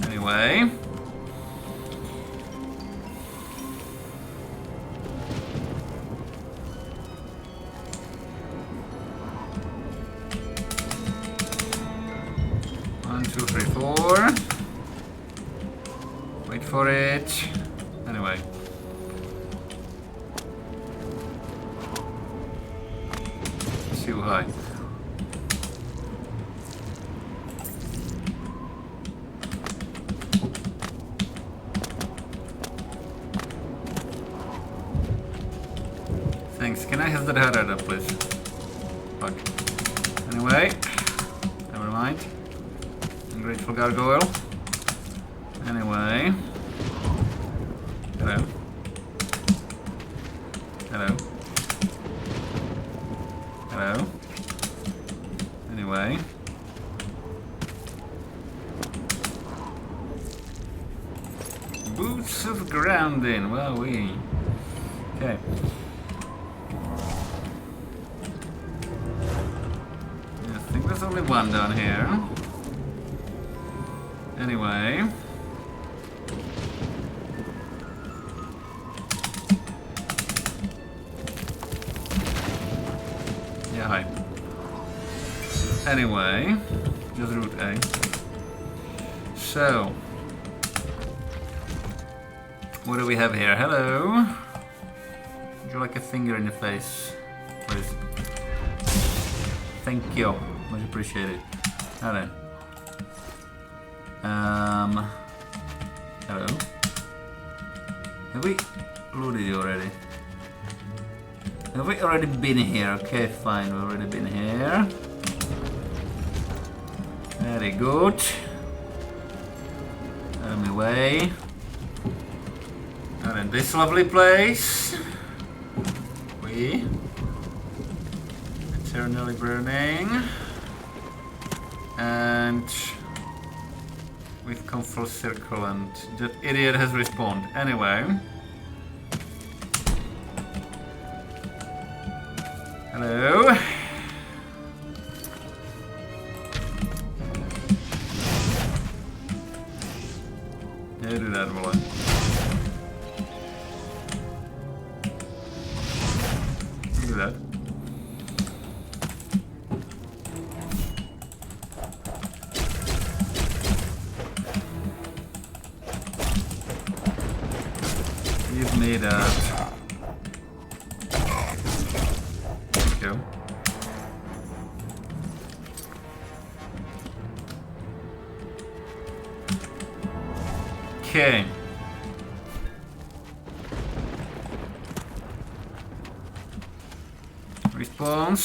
Anyway. One, two, three, four. Wait for it. Anyway. Too high. Thanks. Can I have that header up, please? Fuck. Anyway. Never mind. Ungrateful gargoyle. Anyway. Hello. Hello. Hello. Anyway. Boots of grounding. Well, we. Okay. I think there's only one down here. Anyway. Yeah, hi. Anyway, just route A. So, what do we have here? Hello. Would you like a finger in your face, please? Thank you. Much appreciated. Hello. Hello. Have we looted you already? Have we already been here? Okay, fine. We've already been here. Very good. Out of my way. And in this lovely place, we eternally burning, and we've come full circle, and that idiot has respawned. Anyway. Hello. Yeah, do that, will I? Do that. Give me that. Okay. Response.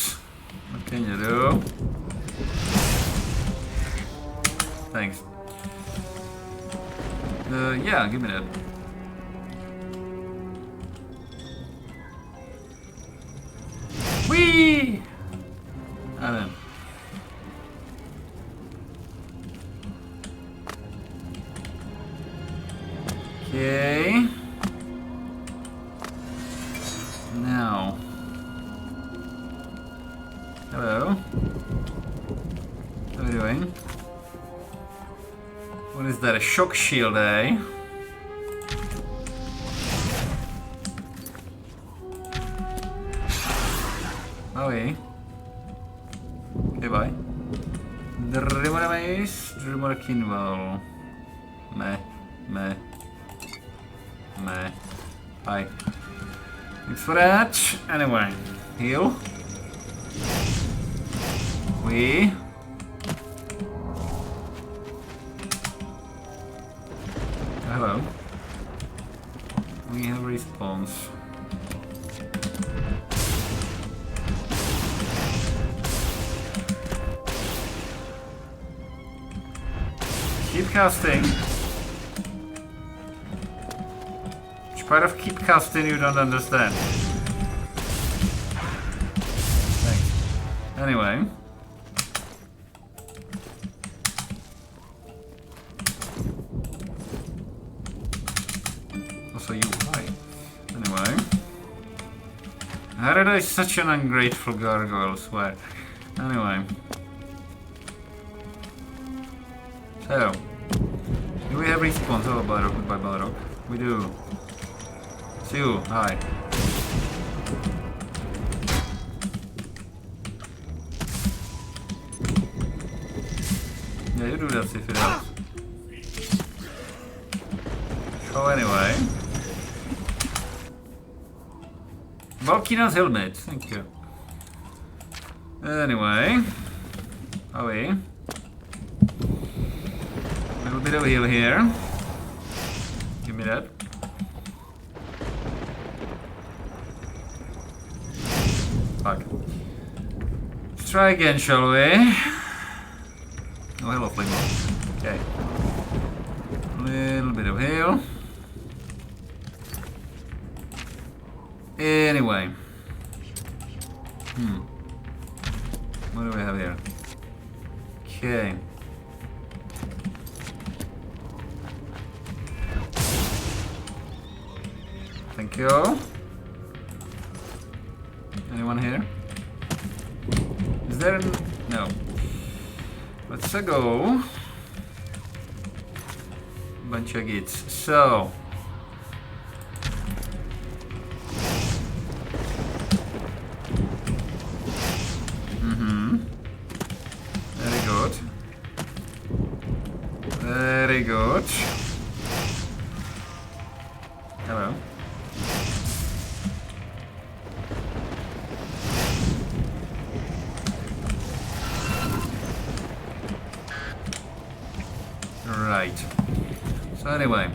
What can you do? Thanks. Yeah, give me that. Whee! And then. Okay. Now. Hello. What are we doing? What is that? A shock shield, eh? Oh, yeah. Okay, bye. Drummer Mace, Drummer Kinwall. Meh. Meh. Meh. Bye. Thanks for that. Anyway, heal. We. Hello. We have respawns. Keep casting. Which part of keep casting you don't understand? Thanks. Anyway. Also you, hi. Anyway. Harada is such an ungrateful gargoyle, I swear. Anyway. So, do we have respawns? Oh, by Balrog. We do. Sue, hi. Yeah, you do that if it helps. So anyway. Valkyria's helmet, thank you. Anyway. Oh, wait. A little bit of heal here. Give me that. Fuck. Let's try again, shall we? Oh, hello, Flame. Okay. A little bit of heal. Anyway. What do we have here? Okay. Thank you. Anyone here? Is there an... No. Let's go. Bunch of gits. So. Very good. Very good. Hello. Right. So anyway.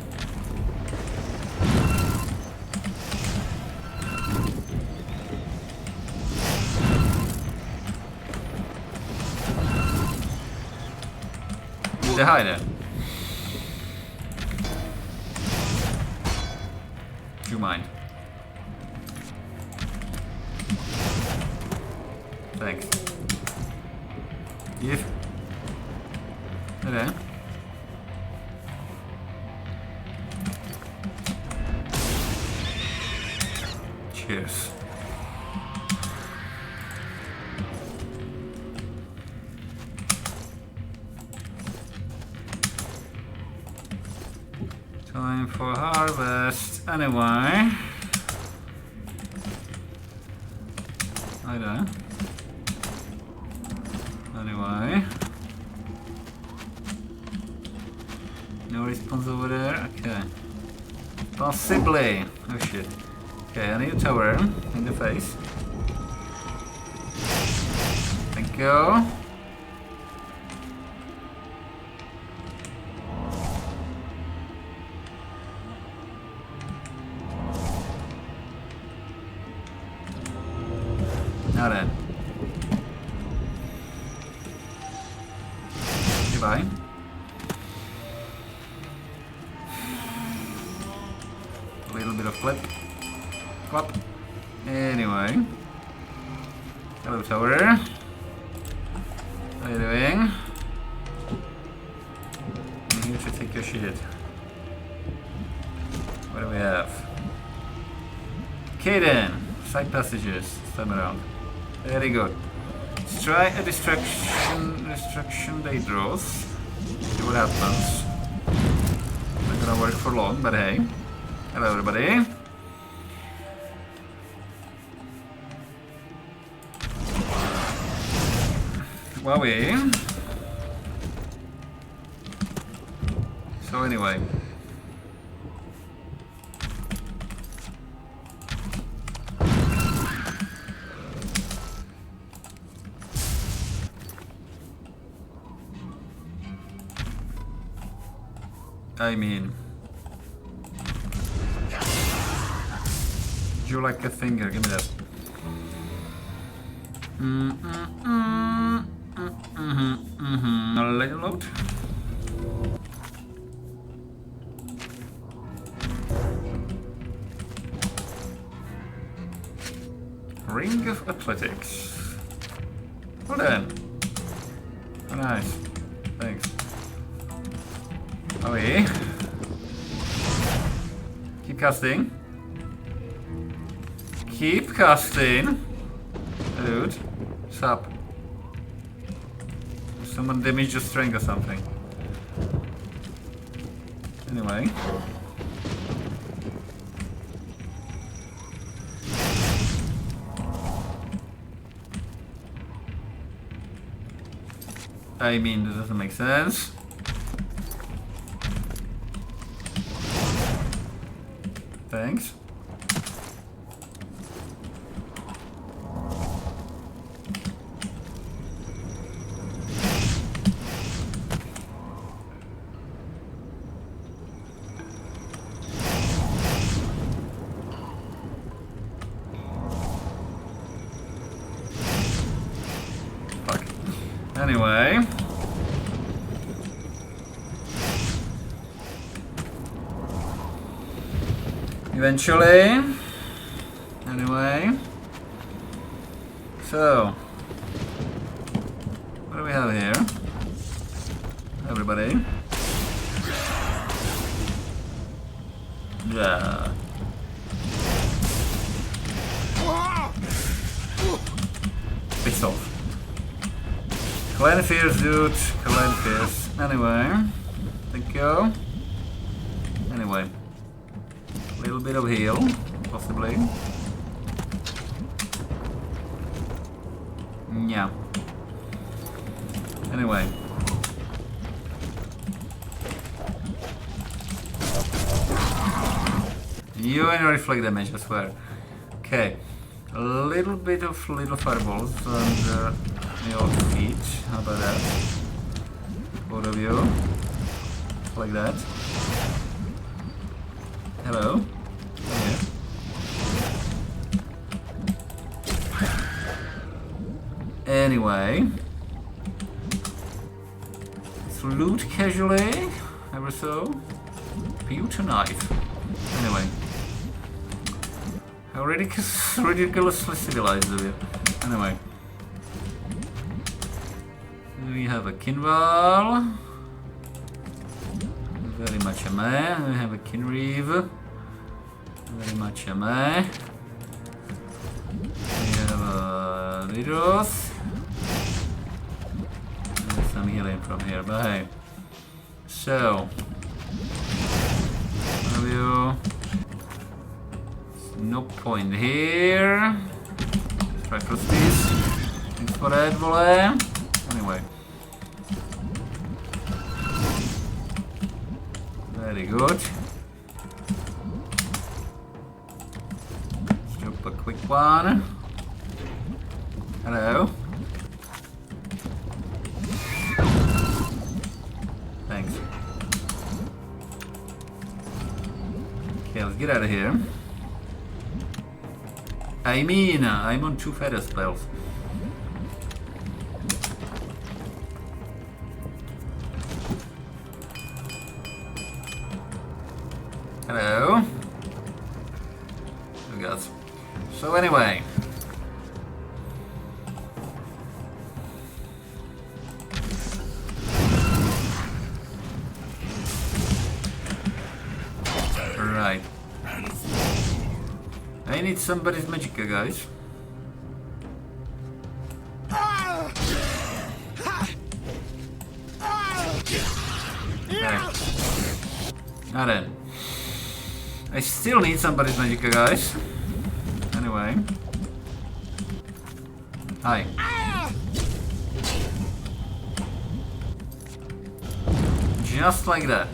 Say hi there. Do you mind? Thanks. If. Hello. Cheers. Time for harvest. Anyway. Hi there. Anyway. No response over there? Okay. Possibly. Oh shit. Okay, I need a tower in the face. Thank you. Now then. Goodbye. A little bit of flip. Clap. Anyway. Hello, tower. What are you doing? I'm here to take your shit. What do we have? Okay then. Side passages. This time around. Very good. Let's try a distraction Daedros. See what happens. Not gonna work for long, but hey. Hello everybody. Wowie. So anyway. I mean, would you like a finger? Give me that. I'll let it load. Ring of Athletics. Well then. Oh, nice. Thanks. Oh yeah. Keep casting. Keep casting. Dude. What's up? Someone damaged your strength or something. Anyway. I mean, that doesn't make sense. Thanks. Fuck. Anyway. Eventually. Anyway. So. What do we have here? Everybody. Yeah. Piss off. Clan Fierce, dude. Clan Fierce. Anyway. Thank you. Anyway. Little bit of heal, possibly. Yeah. Anyway. You and your reflect damage, I swear. Okay. A little bit of little fireballs under your feet. How about that? Both of you. Like that. Hello. Here. Anyway. Let's loot casually. Ever so. Pewter knife. Anyway. How ridiculously civilized of you. Anyway. We have a Kinval. Very much a meh. We have a Kinreeve. Very much a meh. We have a Daedros. There's some healing from here, but hey. So. Have you? No point here. Let's try for this. Thanks for that, vole. Anyway. Very good. Let's drop a quick one. Hello. Thanks. Okay, let's get out of here. I mean, I'm on 2 feather spells. Hello. Oh God. So anyway. need somebody's magicka, guys. Okay. Now then. I still need somebody's magicka, guys. Anyway. Hi. Just like that.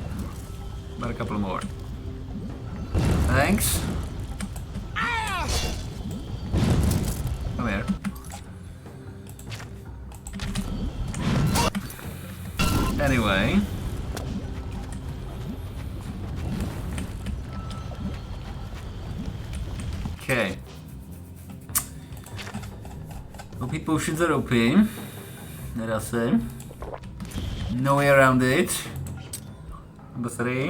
But a couple more. Thanks. Come here. Anyway. Okay. OP potions are OP. Let us say. No way around it. Number 3.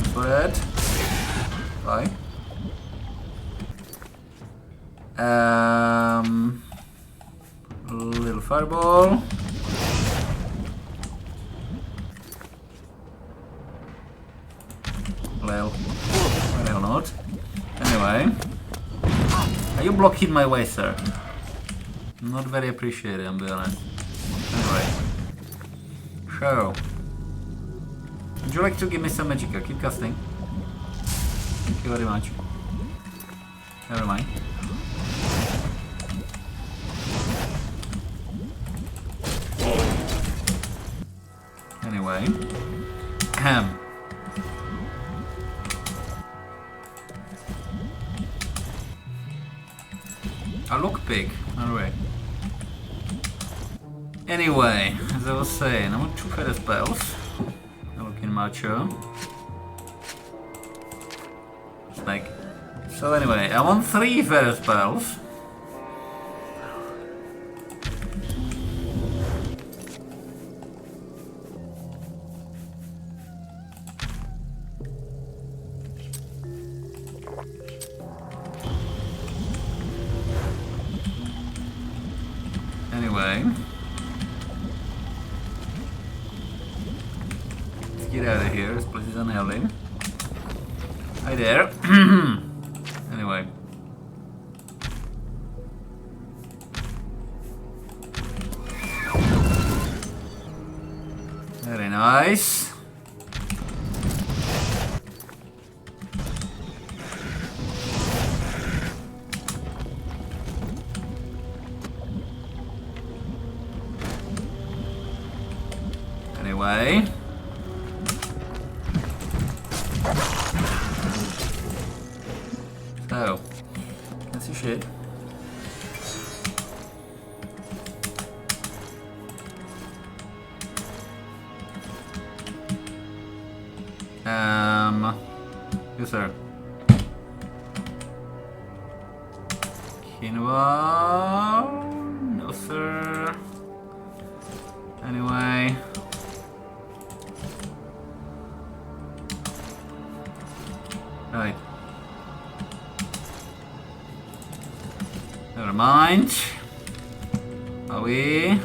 Infrared. Bye. Little fireball. Well, why the hell not? Anyway. Are you blocking my way, sir? Not very appreciated, I'm being honest. Anyway. So. Would you like to give me some magicka? Keep casting. Thank you very much. Never mind. Anyway. Ahem. I look big. Alright. Anyway, as I was saying, I want 2 feather spells. I'm looking macho. Snake. So anyway, I want 3 feather spells. Anyway, let's get out of here. This place is unhealthy. Hi there. Anyway, very nice. Anyway. So, that's your shit. Yes sir. Quinoa? No sir. Anyway. Right. Never mind. How are we?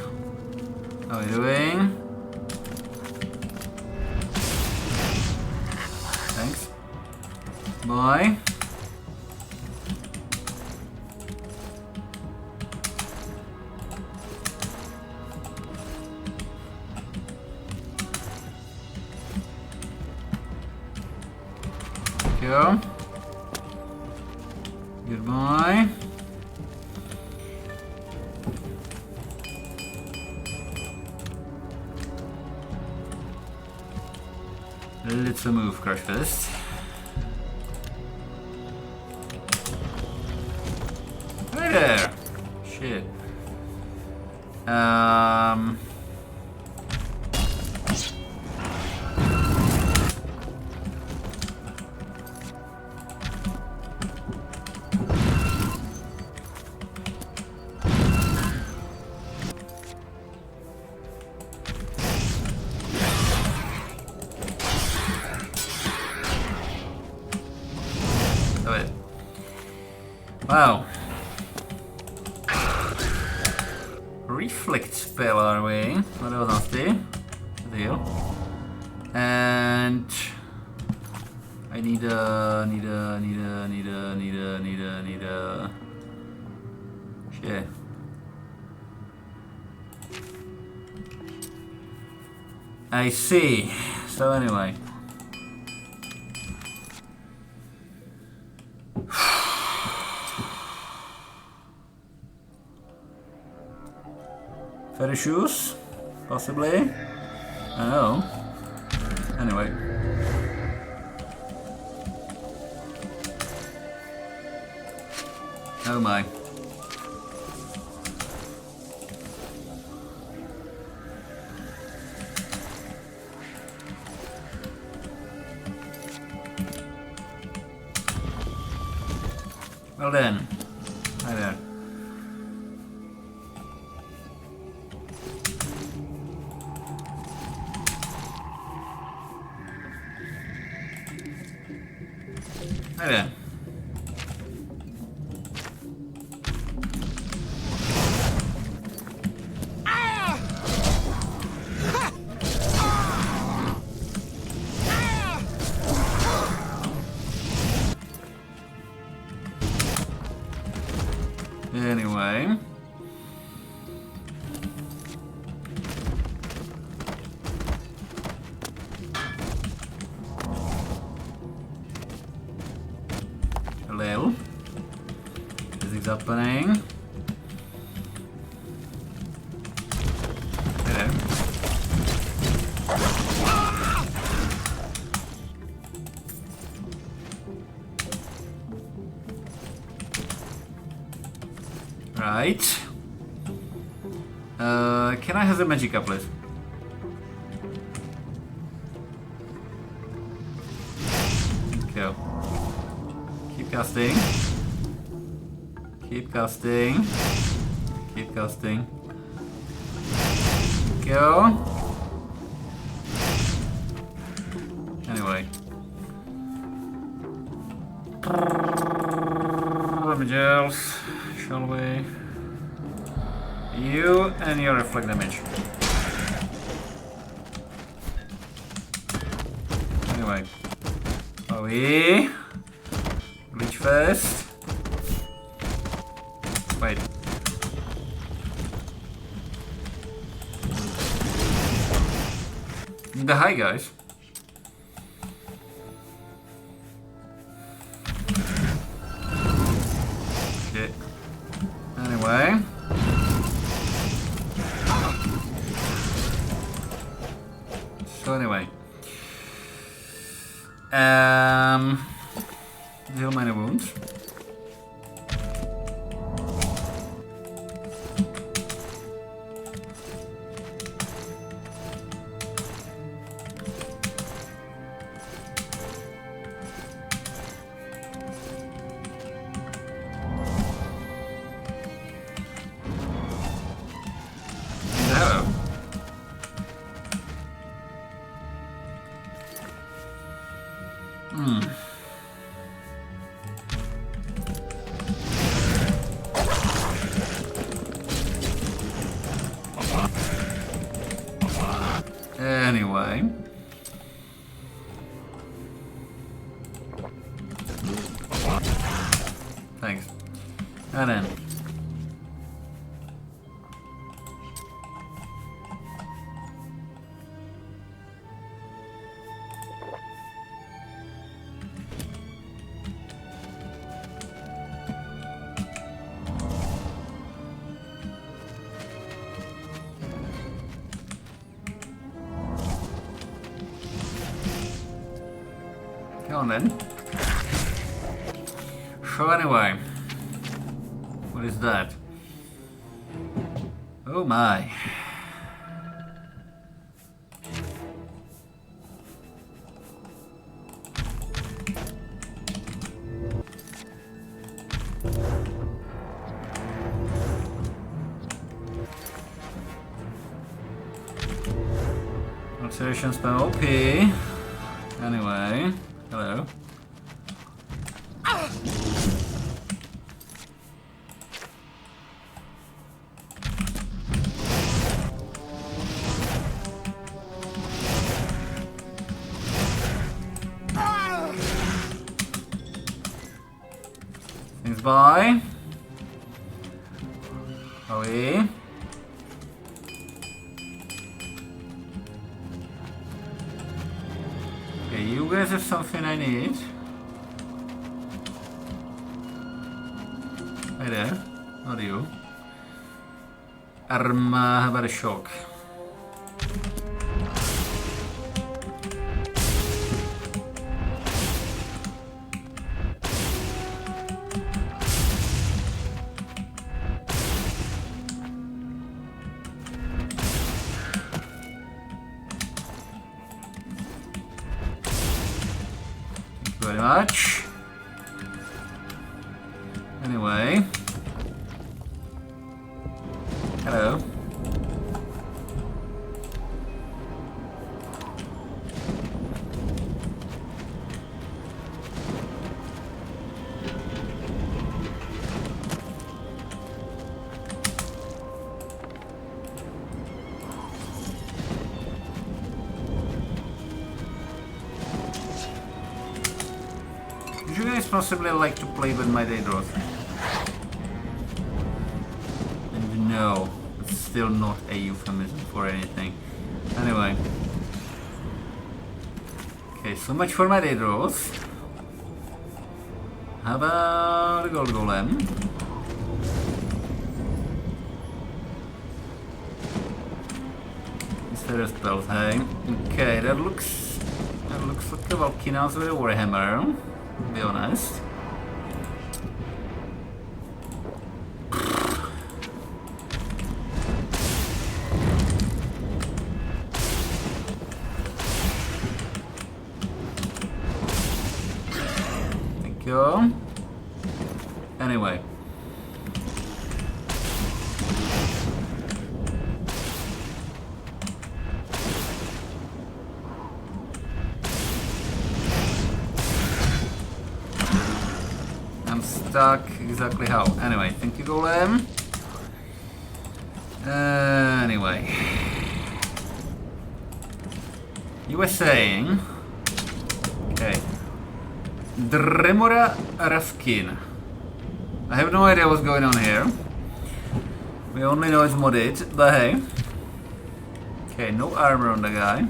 How are we doing? Thanks. Bye. Thank you. Goodbye. Let's move, Crush Fist. Hey there! Shit. Wow. Reflect spell, are we? Well, that was nasty. Good deal. And I need a shit. I see. So anyway. Fairy shoes? Possibly? I don't know. Anyway. Oh my. Well then. Hi there. Hi there. Anyway. Hello. This is happening. Hello. Right. Can I have the magicka, please? Go. Keep casting. Keep casting. Keep casting. Go. Anyway. Gels, shall we? You and your reflect damage. Anyway. Chloe. Bleach first. Wait. The hi guys. Shit. Anyway. So anyway. Heal minor wounds. No. Anyway. Thanks. And then. Go on then. So anyway, what is that? Oh my. Observation spell OP. Anyway, hello. Goodbye. Away. Okay, you guys have something I need. Hi there. How are you? How about a shock? Very much. Anyway. Hello. Would you guys possibly like to play with my Daedros? And no, it's still not a euphemism for anything. Anyway. Okay, so much for my Daedros. How about a Gold Golem? Instead of spells, hey? Okay, that looks like a Valkynos with a Warhammer. To be honest. Thank you. Anyway. Stuck exactly how. Anyway, thank you, Golem. Anyway, you were saying, okay, Dremora Rafkin. I have no idea what's going on here. We only know it's modded, but hey. Okay, no armor on the guy.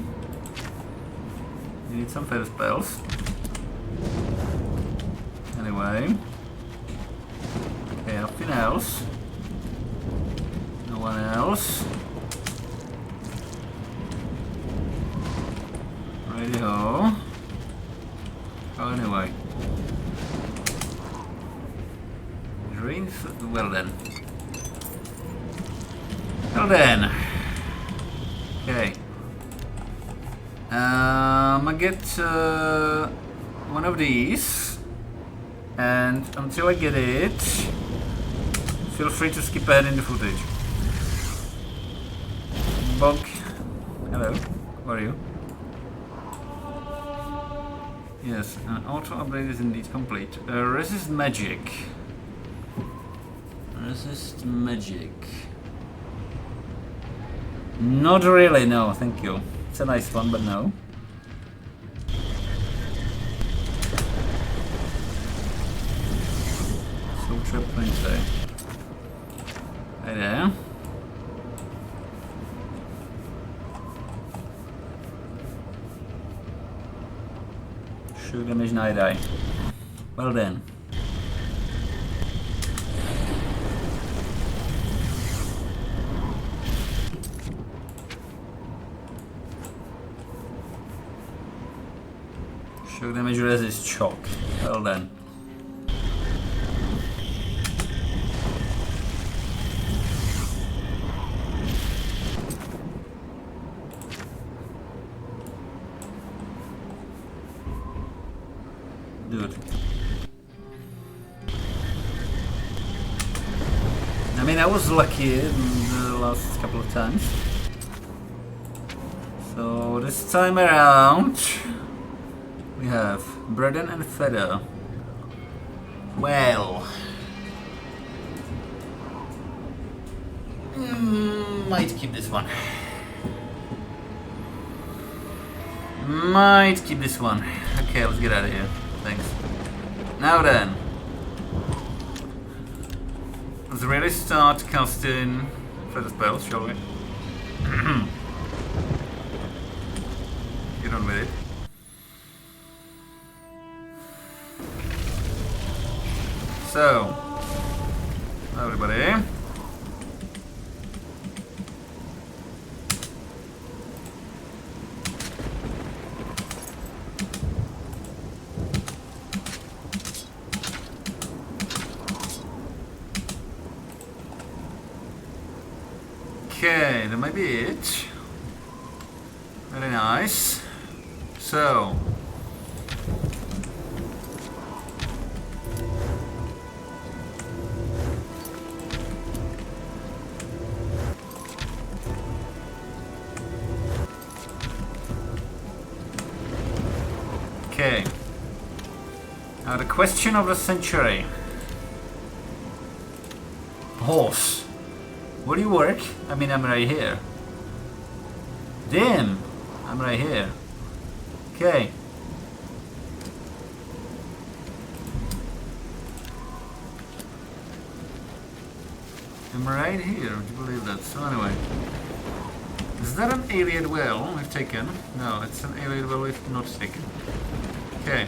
You need some feather spells. Anyway. Okay, nothing else. No one else. Radio. Oh, anyway. Dreams. Well then. Well then. Okay. I get one of these, and until I get it, feel free to skip ahead in the footage. Bonk. Hello. How are you? Yes, an auto upgrade is indeed complete. Resist magic. Resist magic. Not really, no, thank you. It's a nice one, but no. Soul Trap Wednesday. Hey there. Shoot damage, night eye. Well then. Shock damage resist shock. Well then. Dude. I mean, I was lucky in the last couple of times. So this time around we have Bread and Feather. Well, might keep this one. Might keep this one. Okay, let's get out of here. Thanks. Now then, let's really start casting further spells, shall we? Get on with it. So, everybody. Okay, that might be it. Very nice. So, okay. Now the question of the century. Horse. Where do you work? I mean, I'm right here. Damn! I'm right here. Okay. I'm right here. Would you believe that? So anyway. Is that an alien well we've taken? No, it's an alien well we've not taken. Okay.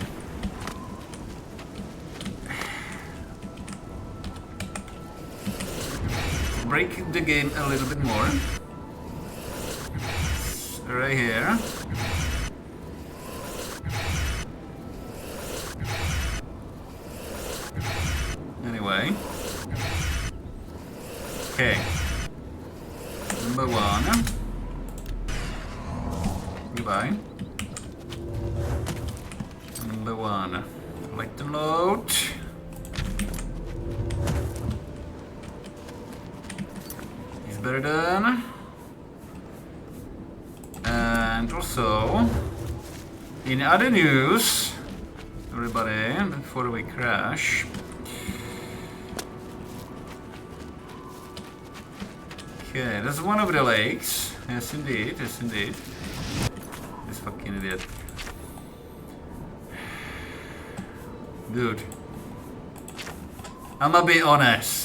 Break the game a little bit more. Right here. Anyway. Okay. Number 1. Goodbye. Number 1. Collect the load. Better done. And also, in other news, everybody, before we crash, okay, there's one of the lakes. Yes, indeed. Yes, indeed. This fucking idiot. Dude, I'ma be honest.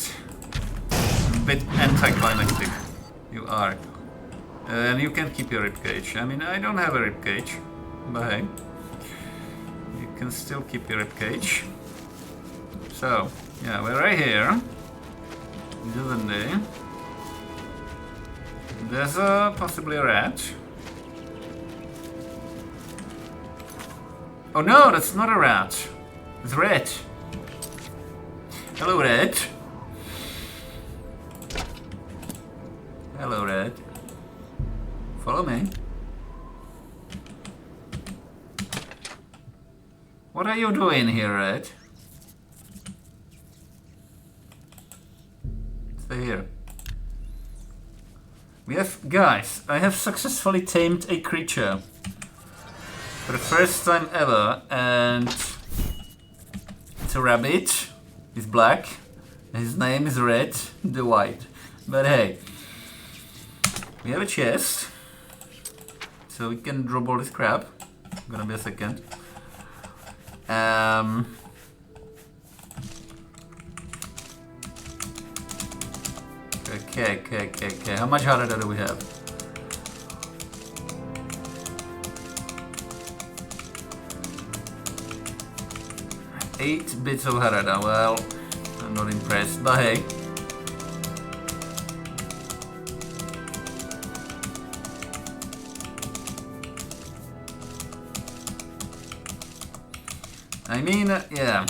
Bit anticlimactic. You are. And you can keep your ribcage. I mean, I don't have a ribcage, but hey, you can still keep your ribcage. So, yeah, we're right here. There's possibly a rat. Oh no, that's not a rat. It's a rat. Hello, rat. Hello, Red. Follow me. What are you doing here, Red? Stay here. Guys, I have successfully tamed a creature. For the first time ever, and it's a rabbit. He's black. His name is Red the White. But hey. We have a chest, so we can drop all this crap. Gonna be a second. Okay. How much harder do we have? Eight bits of Harada. Well, I'm not impressed, but hey. I mean, yeah.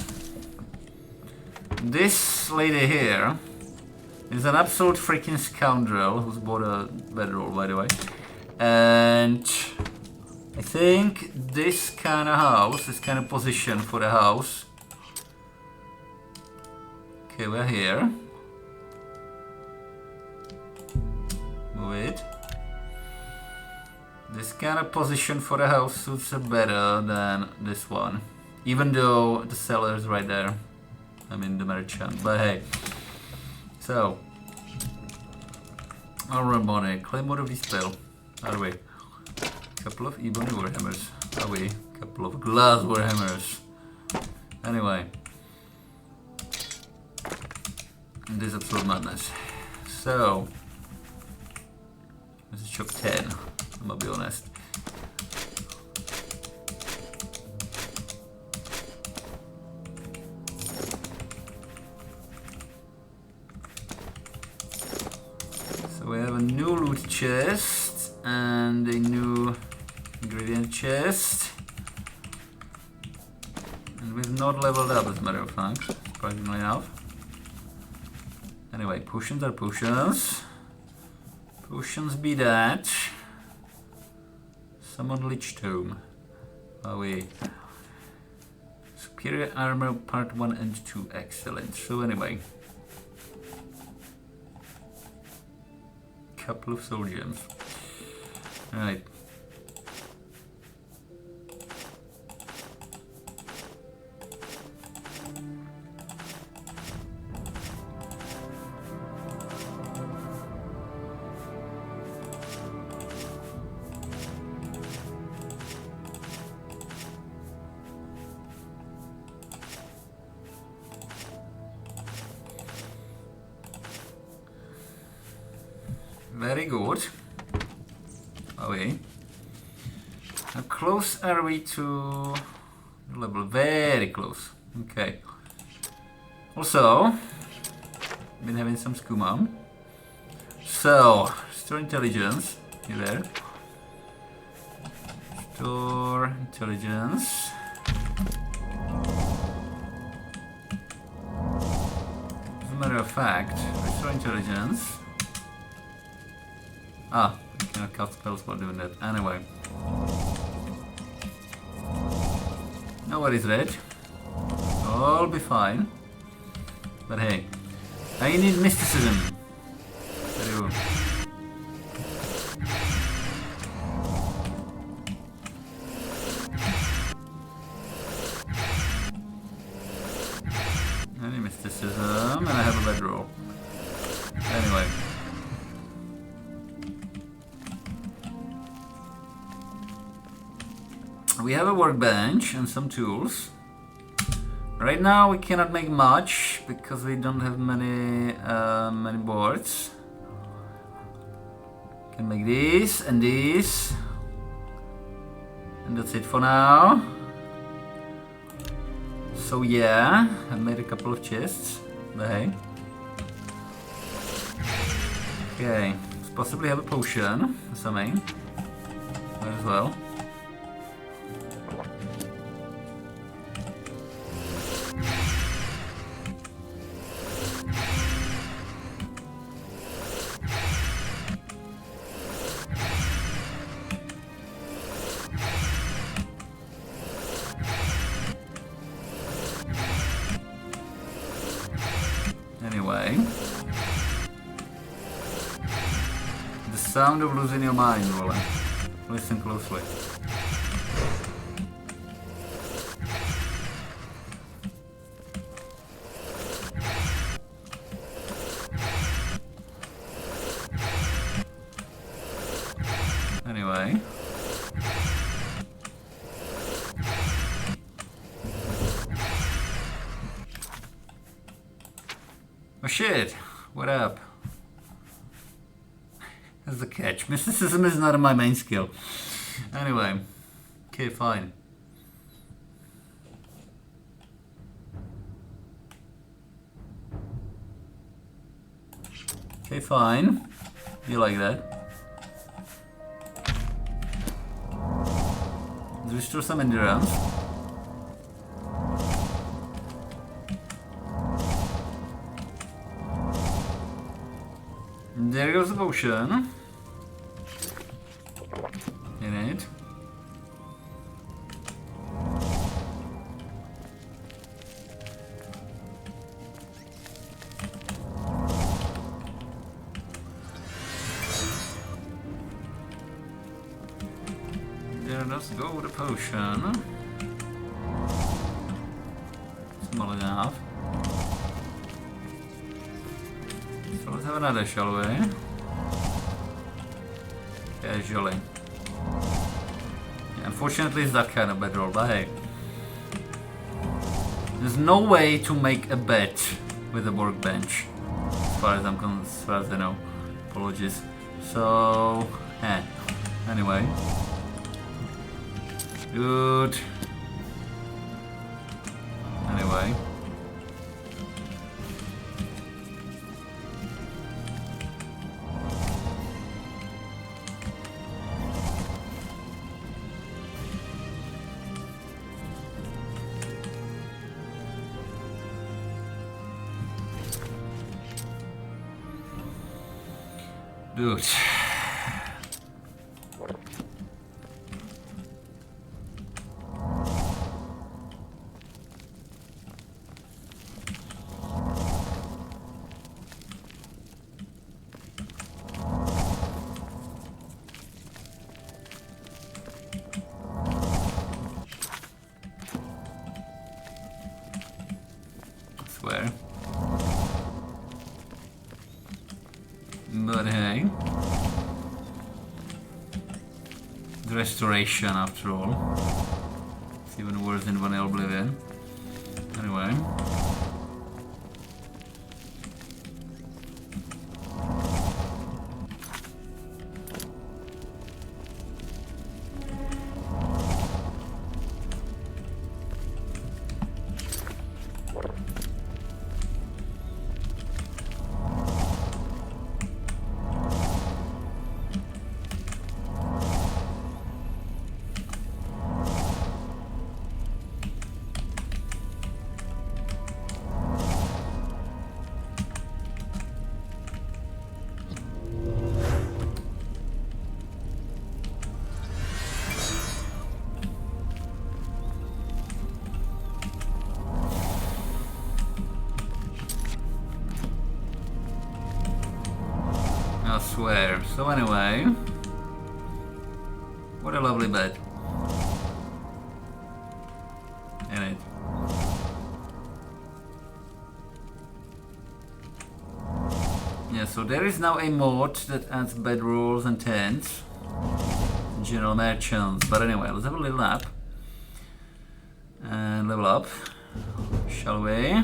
This lady here is an absolute freaking scoundrel who's bought a bedroll, by the way. And I think this kind of house, this kind of position for the house. Okay, we're here. Move it. This kind of position for the house suits her better than this one. Even though the seller is right there. I mean the merchant, but hey. So. Our money. Claymore of the spell. Are we? Couple of ebony warhammers. Are we? Couple of glass warhammers. Anyway. And this is absolute madness. So this is shop 10, I'm gonna be honest. So we have a new loot chest and a new ingredient chest. And we've not leveled up, as a matter of fact, surprisingly enough. Anyway, potions are potions. Potions be that. Summon Lich Tome. Are we? Superior Armor Part 1 and 2. Excellent. So anyway. Couple of soul gems. Alright. Very good. Are we? How close are we to level? Very close. Okay. Also, been having some skooma. So, store intelligence. You there? Store intelligence. As a matter of fact, restore intelligence. Ah, I cannot cast spells while doing that. Anyway. No worries, Reg. All be fine. But hey, I need mysticism. Very good. I need mysticism, and I have a bedroll. Anyway. We have a workbench and some tools. Right now we cannot make much because we don't have many boards. Can make these and these, and that's it for now. So yeah, I made a couple of chests. But hey, okay, let's possibly have a potion or something. Might as well. Anyway, the sound of losing your mind, Roland. Listen closely. Anyway. Oh shit, what up? That's the catch. Mysticism is not my main skill. Anyway, okay, fine. Okay, fine. You like that? Let's restore some endurance. There goes the potion. In it. There, let's go with the potion. Small enough. So let's have another, shall we? Casually. Yeah, unfortunately, it's that kind of bedroll, but hey. There's no way to make a bet with a workbench. far as as far as I know. Apologies. So, anyway. Good. Anyway. Dude. I swear. But hey, the restoration after all. It's even worse than Vanilla Oblivion. Anyway. I swear. So anyway, what a lovely bed. In it. Yeah, so there is now a mod that adds bedrolls and tents. General merchants. But anyway, let's have a little nap. And level up. Shall we?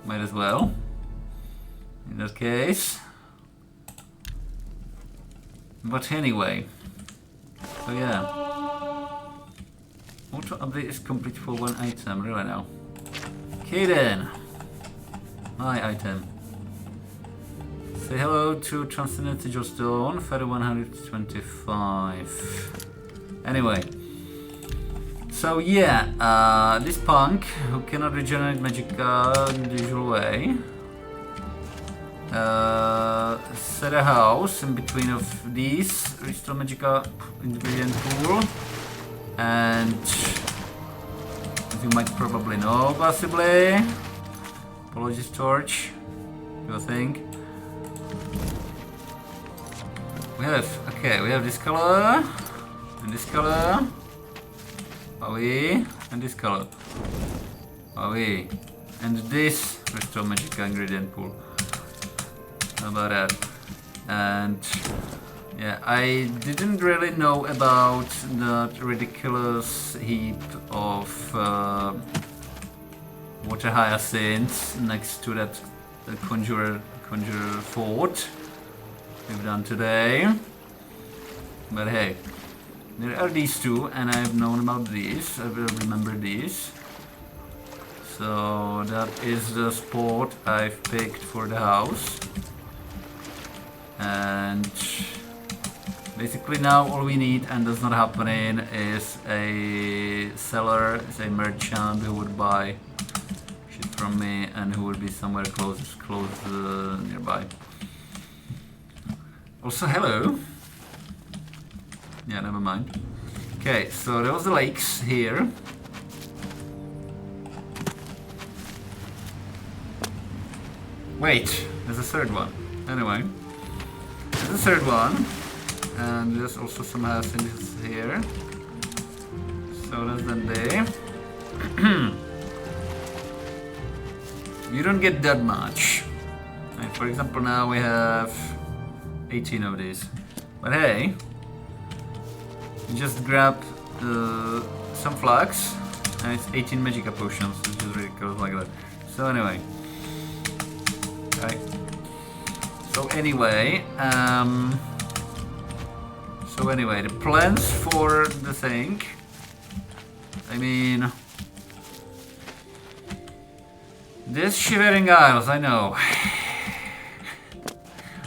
Might as well. In that case. But anyway. So yeah. Auto update is complete for one item, really now. Okay then. My item. Say hello to Transcendental Joelstone, 3125. Anyway. So yeah, this punk who cannot regenerate magicka in the usual way set a house in between of these, restore magicka ingredient pool, and as you might probably know, possibly, apologies torch, you think. We have this color and this color. And this color. And this restore magicka ingredient pool. How about that? And yeah, I didn't really know about that ridiculous heap of water hyacinths next to that conjurer fort we've done today. But hey. There are these two, and I've known about these. I will remember these. So that is the spot I've picked for the house. And basically now all we need, and that's not happening, is a seller, is a merchant who would buy shit from me and who would be somewhere close nearby. Also, hello. Yeah, never mind. Okay, so there was the lakes here. Wait, there's a third one. Anyway, there's a third one, and there's also some hyacinths here. So that's then there. You don't get that much. Like, for example, now we have 18 of these. But hey. Just grab some flags, and it's 18 Magicka potions, which is ridiculous like that. So anyway. Okay. So anyway, the plans for the thing. I mean, this Shivering Isles, I know.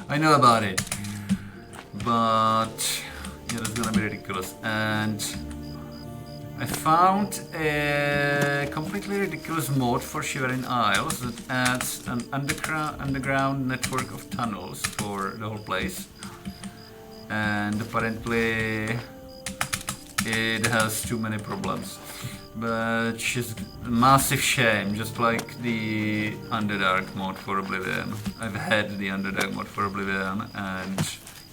I know about it. But yeah, that's gonna be ridiculous. And I found a completely ridiculous mod for Shivering Isles that adds an underground network of tunnels for the whole place. And apparently it has too many problems. But it's a massive shame, just like the Underdark mod for Oblivion. I've had the Underdark mod for Oblivion and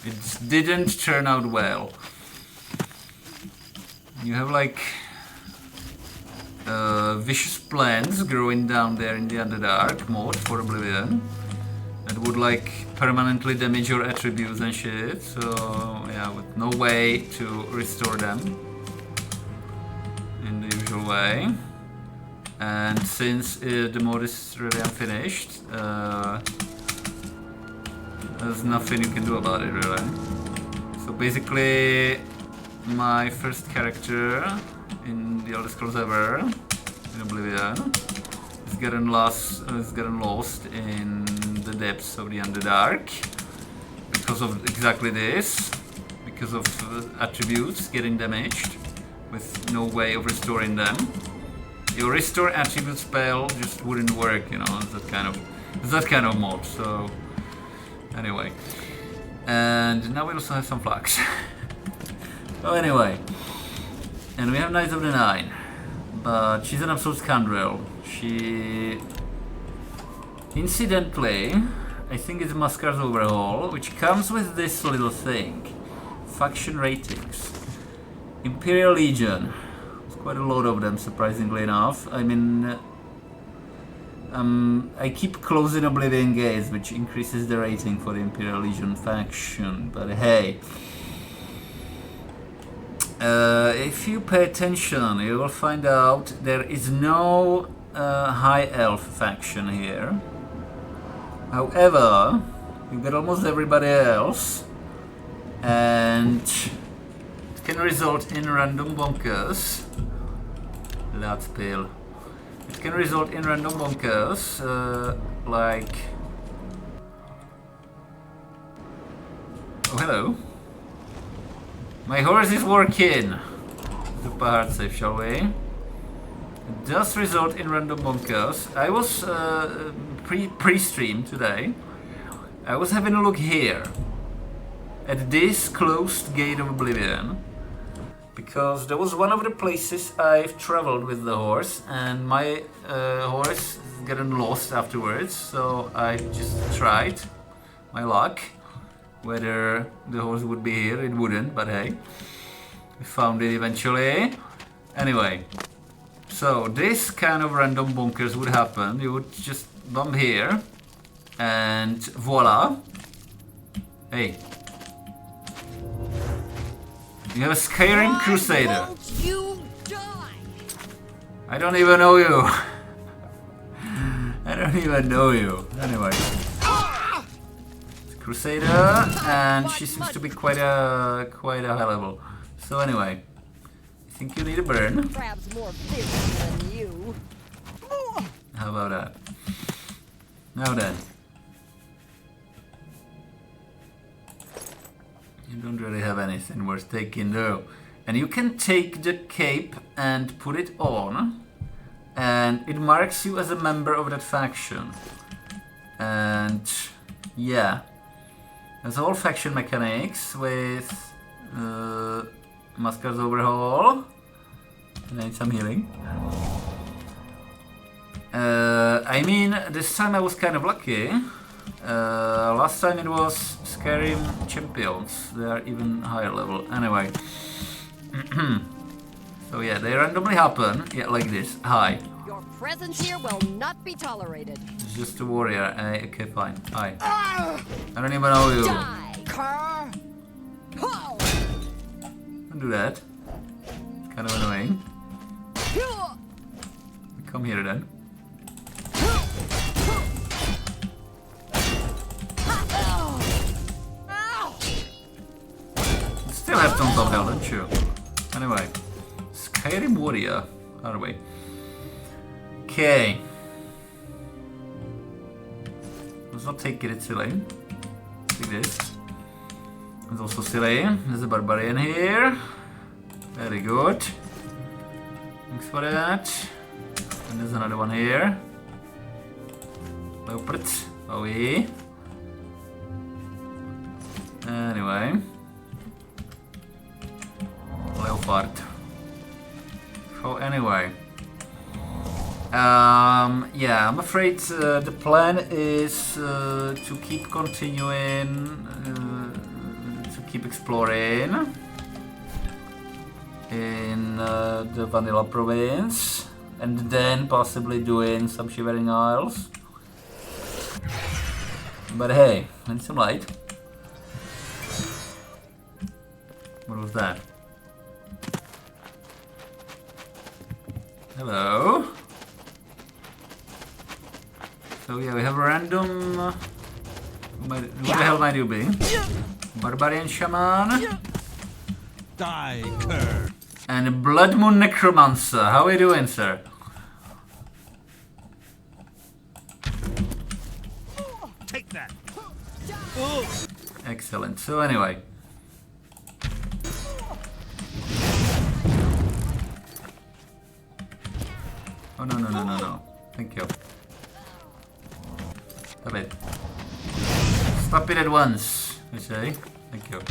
it didn't turn out well. You have like vicious plants growing down there in the Underdark mod for Oblivion that would like permanently damage your attributes and shit, so yeah, with no way to restore them in the usual way. And since the mod is really unfinished, there's nothing you can do about it really. So basically my first character in the Elder Scrolls ever, in Oblivion, is getting lost in the depths of the Underdark because of exactly this, because of attributes getting damaged with no way of restoring them. Your restore attribute spell just wouldn't work, you know, it's that kind of mod. So anyway, and now we also have some flags. So anyway, and we have Knights of the Nine, but she's an absolute scoundrel. She, incidentally, I think it's Maskar's overhaul, which comes with this little thing, faction ratings. Imperial Legion, there's quite a lot of them, surprisingly enough. I mean, I keep closing Oblivion Gates, which increases the rating for the Imperial Legion faction, but hey. If you pay attention, you will find out there is no High Elf faction here. However, you get almost everybody else, and it can result in random bonkers. Let's pill. It can result in random bonkers, like... Oh, hello. My horse is working! Super hard save, shall we? It does result in random bonkers. I was pre-stream today. I was having a look here at this closed gate of Oblivion, because there was one of the places I've traveled with the horse, and my horse is getting lost afterwards, so I just tried my luck. Whether the horse would be here, it wouldn't, but hey, we found it eventually. Anyway, so this kind of random bunkers would happen. You would just bump here, and voila. Hey, you have a Skyrim Crusader. Won't you die? I don't even know you. I don't even know you. Anyway. Crusader, and she seems to be quite a high level. So anyway, I think you need a burn. Crab's more vicious than you. How about that? Now then, you don't really have anything worth taking though, and you can take the cape and put it on, and it marks you as a member of that faction. And yeah. There's all faction mechanics with Maskar's overhaul. And I need some healing. I mean, this time I was kind of lucky. Last time it was Skyrim champions. They are even higher level. Anyway. So yeah, they randomly happen. Yeah, like this. Hi. Your presence here will not be tolerated. It's just a warrior. Okay, fine. Hi. I don't even know you. Die, car. Don't do that. It's kind of annoying. Come here then. You still have tons of health, don't you? Anyway, Skyrim Warrior, are we? Okay. Let's not take it silly. Take this. It's also silly. There's a barbarian here. Very good. Thanks for that. And there's another one here. Leopard. Oh yeah. Anyway. Leopard. So anyway. Yeah, I'm afraid the plan is to keep continuing, to keep exploring in the Vanilla province, and then possibly doing some Shivering Isles. But hey, need some light. What was that? Hello. So yeah, we have a random... who the hell might you be? Barbarian Shaman. Die, cur. And a Blood Moon Necromancer. How are you doing, sir? Take that. Excellent. So anyway. Oh no. Thank you. Stop it. Stop it at once, I say. Thank you.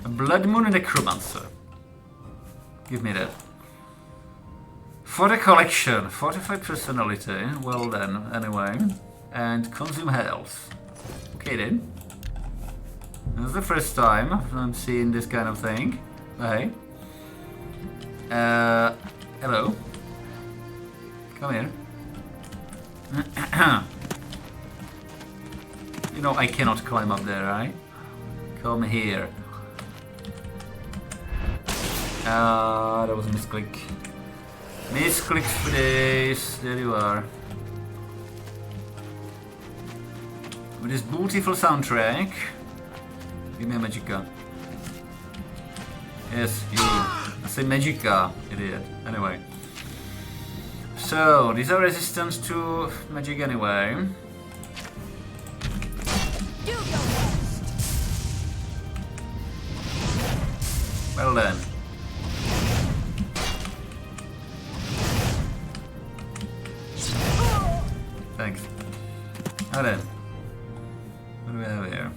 A Blood Moon Necromancer. Give me that. For the collection, fortified personality. Well then, anyway. And consume health. Okay then. This is the first time I'm seeing this kind of thing. Hey. Hello. Come here. You know I cannot climb up there, right? Come here. That was a misclick. Misclicks for days. There you are. With this beautiful soundtrack. Give me a Magicka. Yes, you. I say Magicka, idiot. Anyway. So, these are resistant to magic anyway. Do your best. Well then. Thanks. Now then. What do we have here?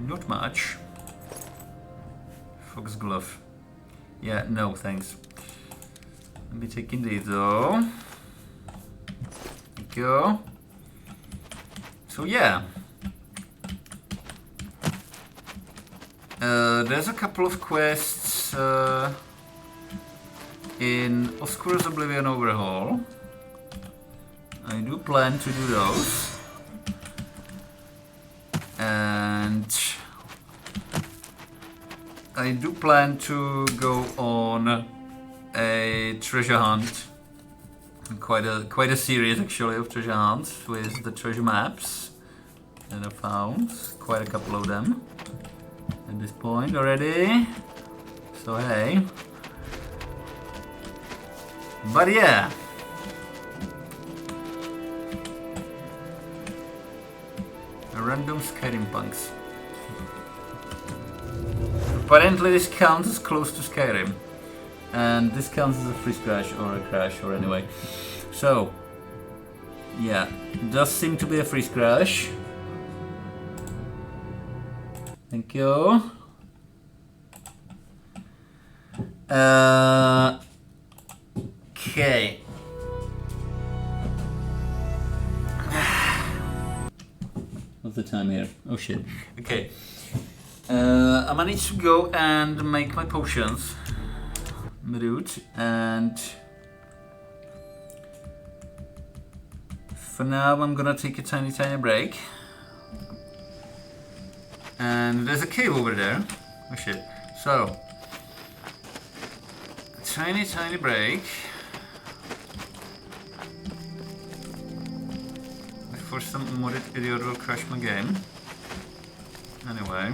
Not much. Foxglove. Yeah, no, thanks. Let me take in these though. Thank you. So yeah. There's a couple of quests in Oscur's Oblivion Overhaul. I do plan to do those. And I do plan to go on a treasure hunt. Quite a series actually of treasure hunts with the treasure maps that I found. Quite a couple of them at this point already. So hey. But yeah. Random Skyrim punks. Apparently this counts as close to Skyrim. And this counts as a freeze crash or a crash or anyway. So, yeah, does seem to be a freeze crash. Thank you. Okay. What's the time here? Oh shit. Okay. I managed to go and make my potions. Root, and for now I'm gonna take a tiny break. And there's a cave over there. Oh shit. So tiny break. Before some modded idiot will crash my game. Anyway.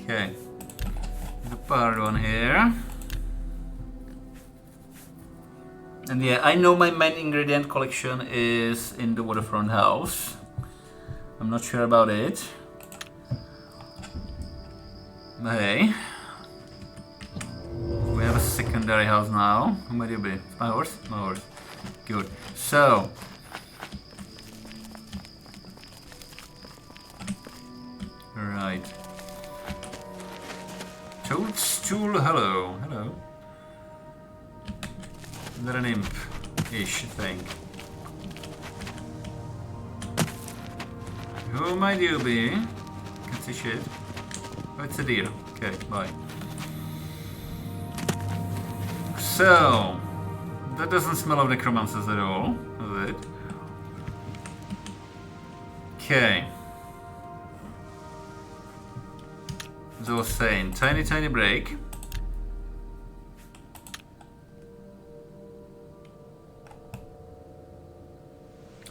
Okay. The powered one here. And yeah, I know my main ingredient collection is in the waterfront house. I'm not sure about it. But hey. We have a secondary house now. Who might you be? It's my horse? My horse. Good. So. Right. Toadstool, hello. Hello. Is that an imp-ish thing? Who might you be? Can't see shit. Oh, it's a deer. Okay, bye. So, that doesn't smell of necromancers at all, does it? Okay. As I was saying, tiny break.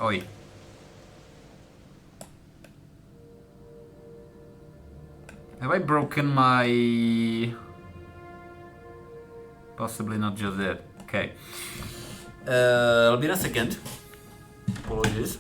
Oi. Have I broken my... Possibly not just that. Okay. I'll be in a second. Apologies.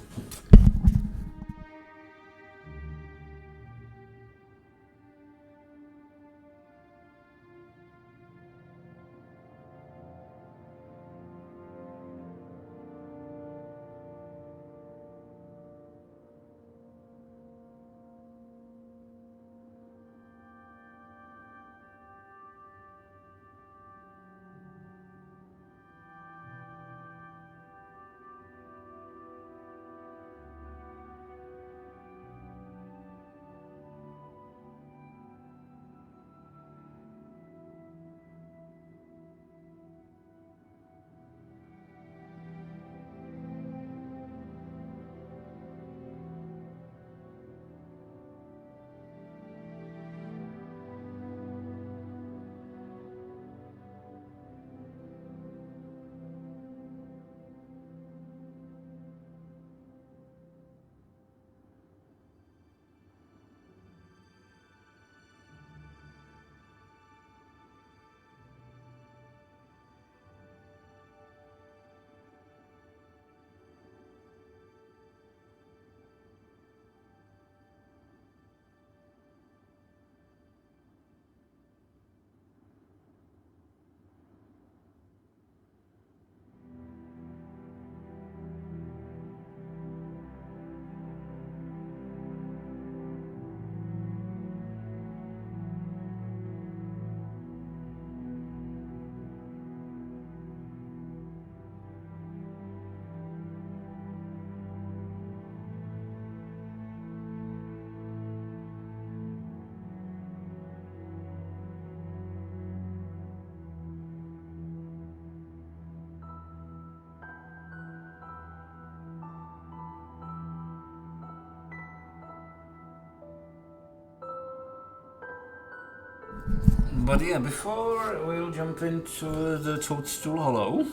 But yeah, before we'll jump into the Toadstool Hollow,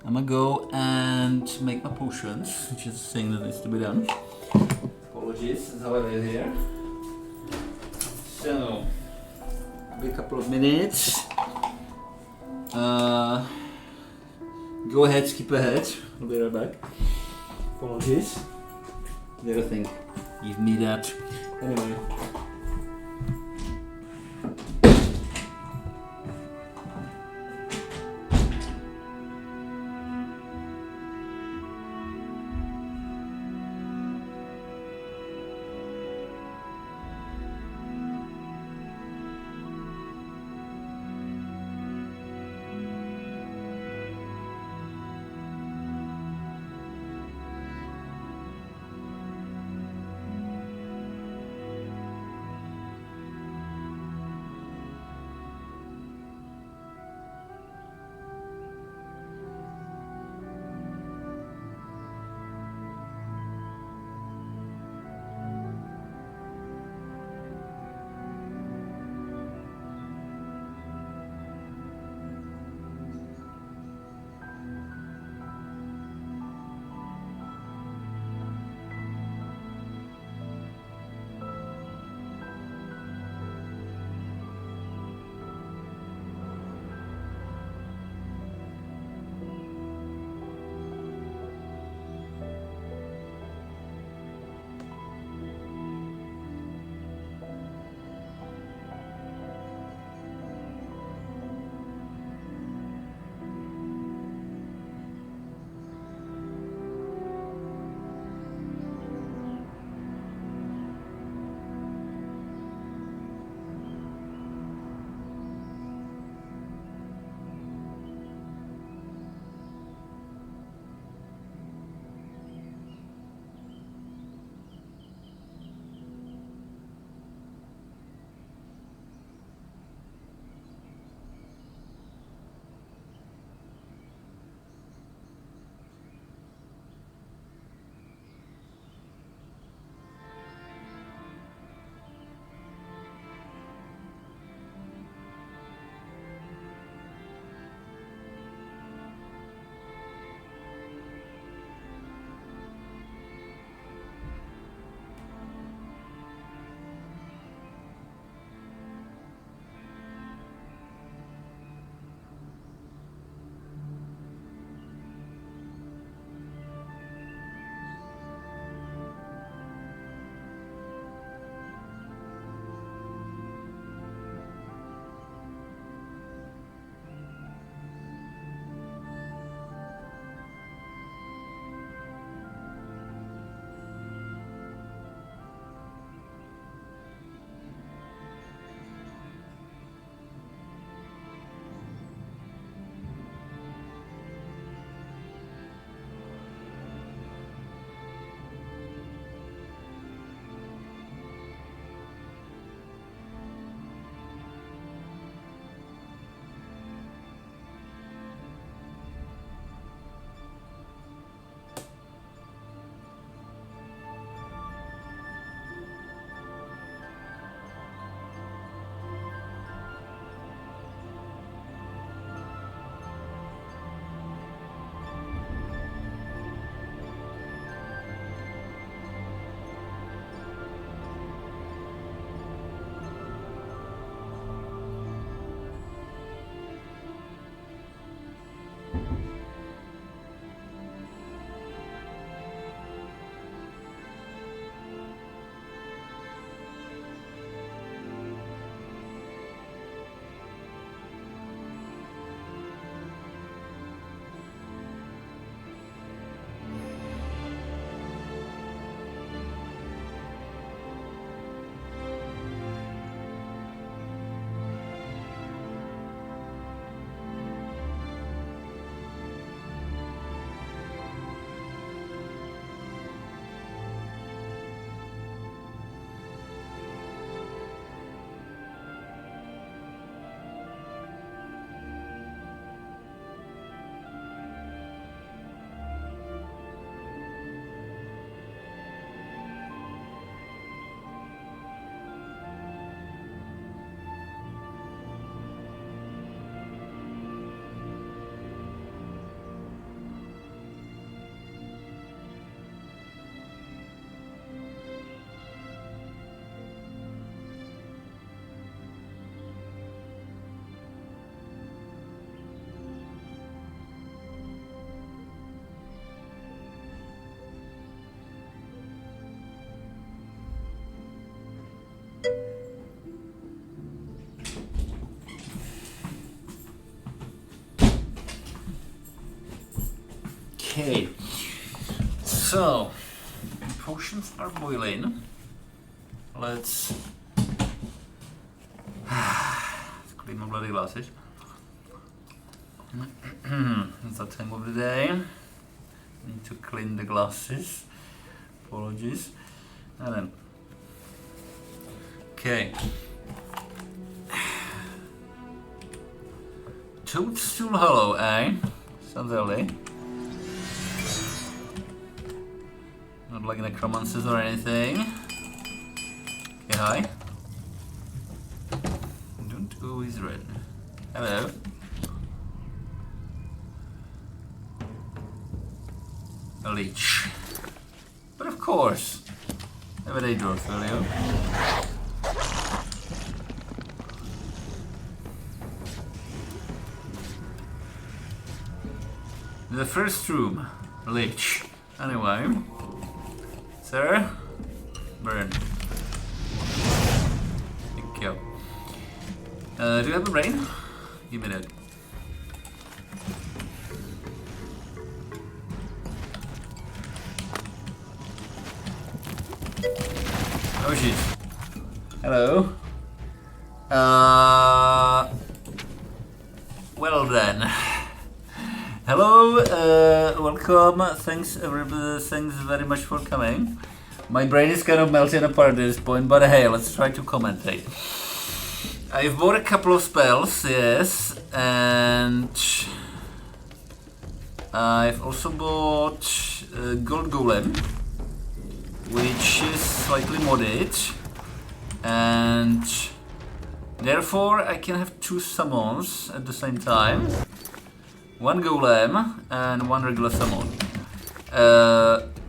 I'm gonna go and make my potions, which is a thing that needs to be done. Apologies, that's how I live here. So, be a couple of minutes. Go ahead, skip ahead. I'll be right back. Apologies. The other thing, give me that. Anyway. Okay. So, potions are boiling. Let's clean my bloody glasses. It's that time of the day. Need to clean the glasses. Apologies. And then. Okay. Toadstool Hollow, eh? Sounds early. Not like necromancers or anything. Okay, hi. Don't always read. Hello. A leech. But of course. Have a day, George, will you? The first room. A leech. Anyway. Sir? Burn. Thank you. Do you have a brain? Give me that. Oh shit. Hello. Well then. Hello, welcome. Thanks everybody. Thanks very much for coming. My brain is kind of melting apart at this point, but hey, let's try to commentate. I've bought a couple of spells, yes, and I've also bought Gold Golem, which is slightly modded, and therefore I can have two summons at the same time. One golem and one regular summon.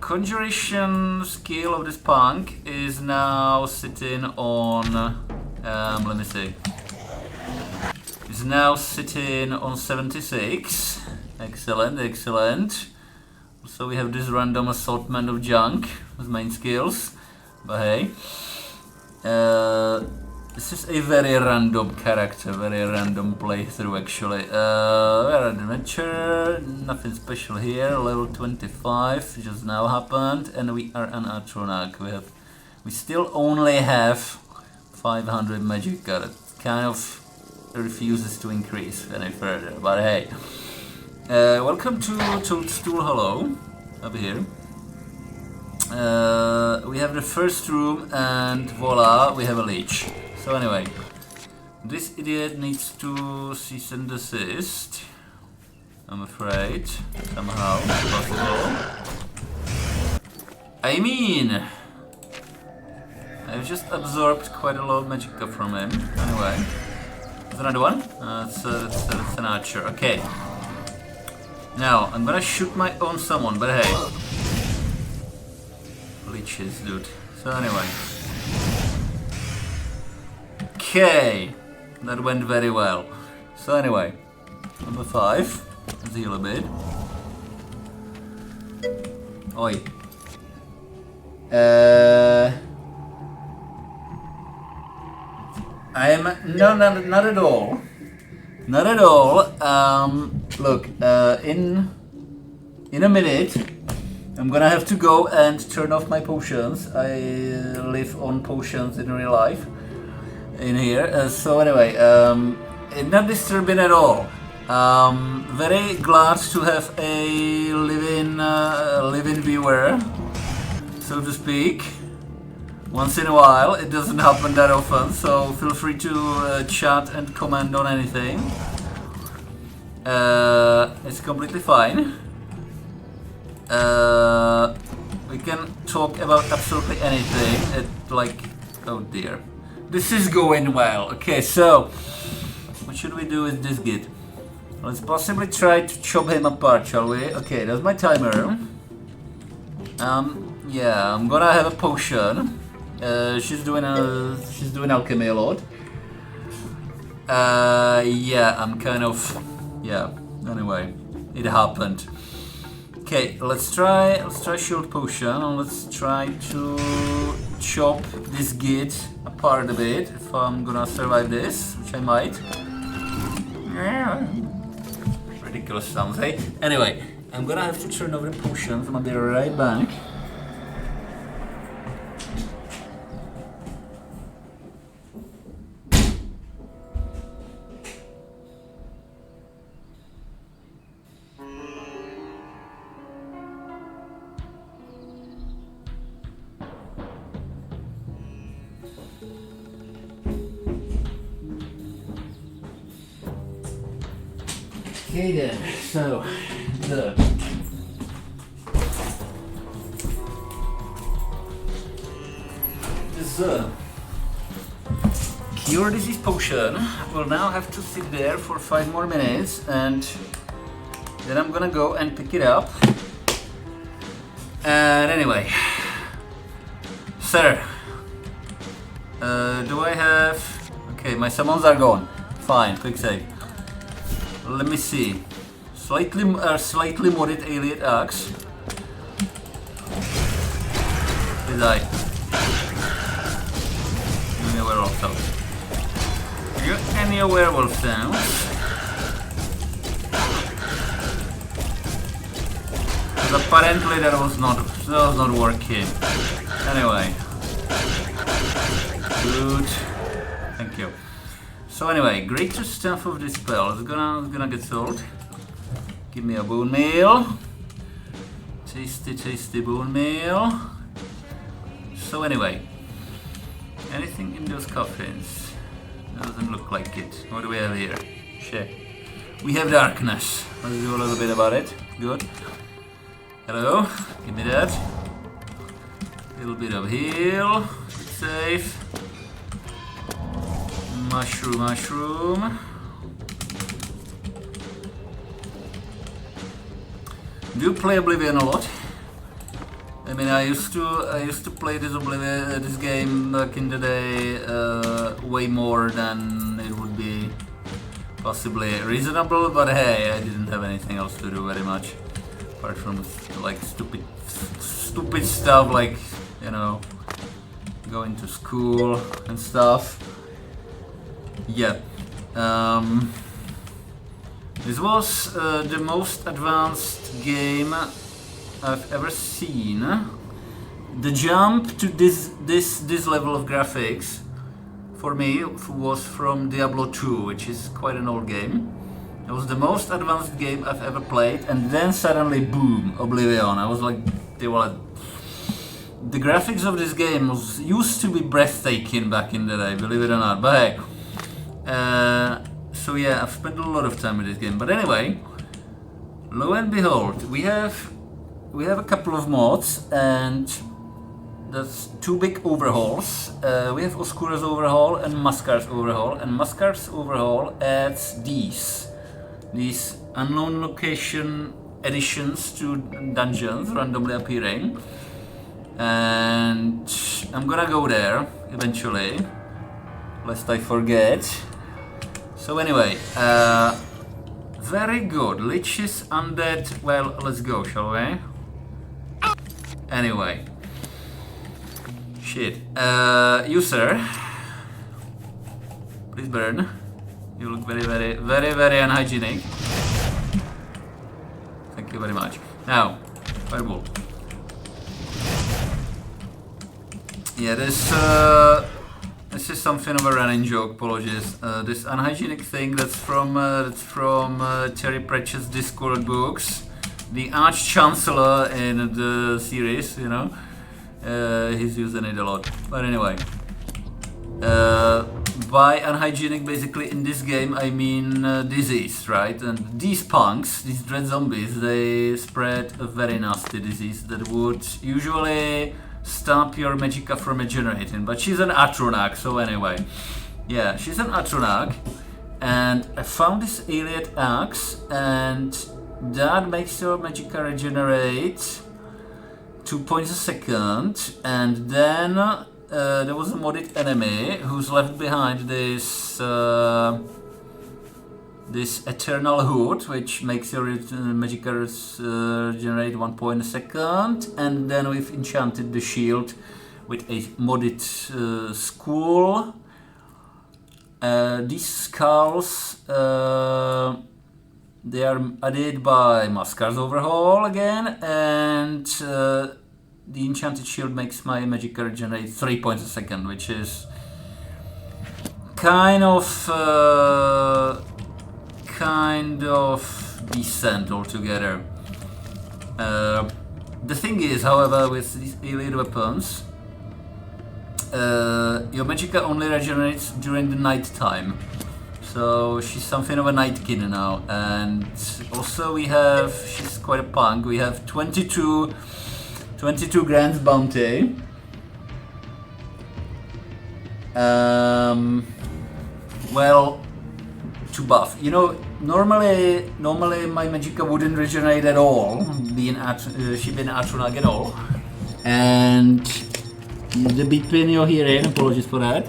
Conjuration skill of this punk is now sitting on, let me see. Is now sitting on 76. Excellent, excellent. So we have this random assortment of junk as main skills. But hey. This is a very random character, very random playthrough actually. We're at adventure, nothing special here, level 25 just now happened, and we are an Atronach. We still only have 500 magic, it kind of refuses to increase any further, but hey. Welcome to Toadstool Hollow, up here. We have the first room and voila, we have a leech. So anyway, this idiot needs to cease and desist, I'm afraid, somehow, possible. I mean, I've just absorbed quite a lot of magicka from him. Anyway, there's another one, that's an archer, okay. Now, I'm gonna shoot my own summon, but hey. Leeches, dude. So anyway. Okay, that went very well. So anyway, number 5, let's heal a bit. Oi. I am not at all. Not at all. Look, in a minute, I'm gonna have to go and turn off my potions. I live on potions in real life. In here, so anyway, not disturbing at all. Very glad to have a living viewer, so to speak. Once in a while, it doesn't happen that often, so feel free to chat and comment on anything. It's completely fine. We can talk about absolutely anything. Oh dear. This is going well. Okay, so what should we do with this git? Let's possibly try to chop him apart, shall we? Okay, that's my timer. Yeah, I'm gonna have a potion. She's doing alchemy a lot. Yeah, I'm kind of, yeah. Anyway, it happened. Okay, let's try shield potion and let's try to chop this git apart a bit if I'm gonna survive this, which I might. Ridiculous sounds, hey? Anyway, I'm gonna have to turn over the potions. I'm gonna be right back. Okay then, so this cure disease potion will now have to sit there for 5 more minutes, and then I'm gonna go and pick it up. And anyway, sir, do I have? Okay, my summons are gone. Fine, quick save. Let me see. Slightly modded alien axe. Did I? Any werewolf sounds? You got any werewolf sounds? Because apparently that was not working. Anyway. Good. Thank you. So anyway, greater stuff of this spell is gonna get sold. Give me a bone meal. Tasty, tasty bone meal. So anyway, anything in those coffins? Doesn't look like it. What do we have here? Shit. We have darkness. Let's do a little bit about it. Good. Hello. Give me that. Little bit of heal. Safe. Mushroom. Do you play Oblivion a lot? I mean, I used to play this game back in the day way more than it would be possibly reasonable. But hey, I didn't have anything else to do very much apart from like stupid stuff like, you know, going to school and stuff. Yeah, this was the most advanced game I've ever seen. The jump to this level of graphics for me was from Diablo 2, which is quite an old game. It was the most advanced game I've ever played, and then suddenly, boom, Oblivion. I was like, the graphics of this game used to be breathtaking back in the day, believe it or not. But hey. So yeah, I've spent a lot of time with this game. But anyway, lo and behold, we have a couple of mods, and that's 2 big overhauls. We have Oscura's overhaul and Maskar's overhaul, and Maskar's overhaul adds these unknown location additions to dungeons randomly appearing, and I'm gonna go there eventually, lest I forget. So anyway, very good. Liches, undead. Well, let's go, shall we? Anyway. Shit. You, sir. Please burn. You look very unhygienic. Thank you very much. Now, fireball. Yeah, this is something of a running joke. Apologies. This unhygienic thing that's from Terry Pratchett's Discord books, the Arch Chancellor in the series. You know, he's using it a lot. But anyway, by unhygienic, basically in this game, I mean disease, right? And these punks, these dread zombies, they spread a very nasty disease that would usually stop your Magicka from regenerating, but she's an Atronach, so anyway. Yeah, she's an Atronach, and I found this alien axe, and that makes your Magicka regenerate 2 points a second, and then there was a modded enemy who's left behind this this eternal hood, which makes your Magicka generate 1 point a second, and then we've enchanted the shield with a modded skull. These skulls, They are added by Maskar's Overhaul again, and the Enchanted Shield makes my Magicka regenerate 3 points a second, which is kind of decent altogether. The thing is, however, with these elite weapons, your Magicka only regenerates during the night time. So she's something of a nightkin now, and also she's quite a punk. We have 22 grand bounty. Well, to buff. You know, normally my Magicka wouldn't regenerate at all, she being Atronach at all. And the big pin you're hearing, apologies for that.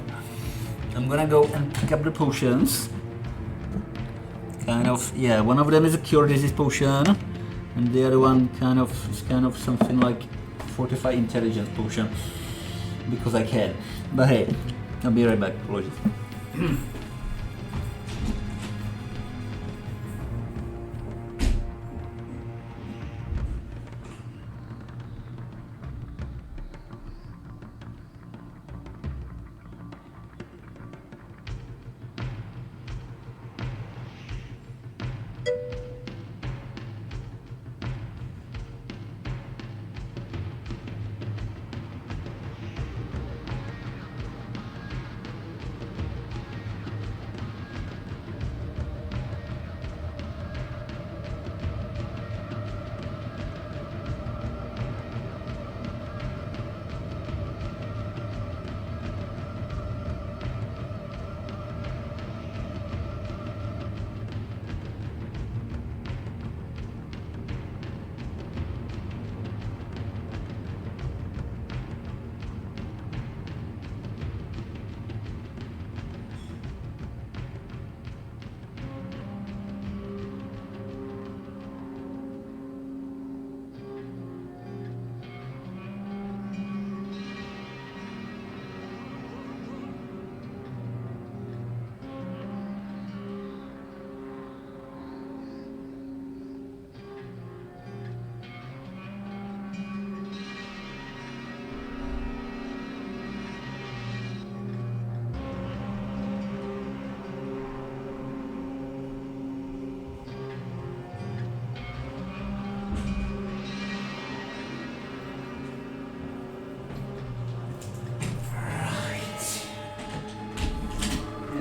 I'm gonna go and pick up the potions. One of them is a cure disease potion, and the other one is something like fortify intelligence potion, because I can. But hey, I'll be right back, apologies.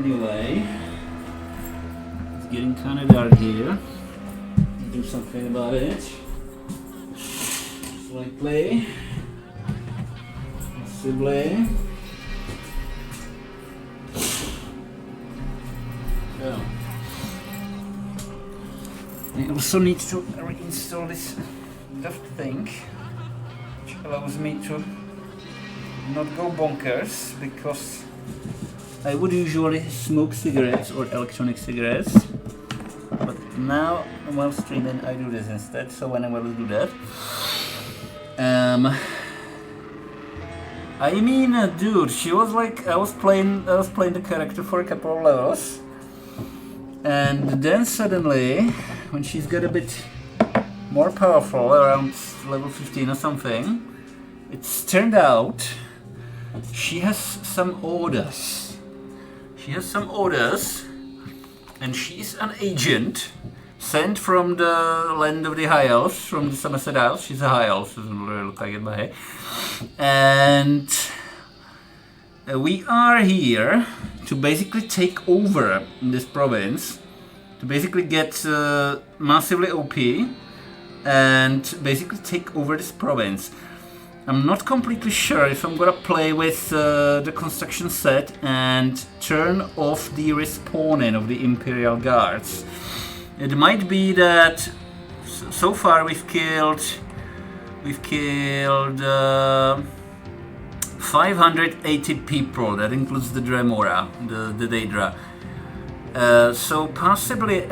Anyway, it's getting kind of dark here. Do something about it. Slightly. Possibly. So. I also need to reinstall this Daft thing, which allows me to not go bonkers, because I would usually smoke cigarettes or electronic cigarettes, but now while streaming I do this instead, so when I will do that. I mean, dude, she was like, I was playing the character for a couple of levels, and then suddenly, when she's got a bit more powerful, around level 15 or something, it's turned out she has some orders. She has some orders, and she's an agent sent from the land of the High Elves, from the Somerset Isles. She's a High Elf, doesn't really look like it, but hey. And we are here to basically take over this province, to basically get massively OP, and basically take over this province. I'm not completely sure if I'm gonna play with the construction set and turn off the respawning of the Imperial Guards. It might be that so far we've killed 580 people. That includes the Dremora, the Daedra. So possibly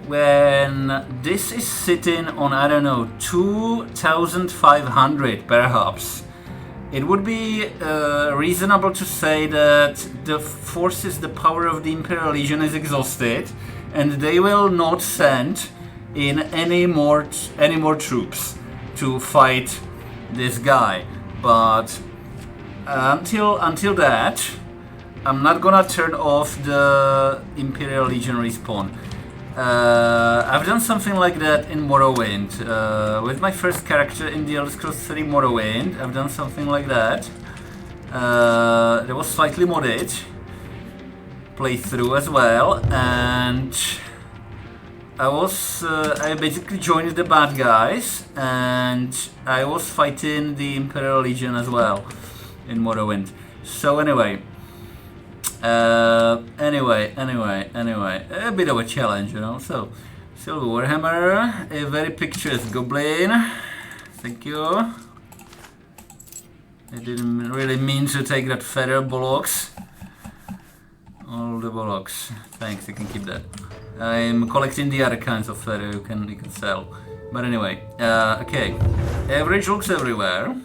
when this is sitting on, I don't know, 2,500 perhaps, it would be reasonable to say that the forces, the power of the Imperial Legion is exhausted, and they will not send in any more troops to fight this guy. But until that, I'm not gonna turn off the Imperial Legion respawn. I've done something like that in Morrowind. With my first character in the Elder Scrolls 3 Morrowind, I've done something like that. There was slightly modded playthrough as well, and I basically joined the bad guys, and I was fighting the Imperial Legion as well in Morrowind. So anyway, a bit of a challenge, you know. So, Silver Warhammer, a very picturesque goblin. Thank you. I didn't really mean to take that feather, bollocks. All the bollocks. Thanks, you can keep that. I'm collecting the other kinds of feather you can sell. But anyway, okay. Average looks everywhere.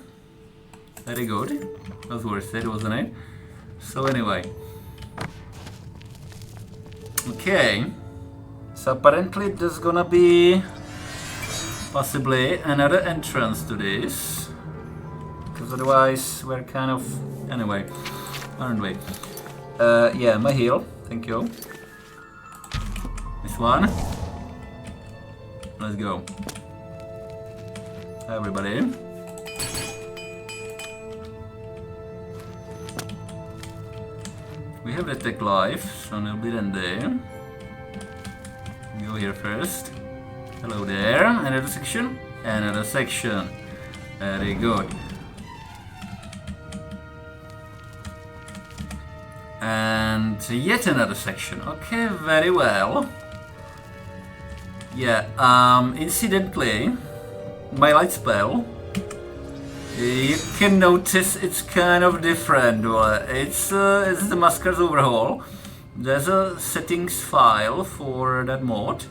Very good. That was worth it, wasn't it? So anyway. Okay, so apparently there's gonna be possibly another entrance to this, because otherwise we're kind of, anyway, aren't we? Yeah, my heal, thank you. This one. Let's go. Everybody. We have the tech life, so it'll be then there. Go here first. Hello there. Another section. Another section. Very good. And yet another section. Okay, very well. Yeah, incidentally, my light spell, you can notice it's kind of different. It's the Masquer's Overhaul. There's a settings file for that mod,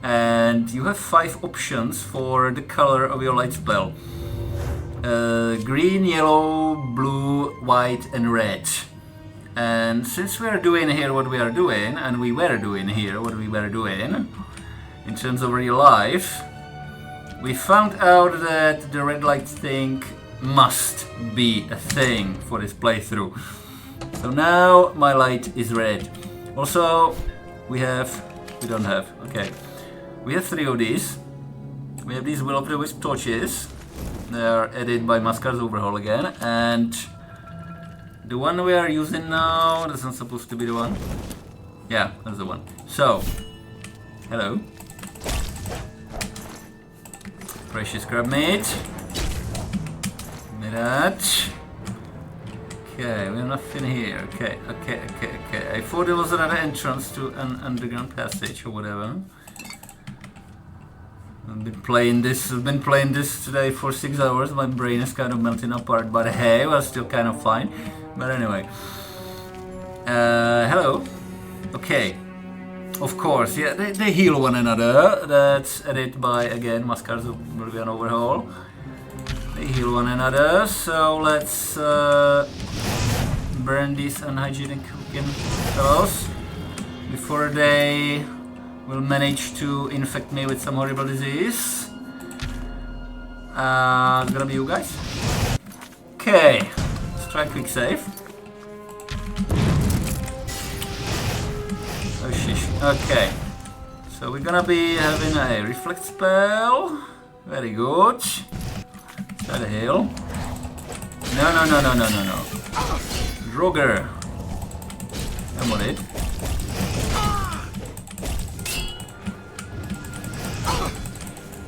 and you have 5 options for the color of your light spell. Green, yellow, blue, white and red. And since we are doing here what we are doing, and we were doing here what we were doing, in terms of real life, we found out that the red light thing must be a thing for this playthrough. So now my light is red. Also, we don't have, okay. We have 3 of these. We have these Will of the Wisp torches. They are added by Masquer's Overhaul again. And the one we are using now, that's not supposed to be the one. Yeah, that's the one. So, hello. Precious crab meat. Give me that. Okay, we have nothing here. Okay. I thought there was another entrance to an underground passage or whatever. I've been playing this today for 6 hours. My brain is kind of melting apart, but hey, we're still kind of fine. But anyway. Hello. Okay. Of course, yeah, they heal one another. That's added by, again, Masquer's Oblivion Overhaul. They heal one another, so let's burn these unhygienic looking fellows before they will manage to infect me with some horrible disease. It's gonna be you guys. Okay, let's try quick save. Oh shish. Okay, so we're gonna be having a reflect spell. Very good. Try to heal. No. Droger. Come on, it.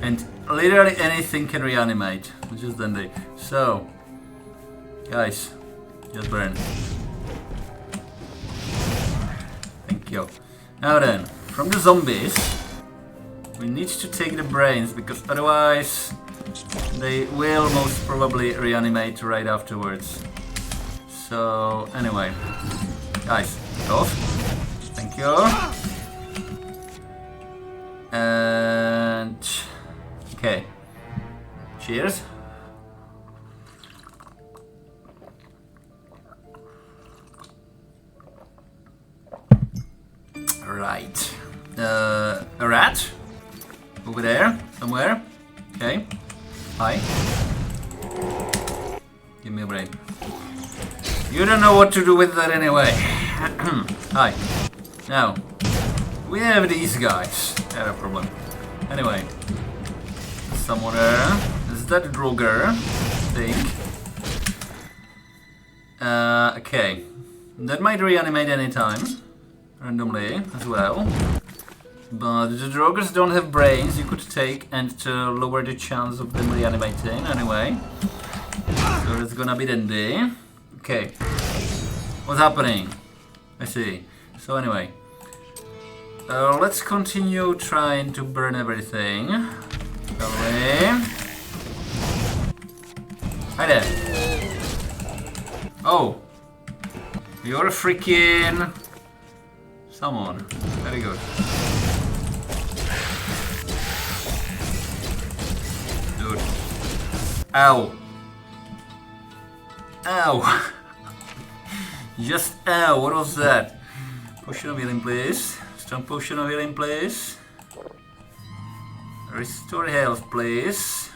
And literally anything can reanimate, which is dandy. So, guys, just burn. Thank you. Now then, from the zombies, we need to take the brains, because otherwise they will most probably reanimate right afterwards. So, anyway, guys, get off. Thank you. And okay, cheers. A rat? Over there, somewhere. Okay. Hi. Give me a break. You don't know what to do with that anyway. Hi. Now, we have these guys. They're a problem. Anyway. Summoner. Is that Droger? I think. Okay. That might reanimate anytime. Randomly as well. But the Drogers don't have brains you could take and lower the chance of them reanimating anyway. So it's gonna be dandy. Okay. What's happening? I see. So anyway. Let's continue trying to burn everything. Shall we? Hi there. Oh. You're a freaking... Someone. Very good. Dude. Ow. Ow. Just ow. What was that? Potion of healing, please. Strong potion of healing, please. Restore health, please.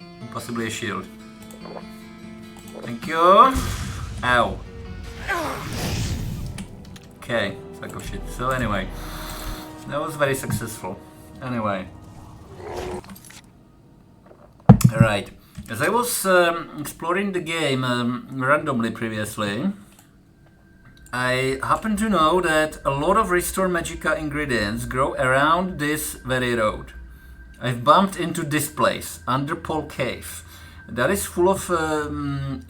And possibly a shield. Thank you. Ow. Okay, sack of shit. So anyway, that was very successful. Anyway. Alright. As I was exploring the game randomly previously, I happen to know that a lot of Restore Magicka ingredients grow around this very road. I've bumped into this place, Underpole Cave. That is full of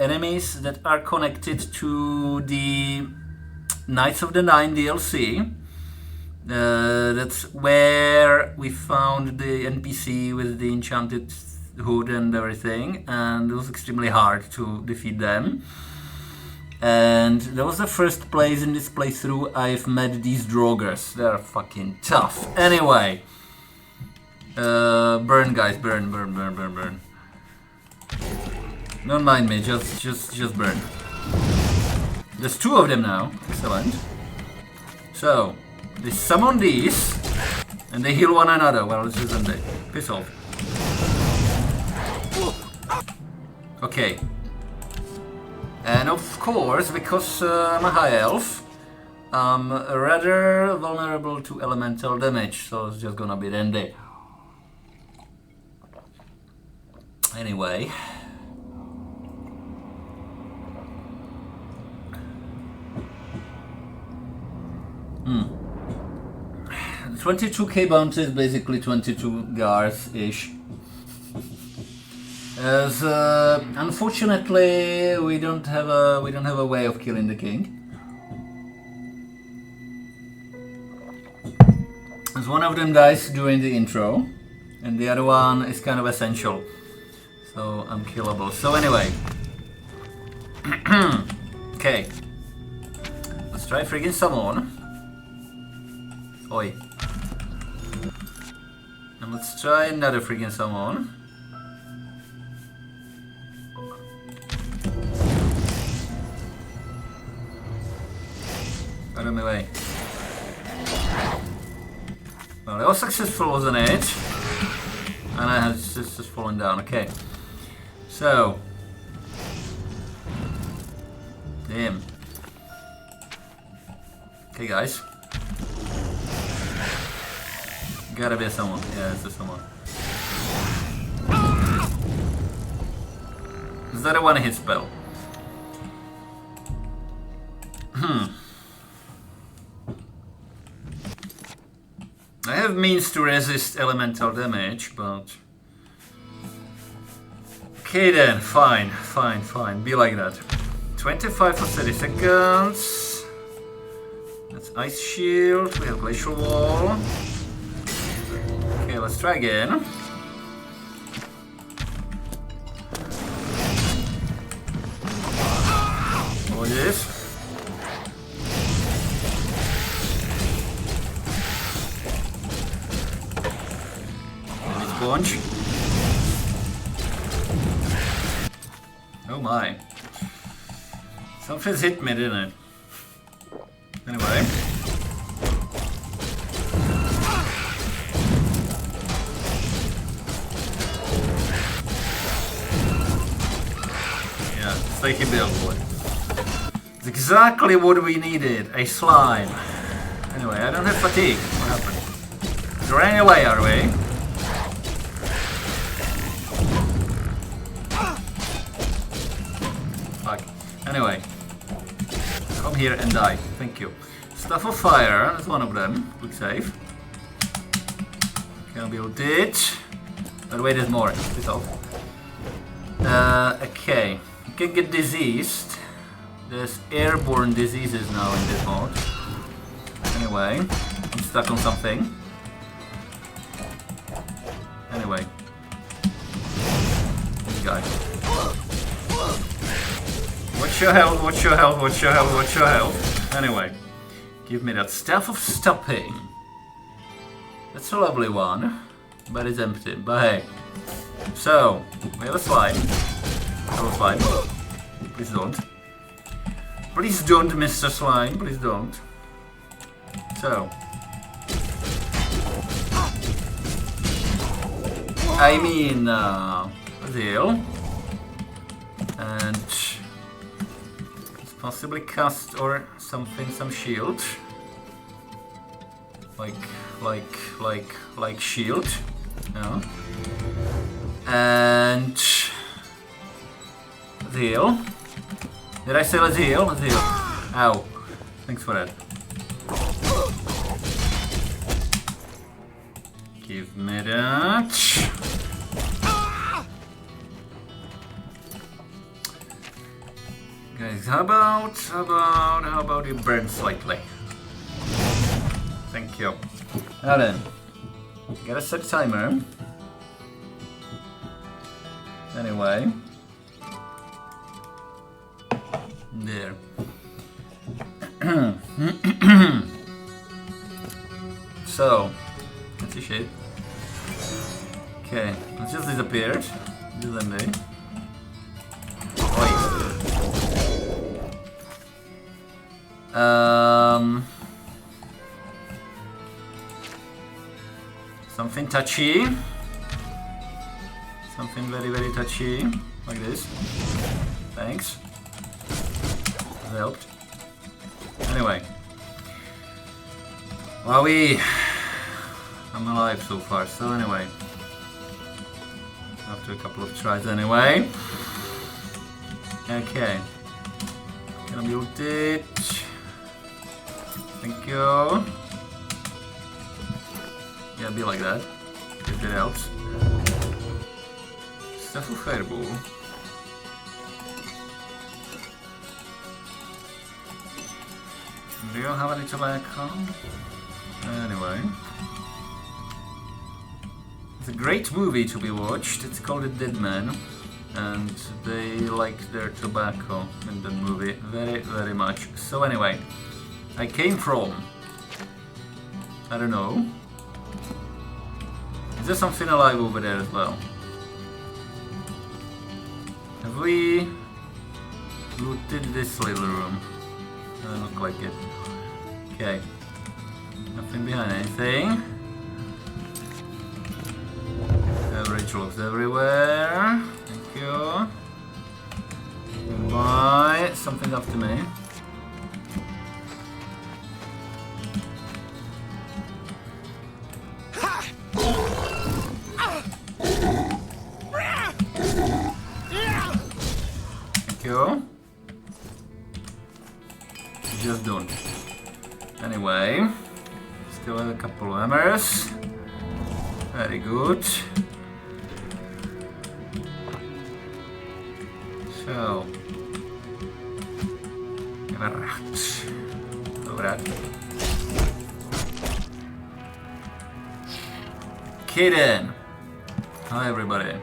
enemies that are connected to the Knights of the Nine DLC. That's where we found the NPC with the enchanted hood and everything, and it was extremely hard to defeat them. And that was the first place in this playthrough I've met these Drogers. They're fucking tough. Anyway, burn, guys, burn. Don't mind me, just burn. There's two of them now. Excellent. So, they summon these, and they heal one another. Well, it's just they piss off. Okay. And of course, because I'm a high elf, I'm rather vulnerable to elemental damage, so it's just gonna be dandy. Anyway. 22k bounty is basically 22 guards-ish. As unfortunately we don't have a way of killing the king. As one of them dies during the intro, and the other one is kind of essential, so unkillable. So anyway, okay, let's try friggin' summon. Oi. And let's try another friggin' summon. Out of my way. Well, that was successful, wasn't it? And I had just fallen down. Okay. So. Damn. Okay, guys. Gotta be someone. Yeah, it's a someone. Is that a one-hit spell? I have means to resist elemental damage, but... Okay then, fine. Be like that. 25 for 30 seconds. That's Ice Shield. We have Glacial Wall. Okay, let's try again. What is? Sponge. Oh my. Something's hit me, didn't it? Anyway. he built one. It's exactly what we needed, a slime. Anyway, I don't have fatigue. What happened? We're running away, are we? Fuck. Anyway. Come here and die. Thank you. Staff of Fire, that's one of them. Quick save. Can build it. But wait, there's more. It's off. Okay. You can get diseased. There's airborne diseases now in this mode. Anyway, I'm stuck on something. Anyway. This guy. Watch your health, watch your health, watch your health, watch your health. Anyway. Give me that Staff of Stopping. That's a lovely one. But it's empty. But hey. So, we have a slime. Have a slime. Please don't. Please don't, Mr. Slime. Please don't. So. I mean, a deal. And let's possibly cast or something, some shield. Like shield. Yeah. And Zeal. Did I say a Zeal? A Zeal. Ow. Thanks for that. Give me that. Guys, how about you burn slightly? Thank you. Now then, gotta set timer. Anyway, there. So, that's a shape. Okay, it just disappeared. Didn't they? Something touchy. Something very, very touchy. Like this. Thanks. That helped. Anyway. Wowie! I'm alive so far, so anyway. After a couple of tries anyway. Okay. Gonna build it. Thank you. Yeah, be like that. If it helps. Stuff of Fireball. Do you have any tobacco? Anyway. It's a great movie to be watched. It's called The Dead Man. And they like their tobacco in the movie very, very much. So anyway, I came from... I don't know. Is there something alive over there as well? Have we looted this little room? Doesn't look like it. Okay. Nothing behind anything. Average looks everywhere. Thank you. Goodbye. Something after me. Thank you. Just don't. Anyway, still have a couple of hammers. Very good. So, alright. Kitten. Hi everybody.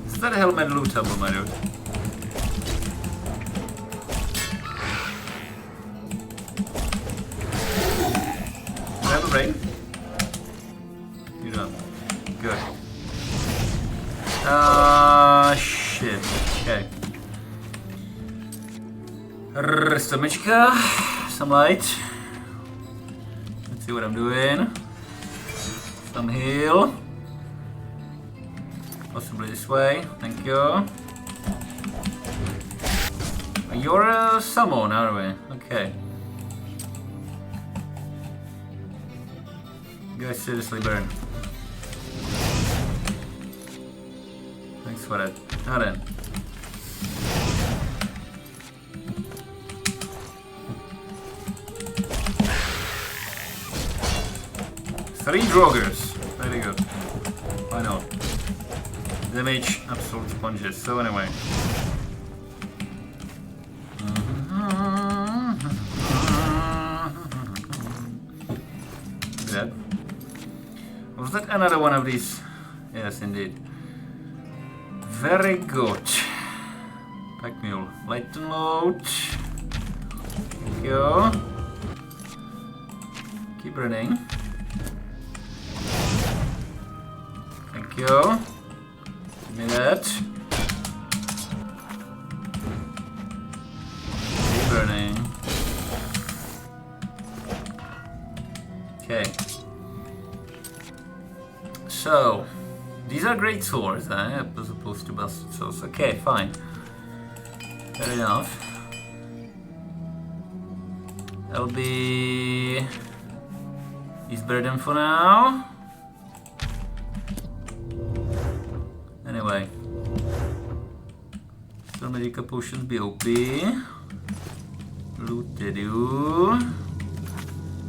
Is that a helmet lootable, my dude? Do I have a brain? Stomachka, some light. Let's see what I'm doing. Some heal. Possibly this way, thank you. You're a summon, are we? Okay. You guys seriously burn. Thanks for that. Now then. Three Draugrs. Very good. Why not? Damage, absolute sponges. So anyway. That. Was that another one of these? Yes, indeed. Very good. Pack mule. Light and load. Thank you. Keep running. Thank you. Give me that. Keep burning. Okay. So, these are great swords, as opposed to busted swords. Okay, fine. Fair enough. I'll be East Burden for now. Anyway. Still medical potions BOP. Looted you.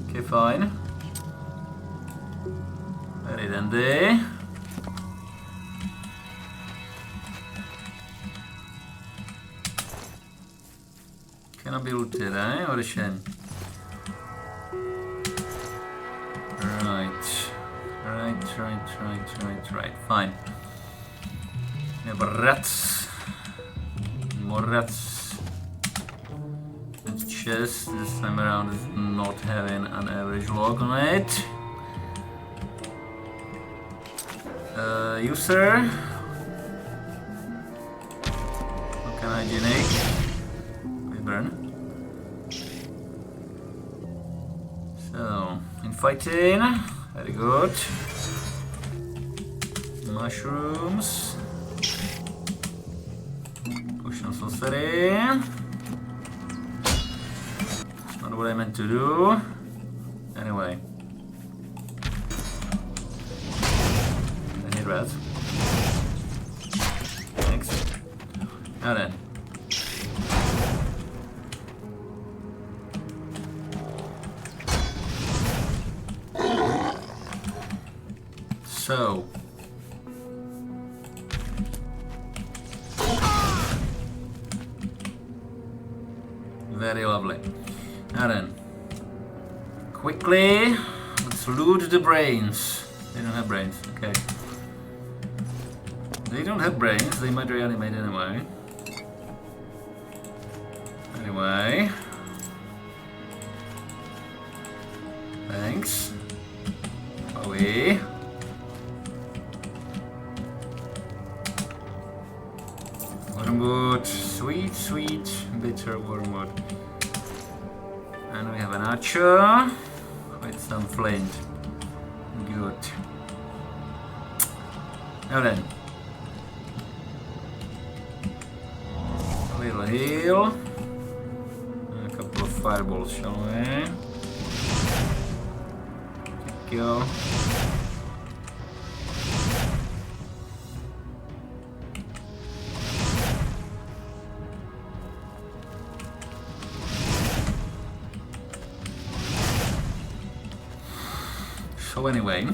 Okay, fine. Very dandy. Cannot be looted, eh? What a shame. Right. Fine. We have rats. More rats. This chest this time around is not having an average log on it. You sir. How can I hygienic? We burn. So, infighting. Very good. Mushrooms. Potion sorcery. It's not what I meant to do. Anyway. I need rats. Thanks. Now then. So. Very lovely. Now then. Quickly, let's loot the brains. They don't have brains, okay. They don't have brains, they might reanimate anyway. Anyway. Thanks. Away. Wormwood, sweet, bitter wormwood. And we have an archer with some flint. Good. Now then. A little heal. And a couple of fireballs, shall we? Go. So anyway,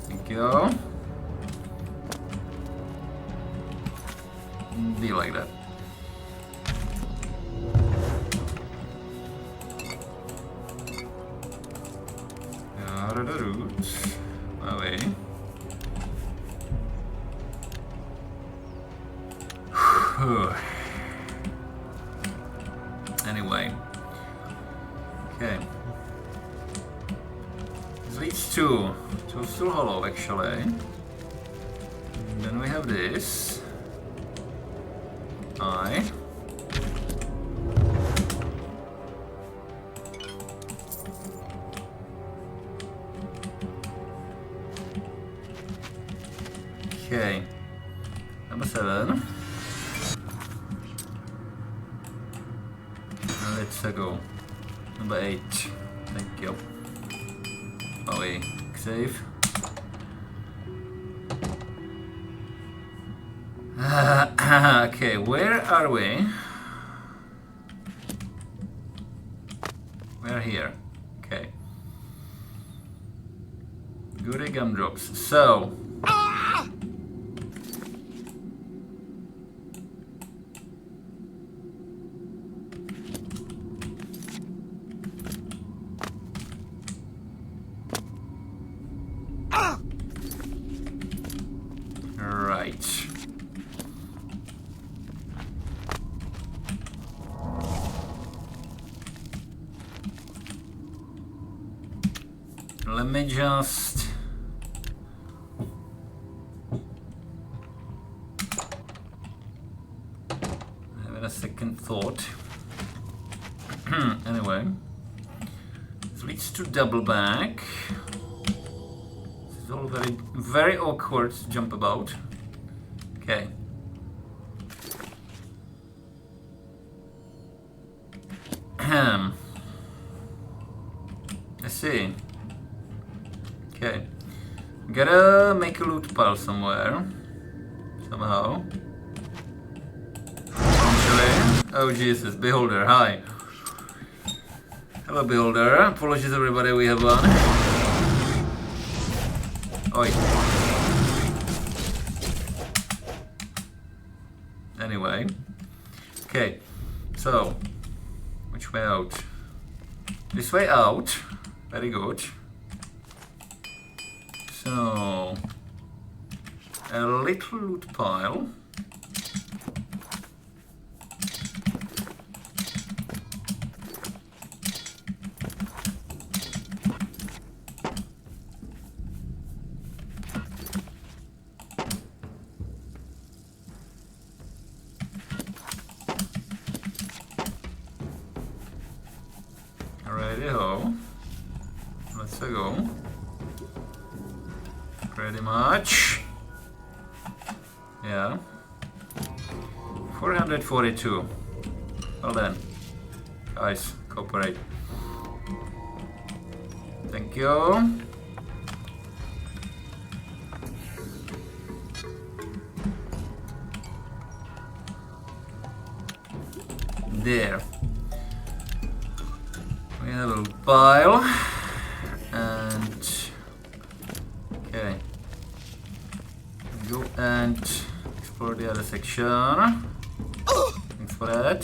thank you. Be like that. Out of the roots. Away. Anyway. Okay. This leads to still hollow actually. Then we have this. I. Okay. Number 7. And let's go. Number 8. Thank you. Oh wait, save. Okay, where are we? We're here. Okay. Goody gumdrops. So. Right. Let me just have a second thought. Anyway, this leads to double back. This is all very awkward to jump about. Okay. Let's see. Okay. Gotta make a loot pile somewhere. Somehow. Actually. Oh Jesus, Beholder, hi. Hello Beholder. Apologies everybody, we have one. Oi. Anyway. Okay. So. Which way out? This way out. Very good. So. A little loot pile. Righty-ho. Let's go. Pretty much. Yeah. 442. Well then. Guys, cooperate. Thank you. There. We have a little pile. And okay. Go and explore the other section. Thanks for that.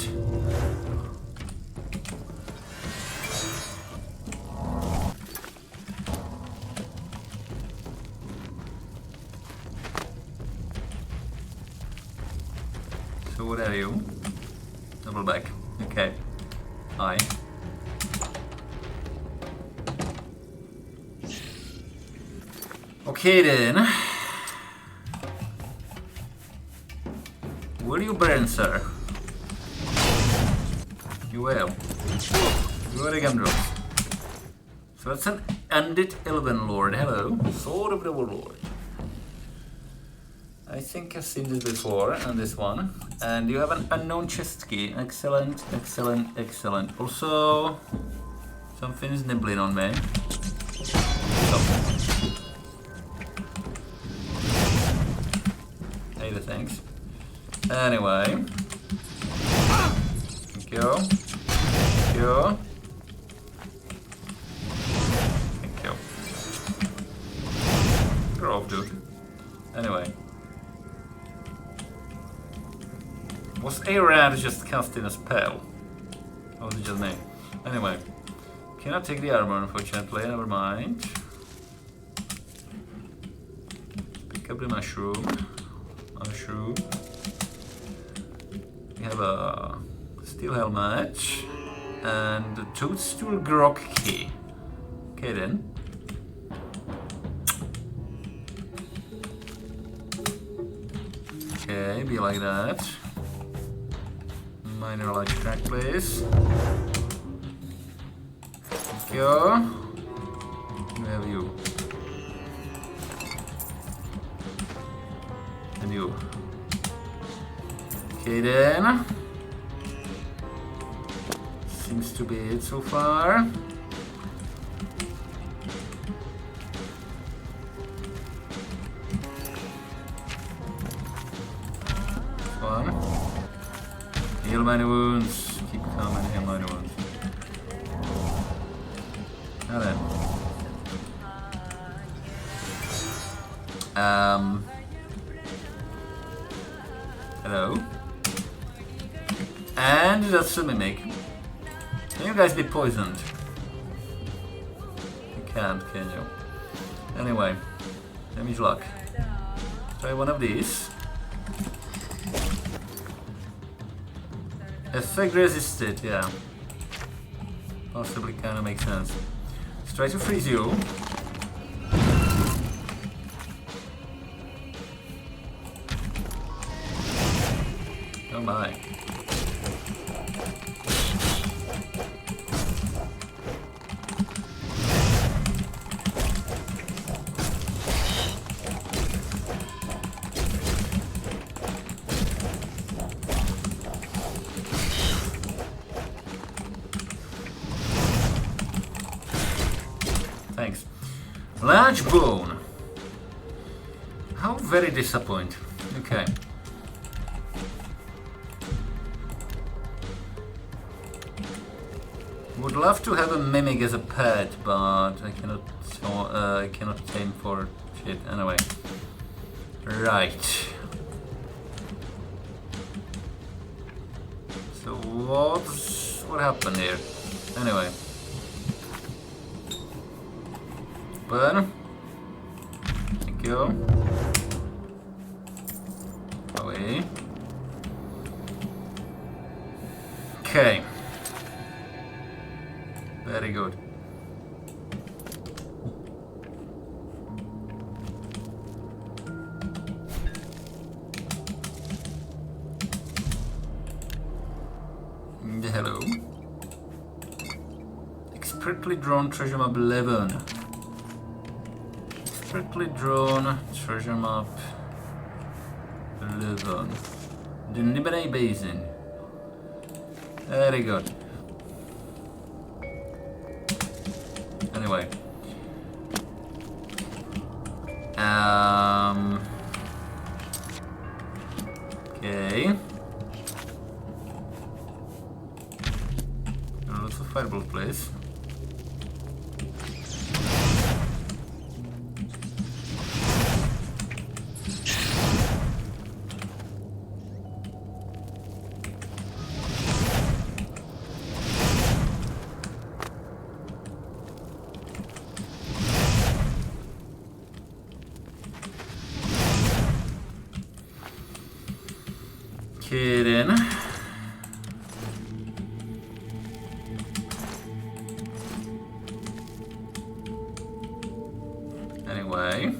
So what are you? Double back. Okay. Hi. Okay then. Will you burn, sir? You will. You are a gumdrop. So that's an Undead Elven Lord. Hello. Sword of the Warlord. I think I've seen this before on this one. And you have an unknown chest key. Excellent, excellent, excellent. Also, something is nibbling on me. Hey, the thanks. Anyway. Thank you. Thank you. Thank you. You're off, dude. Anyway. Was Arad just casting a spell? Or was it just me? Anyway. Cannot take the armor, unfortunately. Never mind. Pick up the mushroom. Mushroom. We have a steel helmet and a toadstool grog key. Okay then. Okay, be like that. Minor large crack, please. Thank you. Where have you? And you. Okay then. Seems to be it so far. One. Heal many wounds. Keep calm and heal many wounds. Now then. Hello. And that's a mimic. Can you guys be poisoned? You can't, can you? Anyway, damage luck. Try one of these. Effect resisted, yeah. Possibly kinda makes sense. Let's try to freeze you. Oh my. Thanks. Large bone. How very disappointing. Okay. Would love to have a mimic as a pet, but I cannot. I cannot tame for shit. Anyway. Right. So what happened here? Anyway. Burn. Thank you. Away. Okay. Very good. Hello. Expertly drawn treasure map 11. Expertly drawn treasure map 11. The Nibene Basin. Very good. Anyway. Okay. Lots of fireball, please. Kidding. Anyway.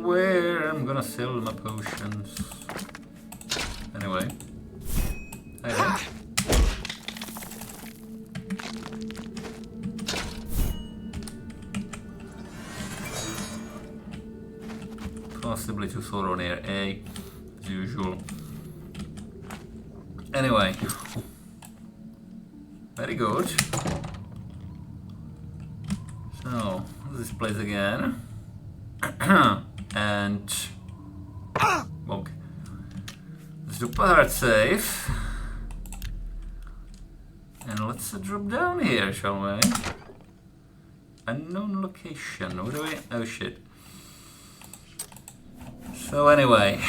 Where? I'm gonna sell my potions. Anyway. Hey there. Possibly to throw near A, as usual. Anyway, very good. So, this place again. And okay. Let's do pirate safe. And let's drop down here, shall we? Unknown location. What do we? Oh shit. So anyway,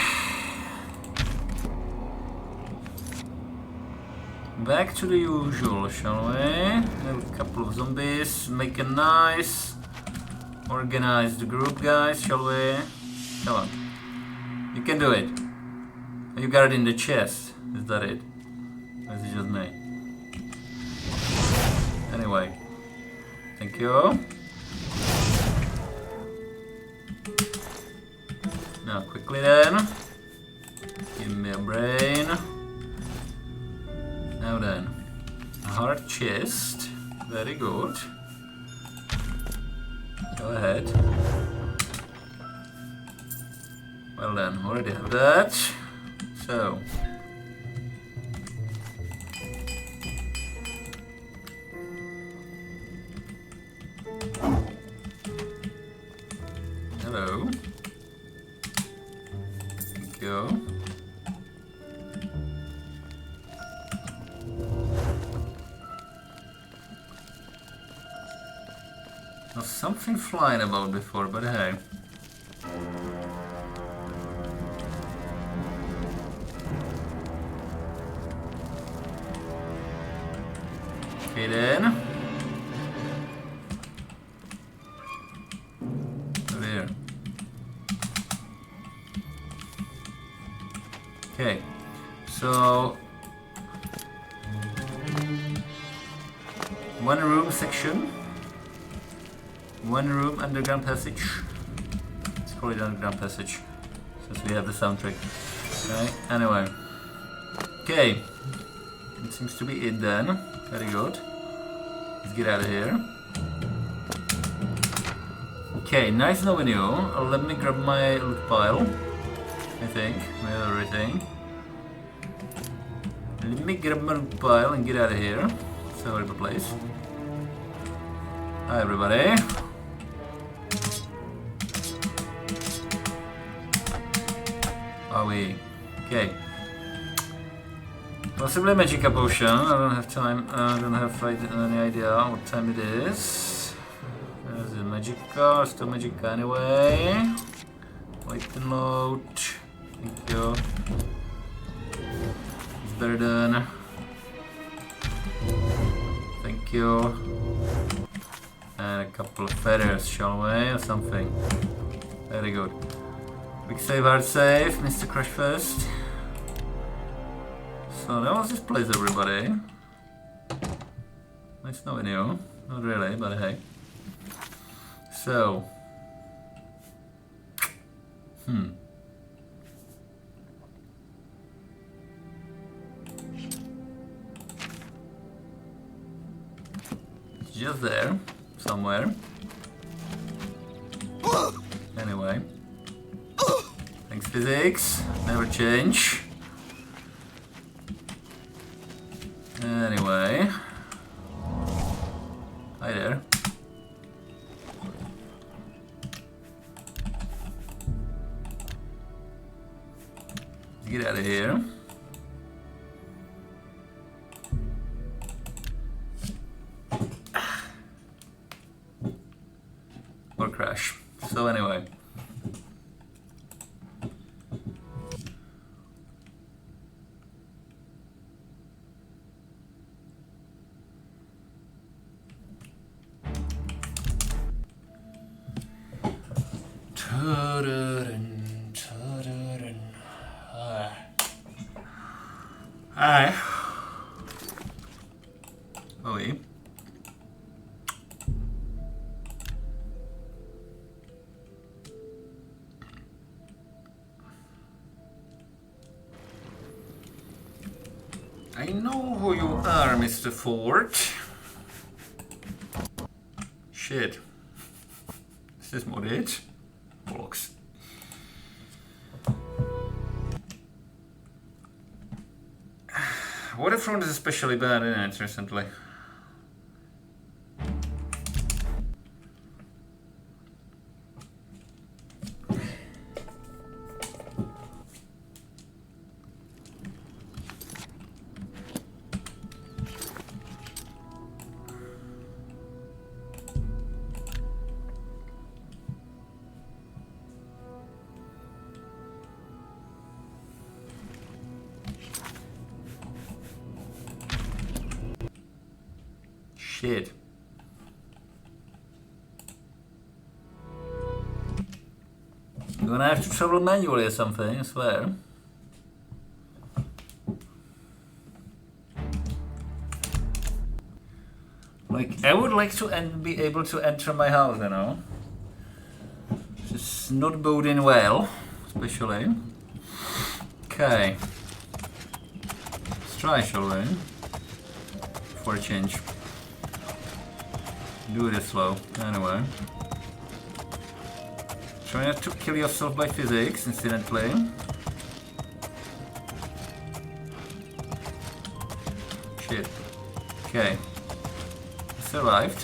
back to the usual, shall we? Have a couple of zombies, make a nice organized group, guys, shall we? Come on, you can do it. You got it in the chest, is that it? Or is it just me? Anyway, Thank you. Now quickly then. Give me a brain. Now then. A hard chest. Very good. Go ahead. Well then, already have that. So. Hello. Thank you. There was something flying about before, but hey. Okay then. Over here. Okay. So one room section. One room underground passage. Let's call it underground passage since we have the soundtrack. Okay, anyway. Okay. It seems to be it then. Very good. Let's get out of here. Okay, nice knowing you. Let me grab my loot pile. I think. My everything. Let me grab my loot pile and get out of here. It's a horrible place. Hi everybody. Are we? Okay. Possibly a magic potion. I don't have time. I don't have any idea what time it is. There's the magica. Still magica anyway. Wipe and load. Thank you. It's better done. Thank you. And a couple of feathers, shall we? Or something. Very good. Quick save, hard save, Mr. Crash first. So that was this place, everybody. Nice knowing you. Not really, but hey. So. It's just there, somewhere. Anyway. Thanks, physics. Never change. Anyway. Hi there. Let's get out of here. Or crash. So anyway. Hi. Oi. I know who you are, Mr. Ford. Shit. Is this more it? Blocks. Waterfront is especially bad, isn't it, recently? Shit. I'm gonna have to travel manually or something, I swear. Like, I would like to be able to enter my house, you know. It's not boding well, especially. Okay. Let's try, shall we? For a change. Do it slow, anyway. Try not to kill yourself by physics, incidentally. Shit. Okay. Survived.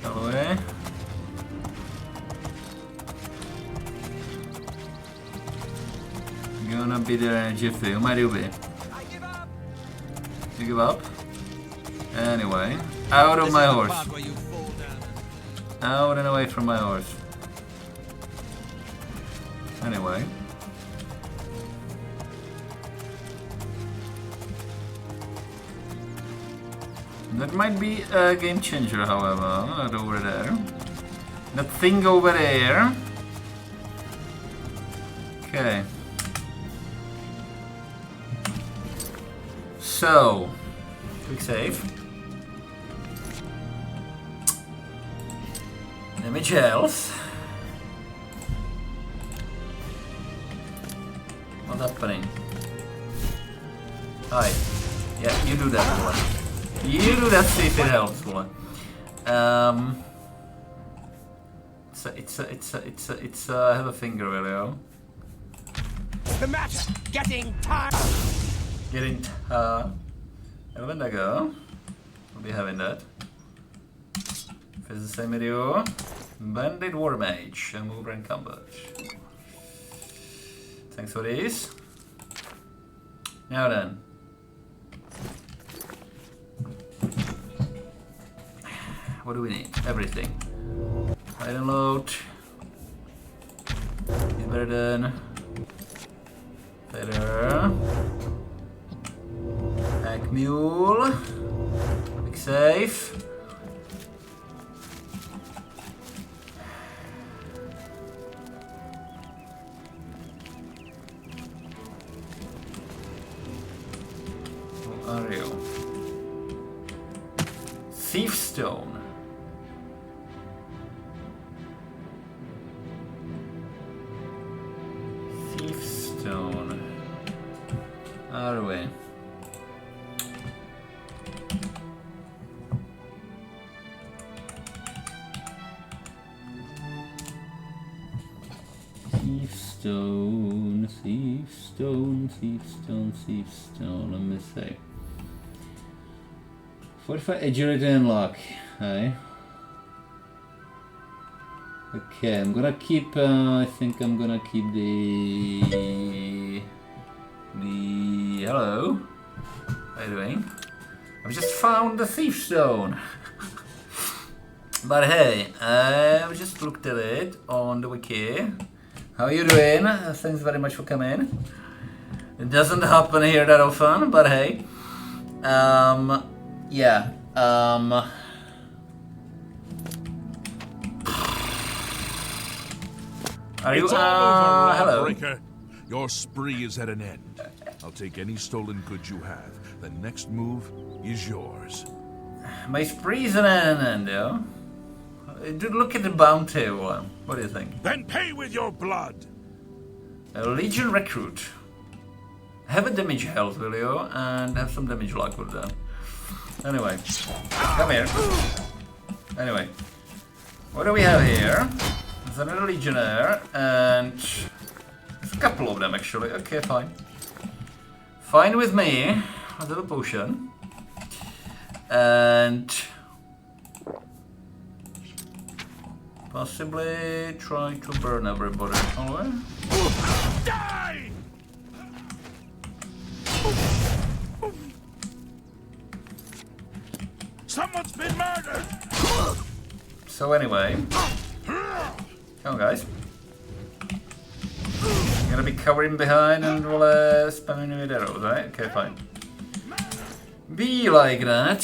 Shall we? Gonna be there in a jiffy. Who might you be? You give up? Anyway, out of my horse. Out and away from my horse. Anyway. That might be a game changer, however, not over there. That thing over there. Okay. So, quick save. Damage health. What's happening? Hi. Yeah, you do that one. You do that, see if it helps one. It's I have a finger video. What's the matter? Getting tired. Getting when I go, we'll be having that. If it's the same video, Bandit War Mage and Mover and Combat. Thanks for this. Now then. What do we need? Everything. Hide and load. Is better than. Better. Pack mule. Quick save. Who are you? Thief Stone. Are we? Thief stone, thief stone, thief stone, thief stone. Let me see. 45 agility and luck. Hey. Okay, I'm gonna keep. I think I'm gonna keep the. Hello. How are you doing? I've just found the thief stone. But hey, I've just looked at it on the wiki. How are you doing? Thanks very much for coming. It doesn't happen here that often, but hey. Yeah. Are you, It's all over, hello? Lawbreaker. Your spree is at an end. I'll take any stolen goods you have. The next move is yours. My spree's an end, yo. Look at the bounty one. What do you think? Then pay with your blood. A Legion recruit. Have a damage health, will you? And have some damage luck with them. Anyway, come here. Anyway, what do we have here? There's another Legionnaire, and there's a couple of them actually. Okay, fine. Fine with me. A little potion. And possibly try to burn everybody. Alright. Die! Someone's been murdered! So anyway, come on guys. I'm gonna be covering behind and we'll spam with arrows, right? Okay, fine. Be like that.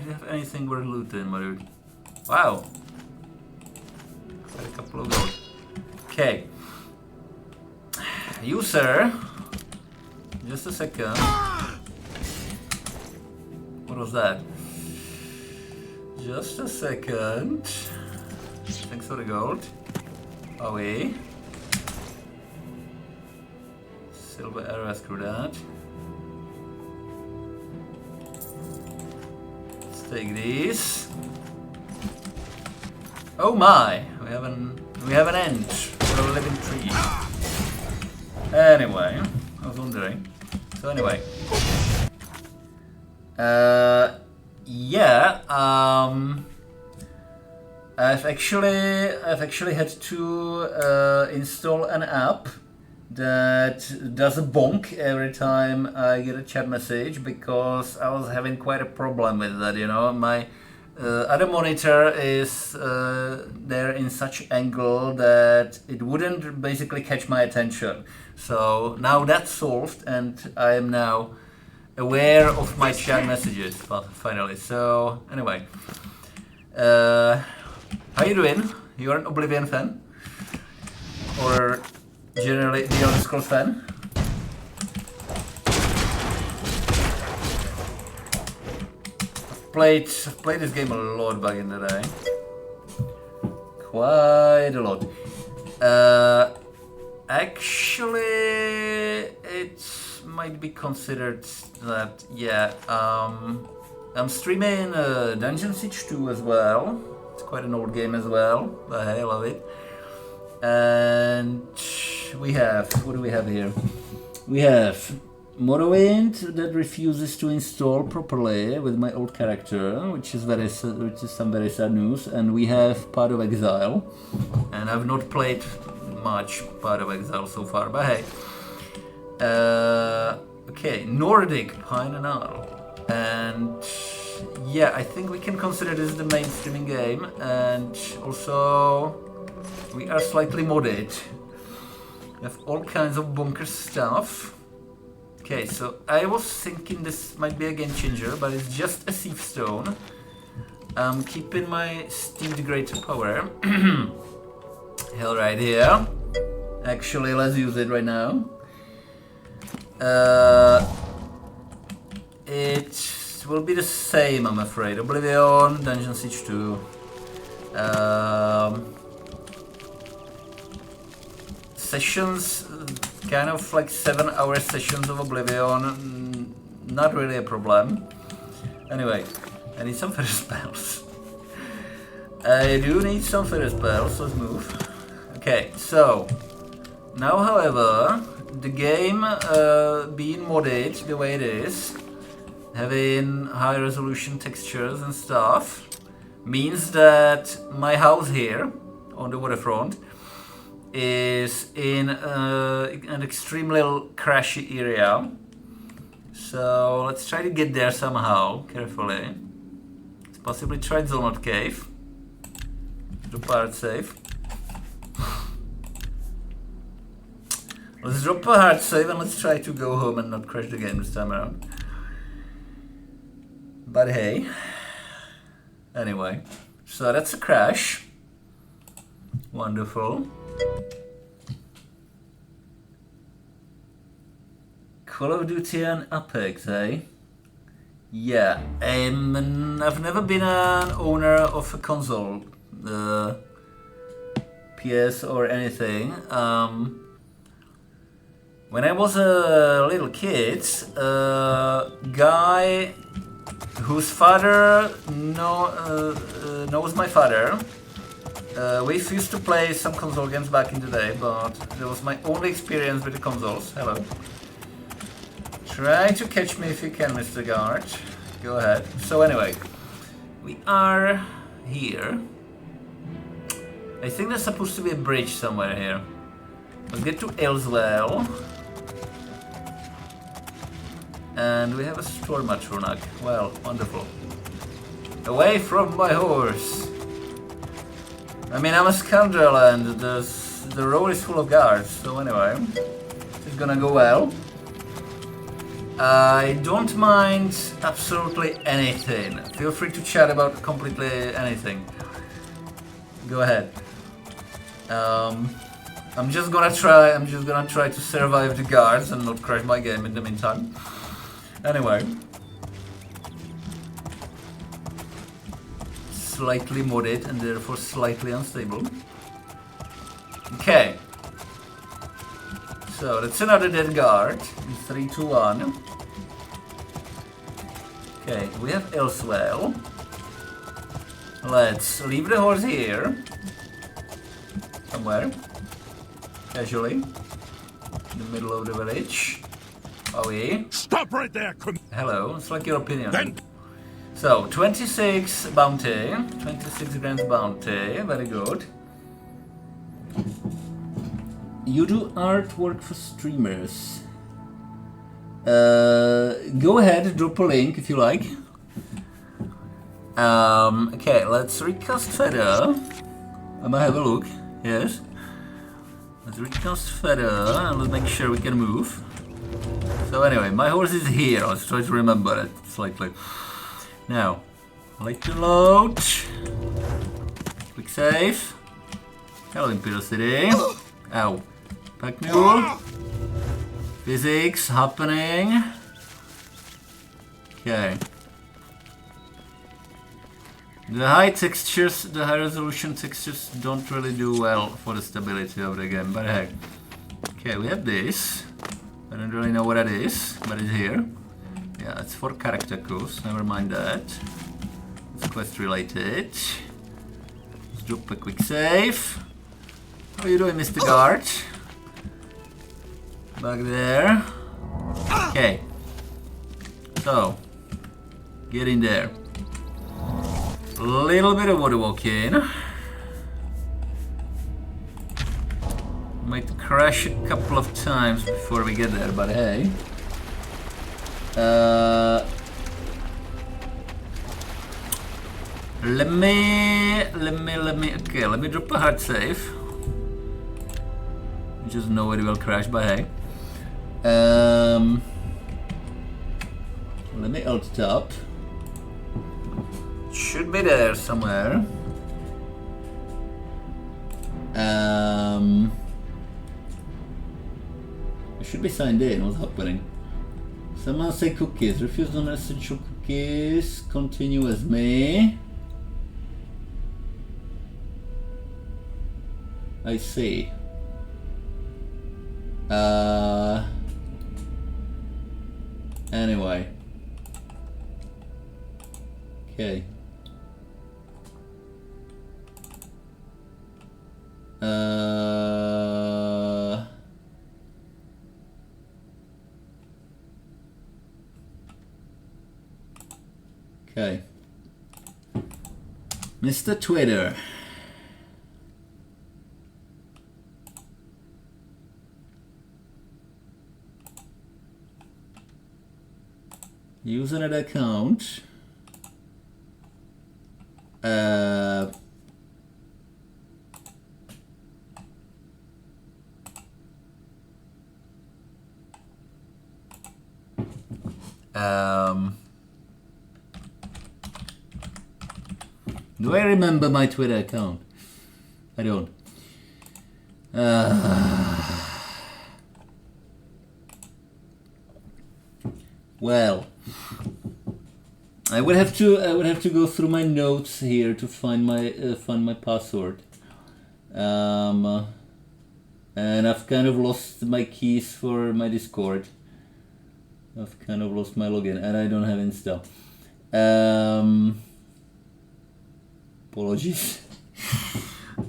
Do you have anything worth looting, my dude? Wow. Got a couple of gold. Okay. You, sir. Just a second. What was that? Just a second. Thanks for the gold. Away. Silver arrow, screw that. Let's take these. Oh my! We have an end for a living tree. Anyway, I was wondering. So anyway. Yeah, I've actually had to install an app that does a bonk every time I get a chat message, because I was having quite a problem with that, you know. My other monitor is there in such angle that it wouldn't basically catch my attention. So now that's solved, and I am now aware of my chat messages finally. So anyway, how you doing? You're an Oblivion fan, or generally the Elder Scrolls fan? I've played this game a lot back in the day, quite a lot. Actually, it might be considered that, yeah. I'm streaming Dungeon Siege 2 as well. It's quite an old game as well, but hey, I love it. And we have, what do we have here? We have Morrowind that refuses to install properly with my old character, which is some very sad news. And we have Path of Exile, and I've not played much Path of Exile so far, but hey. Okay, Nordic Pine and Isle. And yeah, I think we can consider this the main streaming game, and also we are slightly modded. We have all kinds of bunker stuff. Okay, so I was thinking this might be a game changer, but it's just a Thief Stone. I'm keeping my Steed Greater Power. Hell right here. Actually, let's use it right now. It will be the same, I'm afraid. Oblivion, Dungeon Siege 2. Sessions, kind of like 7-hour sessions of Oblivion, not really a problem. Anyway, I need some fairy spells. I do need some fairy spells, let's move. Okay, so now, however, the game being modded the way it is, having high resolution textures and stuff, means that my house here on the waterfront is in an extremely crashy area. So let's try to get there somehow, carefully. Let's possibly try Zonot Cave. Drop a hard save. Let's drop a hard save and let's try to go home and not crash the game this time around. But hey. Anyway, so that's a crash. Wonderful. Call of Duty and Apex, eh? Yeah, I've never been an owner of a console, PS or anything. When I was a little kid, a guy whose father knows my father. We used to play some console games back in the day, but that was my only experience with the consoles. Hello. Try to catch me if you can, Mr. Guard. Go ahead. So anyway, we are here. I think there's supposed to be a bridge somewhere here. Let's get to Elswell. And we have a storm at Ronak. Well, wonderful. Away from my horse! I mean, I'm a scoundrel and the road is full of guards, so anyway, it's gonna go well. I don't mind absolutely anything. Feel free to chat about completely anything. Go ahead. I'm just gonna try to survive the guards and not crash my game in the meantime. Anyway. Slightly modded and therefore slightly unstable. Okay. So that's another dead guard in 3, 2, 1. Okay, we have Elswell. Let's leave the horse here. Somewhere. Casually. In the middle of the village. Oh, yeah. Stop right there! Hello, it's like your opinion. Then So, 26 bounty. 26 grand bounty. Very good. You do artwork for streamers. Go ahead, drop a link if you like. Okay, let's recast Feather. I might have a look. Yes. Let's recast Feather and let's make sure we can move. So anyway, my horse is here. Let's try to remember it slightly. Now, like to load. Quick save. Hello, Imperial City. Ow. Pack mule. Physics happening. Okay. The high textures, the high resolution textures don't really do well for the stability of the game, but hey. Okay, we have this. I don't really know what that is, but it's here. Yeah, it's for character course, never mind that. It's quest related. Let's drop a quick save. How are you doing, Mr. Guard? Back there. Okay. So, get in there. A little bit of water walking. Might crash a couple of times before we get there, but hey. Let me drop a hard save. Just know it will crash, but hey. Let me alt tab. Should be there somewhere. It should be signed in. What's happening? Someone say cookies. Refuse non-essential cookies. Continue as me. I see. Anyway. Okay. Okay. Mr. Twitter. Use another account. Do I remember my Twitter account? I don't. Well, I would have to go through my notes here to find my password. And I've kind of lost my keys for my Discord. I've kind of lost my login, and I don't have Insta. Apologies.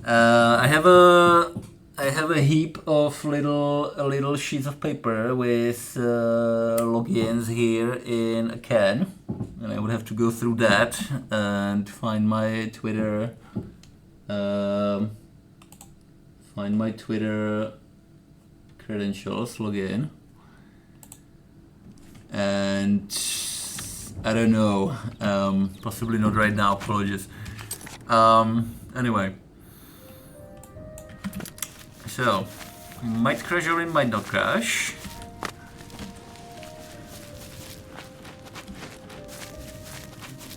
I have a heap of little sheets of paper with logins here in a can, and I would have to go through that and find my Twitter. Find my Twitter credentials, login, and I don't know. Possibly not right now. Apologies. Anyway. So, it might crash or it might not crash.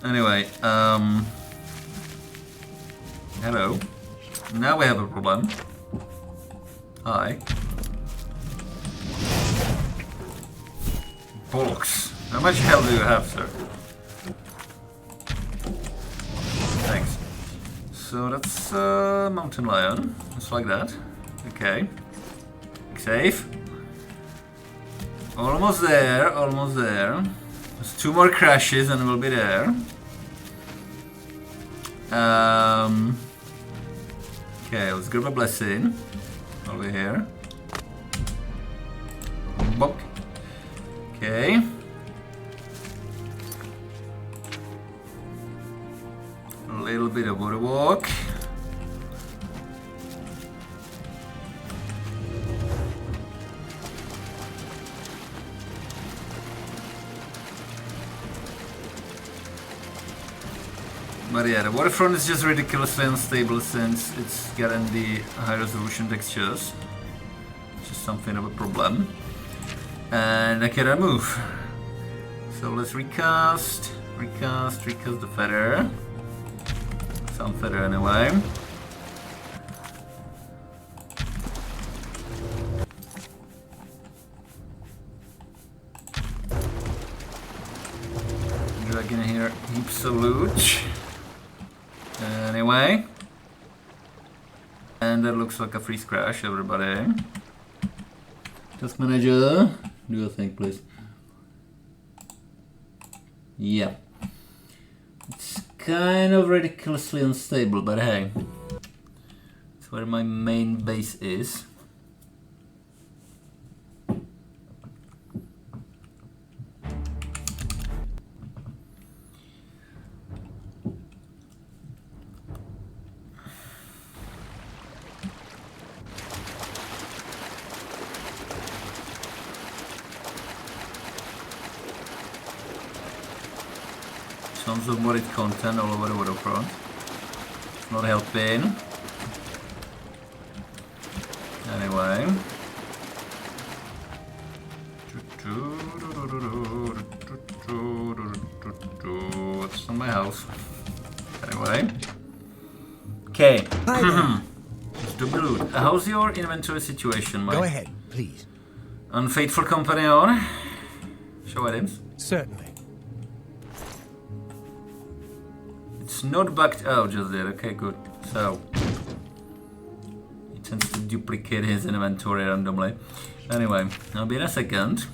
Anyway, hello. Now we have a problem. Hi. Bollocks. How much hell do you have, sir? Thanks. So that's mountain lion. Just like that. Okay. Safe. Almost there, almost there. There's 2 more crashes and we'll be there. Okay, let's grab a blessing. Over here. Bonk. Okay. A little bit of water walk. But yeah, the waterfront is just ridiculously unstable since it's getting the high resolution textures. Which is something of a problem. And I cannot move. So let's recast the feather. Some feather anyway. Dragging here heaps of loot. Anyway. And that looks like a freeze crash, everybody. Task manager, do your thing, please. Yeah. It's kind of ridiculously unstable, but hey. It's where my main base is. Tons of modded content all over the waterfront. It's not helping. Anyway. What's on my house? Anyway. Okay. Mr. Blood, how's your inventory situation, Mike? Go ahead, please. Unfaithful companion. Show items. Certainly. It's not backed out just there, okay, good. So, he tends to duplicate his inventory randomly. Anyway, I'll be in a second.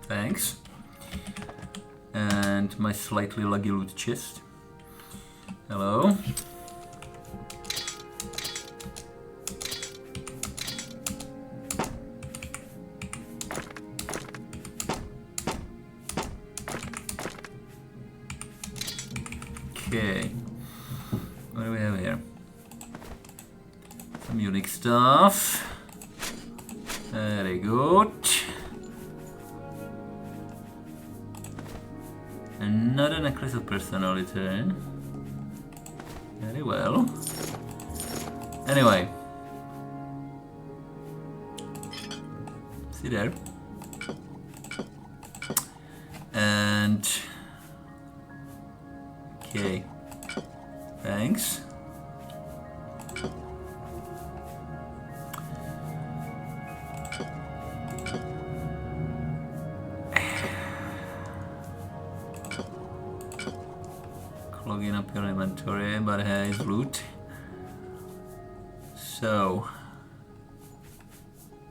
Thanks. And my slightly laggy loot chest. Hello. Okay. What do we have here? Some unique stuff. Very good. Another necklace of personality. Very well. Anyway. See there. And... okay. Thanks. Clogging up your inventory, but hey, it's loot. So,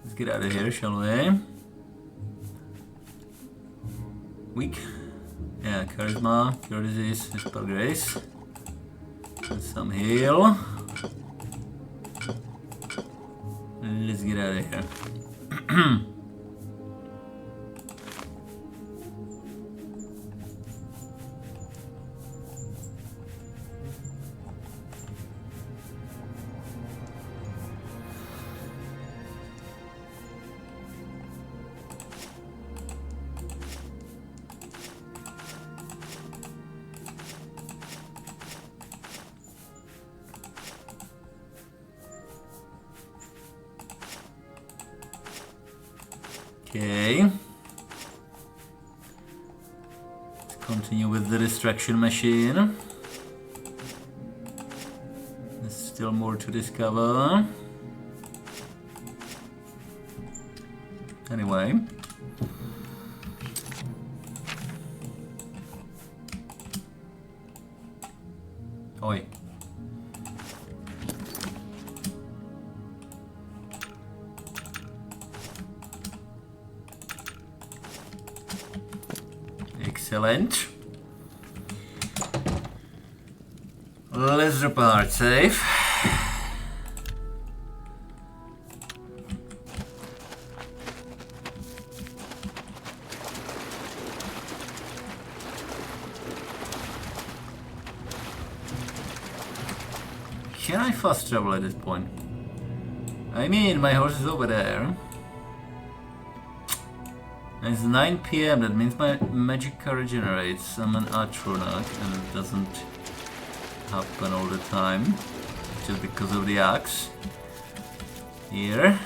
let's get out of here, shall we? Weak. Yeah, charisma, cure disease, spell grace. And some heal. Let's get out of here. Okay. Let's continue with the distraction machine. There's still more to discover. Anyway. Oi. Excellent. Let's drop a hard save. Can I fast travel at this point? I mean, my horse is over there. It's 9 PM, that means my magic car regenerates. I'm an Atronach and it doesn't happen all the time. Just because of the axe. Here.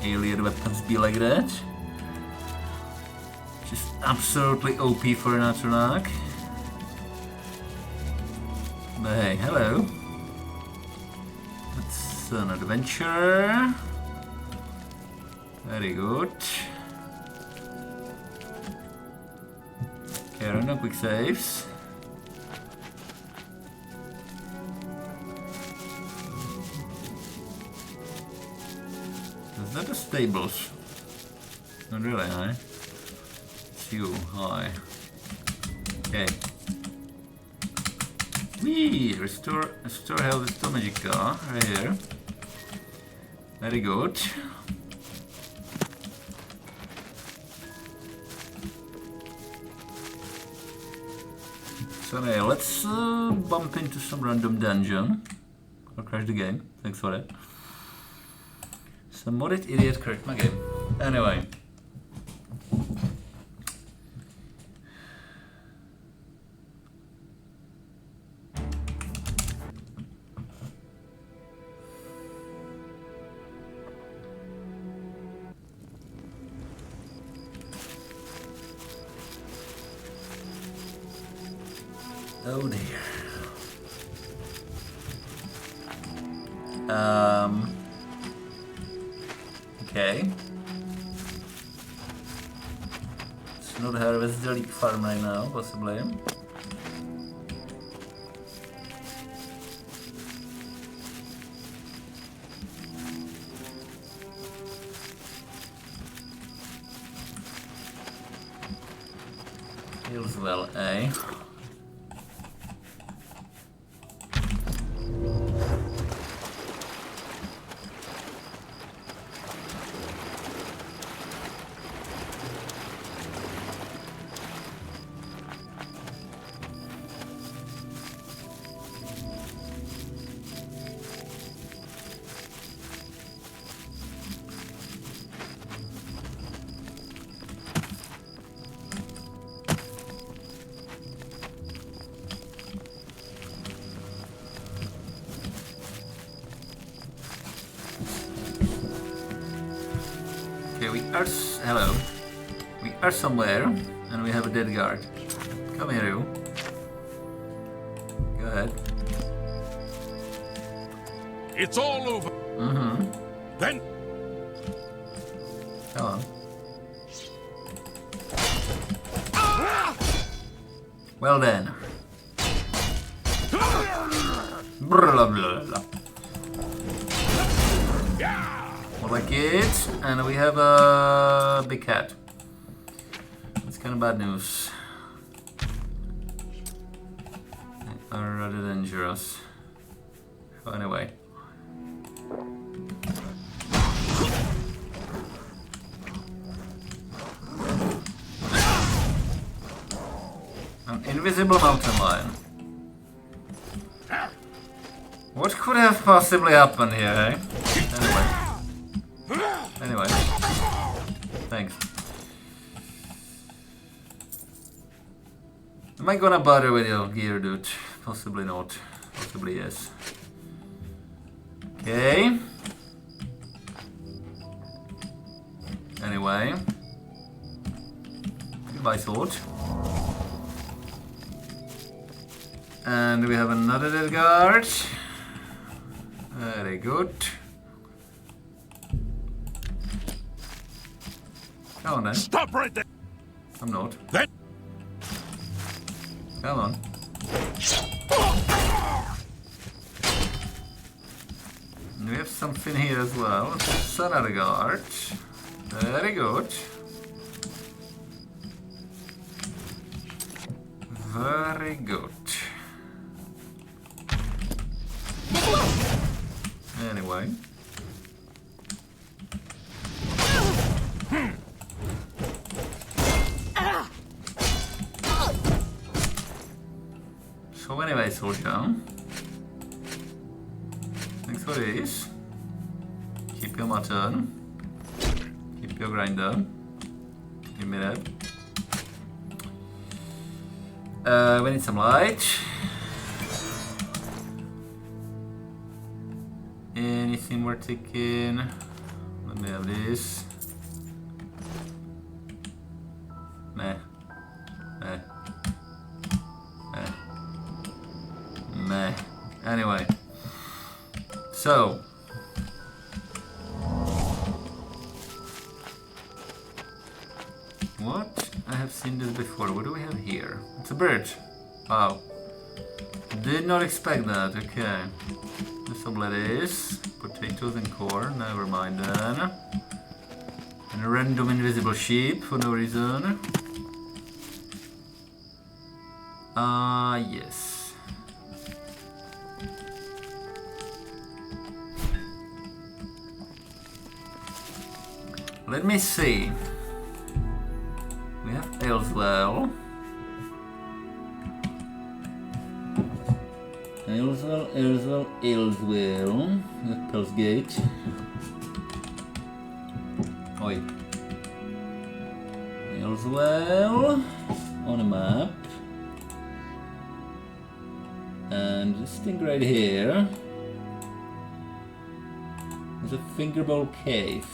Alien weapons be like that. Just absolutely OP for an Atronach. But hey, hello. It's an adventure. Very good. Okay, random quick saves. Is that the stables? Not really, huh? It's you, hi. Okay. Whee! Restore health, restore magic car, right here. Very good. So anyway, let's bump into some random dungeon. Or crash the game, thanks for that. Some modded idiot crashed my game. Anyway. Oh dear. Okay. It's not harvest the leek farm right now, possibly. Feels well, eh? Okay, we are hello. We are somewhere, and we have a dead guard. Come here, you. Go ahead. It's all over. Mm-hmm. Then Come on. Well then. Blah, blah, blah. More like it, and we have a big cat. That's kind of bad news. They are rather dangerous. So anyway. An invisible mountain lion. What could have possibly happened here, eh? Anyway. Thanks. Am I gonna bother with your gear, dude? Possibly not. Possibly yes. Okay. Anyway. by sword. And we have another dead guard. Very good. Come on then. Stop right there! I'm not. That Come on. And we have something here as well. Another guard. Very good. Very good. Anyway. So anyway, soldier. Thanks for this. Keep your mutton. Keep your grinder. Give me that. We need some light. Anything we're taking? Let me have this. Meh. Meh. Meh. Meh. Anyway. So. What? I have seen this before. What do we have here? It's a bird. Wow. Did not expect that. Okay. Some lettuce, potatoes and corn. Never mind then. And a random invisible sheep for no reason. Yes. Let me see. We have Ayleswell. Ayleswell. At Pelsgate. Oi. Ayleswell on a map. And this thing right here is a Fingerbowl Cave.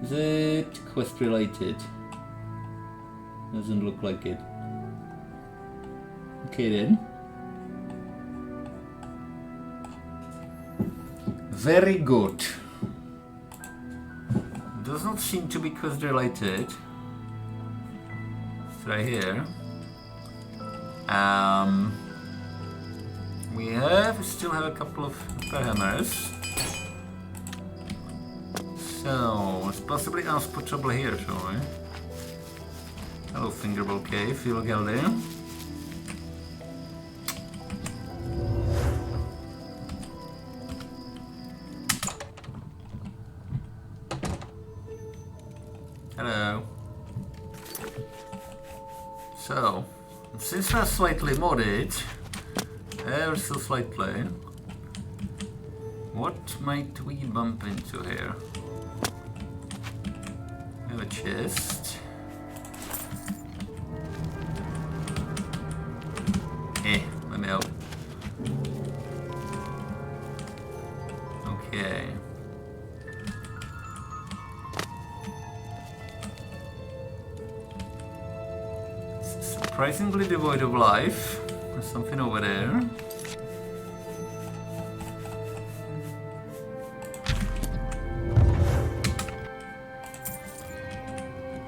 Is it quest related? Doesn't look like it. Okay then. Very good. Does not seem to be quest related. It's right here. We still have a couple of hammers. So it's possibly unspotable here, shall we? Hello, Fingerbowl Cave. You look healthy. Hello. So, since we're slightly modded, ever so slightly, what might we bump into here? We have a chest. Let me out. Okay. Surprisingly devoid of life. There's something over there.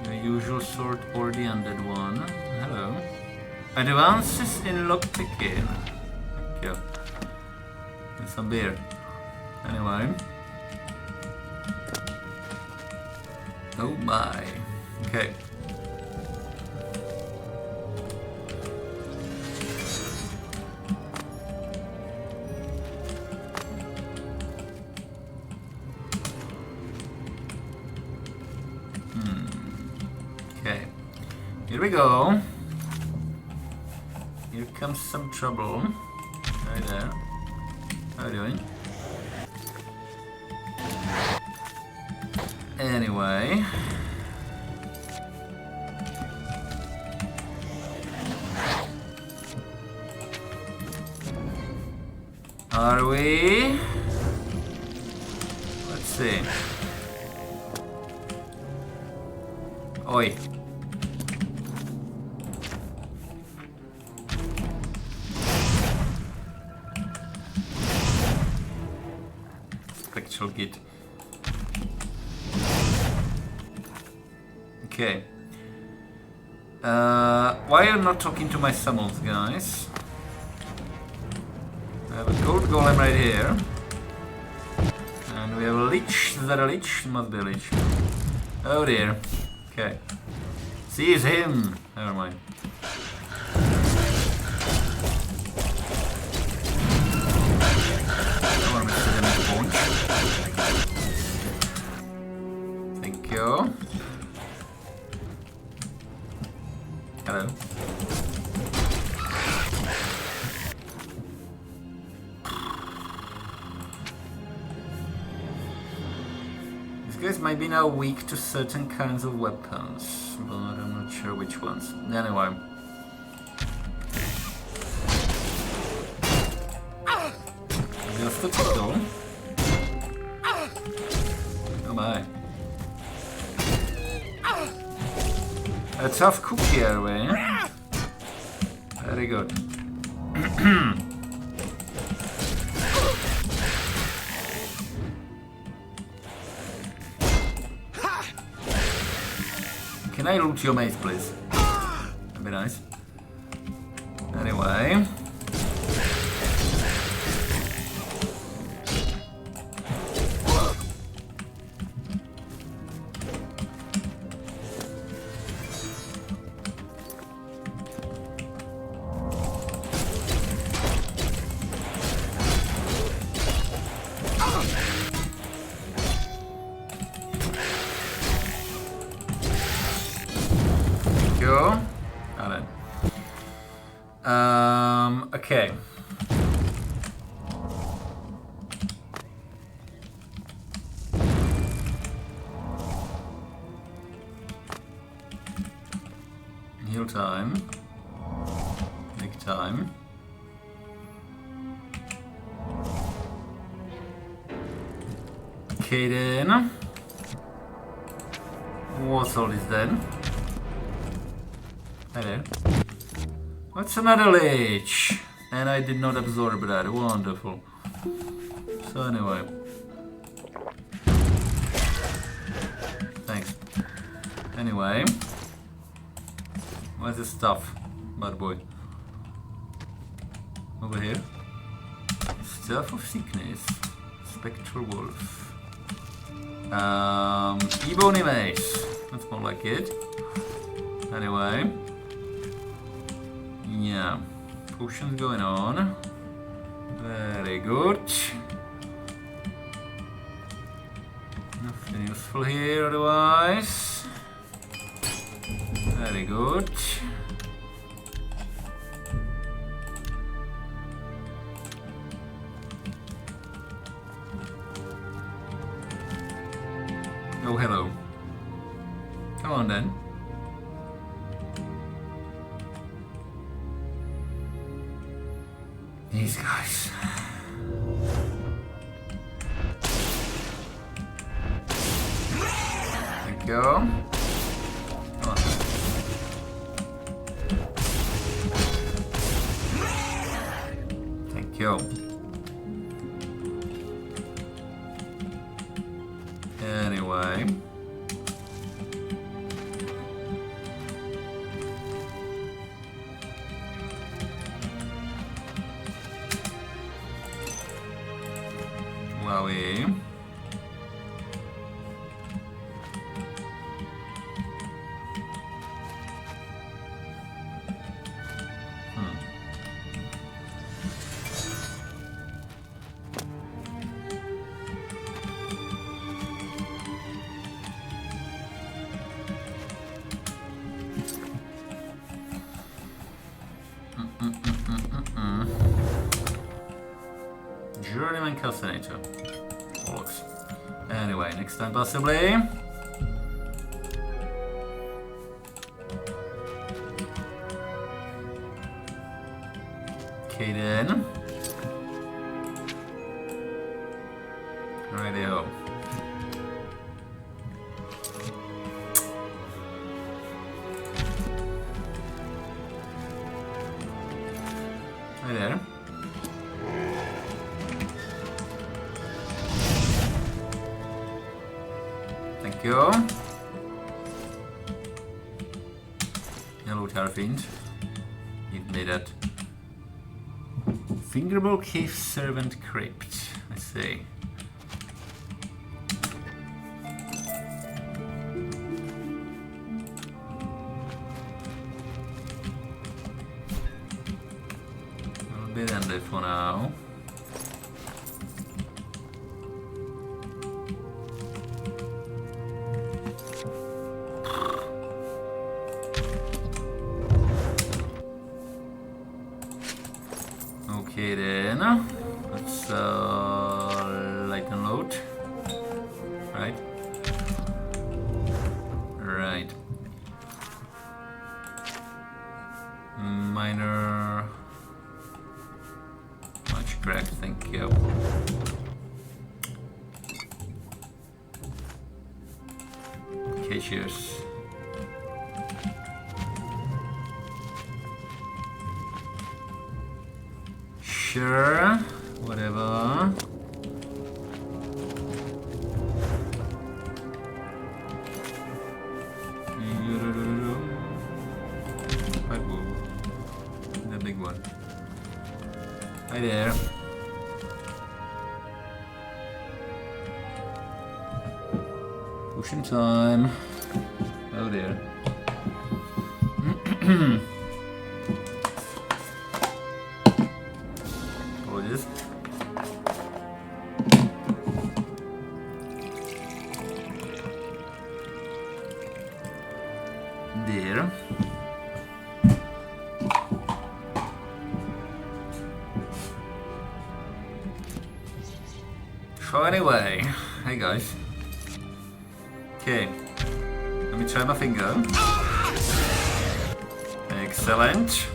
The usual sort or the undead one. Hello. Advances in lockpicking. Thank you. And some beer. Anyway. Oh my. Okay. Okay. Here we go. Here comes some trouble. Right there. How are you doing? Anyway. Are we? Let's see. Oi. Spectral Git. Okay. Why are you not talking to my summons, guys? I have a gold golem right here. And we have a lich. Is that a lich? Must be a lich. Oh dear. Okay. Seize him! Never mind. Don't want to miss him in the punch. Thank you. Hello. These guys might be now weak to certain kinds of weapons, but I'm not sure which ones. Anyway. Just a tickle. Oh my. A tough cookie, are we? Very good. Can I loot your mace, please? That'd be nice. Anyway. Okay. Heal time. Make time. Okay then. What's all this then? Hello. What's another lich? And I did not absorb that. Wonderful. So anyway. Thanks. Anyway. Where's the stuff? Bad boy. Over here. Stuff of sickness. Spectral wolf. Ebony mace. That's more like it. Anyway. Yeah. Potions going on. Very good. Nothing useful here otherwise. Very good. Oh, hello. Come on then. These guys. Thank you. Come on. Thank you. Anyway. Wowie. Journeyman Calcinator. Bollocks. Anyway, next time possibly. Okay then. Rightio. Hi there. Thank you. Hello, Tarfiend. Give me that. Fingerbowl Cave Servant Crypt. I see. A bit empty for now. Okay then, let's light and load, right? Right. Minor, much cracked, thank you. Okay, cheers. Sure, whatever. The big one. Hi there. Pushing time. Oh dear. Apologies. There. So anyway, hey guys. Okay, let me try my finger. Excellent.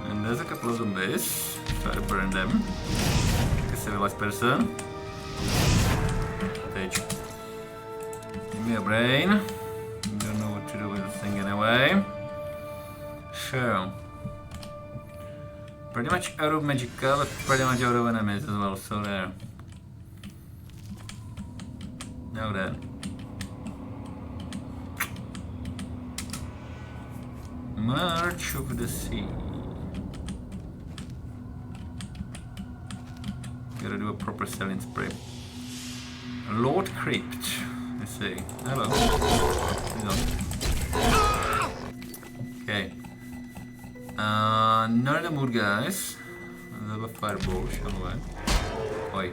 And there's a couple of zombies. Try to burn them. Like a civilized person. Stage. Give me a brain. Don't know what to do with this thing anyway. So. Pretty much out of magicka, but pretty much out of enemies as well, so there. Now then. March of the Sea. Gotta do a proper selling spray. Lord Crypt. Let's see. Hello. Okay. Not in the mood, guys. Let's have a fireball, shall we? Oi.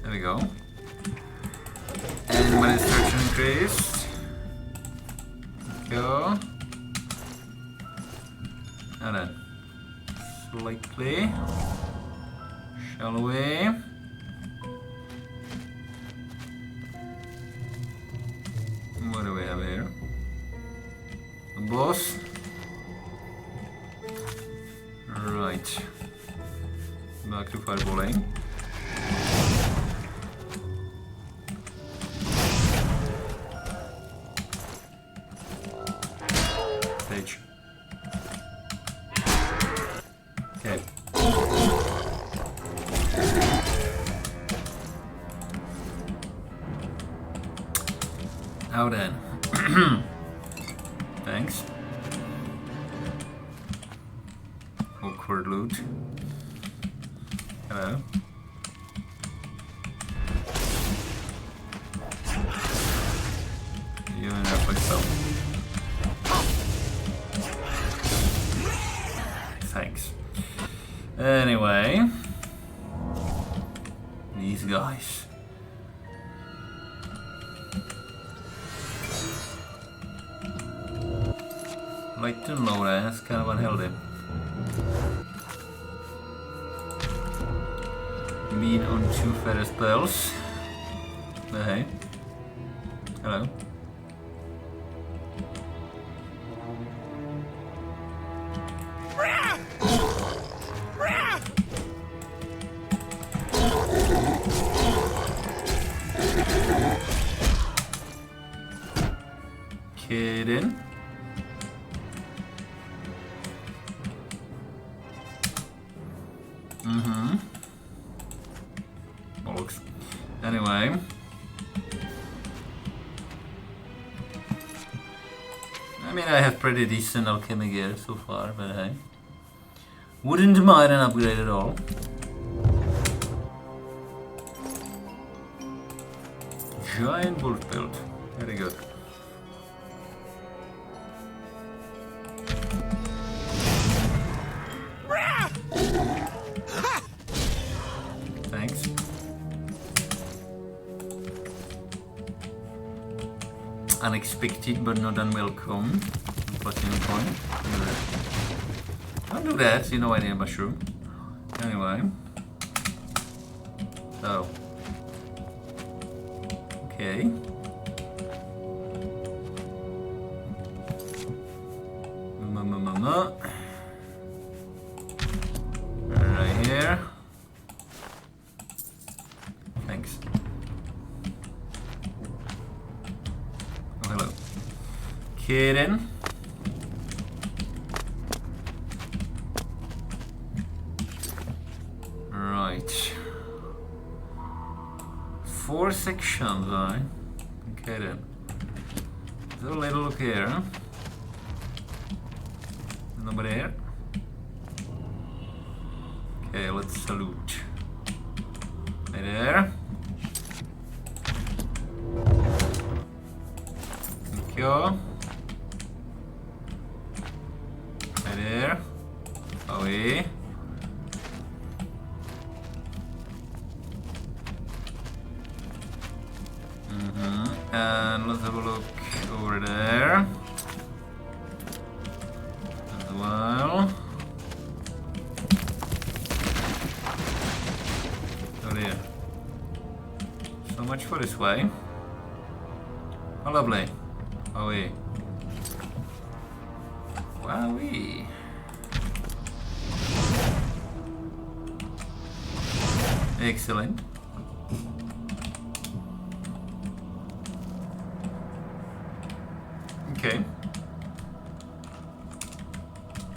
There we go. And my destruction increased. Go. Now then. Slightly. Shall we? What do we have here? A boss. Right. Back to fireballing. Stage. Okay. Now then. Thanks. Awkward loot. Hello. You and that myself. Thanks. Anyway. These guys. Light and low there, that's kind of unhealthy. Meat on 2 feather spells. But hey. Hello. Kidding. Anyway. I mean, I have pretty decent alchemy gear so far, but hey. Wouldn't mind an upgrade at all. Giant wolf build. Very good. Thanks. Unexpected but not unwelcome. Platinum point. Don't do that, you know I need a mushroom. Anyway. So. Okay. Right here. Thanks. Oh, hello. Kidding. Right. 4 sections, right? Okay then. So a little look here. Huh? Nobody here? Okay, let's salute. Right there. Thank you. Right there. Away. And let's have a look over there as well. Oh dear. So much for this way. Oh lovely. Away. Wowee. Excellent. Okay.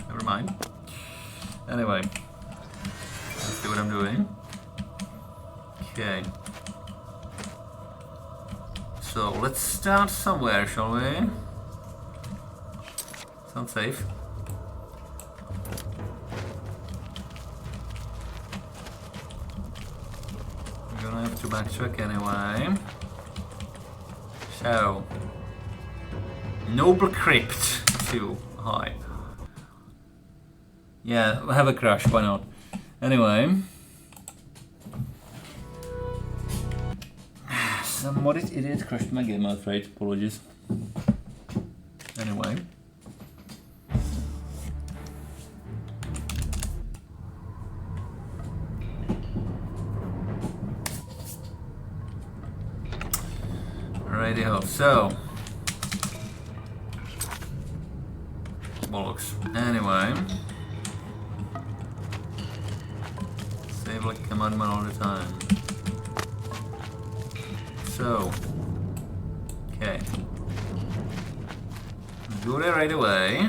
Never mind. Anyway. Let's see what I'm doing. Okay. So let's start somewhere, shall we? Sounds safe. We're gonna have to backtrack anyway. So. Noble Crypt. Too high. Yeah, have a crash, why not? Anyway. Some modest idiot crashed my game, I'm afraid. Apologies. Anyway. Righty-ho, so. Bollocks. Anyway. Save like a madman all the time. So. Okay. Go there right away.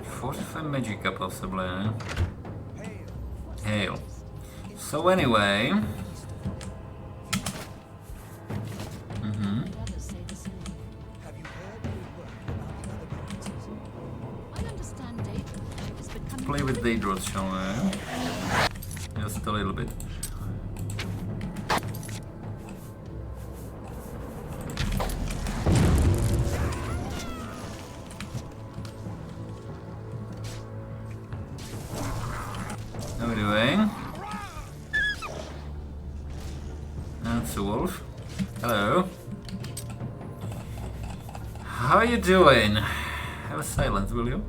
Fortify Magicka possibly, eh? Hail. So anyway, play with Daedros, shall we? Just a little bit. How are we doing? That's a wolf. Hello. How are you doing? Have a silence, will you?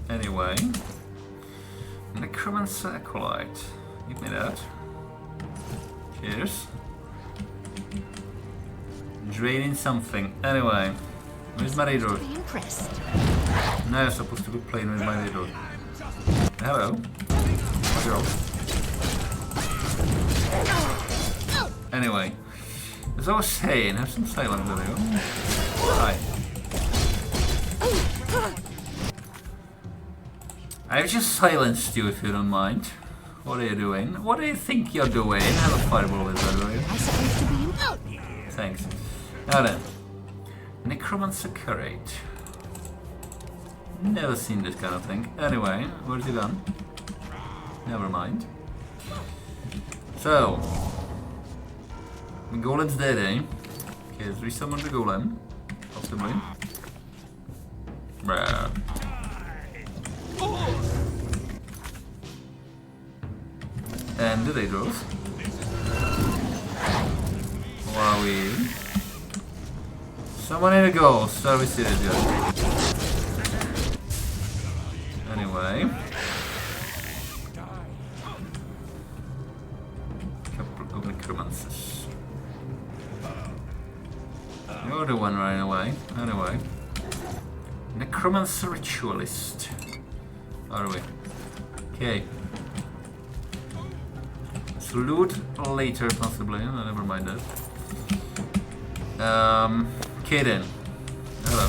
Anyway. Necromancer Acolyte. Give me that. Cheers. Draining something. Anyway. Where's my Daedros? Be impressed. Now you're supposed to be playing with my little. Hello. Girl. Anyway, as I was saying, have some silence with you. Hi. I've just silenced you if you don't mind. What are you doing? What do you think you're doing? Have a fireball with that, will you? I supposed to be in. Thanks. Now then. Necromancer Curate. Never seen this kind of thing. Anyway, where's he gone? Never mind. So. The golem's dead, eh? Okay, let's resummon the golem. Possibly. Bruh. And the Daedros. Wowie. Someone in a goal. Service citizen. Anyway. Couple of necromancers. You're the one running away. Anyway. Necromancer Ritualist. Are we? Okay. Let's loot later, possibly. No, never mind that. Okay then. Hello.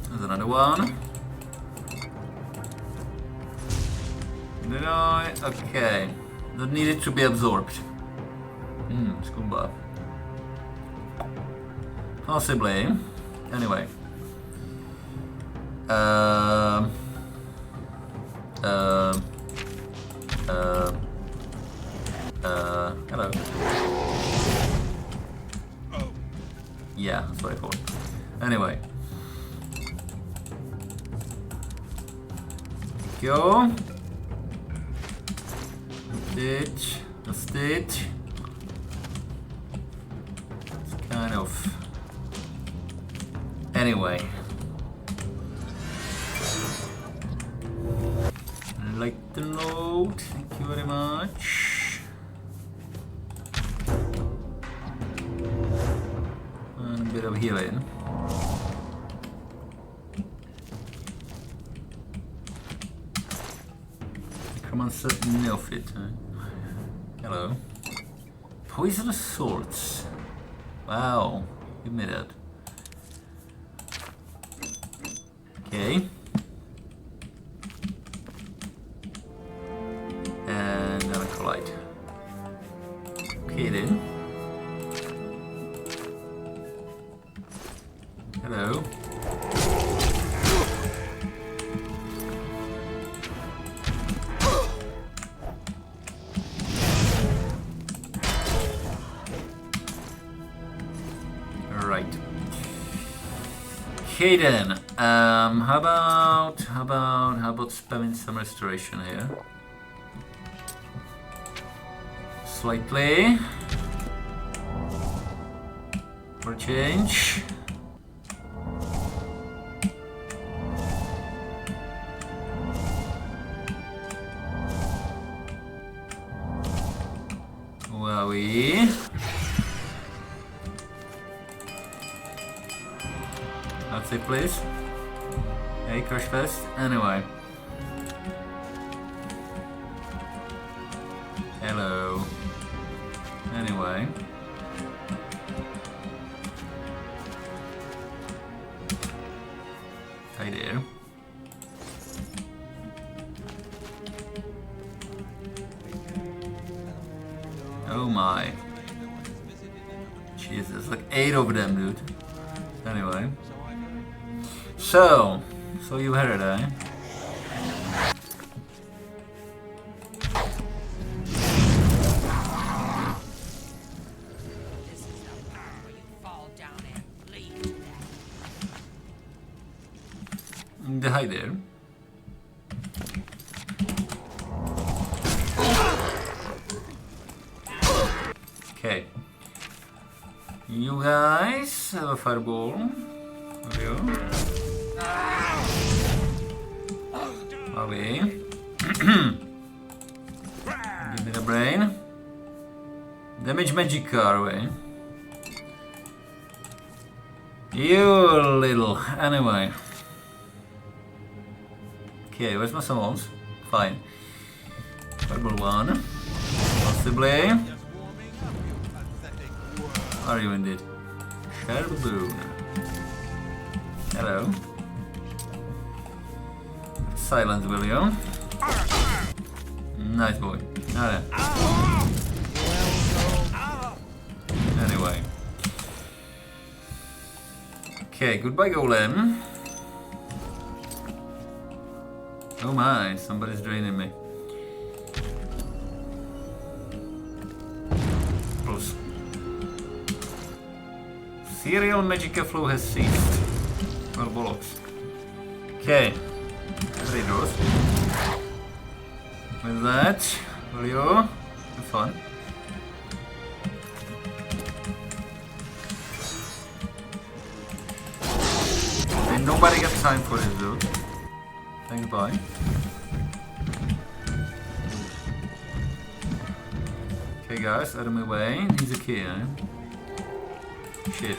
There's another one. Did I? Okay. That needed to be absorbed. Scuba. Possibly. Anyway. Hello. Yeah, that's what I thought. Anyway. Go. Stitch. A stitch. It's kind of. Anyway. Like the note. Thank you very much. And a bit of healing. Necromancer Neophyte. Hello. Poisonous swords. Wow. Give me that. Okay. And Acolyte. Okay then. Hello. Right. Okay then. How about spamming some restoration here? Slightly. For change. Wowie. That's it, please. Hey, Crush Fest. Anyway. Hello. Anyway. Hi there. Oh my. Jesus, like 8 of them, dude. Anyway. So you heard it, eh? Hi there. Okay. You guys have a fireball. There you go. Are we? Give me the brain. Damage magic, are we? You little. Anyway. Okay, where's my summons? Fine. Fireball 1. Possibly. Are you indeed? Shadow Boon. Hello. Silence, will you? Nice boy. Now then. Anyway. Okay, goodbye golem. Oh my, somebody's draining me. Close. Serial Magica flow has ceased. Well, bollocks. Okay. 3 draws. With that, will you? Have fun. Ain't nobody got time for this, dude. Thanks, bye. Okay, guys, out of my way. Needs a key, eh? Shit.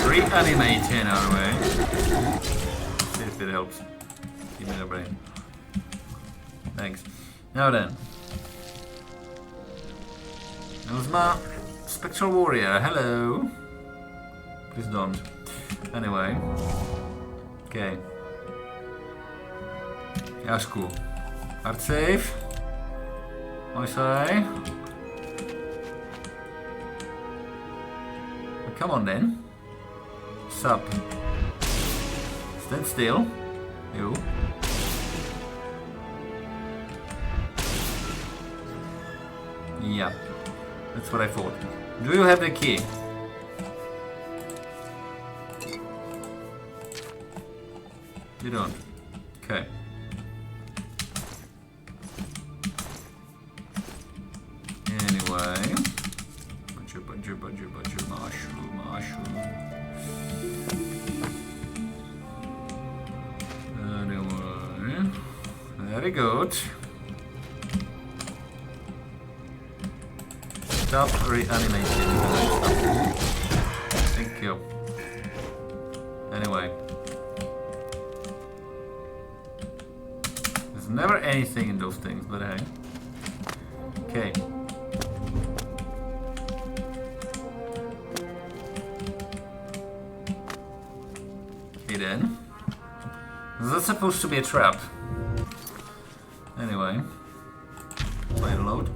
Reanimating our way. See if it helps. Give me the brain. Thanks. Now then. That was my Spectral Warrior. Hello. Please don't. Anyway. Okay. That's cool. Hard save. I say. Well, come on then. Sup. Stand still. You. Yeah. That's what I thought. Do you have the key? You don't. Okay. Anyway. Budget, mushroom. Anyway. Very good. Stop reanimating. Thank you. Anyway. There's never anything in those things, but hey. Okay. Okay then. Is that supposed to be a trap? Anyway. Wait a load.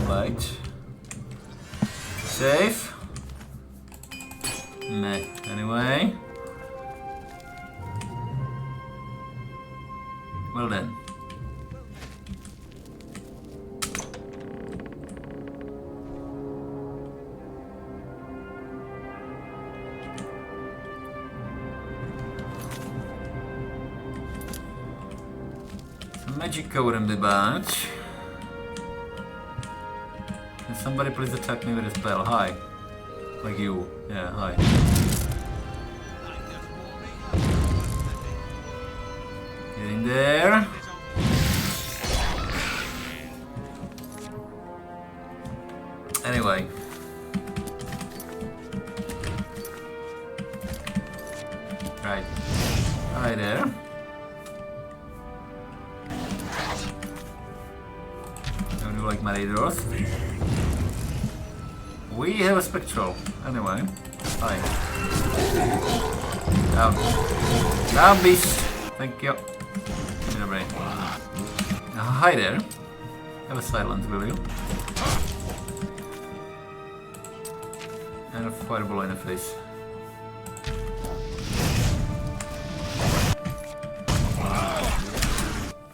Light. Safe. Meh. Anyway. Well then. Some magic code in the bunch. Can somebody please attack me with a spell? Hi. Like you. Yeah, hi. Getting there. Anyway. Right. Hi there. Don't you like Maridos? We have a spectral. Anyway. Hi. Down. Down, beast. Thank you. Give me the brain. Hi there. Have a silence, will you? And a fireball in the face.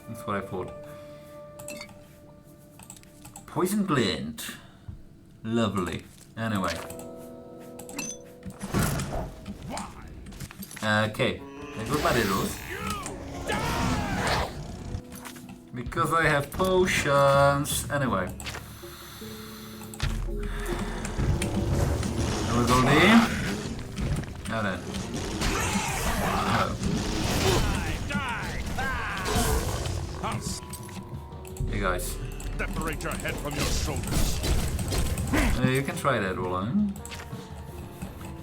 That's what I thought. Poison glint. Lovely. Anyway. Okay. I got my arrows. Because I have potions. Anyway. There we go there. Now then. Hey guys. Separate your head from your shoulders. You can try that, Roland.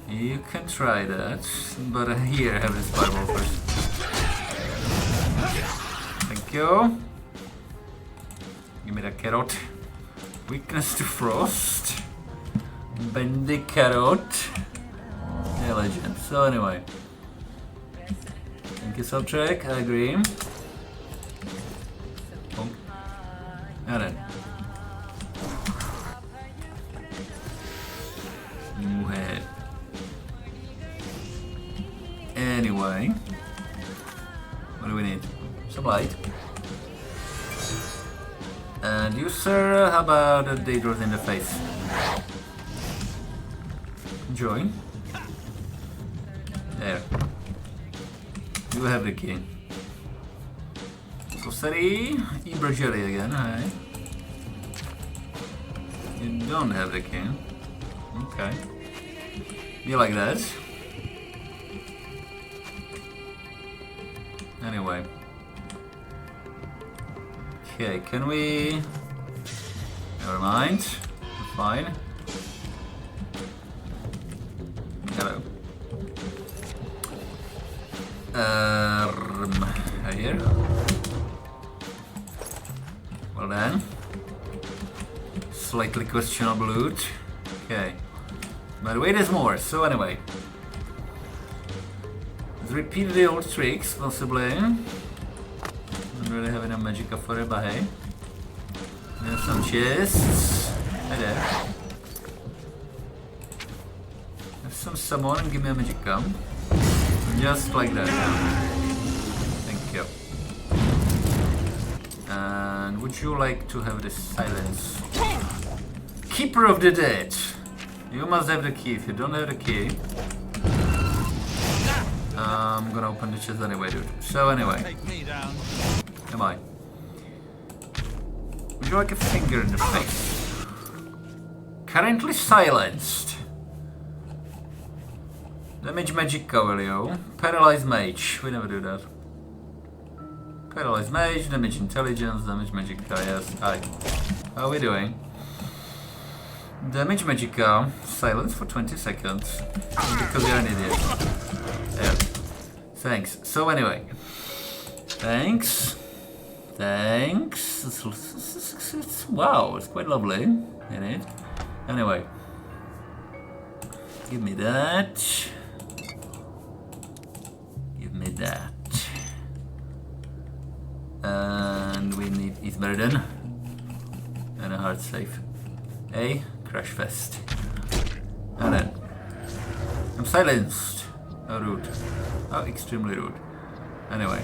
You can try that, but here, have this fireball first. Thank you. Give me the carrot. Weakness to frost. Bendy carrot. Yeah, legend. So anyway. Thank you, Subtrack. I agree. Oh. And then. Mujer. Anyway. What do we need? Some light. And you, sir, how about a Daedrus in the face? Enjoy. There. You have the key. So, Sari, Ibergeri again, hi. You don't have the key. Okay. You like that? Anyway. Okay, can we... Never mind. We're fine. Hello. Here. Well then. Slightly questionable loot. Okay. By the way, there's more, so anyway. Let's repeat the old tricks, possibly. Don't really have enough magicka for it, but hey. There's some chests. Hi there. Have some summon and give me a magicka. Just like that. Thank you. And would you like to have this silence? Keeper of the Dead. You must have the key. If you don't have the key, I'm gonna open the chest anyway, dude. So anyway, Take me down. am I? Would you like a finger in the face? Currently silenced. Damage magicka, will you? Paralyzed mage. We never do that. Paralyzed mage, damage intelligence, damage magicka. Yes, hi. How are we doing? Damage magicka, silence for 20 seconds. Because you're an idiot. Yeah. Thanks. So anyway. Thanks. Thanks. Wow, it's quite lovely, isn't it? Anyway. Give me that. Give me that. And we need Eastburden. And a hard save. A crash fest. And then I'm silenced. How rude. How extremely rude. Anyway.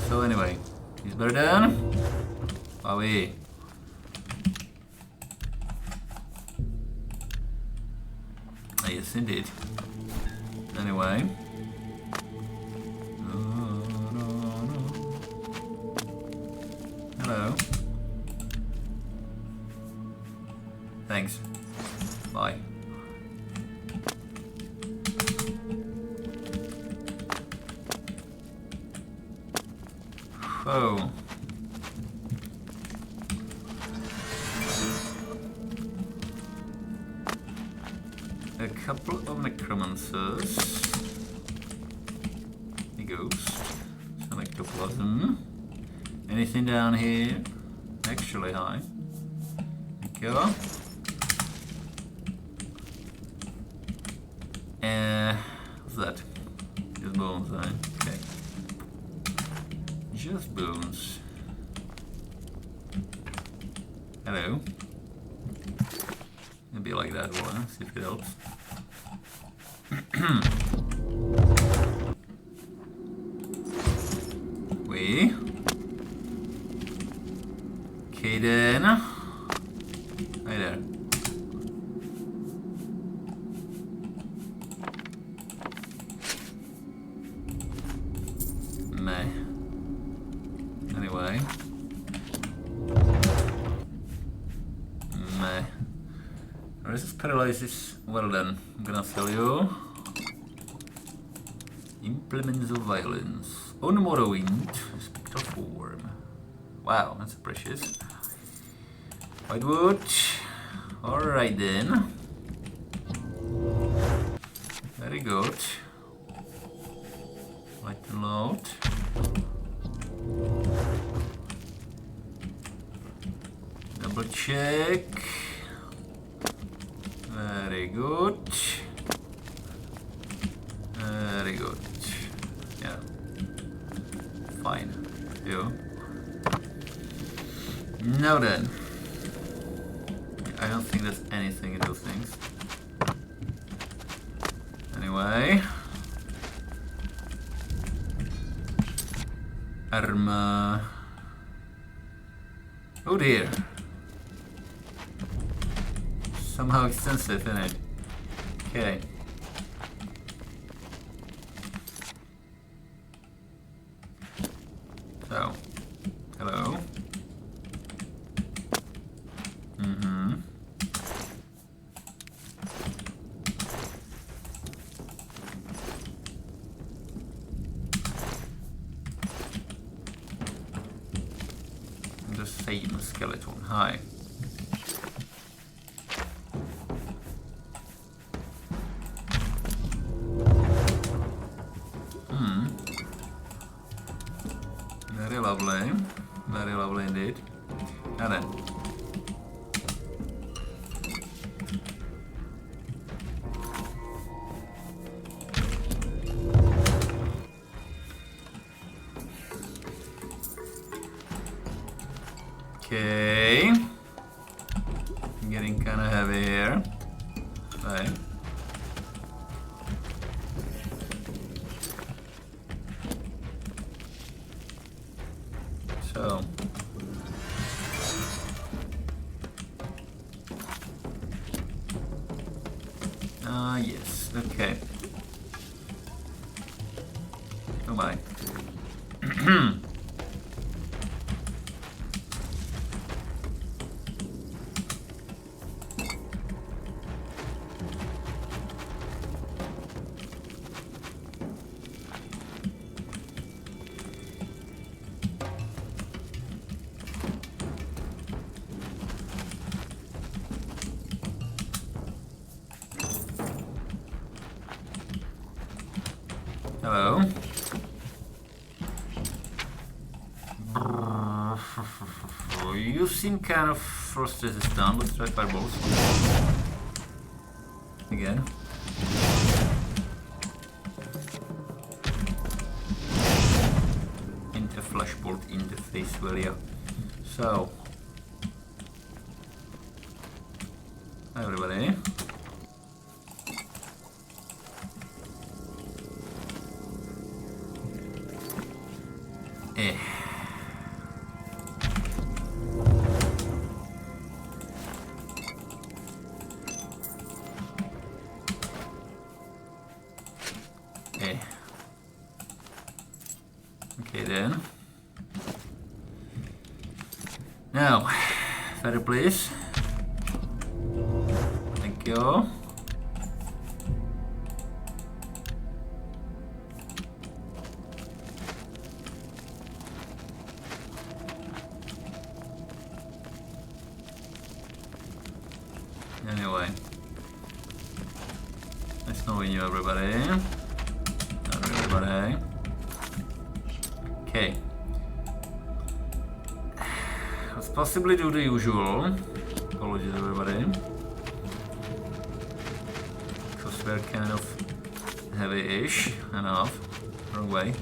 So anyway. Eastburden. Wowie. Yes indeed. Anyway. Hello. Thanks. Bye. Oh. A couple of necromancers. A ghost. Some ectoplasm. Anything down here? Actually, hi. Thank you. What's that? Just bones, eh? Okay. Just bones. Hello. Maybe like that one, see if it helps. We. Okay then. Hi there. Meh. Anyway. Meh. Resist paralysis. Well then, I'm gonna sell you. Implements of violence. On Morrowind. Spectral form. Wow, that's precious. Whitewood. Alright then. Very good. Light and load. Double check. Very good. Very good. Yeah. Fine. You. Now then. I don't think there's anything in those things. Anyway. Arma. Oh dear. Somehow extensive, isn't it? Okay. So, hello. The same skeleton. Hi. Very lovely indeed. Now then. Okay. Getting kinda heavy here. Right. So yes, okay. Oh my. Hello. You seem kind of frost resistant. Let's try fireballs. Again. Into flashbolt interface, will you? So. Hi everybody. Okay then. Now, feather please. Thank you. Anyway. Nice knowing you everybody. Everybody. Okay. Let's possibly do the usual. Apologies everybody. Because we're kind of heavy-ish enough. Wrong way.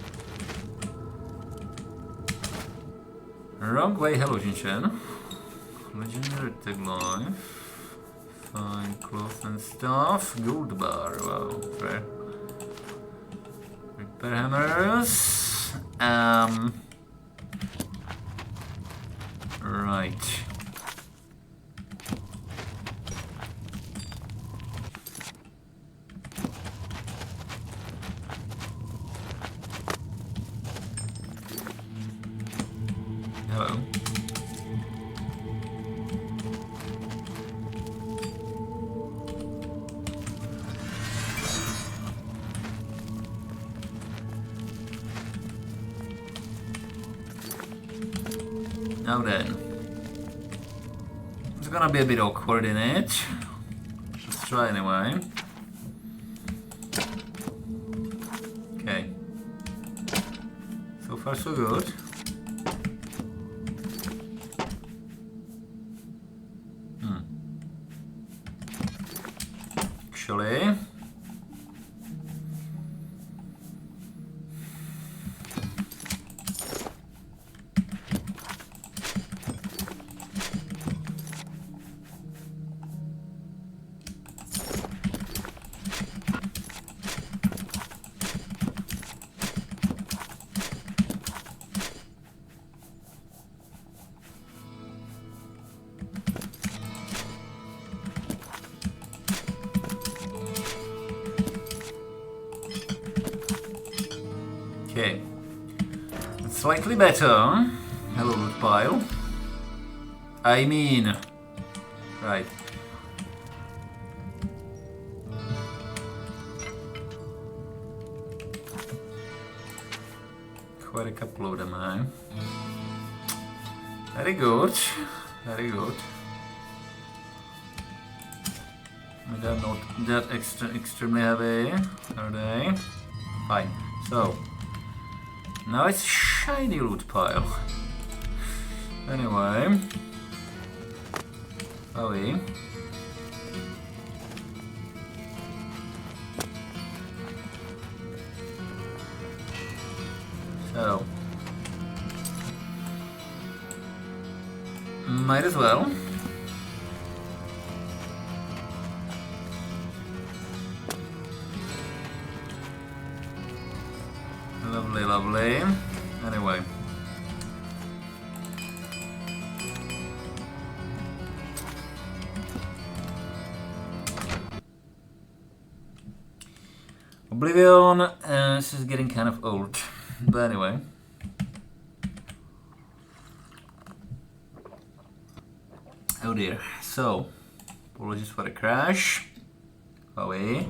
Wrong way, hello Jinshen. Legendary tag life. Fine cloth and stuff. Gold bar, wow, fair. Repair hammers. Right. Hello. Now then, it's gonna be a bit awkward in it. Let's try anyway. So far so good. Actually, okay, it's slightly better. Hello, loot pile. I mean, right. Quite a couple of them, eh? Very good, very good. They're not that extremely heavy, are they? Fine. So now it's shiny loot pile. Anyway, away. So might as well. Lovely, lovely. Anyway. Oblivion, this is getting kind of old. But anyway. Oh dear. So, apologies for the crash. Away.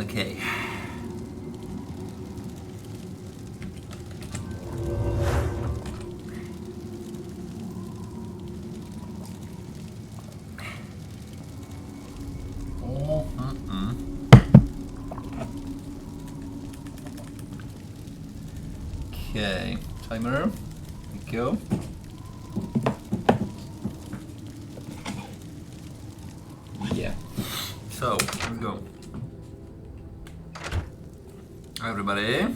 Okay. Okay, timer. Thank you. Yeah. So, here we go. Hi everybody.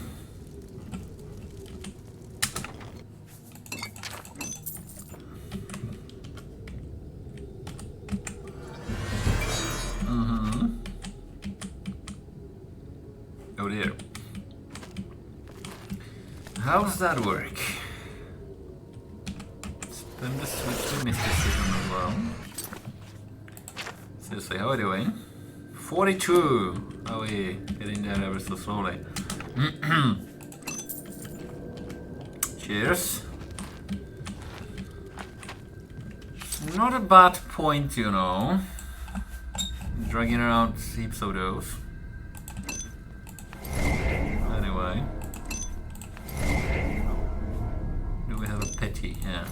Oh dear. How does that work? Spin the switch to mysticism as well. Seriously, how are we doing? 42! How are we getting there ever so slowly? Cheers. Not a bad point, you know. Dragging around heaps of those. Anyway. Do we have a petty? Yeah.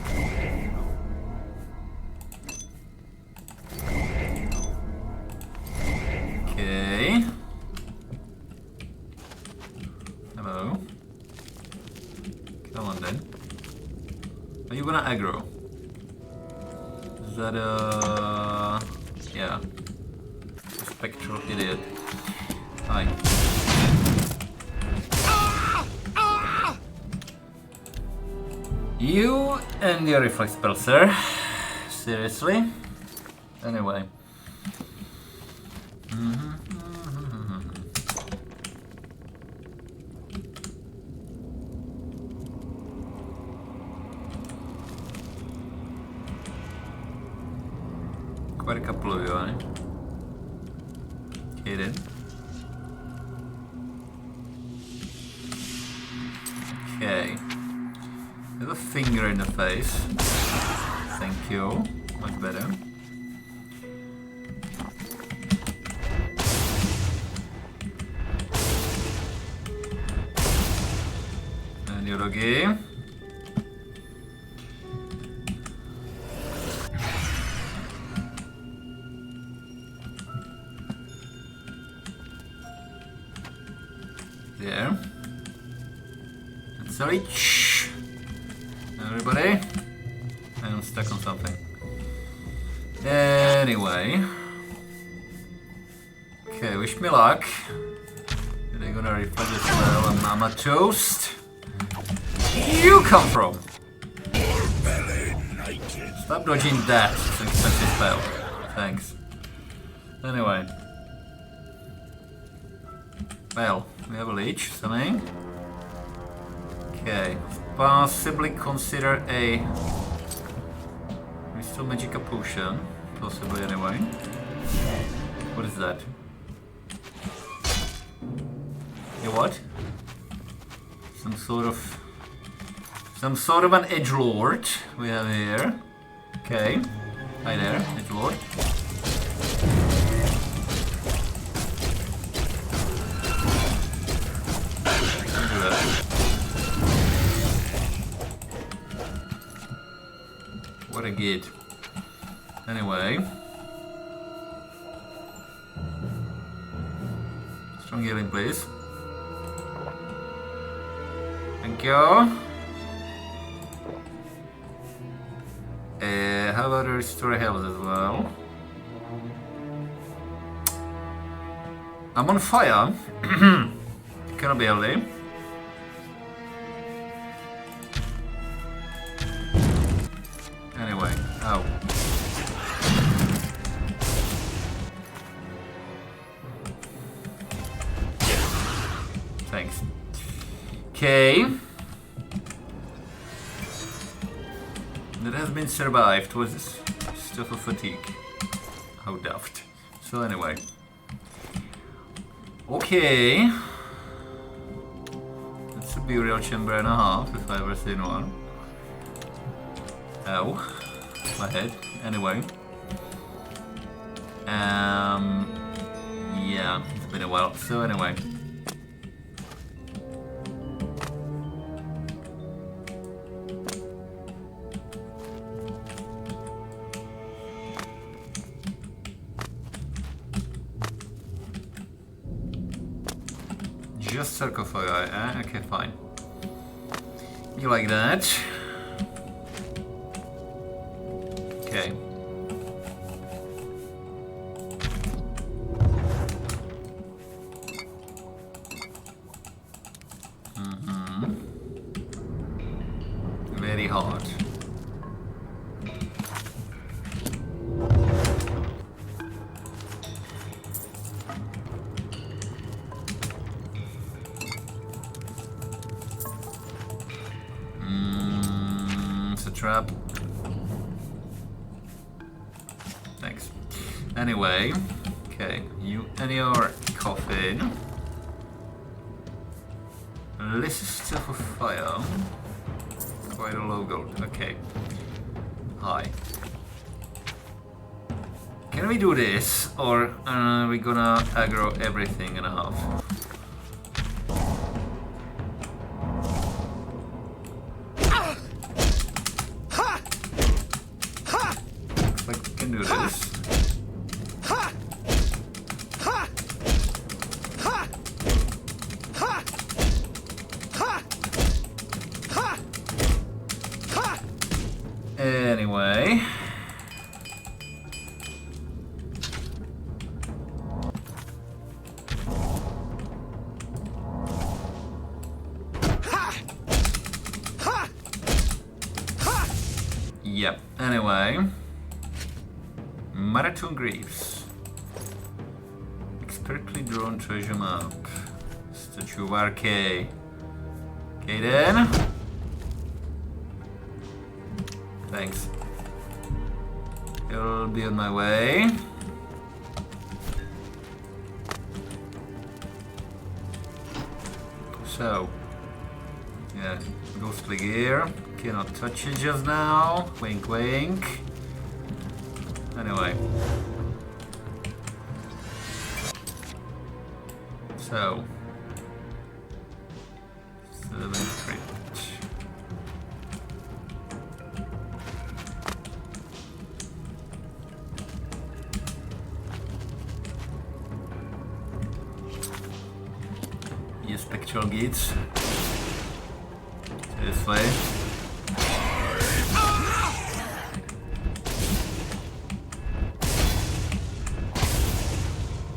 Okay. Hello. Come on then. Are you gonna aggro? Is that a... yeah. Spectral idiot. Hi. You and your reflex spell, sir. Seriously? Anyway. Quite a couple of you, eh? Hidden. Okay. There's a finger in the face. Thank you. Much better. Okie. There. Let's reach. Everybody. I'm stuck on something. Anyway. Okay, wish me luck. They're gonna reflect the spell on Mama Toast. You come from? Stop dodging that. It's an expensive spell. Thanks. Anyway. Well, we have a leech, something. Okay. Possibly consider a Crystal Magica potion. Possibly anyway. What is that? You what? Some sort of an edgelord we have here. Okay. Hi there, edgelord. What a git. Anyway. Strong healing, please. Thank you. How about a restore health as well? I'm on fire. Cannot be healthy. Anyway, ow. Thanks. Okay. That has been survived. Was this stuff of fatigue? How daft. So anyway. Okay. That's a burial chamber and a half, if I ever seen one. Ow. My head. Anyway. Yeah, it's been a while. So anyway. Just sarcophagi, eh? Okay, fine. You like that? Okay. Very hard. It's a trap. Thanks. Anyway, okay, you and your coffin. This is stuff of fire. Quite a low gold. Okay. Hi. Can we do this, or are we gonna aggro everything in a half? Looks like we can do this. Anyway. Yep, anyway. Marathon Greaves. Expertly drawn treasure map. Statue of RK. Okay then. Thanks. It'll be on my way. So, yeah, ghostly gear. Cannot touch it just now. Wink, wink. Anyway. So, 7 crit. You spectral geats. Seriously.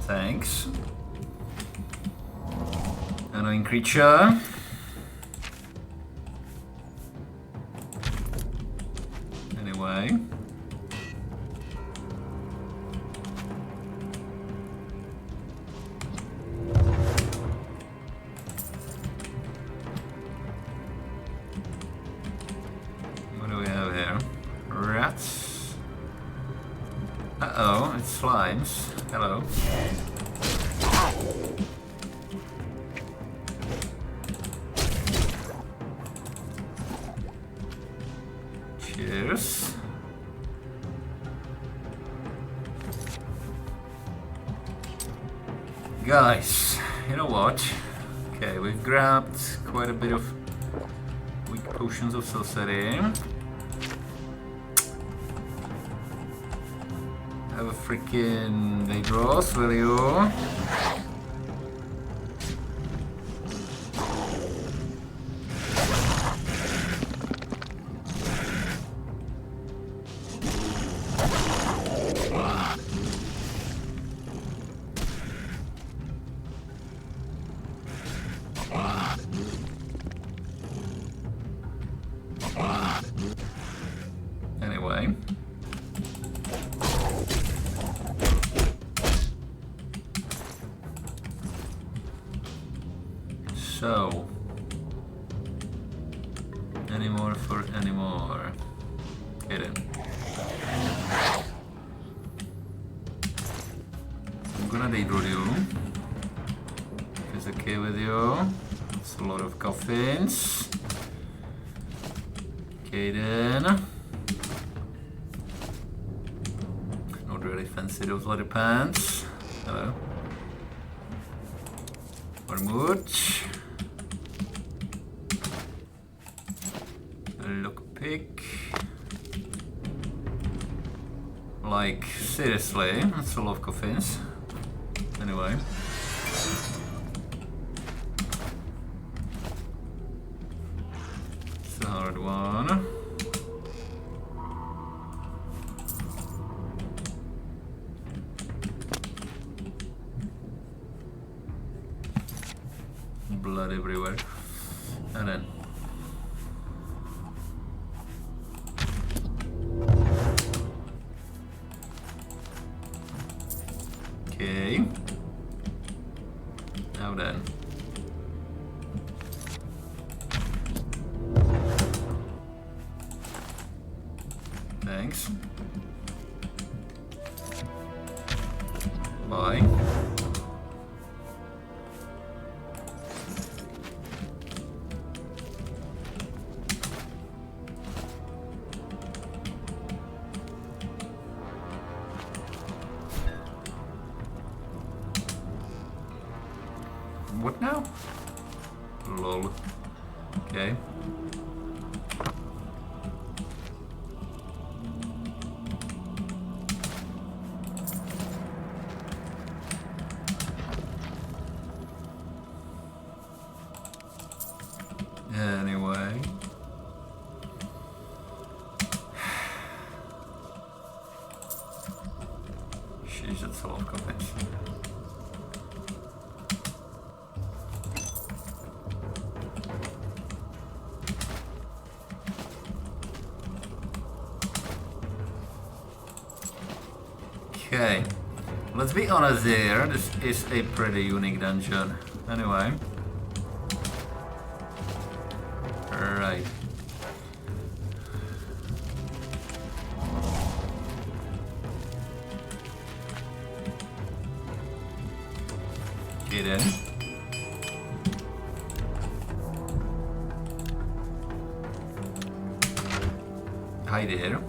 Thanks. Annoying creature. Anyway. What do we have here? Rats. Uh-oh, it's slimes. Hello. Cheers. Guys, you know what? Okay, we've grabbed quite a bit of weak potions of sorcery. Have a freaking Daedros, will you? Anyway. So, any more for any more? Hidden. I'm gonna Daedro you. If it's okay with you. It's a lot of coffins. Okay then. Not really fancy those leather pants. Hello. Vermouth. Lockpick. Like, seriously, that's a lot of coffins. Anyway. It's a hard one. Blood everywhere. And then okay. Now then. Thanks. Bye. What now? Lol. Okay. Anyway. She's at solve comments. Okay, let's be honest here, this is a pretty unique dungeon. Anyway. Alright. Okay then. Hi there.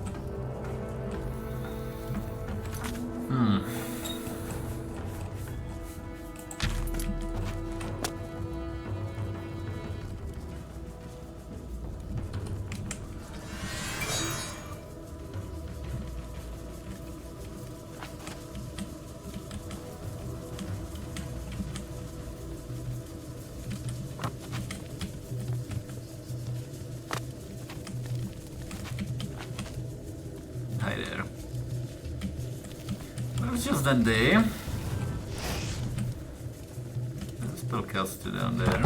just dandy. Spellcaster down there.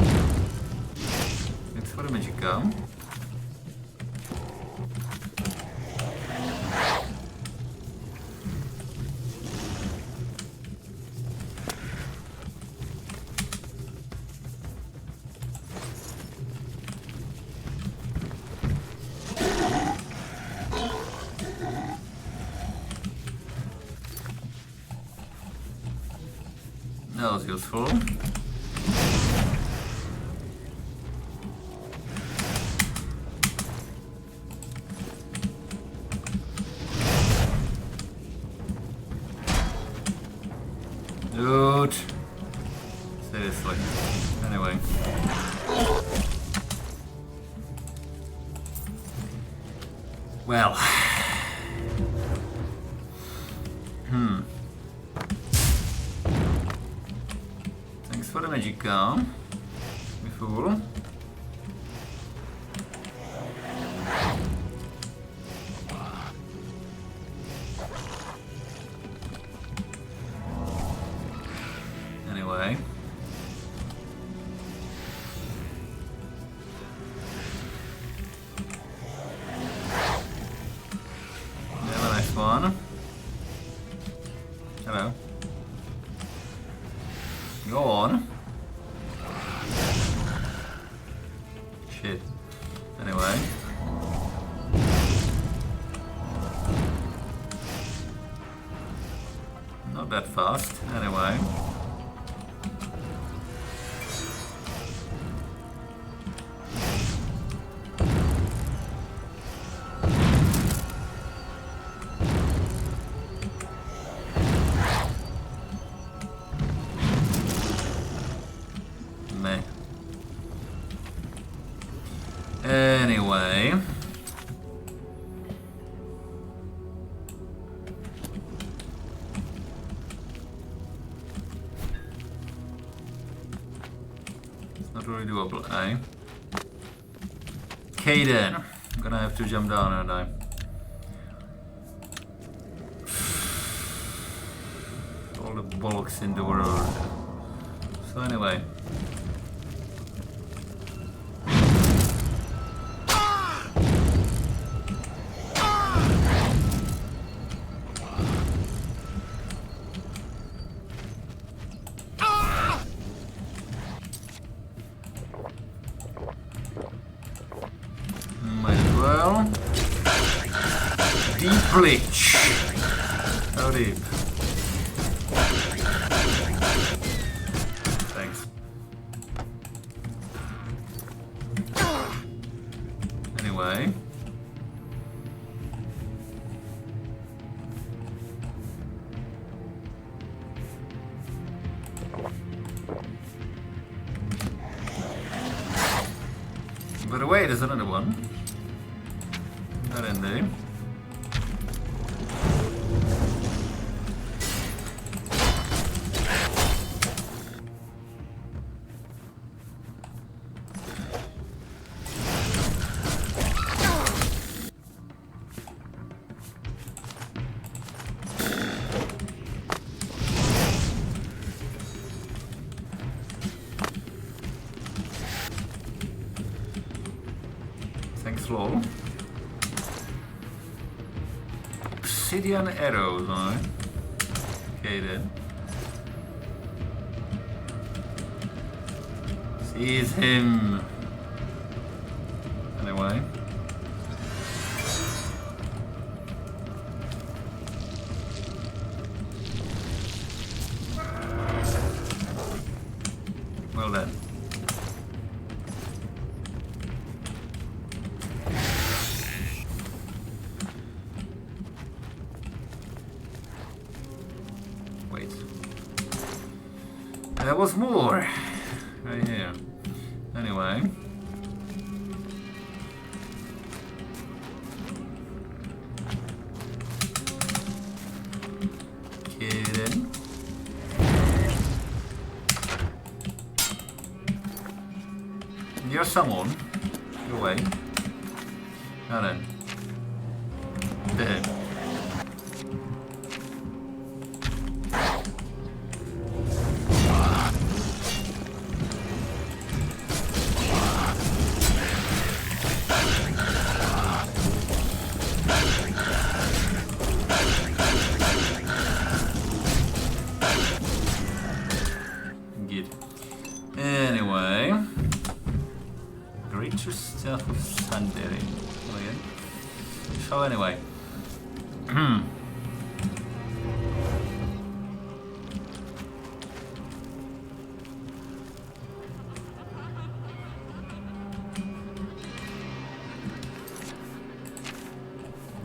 It's for the Magicka. That was useful. Dude. Seriously. Anyway. Well. Thanks for the Magicka. You fool. Anyway. Have a nice one. Hello. Go on. Shit. Anyway. Not that fast. Anyway. Meh. Anyway. It's not really doable, eh? Kaden. I'm gonna have to jump down, aren't I? All the bollocks in the world. So anyway. Might as well. Deep Bleach. How deep? Thanks. Anyway. By the way, there's another one. Not in there. Thanks, lol. Obsidian arrows, alright. Okay then. Seize him. Anyway. Well then. Wait. There was more. Right here. Anyway. Kidding. You're someone. Go away. Now then. Dead. Anyway. Greater stuff of Sandberry. Okay. So anyway.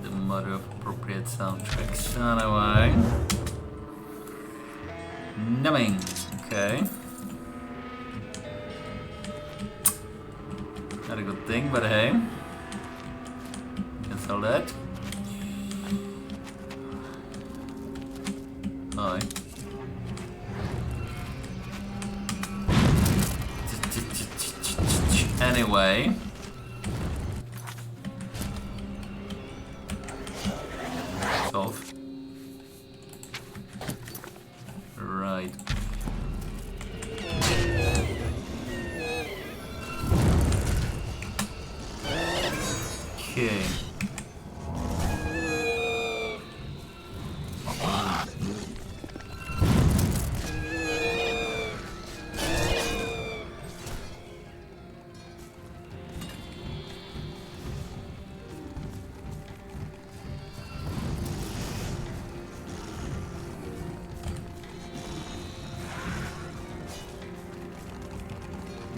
The mother of appropriate soundtracks. Anyway. Numbing. Okay. Not a good thing, but hey. Can sell that. Hi. Anyway. Solve. Right. Okay.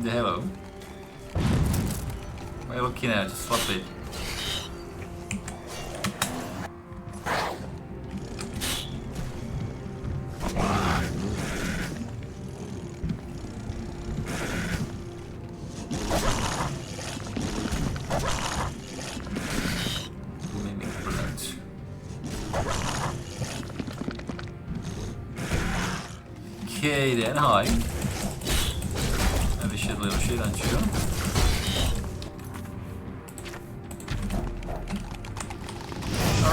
The hello. What are you looking at? Just swap it. Mimic blood. Okay then, hi. Have a shit little shit, aren't you?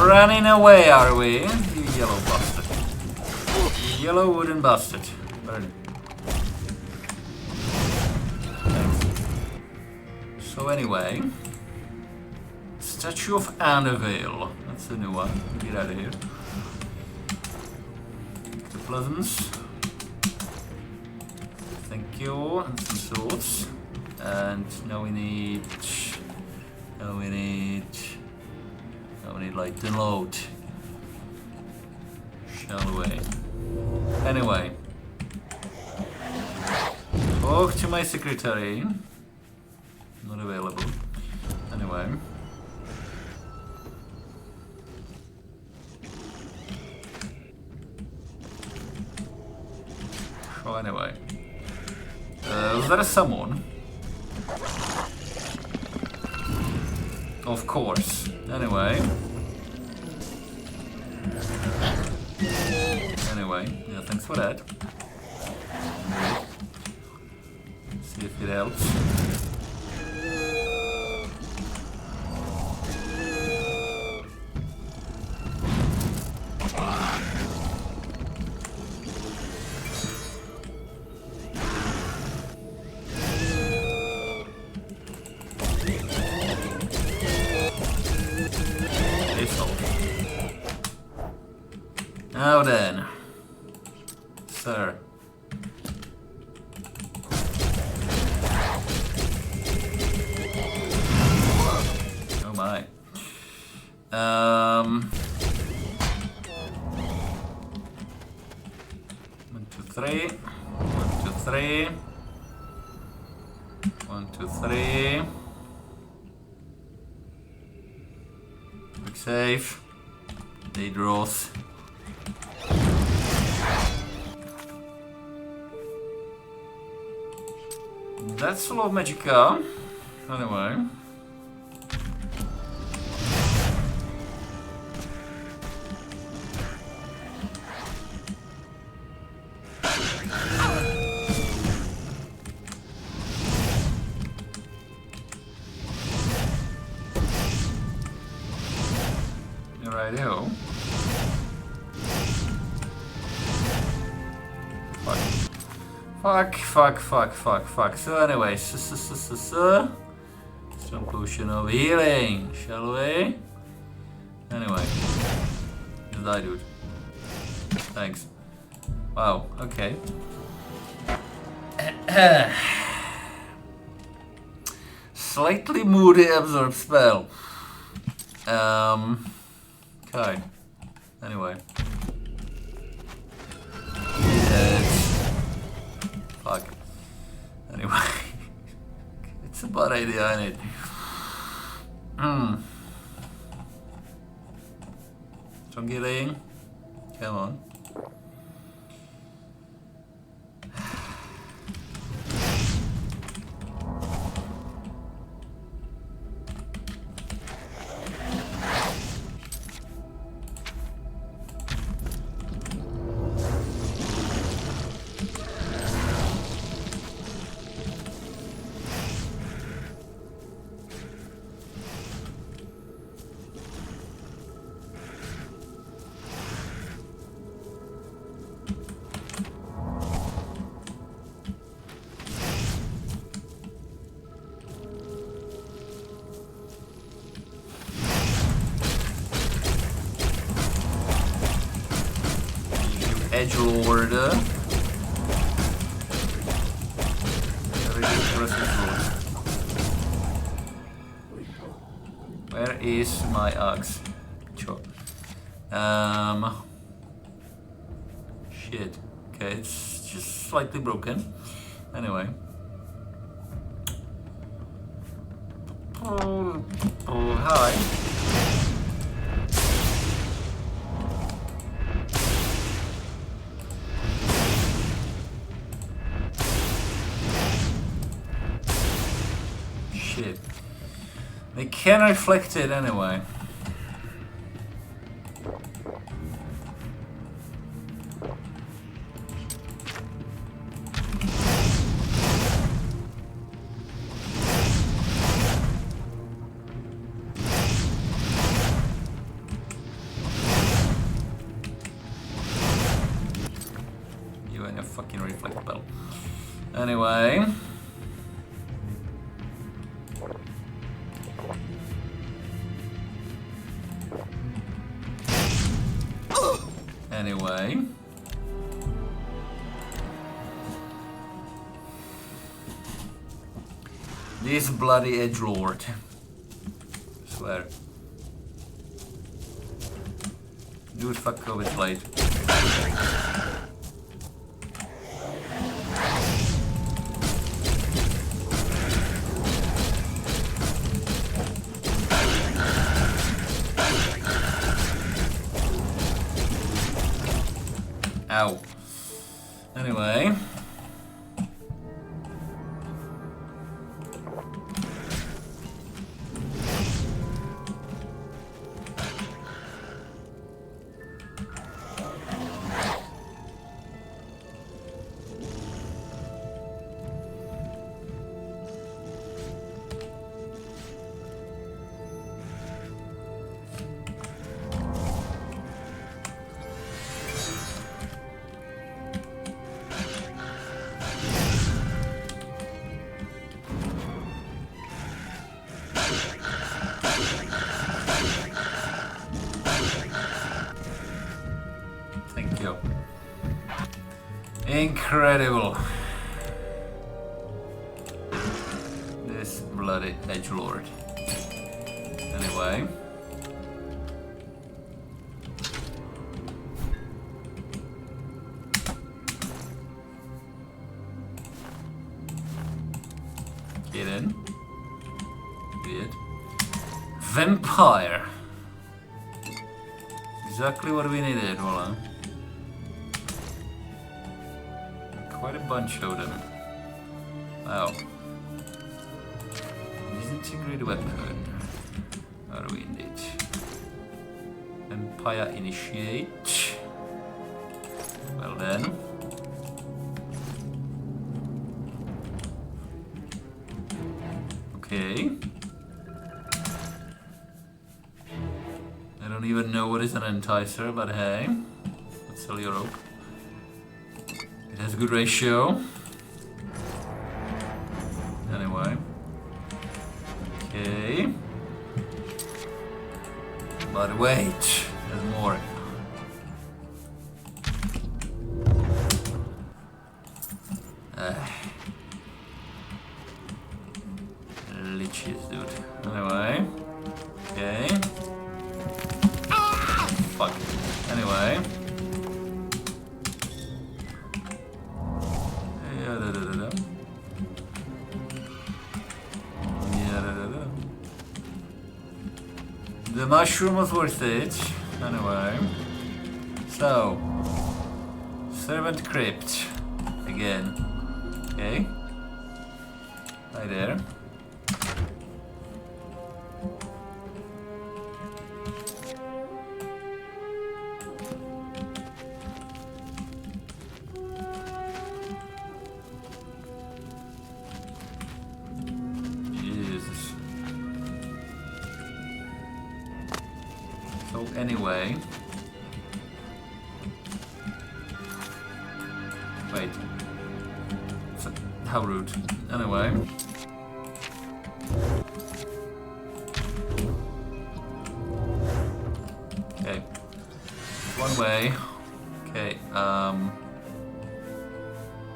Running away, are we? You yellow bastard. You yellow wooden bastard. Burn. Thanks. So anyway, Statue of Annabelle. That's a new one. Get out of here. The Pleasance. Thank you. And some swords. And now we need. We need light and load. Shall we? Anyway. Talk to my secretary. Not available. Anyway. So anyway. Was there someone? Of course. Anyway. Yeah, thanks for that. See if it helps. Now then, sir. Oh my. 1, 2, 3. 1, 2, 3. 1, 2, 3. Quick save. They draws. That's a lot of Magicka. Anyway. Righty-ho. Fuck. So anyway, some potion of healing, shall we? Anyway. Just die, dude. Thanks. Wow, okay. Slightly moody absorb spell. Okay. Anyway. Fuck. Anyway. It's a bad idea, I need. Chunky laying. Come on. Edgelord. Where is my axe? Sure. Shit. Okay, it's just slightly broken. Anyway. Oh, hi. They can reflect it anyway. You and your fucking reflect bell. Anyway. Anyway. This bloody edgelord. I swear. Dude, fuck COVID blade. Ow. Anyway. Thank you. Incredible. This bloody edgelord. Anyway. Get in. Weird. Vampire. Exactly what we needed, voila. Quite a bunch of them. Wow. Disintegrate weapon. What do we need? Vampire initiate. Well then. Okay. I don't even know what is an enticer, but hey. Let's sell your rope. It has a good ratio. Anyway. Okay. But wait, there's more. cheers, dude. Anyway. Okay. Fuck. Anyway. The mushroom was worth it. Anyway. So. Servant Crypt. Again. Okay. Right there. Jesus. So anyway. Wait. How rude. Anyway. Okay. One way. Okay,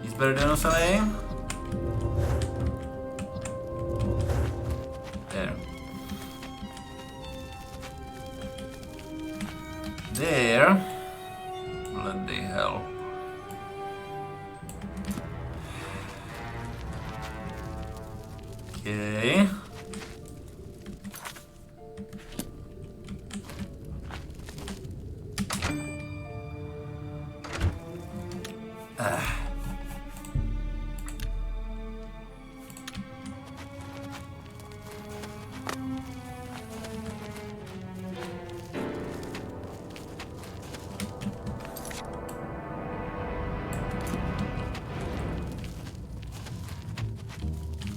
he's better than something. There. There. Bloody hell. Okay.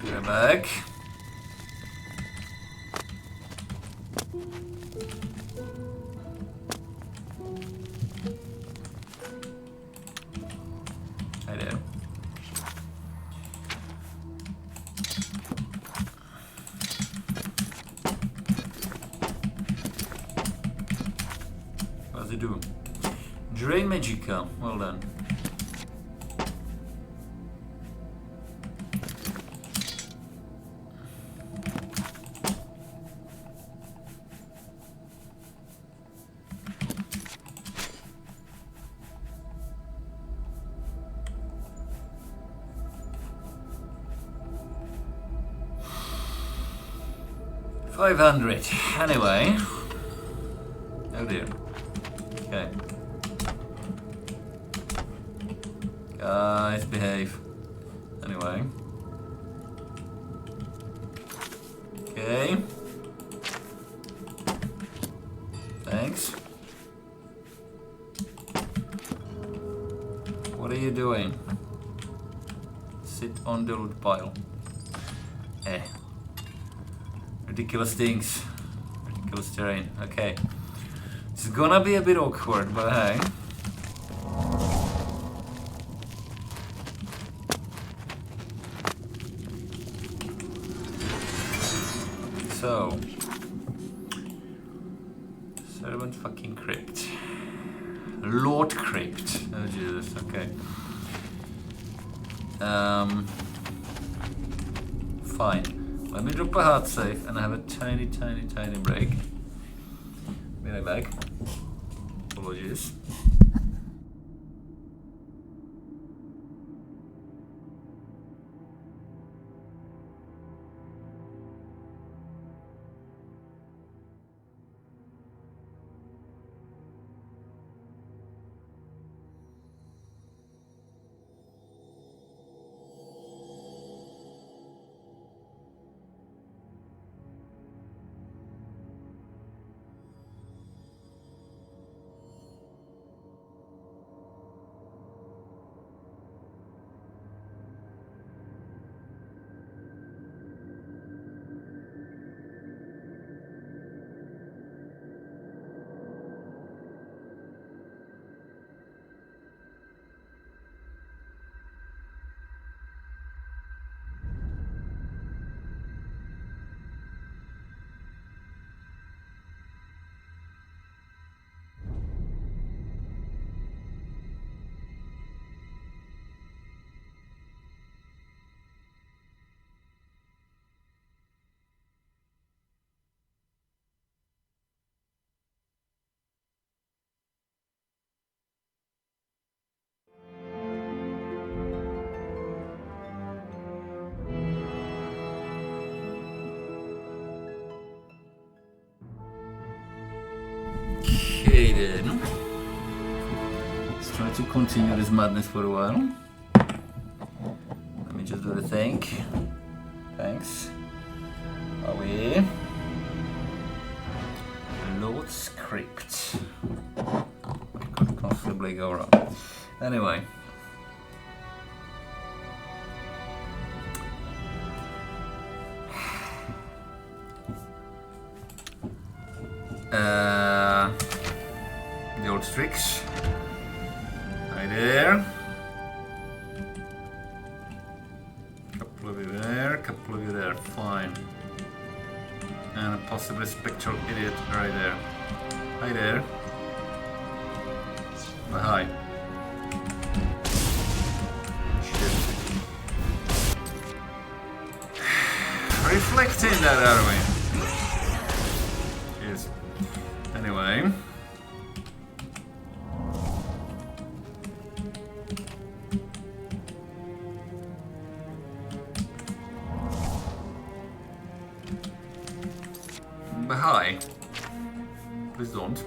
Go back. Hi there. What does it do? Drain Magica. Well done. $500. Anyway. Oh dear. Okay. Guys, behave. Anyway. Okay. Thanks. What are you doing? Sit on the loot pile. Eh. Ridiculous things. Ridiculous terrain. Okay. It's gonna be a bit awkward, but hey. So. Servant fucking Crypt. Lord Crypt. Oh Jesus, okay. Fine. Let me drop a hard save and have a tiny break. Be right back. Apologies. then. Let's try to continue this madness for a while. Let me just do the thing. Thanks. Are we? Lord's Crypt. We could possibly go wrong. Anyway. The old Strix. Hi there. Couple of you there, couple of you there. Fine. And a possibly spectral idiot right there. Hi there. But hi. Shit. Reflecting that, are we? Yes. Anyway. But hi. Please don't.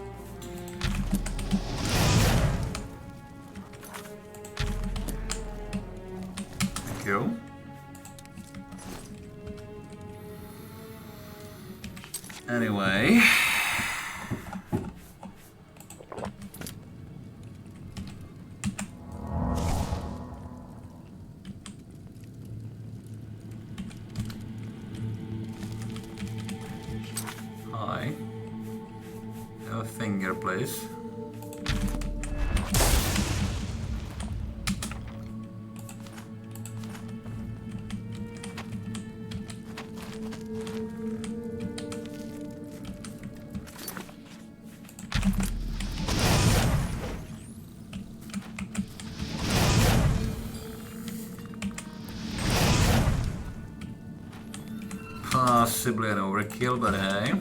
Thank you. Anyway. Hi. A finger, please. Possibly an overkill, but hey.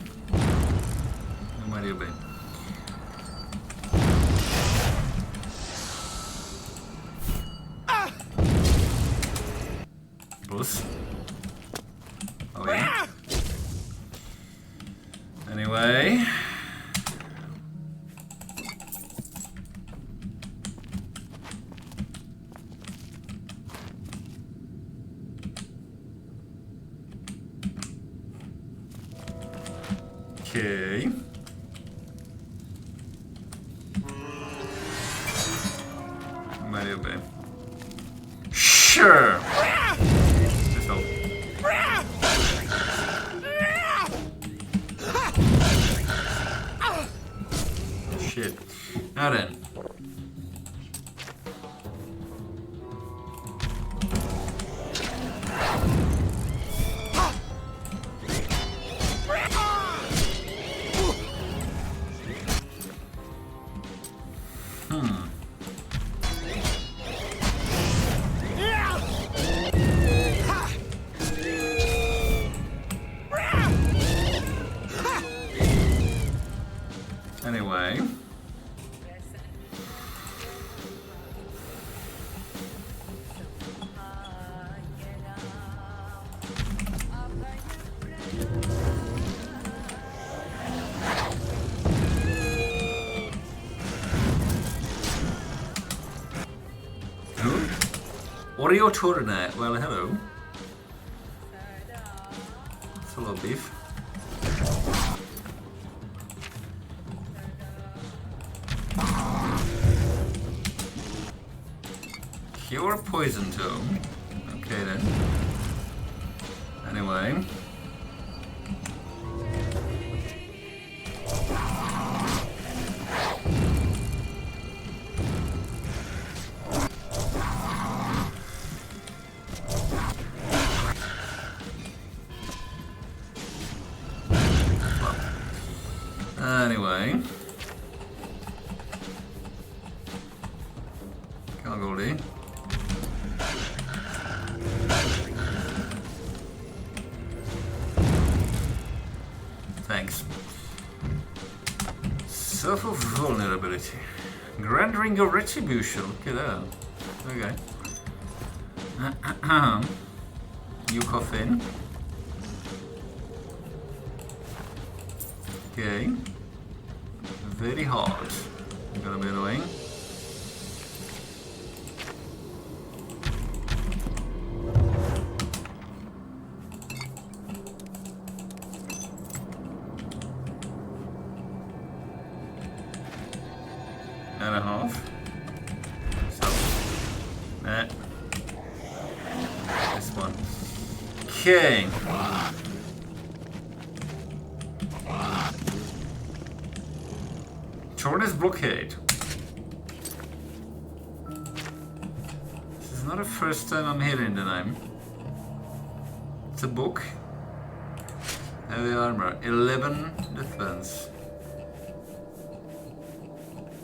Who might you be? Puss. Oh yeah. Anyway. Okay. Might you be? Sure. Let's hope. Shit. Now then. Anyway. Who? Oreo Tournet. Well, hello. Hello, beef. Cure poison tome. Okay then. Anyway. Anyway. Calgary. Thanks. Self-vulnerability. Grand Ring of Retribution. Look at that. Okay. New coffin. Okay. very hard. Gonna be annoying. And a half. So, this one. Okay. Torres blockade. This is not the first time I'm hearing the name. It's a book. Heavy armor. 11 defense.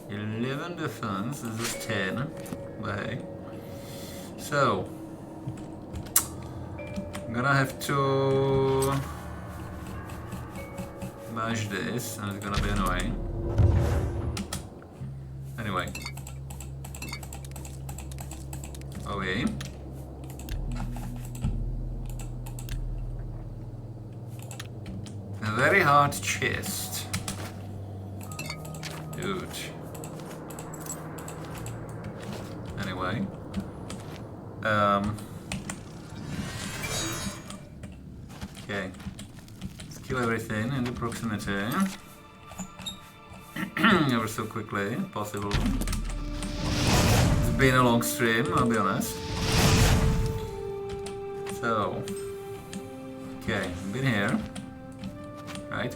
11 defense. This is 10. But hey. So. I'm gonna have to mash this, and it's gonna be annoying. Anyway. Away. A very hard chest. Dude. Anyway. Okay. Let's kill everything in the proximity. Ever so quickly, possible. It's been a long stream, I'll be honest. So. Okay, been here. Right.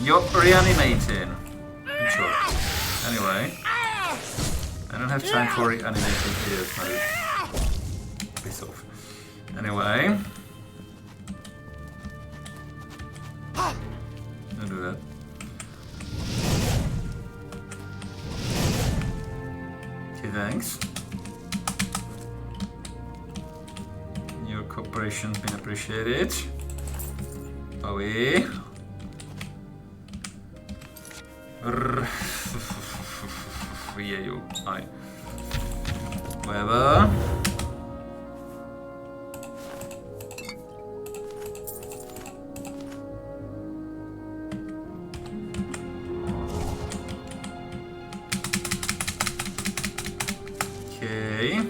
You're reanimating. Good shot. Anyway. I don't have time for reanimating here, mate. Piss off. Anyway. Don't do that. Okay, thanks. Your cooperation's been appreciated. Away. Yeah, you. Hi. Whatever. Okay.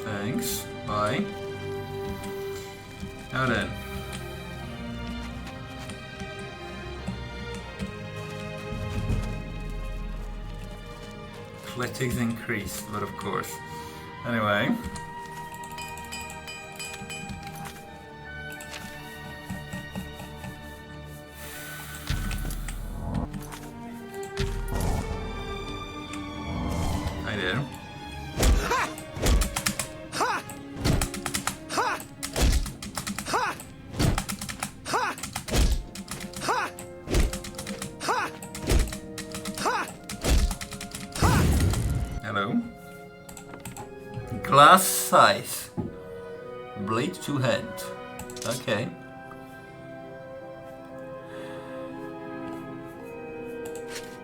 Thanks. Bye. Now then. Athletics increased, but of course. Anyway. Hi there. Hello. Glass size. Blade to hand. Okay.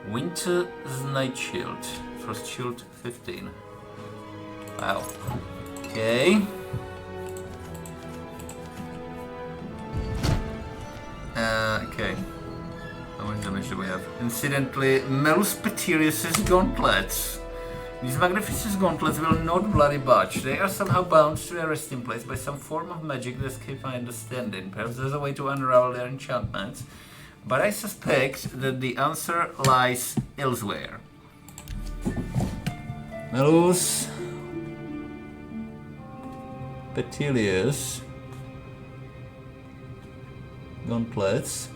Winter's Night Shield. Frost Shield 15. Wow. Okay. Okay. How much damage do we have? Incidentally, Melus Peterius's gauntlets. These magnificent gauntlets will not bloody budge. They are somehow bound to their resting place by some form of magic that escapes my understanding. Perhaps there's a way to unravel their enchantments, but I suspect that the answer lies elsewhere. Melus Petilius gauntlets.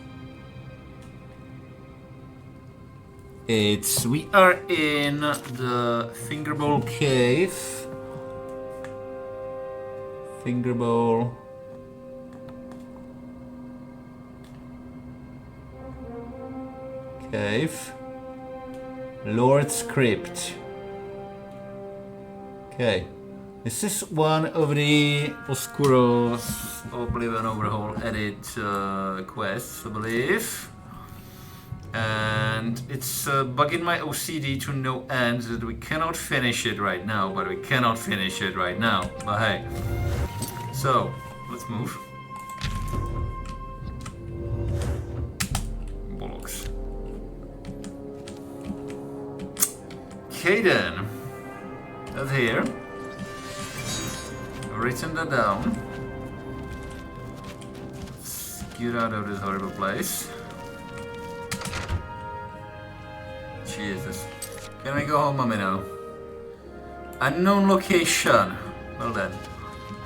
We are in the Fingerbowl Cave. Fingerbowl. Cave. Lord's Crypt. Okay. This is one of the Oscuro's Oblivion Overhaul edit quests, I believe. And it's bugging my OCD to no end that we cannot finish it right now, but we cannot finish it right now. But hey. So, let's move. Bollocks. Okay then. That's here. Written that down. Let's get out of this horrible place. Jesus. Can I go home, mommy, now? Unknown location. Well then.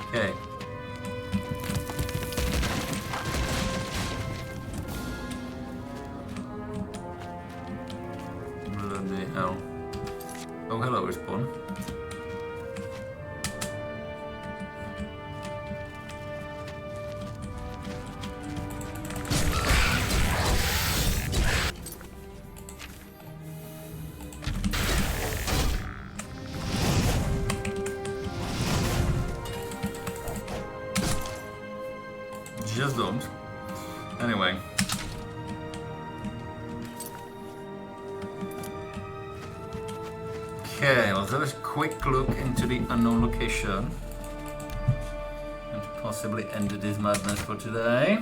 Okay. Bloody hell. Oh, hello, Respawn. Just don't. Anyway. Okay, let's have a quick look into the unknown location. And possibly end this madness for today.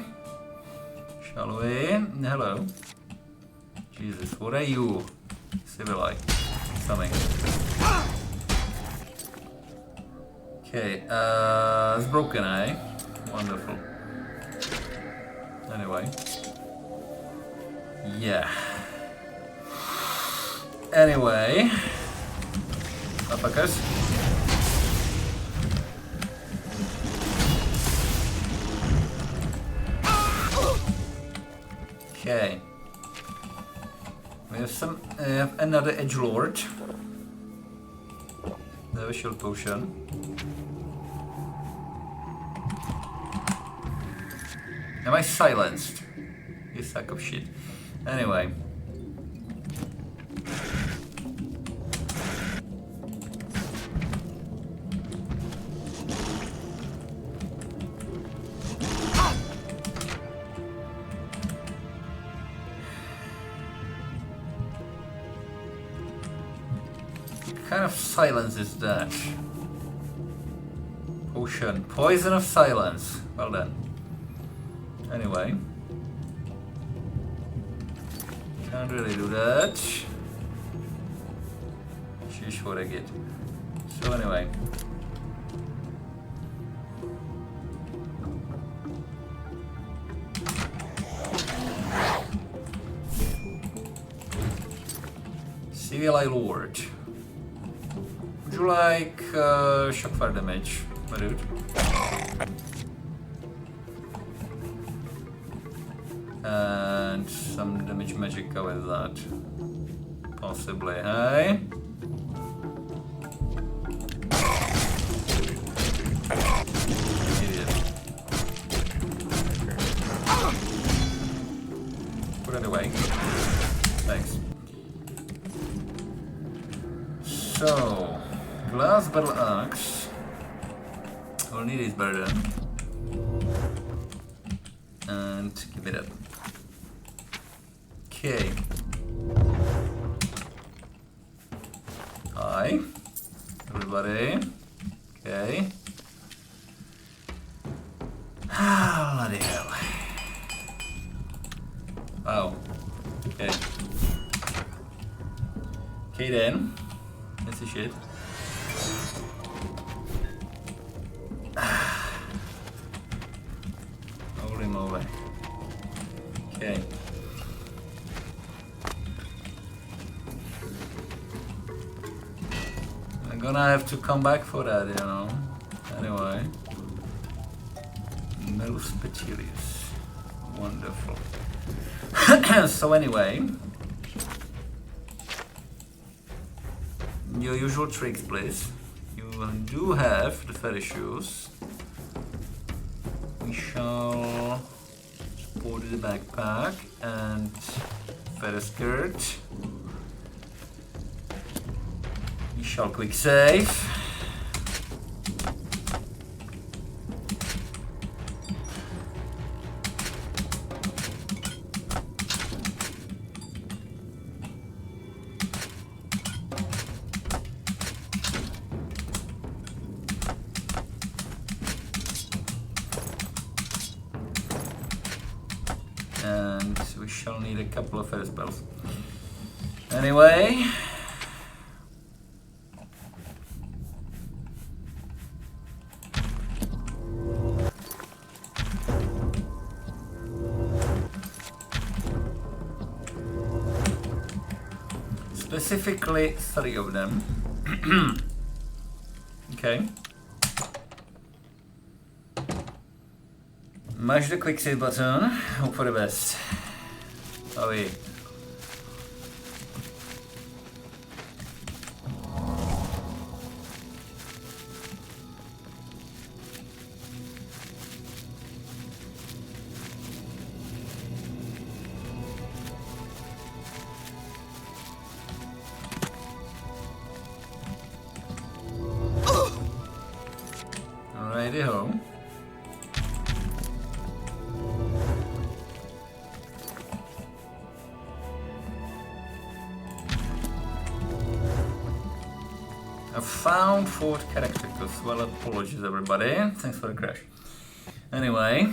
Shall we? Hello. Jesus, what are you? Civilized. Something. Okay, it's broken, eh? Wonderful. Anyway. Yeah. Anyway. Motherfuckers. Okay. We have another edgelord. We have a shield potion. Am I silenced? You sack of shit. Anyway. What kind of silence is that? Potion. Poison of silence. Well done. Anyway. Can't really do that. Sheesh, what I get. So anyway. CLI Lord. Would you like shock fire damage, my dude? And some damage magic with that. Possibly, hey? Idiot. Put it away. Thanks. So, glass battle axe. We'll need his burden. And give it up. Okay. Hi, everybody. Okay. Ah, bloody hell. Wow. Okay. Okay then. That's the shit. Holy moly. Okay. I'm gonna have to come back for that, you know. Anyway. Meluspetilius. Wonderful. So anyway. Your usual tricks, please. You do have the feather shoes. We shall support the backpack and feather skirt. We shall quick save. And we shall need a couple of feather spells. Anyway, Specifically 3 of them. Okay. Mash the quick save button. Hope for the best. Oh yeah. Alrighty ho. I found 4th character because, well, apologies everybody. Thanks for the crash. Anyway.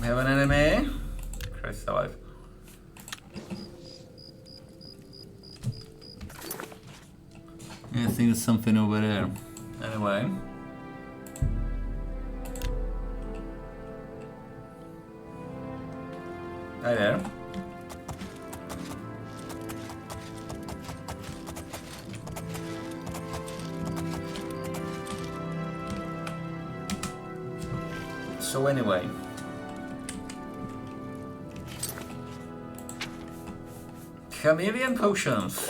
We have an enemy. Christ alive. Yeah, I think there's something over there. Anyway. Hi there. So anyway. Chameleon potions.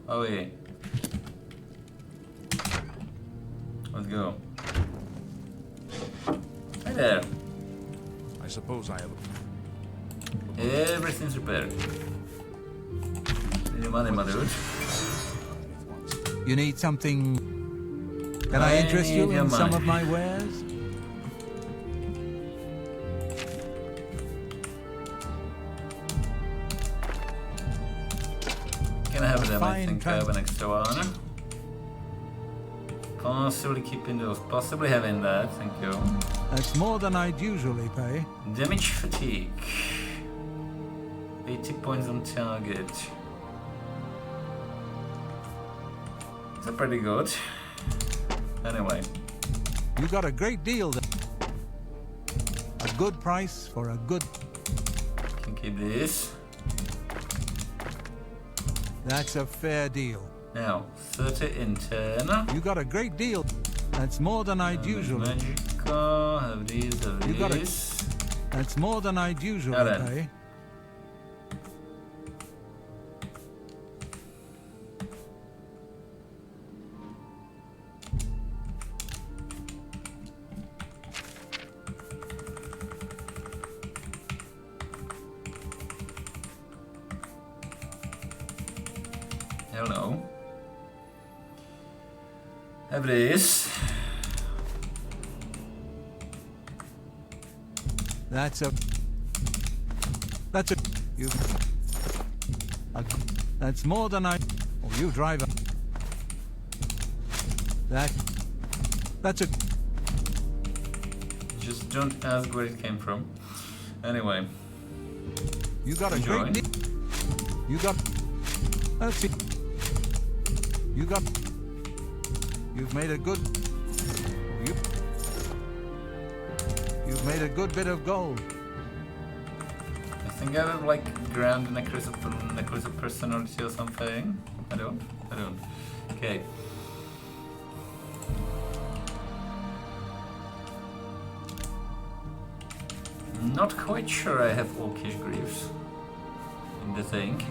Oh yeah. Let's go. Hi there. I suppose I have Everything's repaired. Any money, my dude? You need something? Can I interest you need your in some money. of my wares? Can I have them? I Fine think I have an extra one. Possibly keeping those. Possibly having that. Thank you. That's more than I'd usually pay. Damage fatigue. 80 points on target. That's pretty good. Anyway. You got a great deal there. A good price for a good... Can keep this. That's a fair deal. Now, 30 in 10. You got a great deal. That's more than I'd usually... Magical, have these, have You got a- these. That's more than I'd usually Now then. pay. Hello. Have this. That's a... You... That's more than I... Oh, you drive a... That's a... Just don't ask where it came from. Anyway. You got a Enjoy. great deal. You got... That's it. You got... You've made a good... You've made a good bit of gold. I think I have like grand necklace of personality or something. I don't. Okay. Not quite sure I have Orcish Greaves in the thing.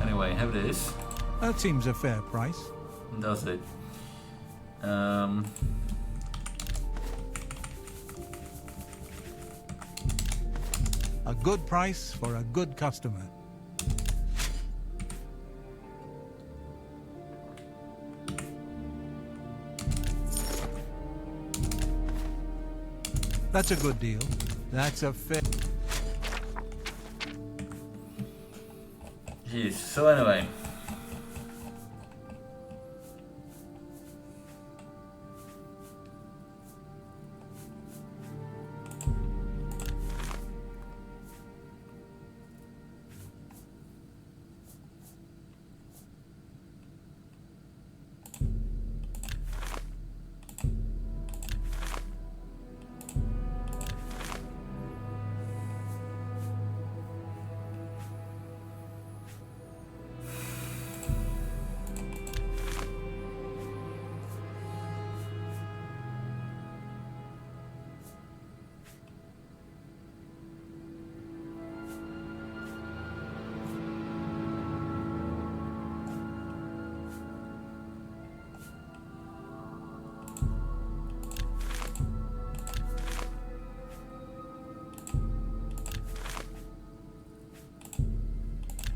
Anyway, have this. That seems a fair price. Does it? A good price for a good customer. That's a good deal. That's a fair. Jeez. So anyway.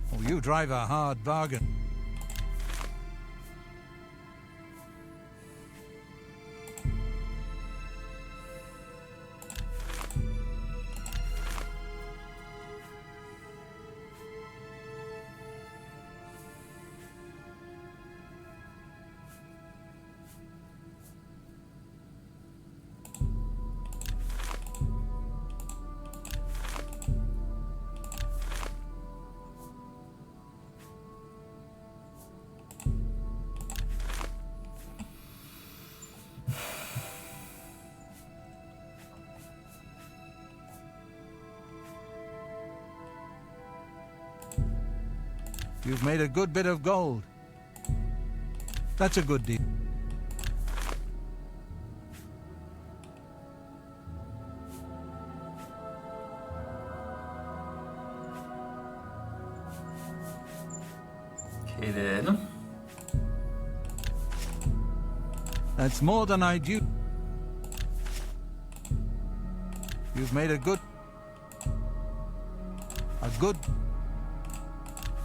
Oh, you drive a hard bargain. You've made a good bit of gold. That's a good deal. Okay then. That's more than I do. You've made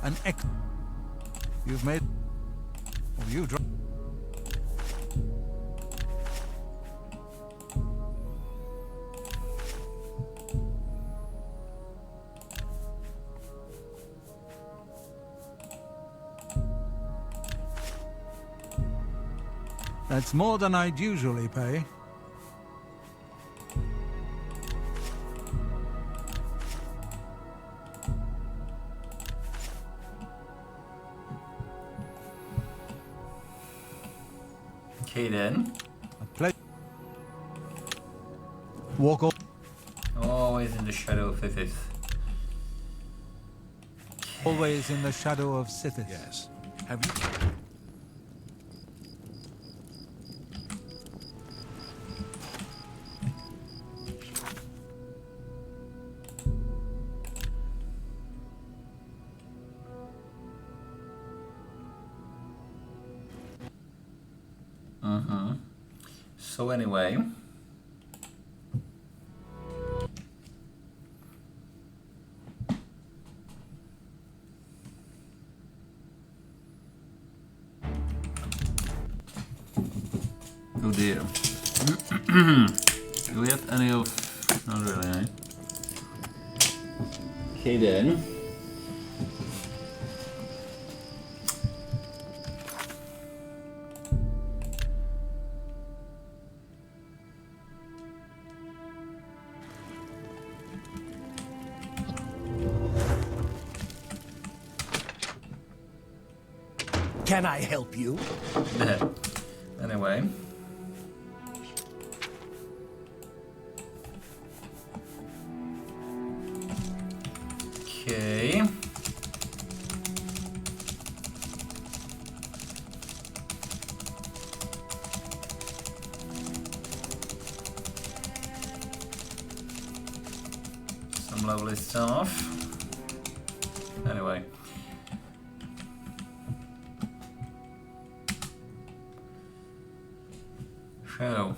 an ex. You've made. Oh, you drive. That's more than I'd usually pay. Okay then. Walk off. Always in the shadow of Sithis. Always in the shadow of Sithis. Yes. Have you... So anyway. Oh dear. Do we have any of... Not really, eh? Okay then. Can I help you? Anyway. Okay. Some lovely stuff. Anyway. So.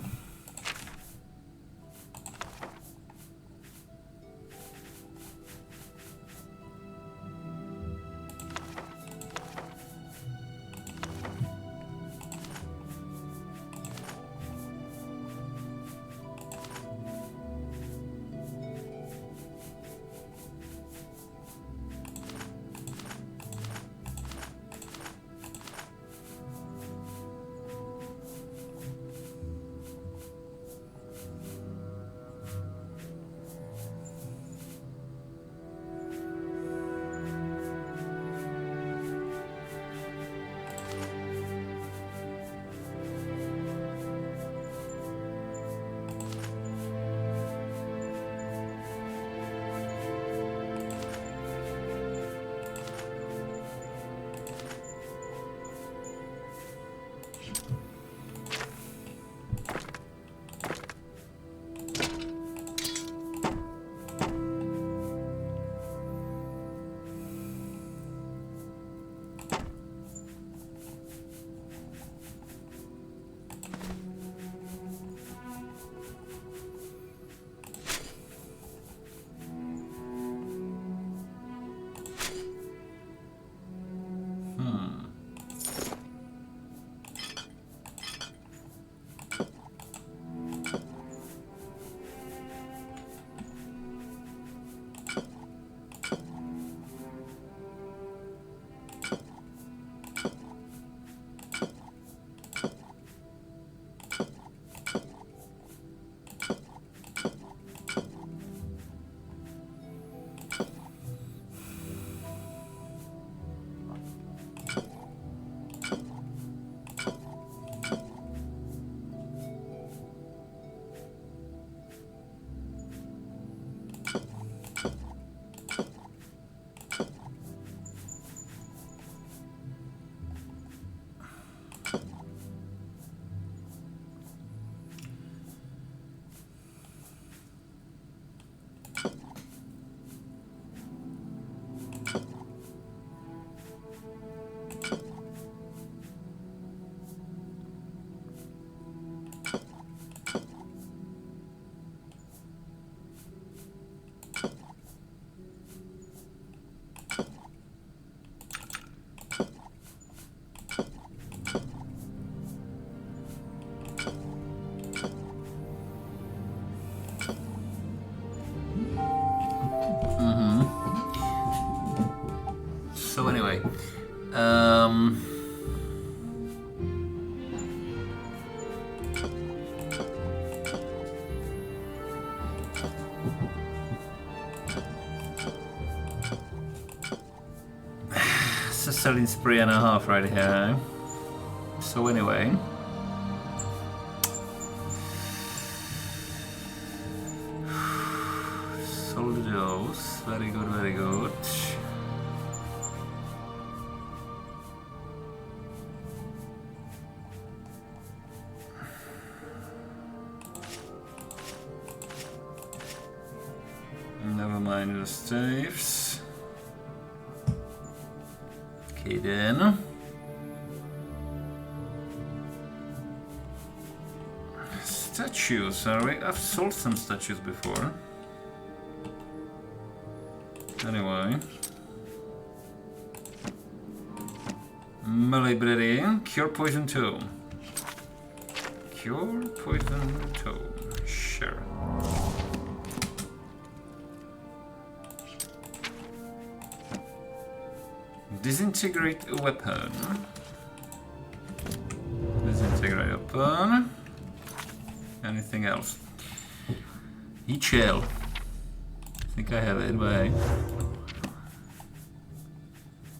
selling spree and a half right here. So anyway. Sold those. Very good, very good. Never mind the staves. Okay then. Statues, sorry, I've sold some statues before. Anyway. Melee breeding, cure poison 2. Cure poison 2, sure. Disintegrate a weapon. Disintegrate a weapon. Anything else? Eat shell. I think I have it, but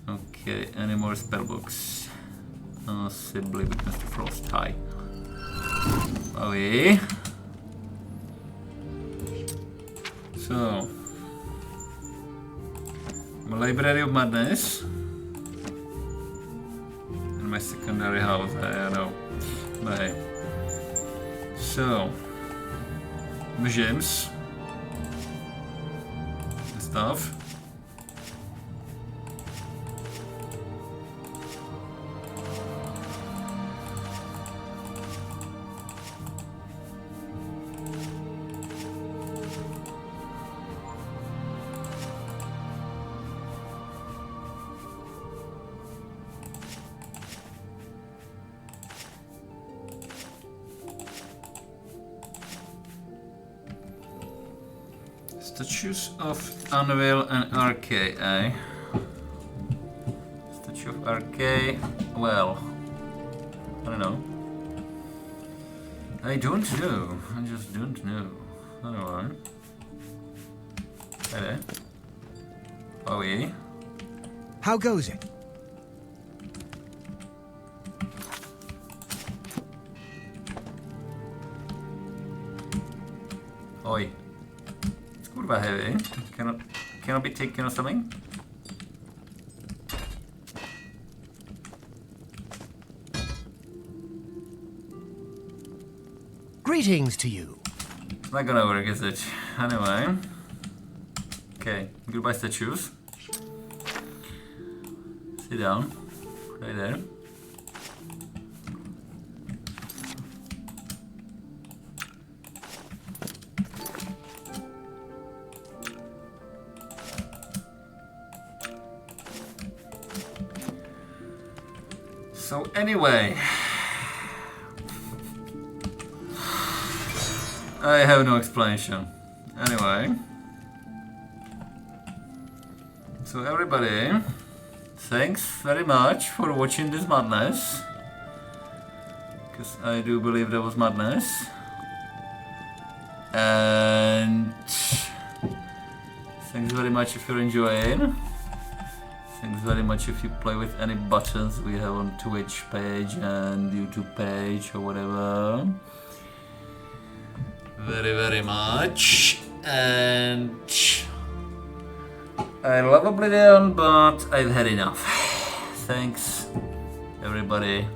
okay, any more spellbooks? Possibly with Mr. Frost High. Oh yeah. So my Library of Madness. And my secondary house, I don't know. But so museums and stuff. Statues of Anvil and Arcade, eh? Statue of Arcade, well, I don't know. I don't know, I just don't know. Anyway. Hey. Oh yeah. How goes it? Oi. Kurwa heavy. Cannot be taken or something? Greetings to you. It's not gonna work, is it? Anyway. Okay, goodbye statues. Sit down. Right there. So anyway, I have no explanation. Anyway, so everybody, thanks very much for watching this madness, because I do believe there was madness, and thanks very much if you're enjoying. Thanks very much if you play with any buttons we have on Twitch page and YouTube page or whatever. Very much. And I love Oblivion, but I've had enough. Thanks everybody.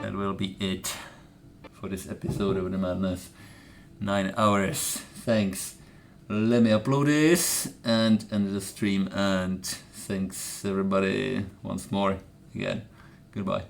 That will be it for this episode of The Madness. 9 hours. Thanks. Let me upload this and end the stream, and thanks everybody once more again. Goodbye.